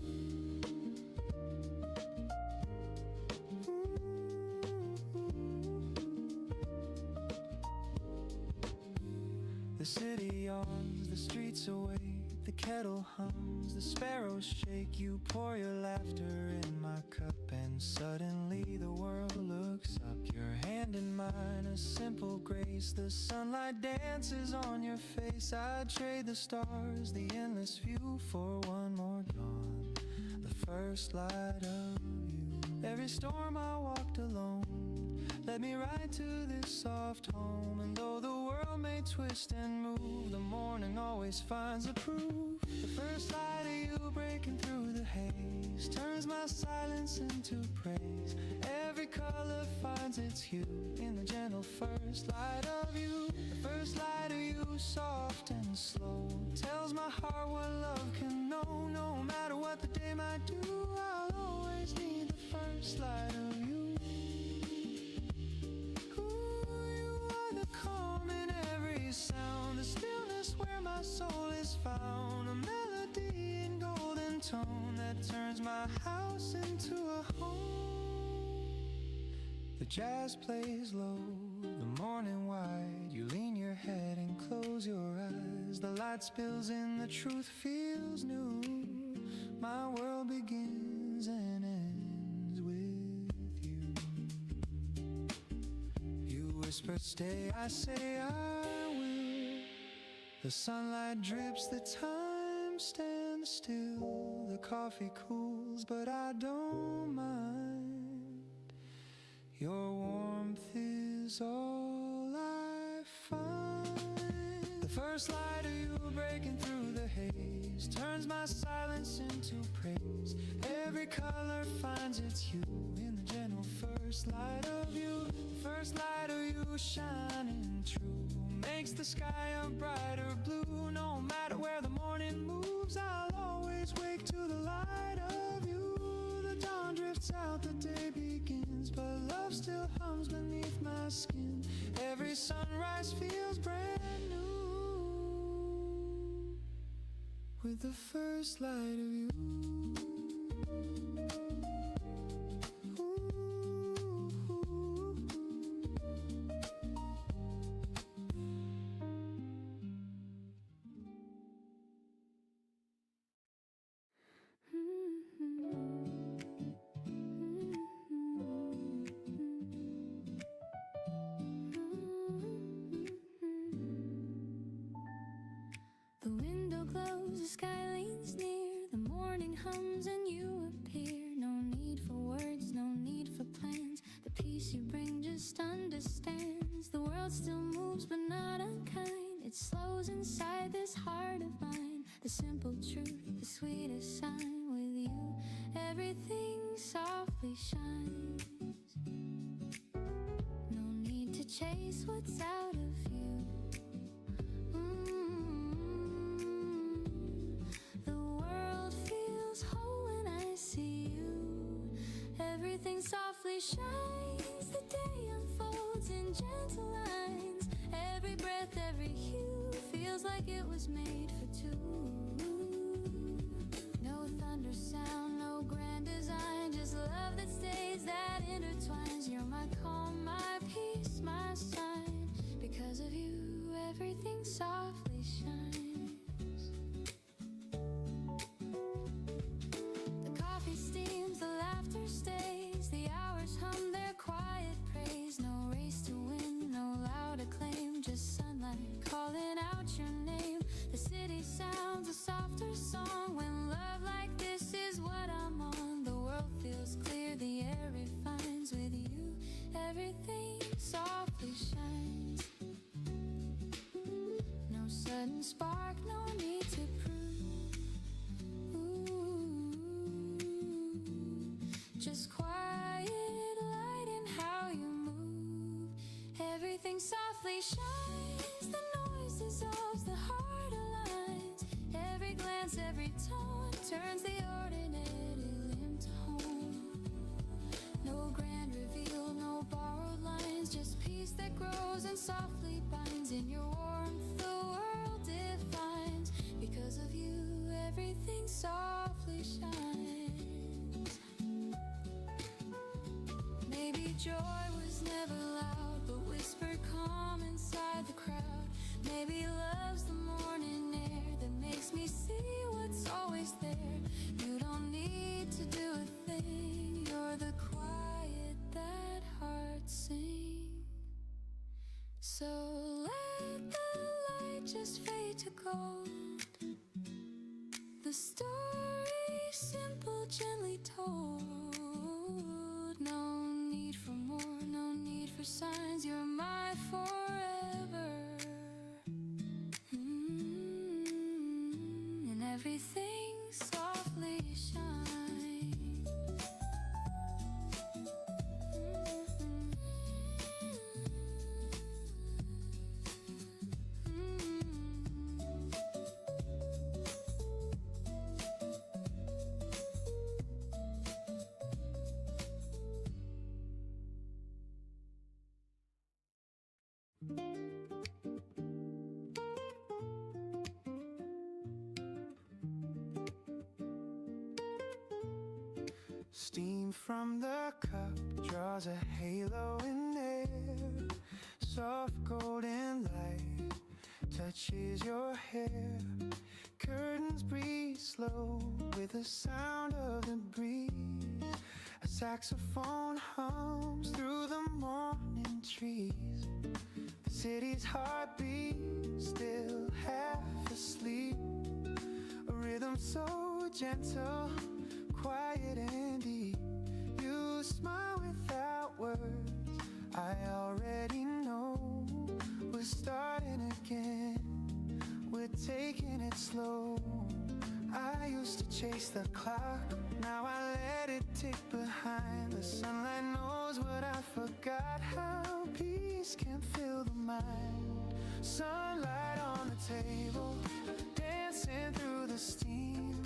The city yawns, the streets awake, the kettle hums, the sparrows shake. You pour your laughter in my cup, and suddenly the world looks up. Your hand in mine, a simple grace. The sunlight dances on your face. I'd trade the stars, the endless view, for one more dawn, the first light of you. Every storm I walked alone led me right to this soft home. And though the world may twist and move, the morning always finds a proof. The first light of you breaking through the haze turns my silence into praise. Every color finds its hue in the gentle first light of you. The first light of you, soft and slow, tells my heart what love can know. No matter what the day might do, I'll always need the first light of you. Sound, the stillness where my soul is found, a melody in golden tone that turns my house into a home. The jazz plays low, the morning wide, you lean your head and close your eyes. The light spills in, the truth feels new. My world begins and ends with you. You whisper stay, I say I. The sunlight drips, the time stands still. The coffee cools, but I don't mind. Your warmth is all I find. The first light of you breaking through the haze turns my silence into praise. Every color finds its hue in the gentle first light of you. The first light of you shining true makes the sky a brighter blue. No matter where the morning moves, I'll always wake to the light of you. The dawn drifts out, the day begins, but love still hums beneath my skin. Every sunrise feels brand new with the first light of you. The window glows, the sky leans near, the morning hums and you appear. No need for words, no need for plans. The peace you bring just understands. The world still moves but not unkind. It slows inside this heart of mine. The simple truth, the sweetest sign. With you, everything softly shines. No need to chase what's out of you. The world feels whole when I see you. Everything softly shines. The day unfolds in gentle lines. Every breath, every hue feels like it was made for two. No thunder sound, no grand design, just love that stays, that intertwines. You're my calm, my peace, my sign. Because of you, everything softly shines. The coffee steams, the laughter stays, the hours hum their quiet praise. No race to win, no loud acclaim, just sunlight calling out your name. The city sounds a softer song when love like this is what I'm on. The world feels clear, the air refines with you. softly shines, the noise dissolves, the heart aligns. Every glance, every tone turns the ordinary limb to home. No grand reveal, no borrowed lines, just peace that grows and softly binds. In your warmth the world defines. Because of you everything softly shines. Maybe joy was never loud, but whispered calm inside the crowd. Maybe love's the morning air that makes me see what's always there. You don't need to do a thing, you're the quiet that hearts sing. So let the light just fade to gold. The story simple, gently told. No need for more, no need for signs. You're my forever. And everything softly shines. Steam from the cup draws a halo in air. Soft golden light touches your hair. Curtains breathe slow with the sound of the breeze. A saxophone hums through the morning trees. The city's heartbeat still half asleep. A rhythm so gentle, quiet and deep. You smile without words, I already know. We're starting again, we're taking it slow. I used to chase the clock, now I let it tick behind. The sunlight knows what I forgot, how peace can fill the mind. Sunlight on the table, dancing through the steam,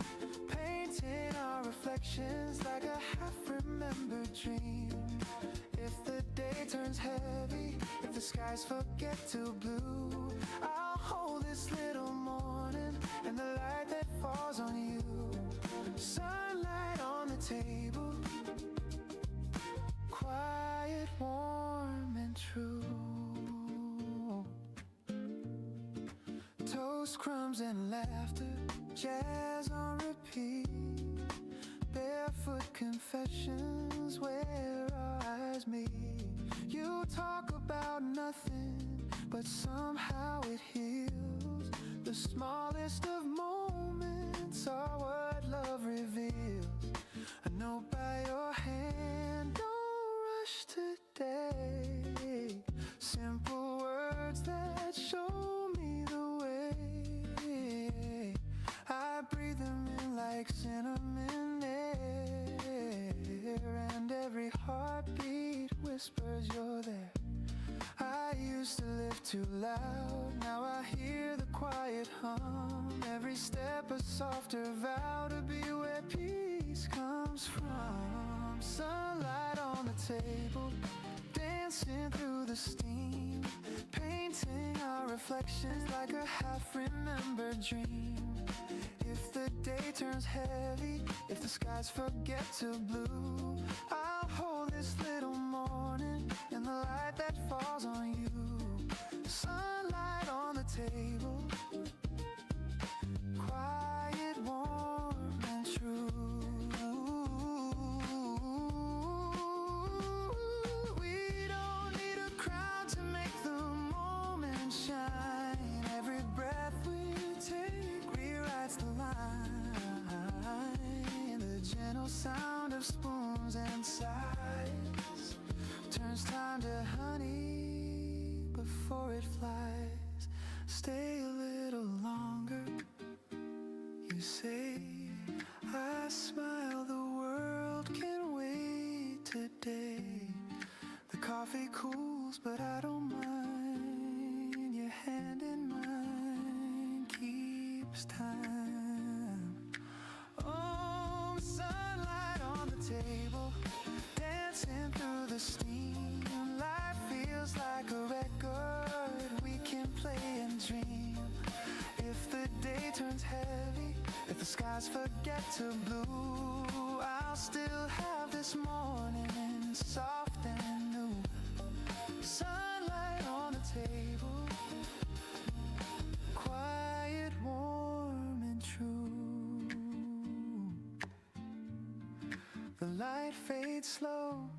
painting our reflections like a half-remembered dream. If the day turns heavy, if the skies forget to blue, I'll hold this little morning and the light that falls on you. Sunlight on the table, quiet, warm and true. Toast, crumbs and laughter, jazz on repeat. Barefoot confessions where our eyes meet. You talk about nothing, but somehow it heals. The smallest of moments are what love reveals. A note by your hand, don't rush today. Simple words that show me the way. I breathe them in like cinnamon air, and every heartbeat whispers you're there. I used to live too loud, now I hear the quiet hum. Every step a softer vow to be where peace comes from. Sunlight on the table, dancing through the steam, painting our reflections like a half-remembered dream. If the day turns heavy, if the skies forget to blue, I'll hold this little morning and the light that falls on you. Sunlight on the table, quiet, warm and true. We don't need a crowd to make the moment shine. Every breath we take rewrites the line. The gentle sound of spoons and sighs turns time to honey before it flies. Stay a little longer, you say. I smile, the world can wait today. The coffee cools, but I don't mind. heavy. If the skies forget to blue, I'll still have this morning soft and new. Sunlight on the table, quiet, warm and true. The light fades slow,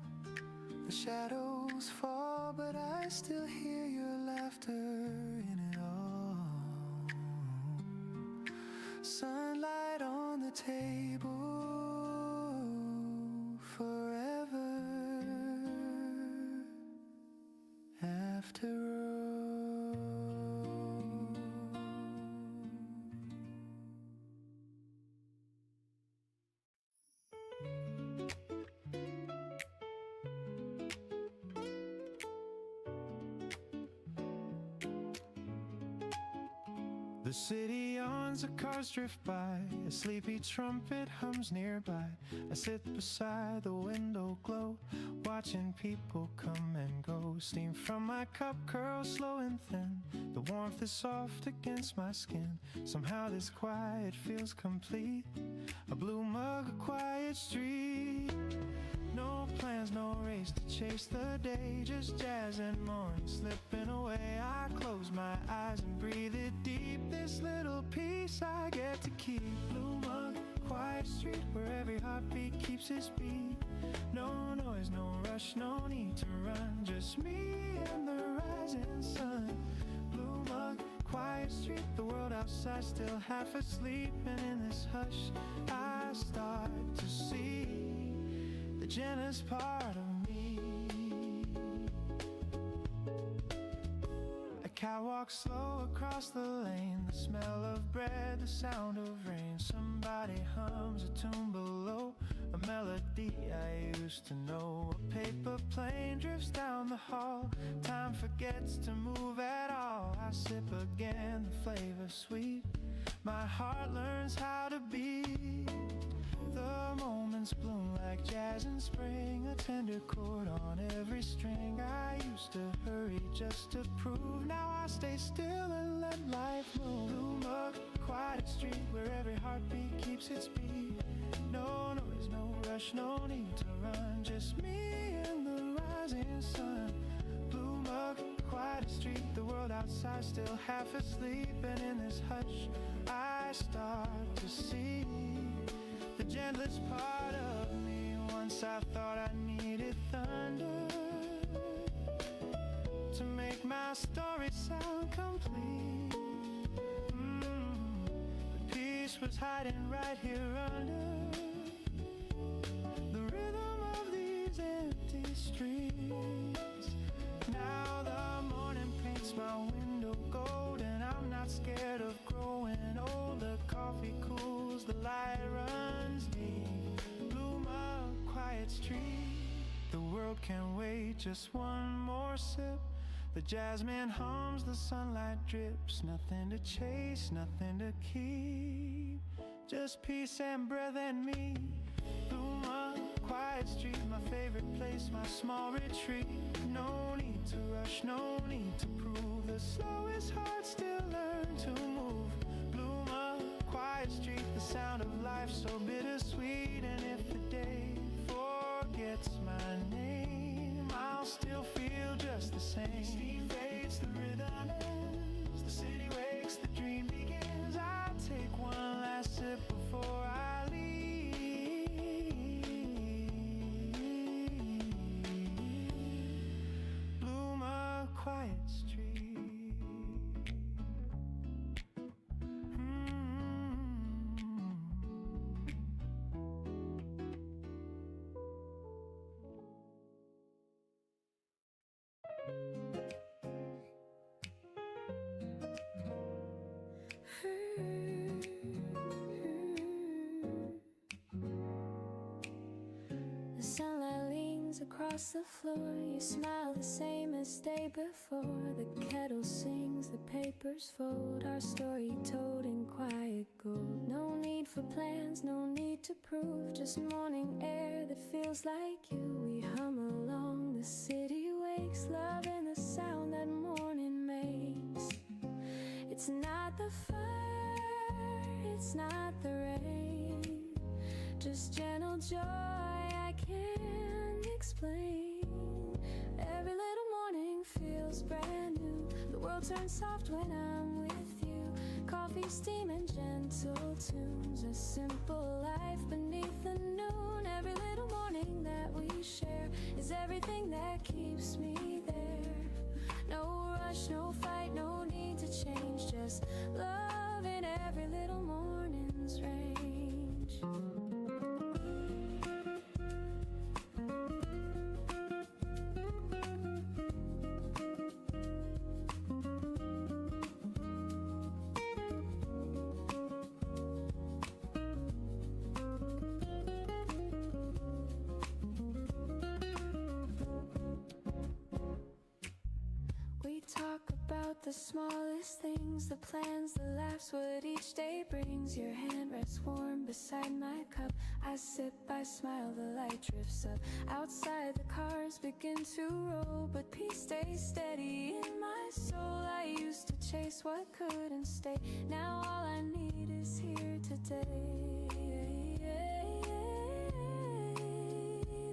the shadows fall, but I still hear your laughter in it all. Sunlight on the table, forever after all. The city yawns, the cars drift by, a sleepy trumpet hums nearby. I sit beside the window glow, watching people come and go. Steam from my cup curls slow and thin, the warmth is soft against my skin. Somehow this quiet feels complete, a blue mug, a quiet street. No plans, no race to chase the day, just jazz and morning slipping away. I close my eyes and breathe it deep, this little piece I get to keep. Blue mug, quiet street where every heartbeat keeps its beat. No noise, no rush, no need to run, just me and the rising sun. Blue mug, quiet street, the world outside still half asleep, and in this hush I start to see the gentlest part of me. A cat walks slow across the lane, the smell of bread, the sound of rain. Somebody hums a tune below, a melody I used to know. A paper plane drifts down the hall, time forgets to move at all. I sip again, the flavor sweet, my heart learns how to beat. The moments bloom like jazz in spring, a tender chord on every string. I used to hurry just to prove, now I stay still and let life move. Blue mug, quiet street where every heartbeat keeps its beat. No noise, no rush, no need to run, just me and the rising sun. Blue mug, quiet street, the world outside still half asleep, and in this hush I start to see the gentlest part of me. Once I thought I needed thunder to make my story sound complete. The peace was hiding right here under the rhythm of these empty streets. Now the morning paints my window gold, and I'm not scared of growing old. The coffee cools, the light runs deep. Blue mug, quiet street, the world can wait just one more sip. The jasmine hums, the sunlight drips, nothing to chase, nothing to keep, just peace and breath and me. Blue mug, quiet street, my favorite place, my small retreat. No need to rush, no need to prove, the slowest heart still learn to move. Blue mug, quiet street, the sound of life so bittersweet. And if the day forgets my name, I'll still feel just the same. Sleep fades, the rhythm ends, the city wakes, the dream begins. I take one last sip before I leave. Blue mug, quiet street. The sunlight leans across the floor, you smile the same as day before. The kettle sings, the papers fold, our story told in quiet gold. No need for plans, no need to prove, just morning air that feels like you. We hum along, the city wakes, love in the sound that morning makes. It's not the fire, it's not the rain, just gentle joy I can't explain. Every little morning feels brand new. The world turns soft when I'm with you. Coffee, steam, and gentle tunes. A simple life beneath the noon. Every little morning that we share is everything that keeps me there. No rush, no fight, no need to change. Just love in every little morning's range. We talk about the smallest things, the plans, the laughs, what each day brings. Your hand rests warm beside my cup. I sip, I smile, the light drifts up. Outside the cars begin to roll, but peace stays steady in my soul. I used to chase what couldn't stay. Now all I need is here today.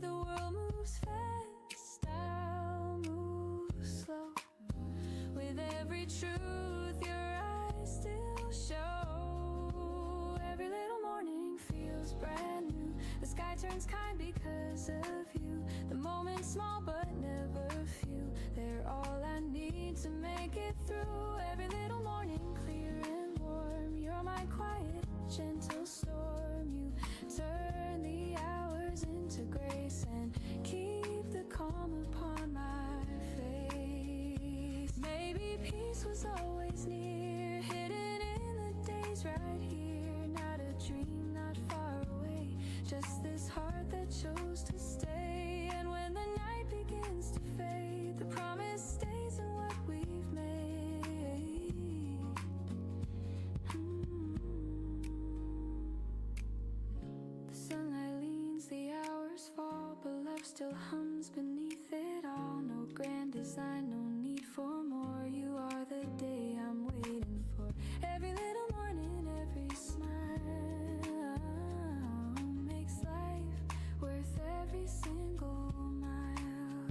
The world moves fast, I'll move slow. With every truth your eyes still show. Every little morning feels brand new. The sky turns kind because of you. The moment's small but never few. They're all I need to make it through. Every little morning clear and warm. You're my quiet, gentle storm. You turn the hours into grace and keep the calm upon my face. Maybe peace was always near, hidden in the days right here. Not a dream, not far away, just this heart that chose to stay. And when the night begins to fade, the promise stays in what we've made. The sunlight leans, the hours fall, but love still hums beneath it all. No grand design, no need for more. You are the day I'm waiting for. Every little morning, every smile makes life worth every single mile.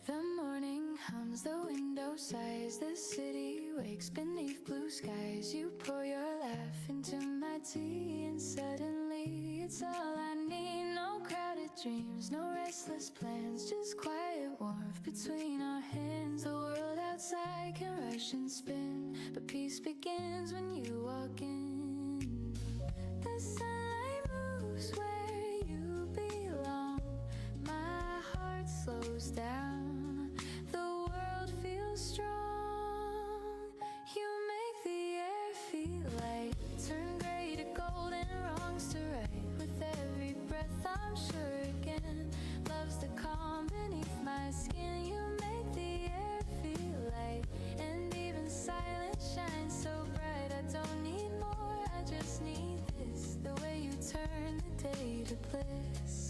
The morning hums, the window sighs, the city wakes beneath blue skies. You pour your laugh into my tea, and suddenly it's all I need. No crowded dreams, no restless plans, just quiet warmth between our hands. The world outside can rush and spin, but peace begins when you walk in. The sunlight moves where you belong. My heart slows down. The world feels strong. You make the air feel light. Turn gray to gold and wrongs to right. With every breath I'm sure again. Love's the calm beneath my skin. You make the air feel light. And even silence shines so bright. I don't need more, I just need this. The way you turn the day to bliss.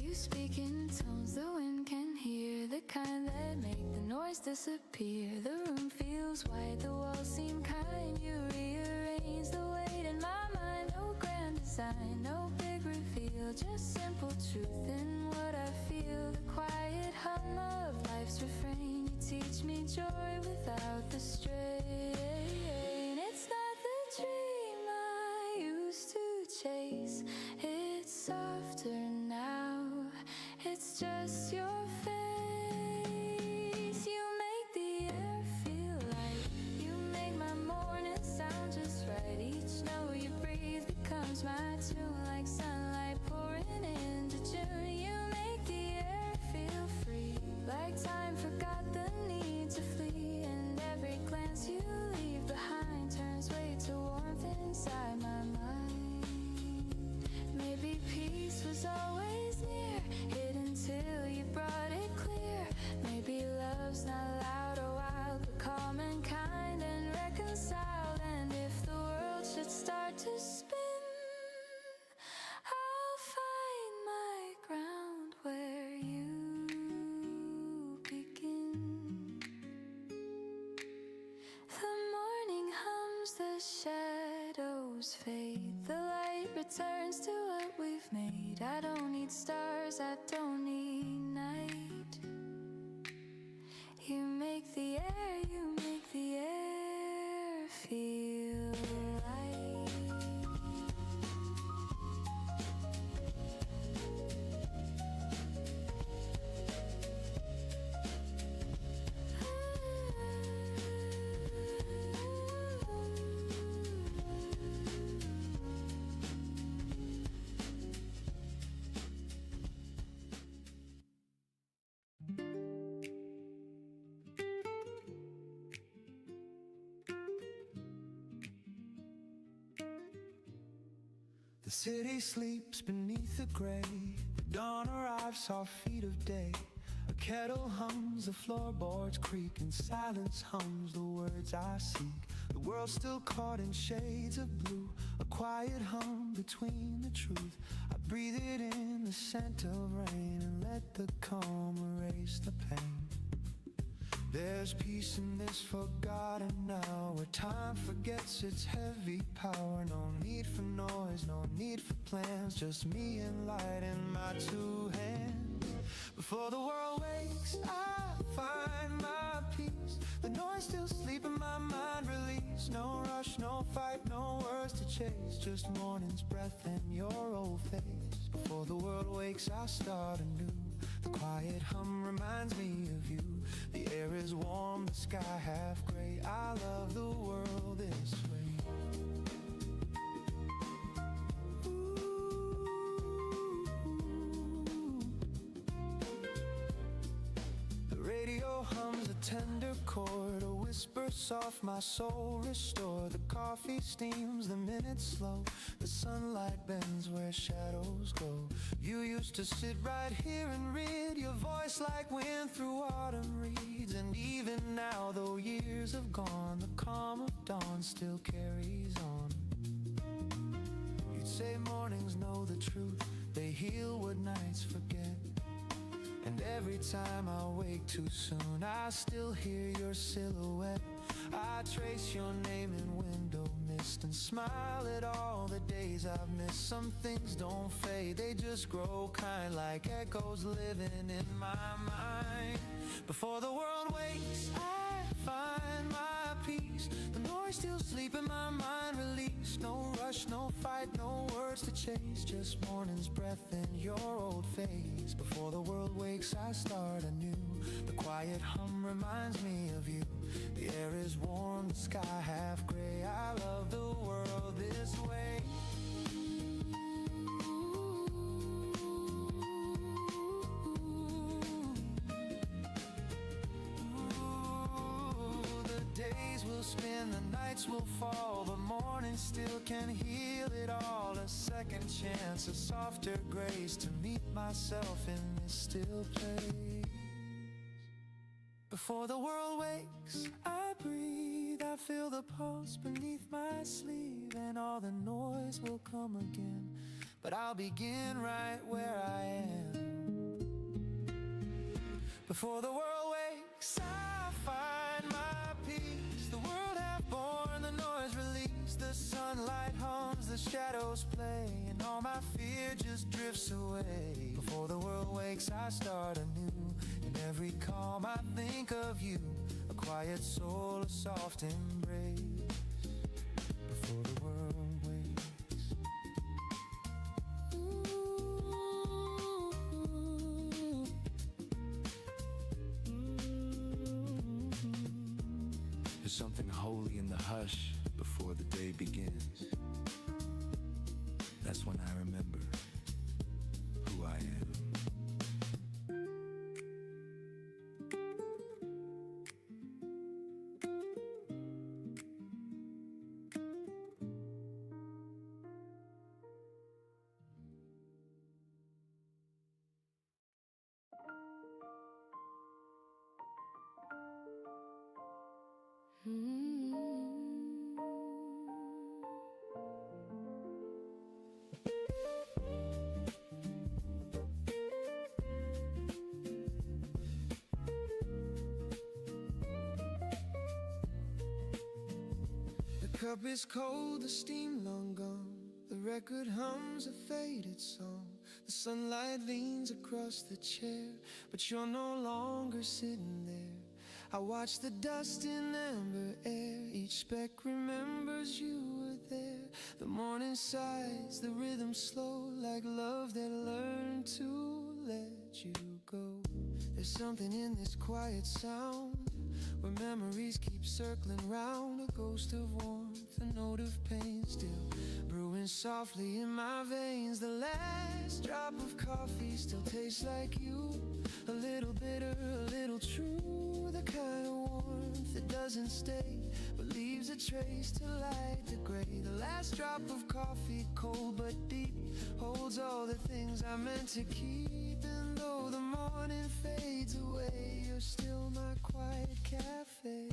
You speak in tones the wind can hear, the kind that make the noise disappear. The room feels wide, the walls seem kind. You rearrange the weight in my mind. No grand design, no big reveal, just simple truth in what I feel. The quiet hum of life's refrain. You teach me joy without the strain. It's not the dream I used to chase. It's softer now. It's just your face. You make the air soon like sunlight pouring into June. You make the air feel free, like time forgot the need to flee. And every glance you leave behind turns way to warmth inside my mind. Maybe peace was always near, hidden till you brought it clear. Maybe love's not loud or wild, but calm and kind and reconciled. And if the world should start to spin, I'll find my ground where you begin. The morning hums, the shadows fade, the light returns to what we've made. I don't need stars, I don't need night. You make the air feel light. The city sleeps beneath the gray. The dawn arrives, our feet of day. A kettle hums, the floorboards creak, and silence hums the words I seek. The world's still caught in shades of blue, a quiet hum between the truth. I breathe it in, the scent of rain, and let the calm erase the pain. There's peace in this forgotten now, where time forgets its heavy power. No need for noise, no need for plans, just me and light in my two hands. Before the world wakes, I find my peace. The noise still sleep in my mind, release. No rush, no fight, no words to chase, just morning's breath and your old face. Before the world wakes, I start anew. The quiet hum reminds me of you. The air is warm, the sky half gray. I love the world this way. The radio hums a tender chord, a whisper soft, my soul restored. The coffee steams, the minutes slow. The sunlight bends where shadows go. You used to sit right here and read, your voice like wind through autumn reeds. And even now, though years have gone, the calm of dawn still carries on. You'd say mornings know the truth, they heal what nights forget. And every time I wake too soon, I still hear your silhouette. I trace your name in window mist and smile at all the days I've missed. Some things don't fade, they just grow kind, like echoes living in my mind. Before the world wakes, I find my peace. The noise still sleep in my mind, release. No rush, no fight, no words to chase, just morning's breath in your old face. Before the world wakes, I start anew. The quiet hum reminds me of you. The air is warm, the sky half gray. I love the world this way. Ooh, the days will spin, the nights will fall, but morning still can heal it all. A second chance, a softer grace to meet myself in this still place. Before the world wakes, I breathe, I feel the pulse beneath my sleeve, and all the noise will come again, but I'll begin right where I am. Before the world wakes, I find my peace. The world have born, the noise released, the sunlight hums, the shadows play, and all my fear just drifts away. Before the world wakes, I start anew. In every calm I think of you, a quiet soul, a soft embrace. Before the world wakes. There's something holy in the hush before the day begins. That's when I remember who I am. The cup is cold, the steam long gone. The record hums a faded song. The sunlight leans across the chair, but you're no longer sitting there. I watch the dust in amber air. Each speck remembers you were there. The morning sighs, the rhythm slow, like love that learned to let you go. There's something in this quiet sound, where memories keep circling round. A ghost of warmth, a note of pain, still brewing softly in my veins. The last drop of coffee still tastes like you. A little bitter, a little true. The kind of warmth that doesn't stay, but leaves a trace to light the gray. The last drop of coffee, cold but deep, holds all the things I meant to keep. And though the morning fades away, you're still my quiet cafe.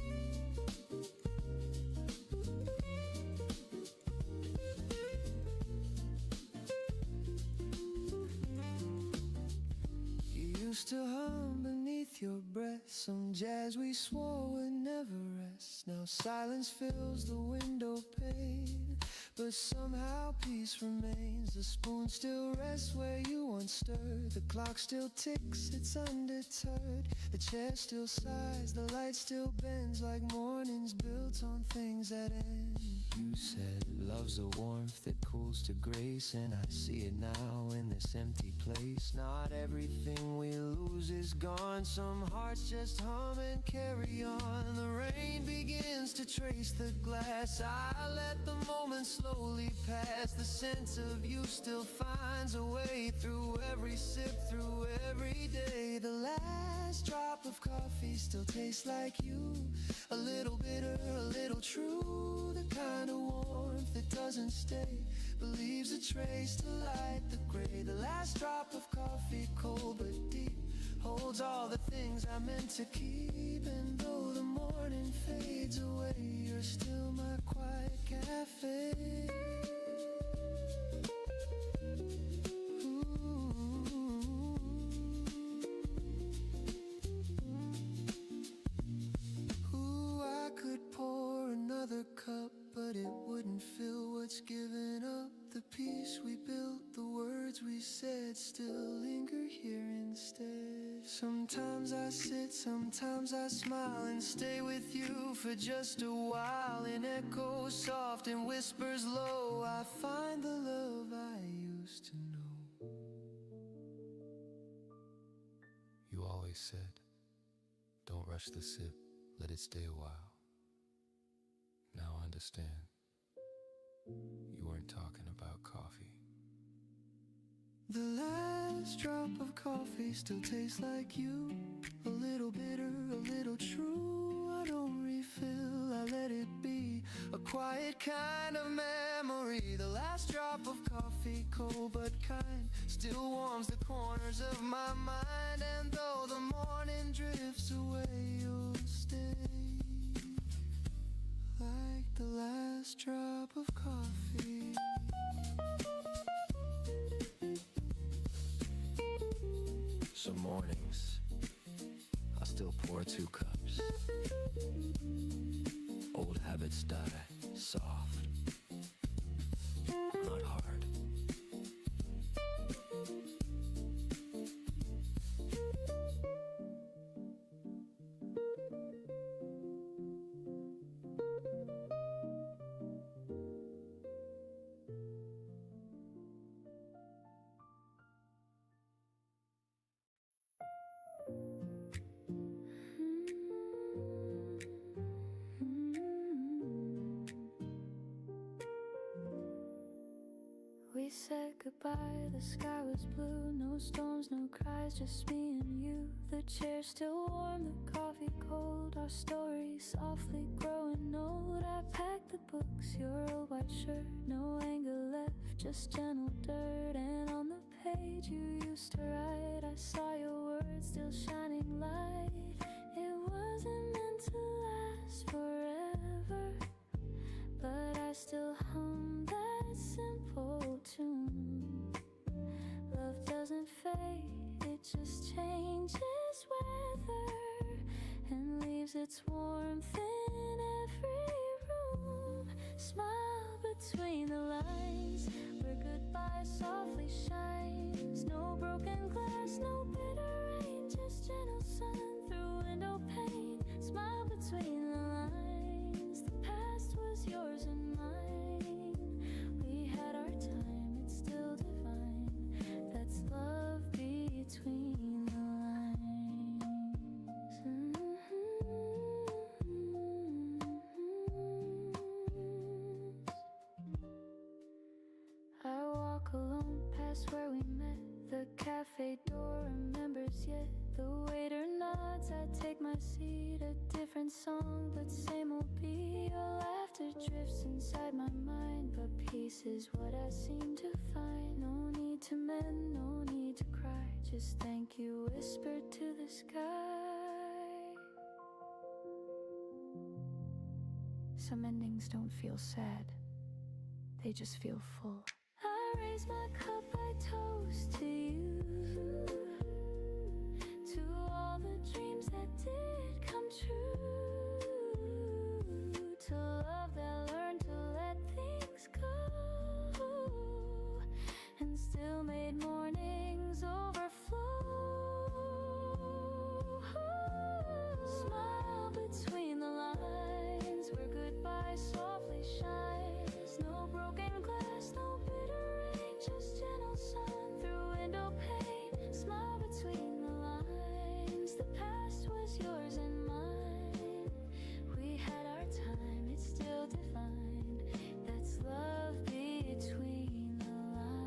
You used to hum beneath your breath, some jazz we swore would never rest. Now silence fills the window pane, but somehow peace remains. The spoon still rests where you once stirred. The clock still ticks, it's undeterred. The chair still sighs, the light still bends, like mornings built on things that end. You said love's a warmth that cools to grace, and I see it now in this empty place. Not everything we lose is gone. Some hearts just hum and carry on. The rain begins to trace the glass. I let the moment slowly pass. The sense of you still finds a way through every sip, through every day. The last drop of coffee still tastes like you. A little bitter, a little true. The kind of warmth that doesn't stay, but leaves a trace to light the gray. The last drop of coffee, cold but deep, holds all the things I meant to keep. And though the morning fades away, you're still my quiet cafe. Ooh, I could pour another cup, but it wouldn't fill what's given up. The peace we built, the words we said, still linger here instead. Sometimes I sit, sometimes I smile and stay with you for just a while. In echoes soft and whispers low, I find the love I used to know. You always said, don't rush the sip, let it stay a while. Now I understand. You weren't talking about coffee. The last drop of coffee still tastes like you. A little bitter, a little true. I don't refill, I let it be. A quiet kind of memory. The last drop of coffee, cold but kind, still warms the corners of my mind. And though the morning drifts away, you'll stay. Like the last drop of coffee. Some mornings, I still pour 2 cups. Old habits die soft, not hard. said goodbye. The sky was blue, no storms, no cries, just me and you. The chair still warm, the coffee cold, our story softly growing old. I packed the books, your old white shirt, no anger left, just gentle dirt. And on the page you used to write, I saw your words still shining light. It wasn't meant to last forever, but I still hum that simple tune. Love doesn't fade, it just changes weather and leaves its warmth in every room. Smile between the lines where goodbye softly shines. No broken glass, no bitter rain, just gentle sun through window pane. Smile between the lines, the past was yours and mine. We had our time, it's still divine. That's love between the lines. I walk alone past where we met. The cafe door remembers yet. The waiter nods, I take my seat. A different song, but same old beat. Your laughter drifts inside my mind, but peace is what I seem to find. No need to mend, no need to cry, just thank you whispered to the sky. Some endings don't feel sad, they just feel full. I raise my cup, I toast to you, to all the dreams that did come true, to love that learned to let things go and still made mornings overflow. Smile between the lines where goodbye softly shines. No broken glass, no bitter rain, just gentle sun through window pane. Smile between the lines, the past was yours and mine. We had our time, it's still defined. That's love between the lines.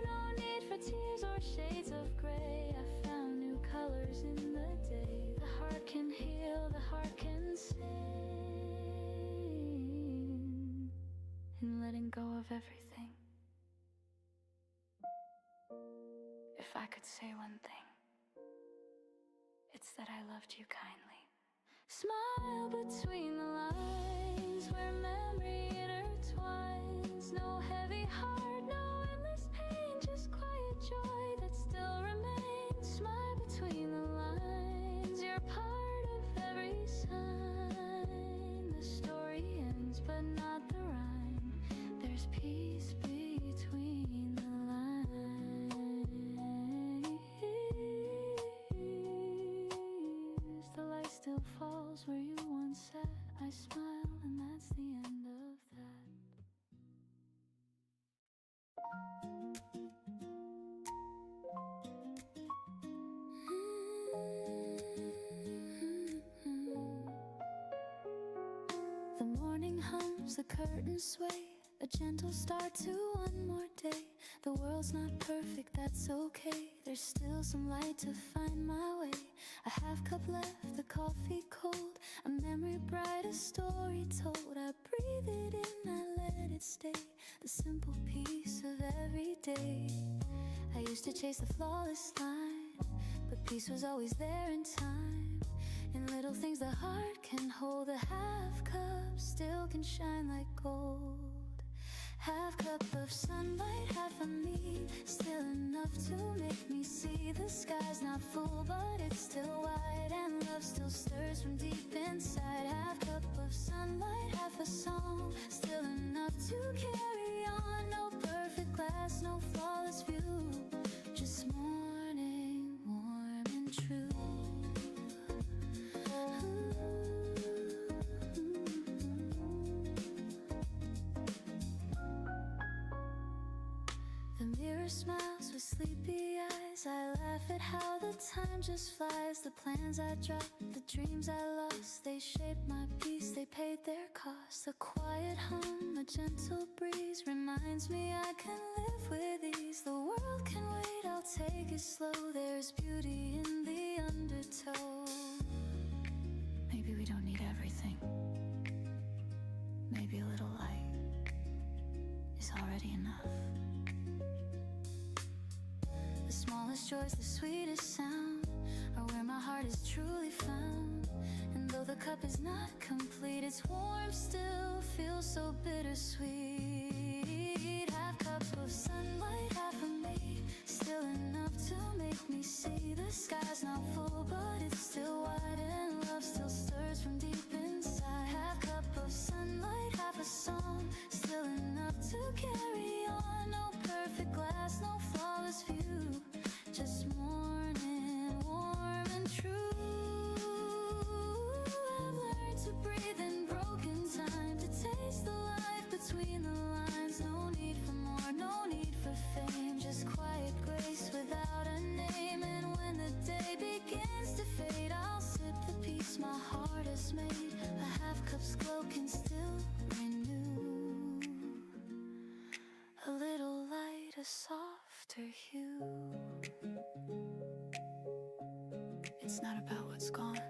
No need for tears or shades of gray. I found new colors in the day. The heart can heal, the heart can sing. And letting go of everything. If I could say one thing, it's that I loved you kindly. Smile between the lines where memory intertwines. No heavy heart, no endless pain, just quiet joy that still remains. Smile between the lines, you're part of every sign. The story ends, but not the rhyme. There's peace between the lines. The light still falls where you once sat. I smile, and that's the end of that. The morning hums, the curtains sway. A gentle start to one more day. The world's not perfect, that's okay. There's still some light to find my way. A half cup left, the coffee cold. A memory bright, a story told. I breathe it in, I let it stay. The simple peace of every day. I used to chase the flawless line, but peace was always there in time. In little things the heart can hold. A half cup still can shine like gold. Half cup of sunlight, half of me, still enough to make me see. The sky's not full, but it's still wide, and love still stirs from deep inside. Half cup of sunlight, half a song, still enough to carry on. No perfect glass, no flawless view, just morning, warm and true. The mirror smiles with sleepy eyes. I laugh at how the time just flies. The plans I dropped, the dreams I lost, lost. They shaped my peace, they paid their cost. A quiet hum, a gentle breeze reminds me I can live with ease. The world can wait, I'll take it slow. There's beauty in the undertow. Maybe we don't need everything. Maybe a little light is already enough. The smallest joys, the sweetest sound are where my heart is truly found. And though the cup is not complete, its warmth still feels so bittersweet. Half cup of sunlight, half of me, still enough to make me see. The sky's not full, but it's still wide, and love still stirs from deep inside. Half cup of sunlight, half a song, still enough to carry on. No perfect glass, no flawless view, just morning, warm and true. I've learned to breathe in broken time, to taste the life between the lines. No need for more, no need for fame, just quiet grace without a name. And when the day begins to fade, I'll sip the peace my heart has made. A half cup's glow can still renew a little light, a softer hue. It's not about what's gone,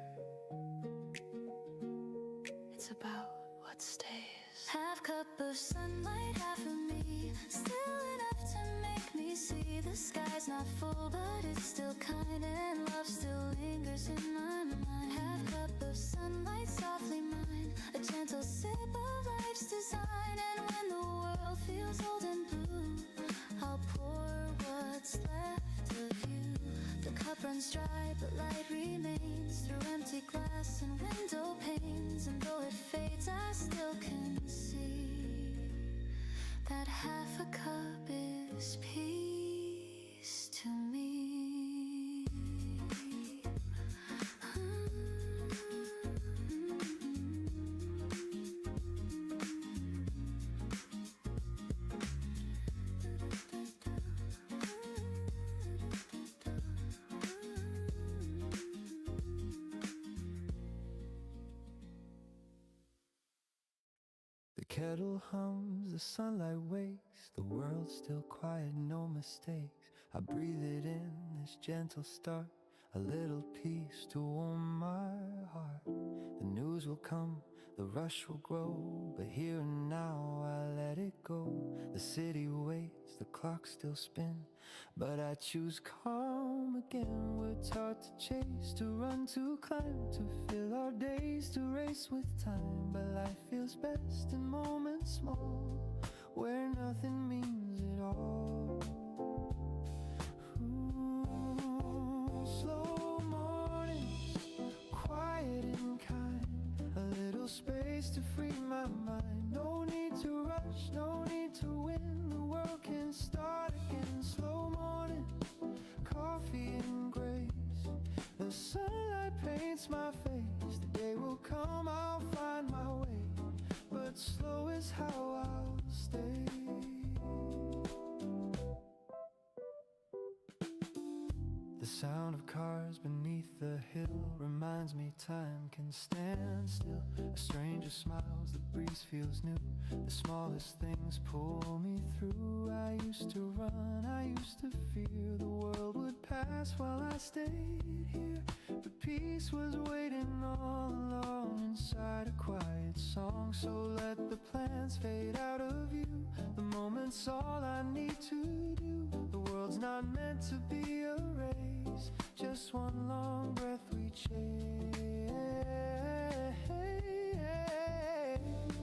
it's about what stays. Half cup of sunlight, half of me, still enough to make me see. The sky's not full, but it's still kind, and love still lingers in my mind. Half cup of sunlight, softly mine, a gentle sip of life's design. And when the world feels old and blue, I'll pour what's left of you. The cup runs dry, but light remains through empty glass and window panes. And though it fades, I still can see that half a cup is peace to me. The kettle hums, the sunlight wakes, the world's still quiet, no mistakes. I breathe it in, this gentle start, a little peace to warm my heart. The news will come, the rush will grow, but here and now I let it go. The city waits, the clock still spins, but I choose calm again. We're taught to chase, to run, to climb, to fill our days, to race with time. But life feels best in moments small, where nothing means it all. Slow mornings, quiet and kind, a little space to free my mind. No need to rush, no need to win, the world can start again. Slow mornings, coffee and grace, the sunlight paints my face. The day will come, I'll find my way, but slow is how I'll stay. The sound of cars beneath the hill reminds me time can stand still. A stranger smiles, the breeze feels new, the smallest things pull me through. I used to run, I used to fear the world would pass while I stayed here, but peace was waiting all along inside a quiet song. So let the plans fade out of view, the moment's all I need to do. The world's not meant to be a race, just one long breath we chase.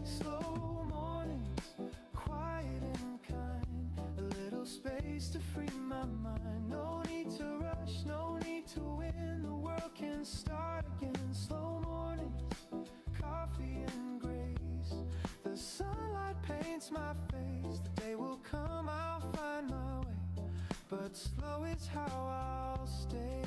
Slow mornings, quiet and kind, a little space to free my mind. No need to rush, no need to win, the world can start again. Slow mornings, coffee and grace, the sunlight paints my face. The day will come, I'll find my way, but slow is how I'll stay.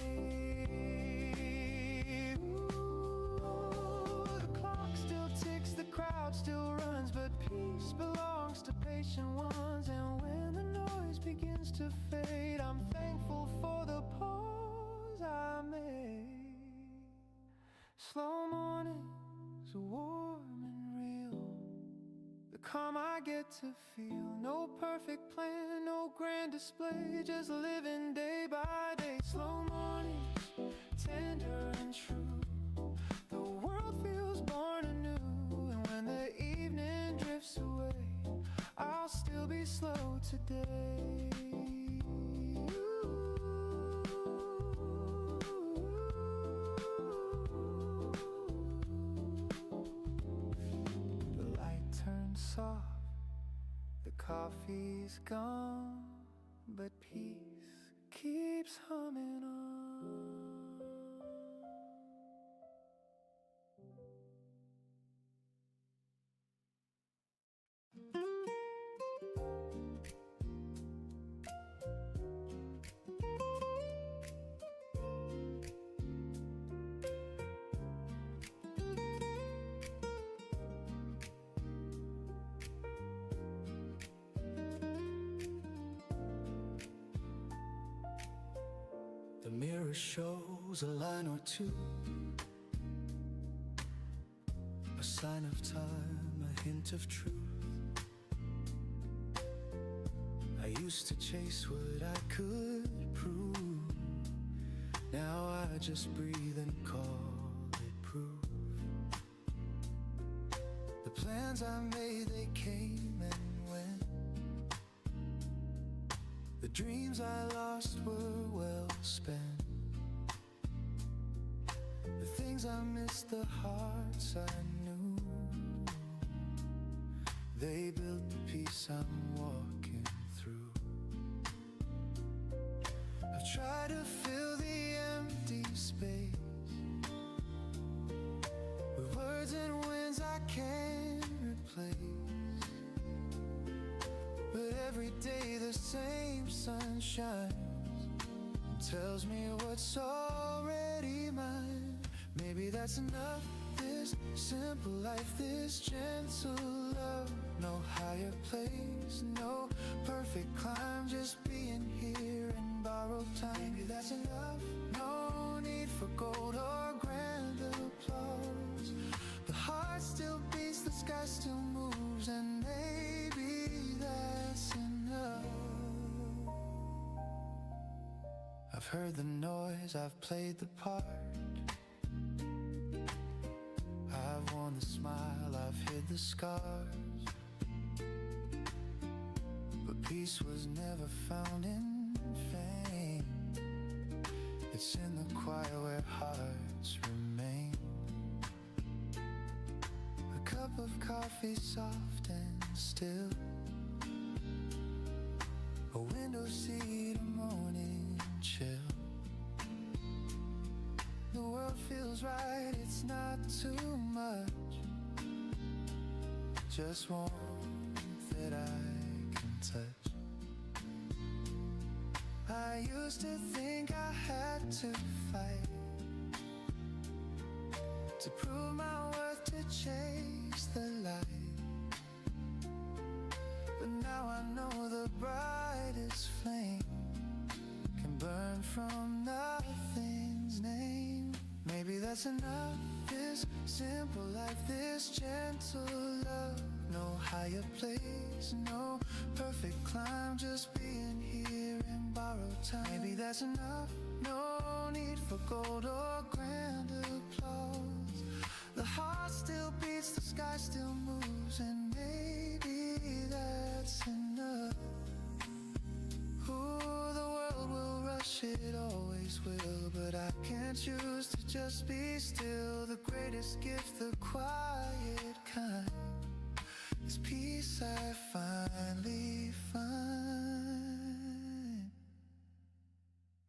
Ooh, the clock still ticks, the crowd still runs, but peace belongs to patient ones. And when the noise begins to fade, I'm thankful for the pause I made. Slow mornings, warm and real. The calm I get to feel. No perfect plan, no grand display, just living day by day. Slow mornings, tender and true. The world feels born anew, and when the evening drifts away, I'll still be slow today. The light turns soft, the coffee's gone, but peace keeps humming on. The mirror shows a line or two, a sign of time, a hint of truth. I used to chase what I could prove. Now I just breathe and call it proof. The plans I made, they came and went. The dreams I lost were well spent. The things I missed, the hearts I knew, they built the peace I'm walking through. I've tried to fill the empty space with words and winds I can't replace. But every day the same sun shines and tells me what's already mine. Maybe that's enough, this simple life, this gentle love. No higher place, no perfect climb, just being here in borrowed time. Maybe that's enough, no need for gold or grand applause. The heart still beats, the sky still moves, and maybe that's enough. I've heard the noise, I've played the part. I've worn the smile, I've hid the scars. But peace was never found in fame. It's in the quiet where hearts remain. A cup of coffee soft and still, a window seat, a morning chill. The world feels right, it's not too much, just warmth that I can touch. I used to think I had to fight to prove my worth, to chase the light. But now I know the brightest flame can burn from nothing's name. Maybe that's enough, this simple life, this gentle love. No higher place, no perfect climb, just being here in borrowed time. Maybe that's enough, no need for gold or grand applause. The heart still beats, the sky still moves, and maybe that's enough. Ooh, the world will rush, it always will, but I can't choose to just be still. The greatest gift, the quiet kind, is peace I finally find.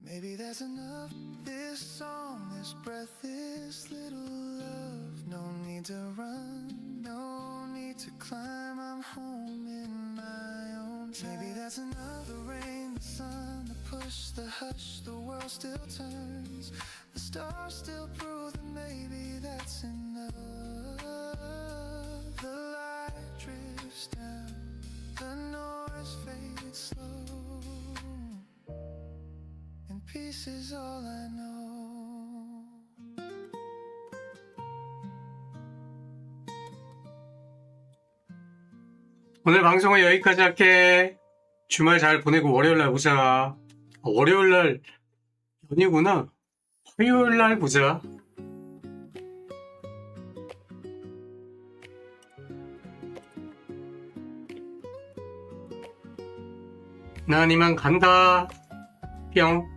Maybe that's enough, this song, this breath, this little love. No need to run, no need to climb, I'm home in my own time. Maybe that's enough, the rain, the sun, the push, the hush, the world still turns. The stars still prove that maybe that's enough. The light drifts down, the noise fades slow, and peace is all I know. 오늘 방송은 여기까지 할게. 주말 잘 보내고 월요일날 보자. 월요일날 연휴구나. 화요일날 보자. 난 이만 간다. 뿅.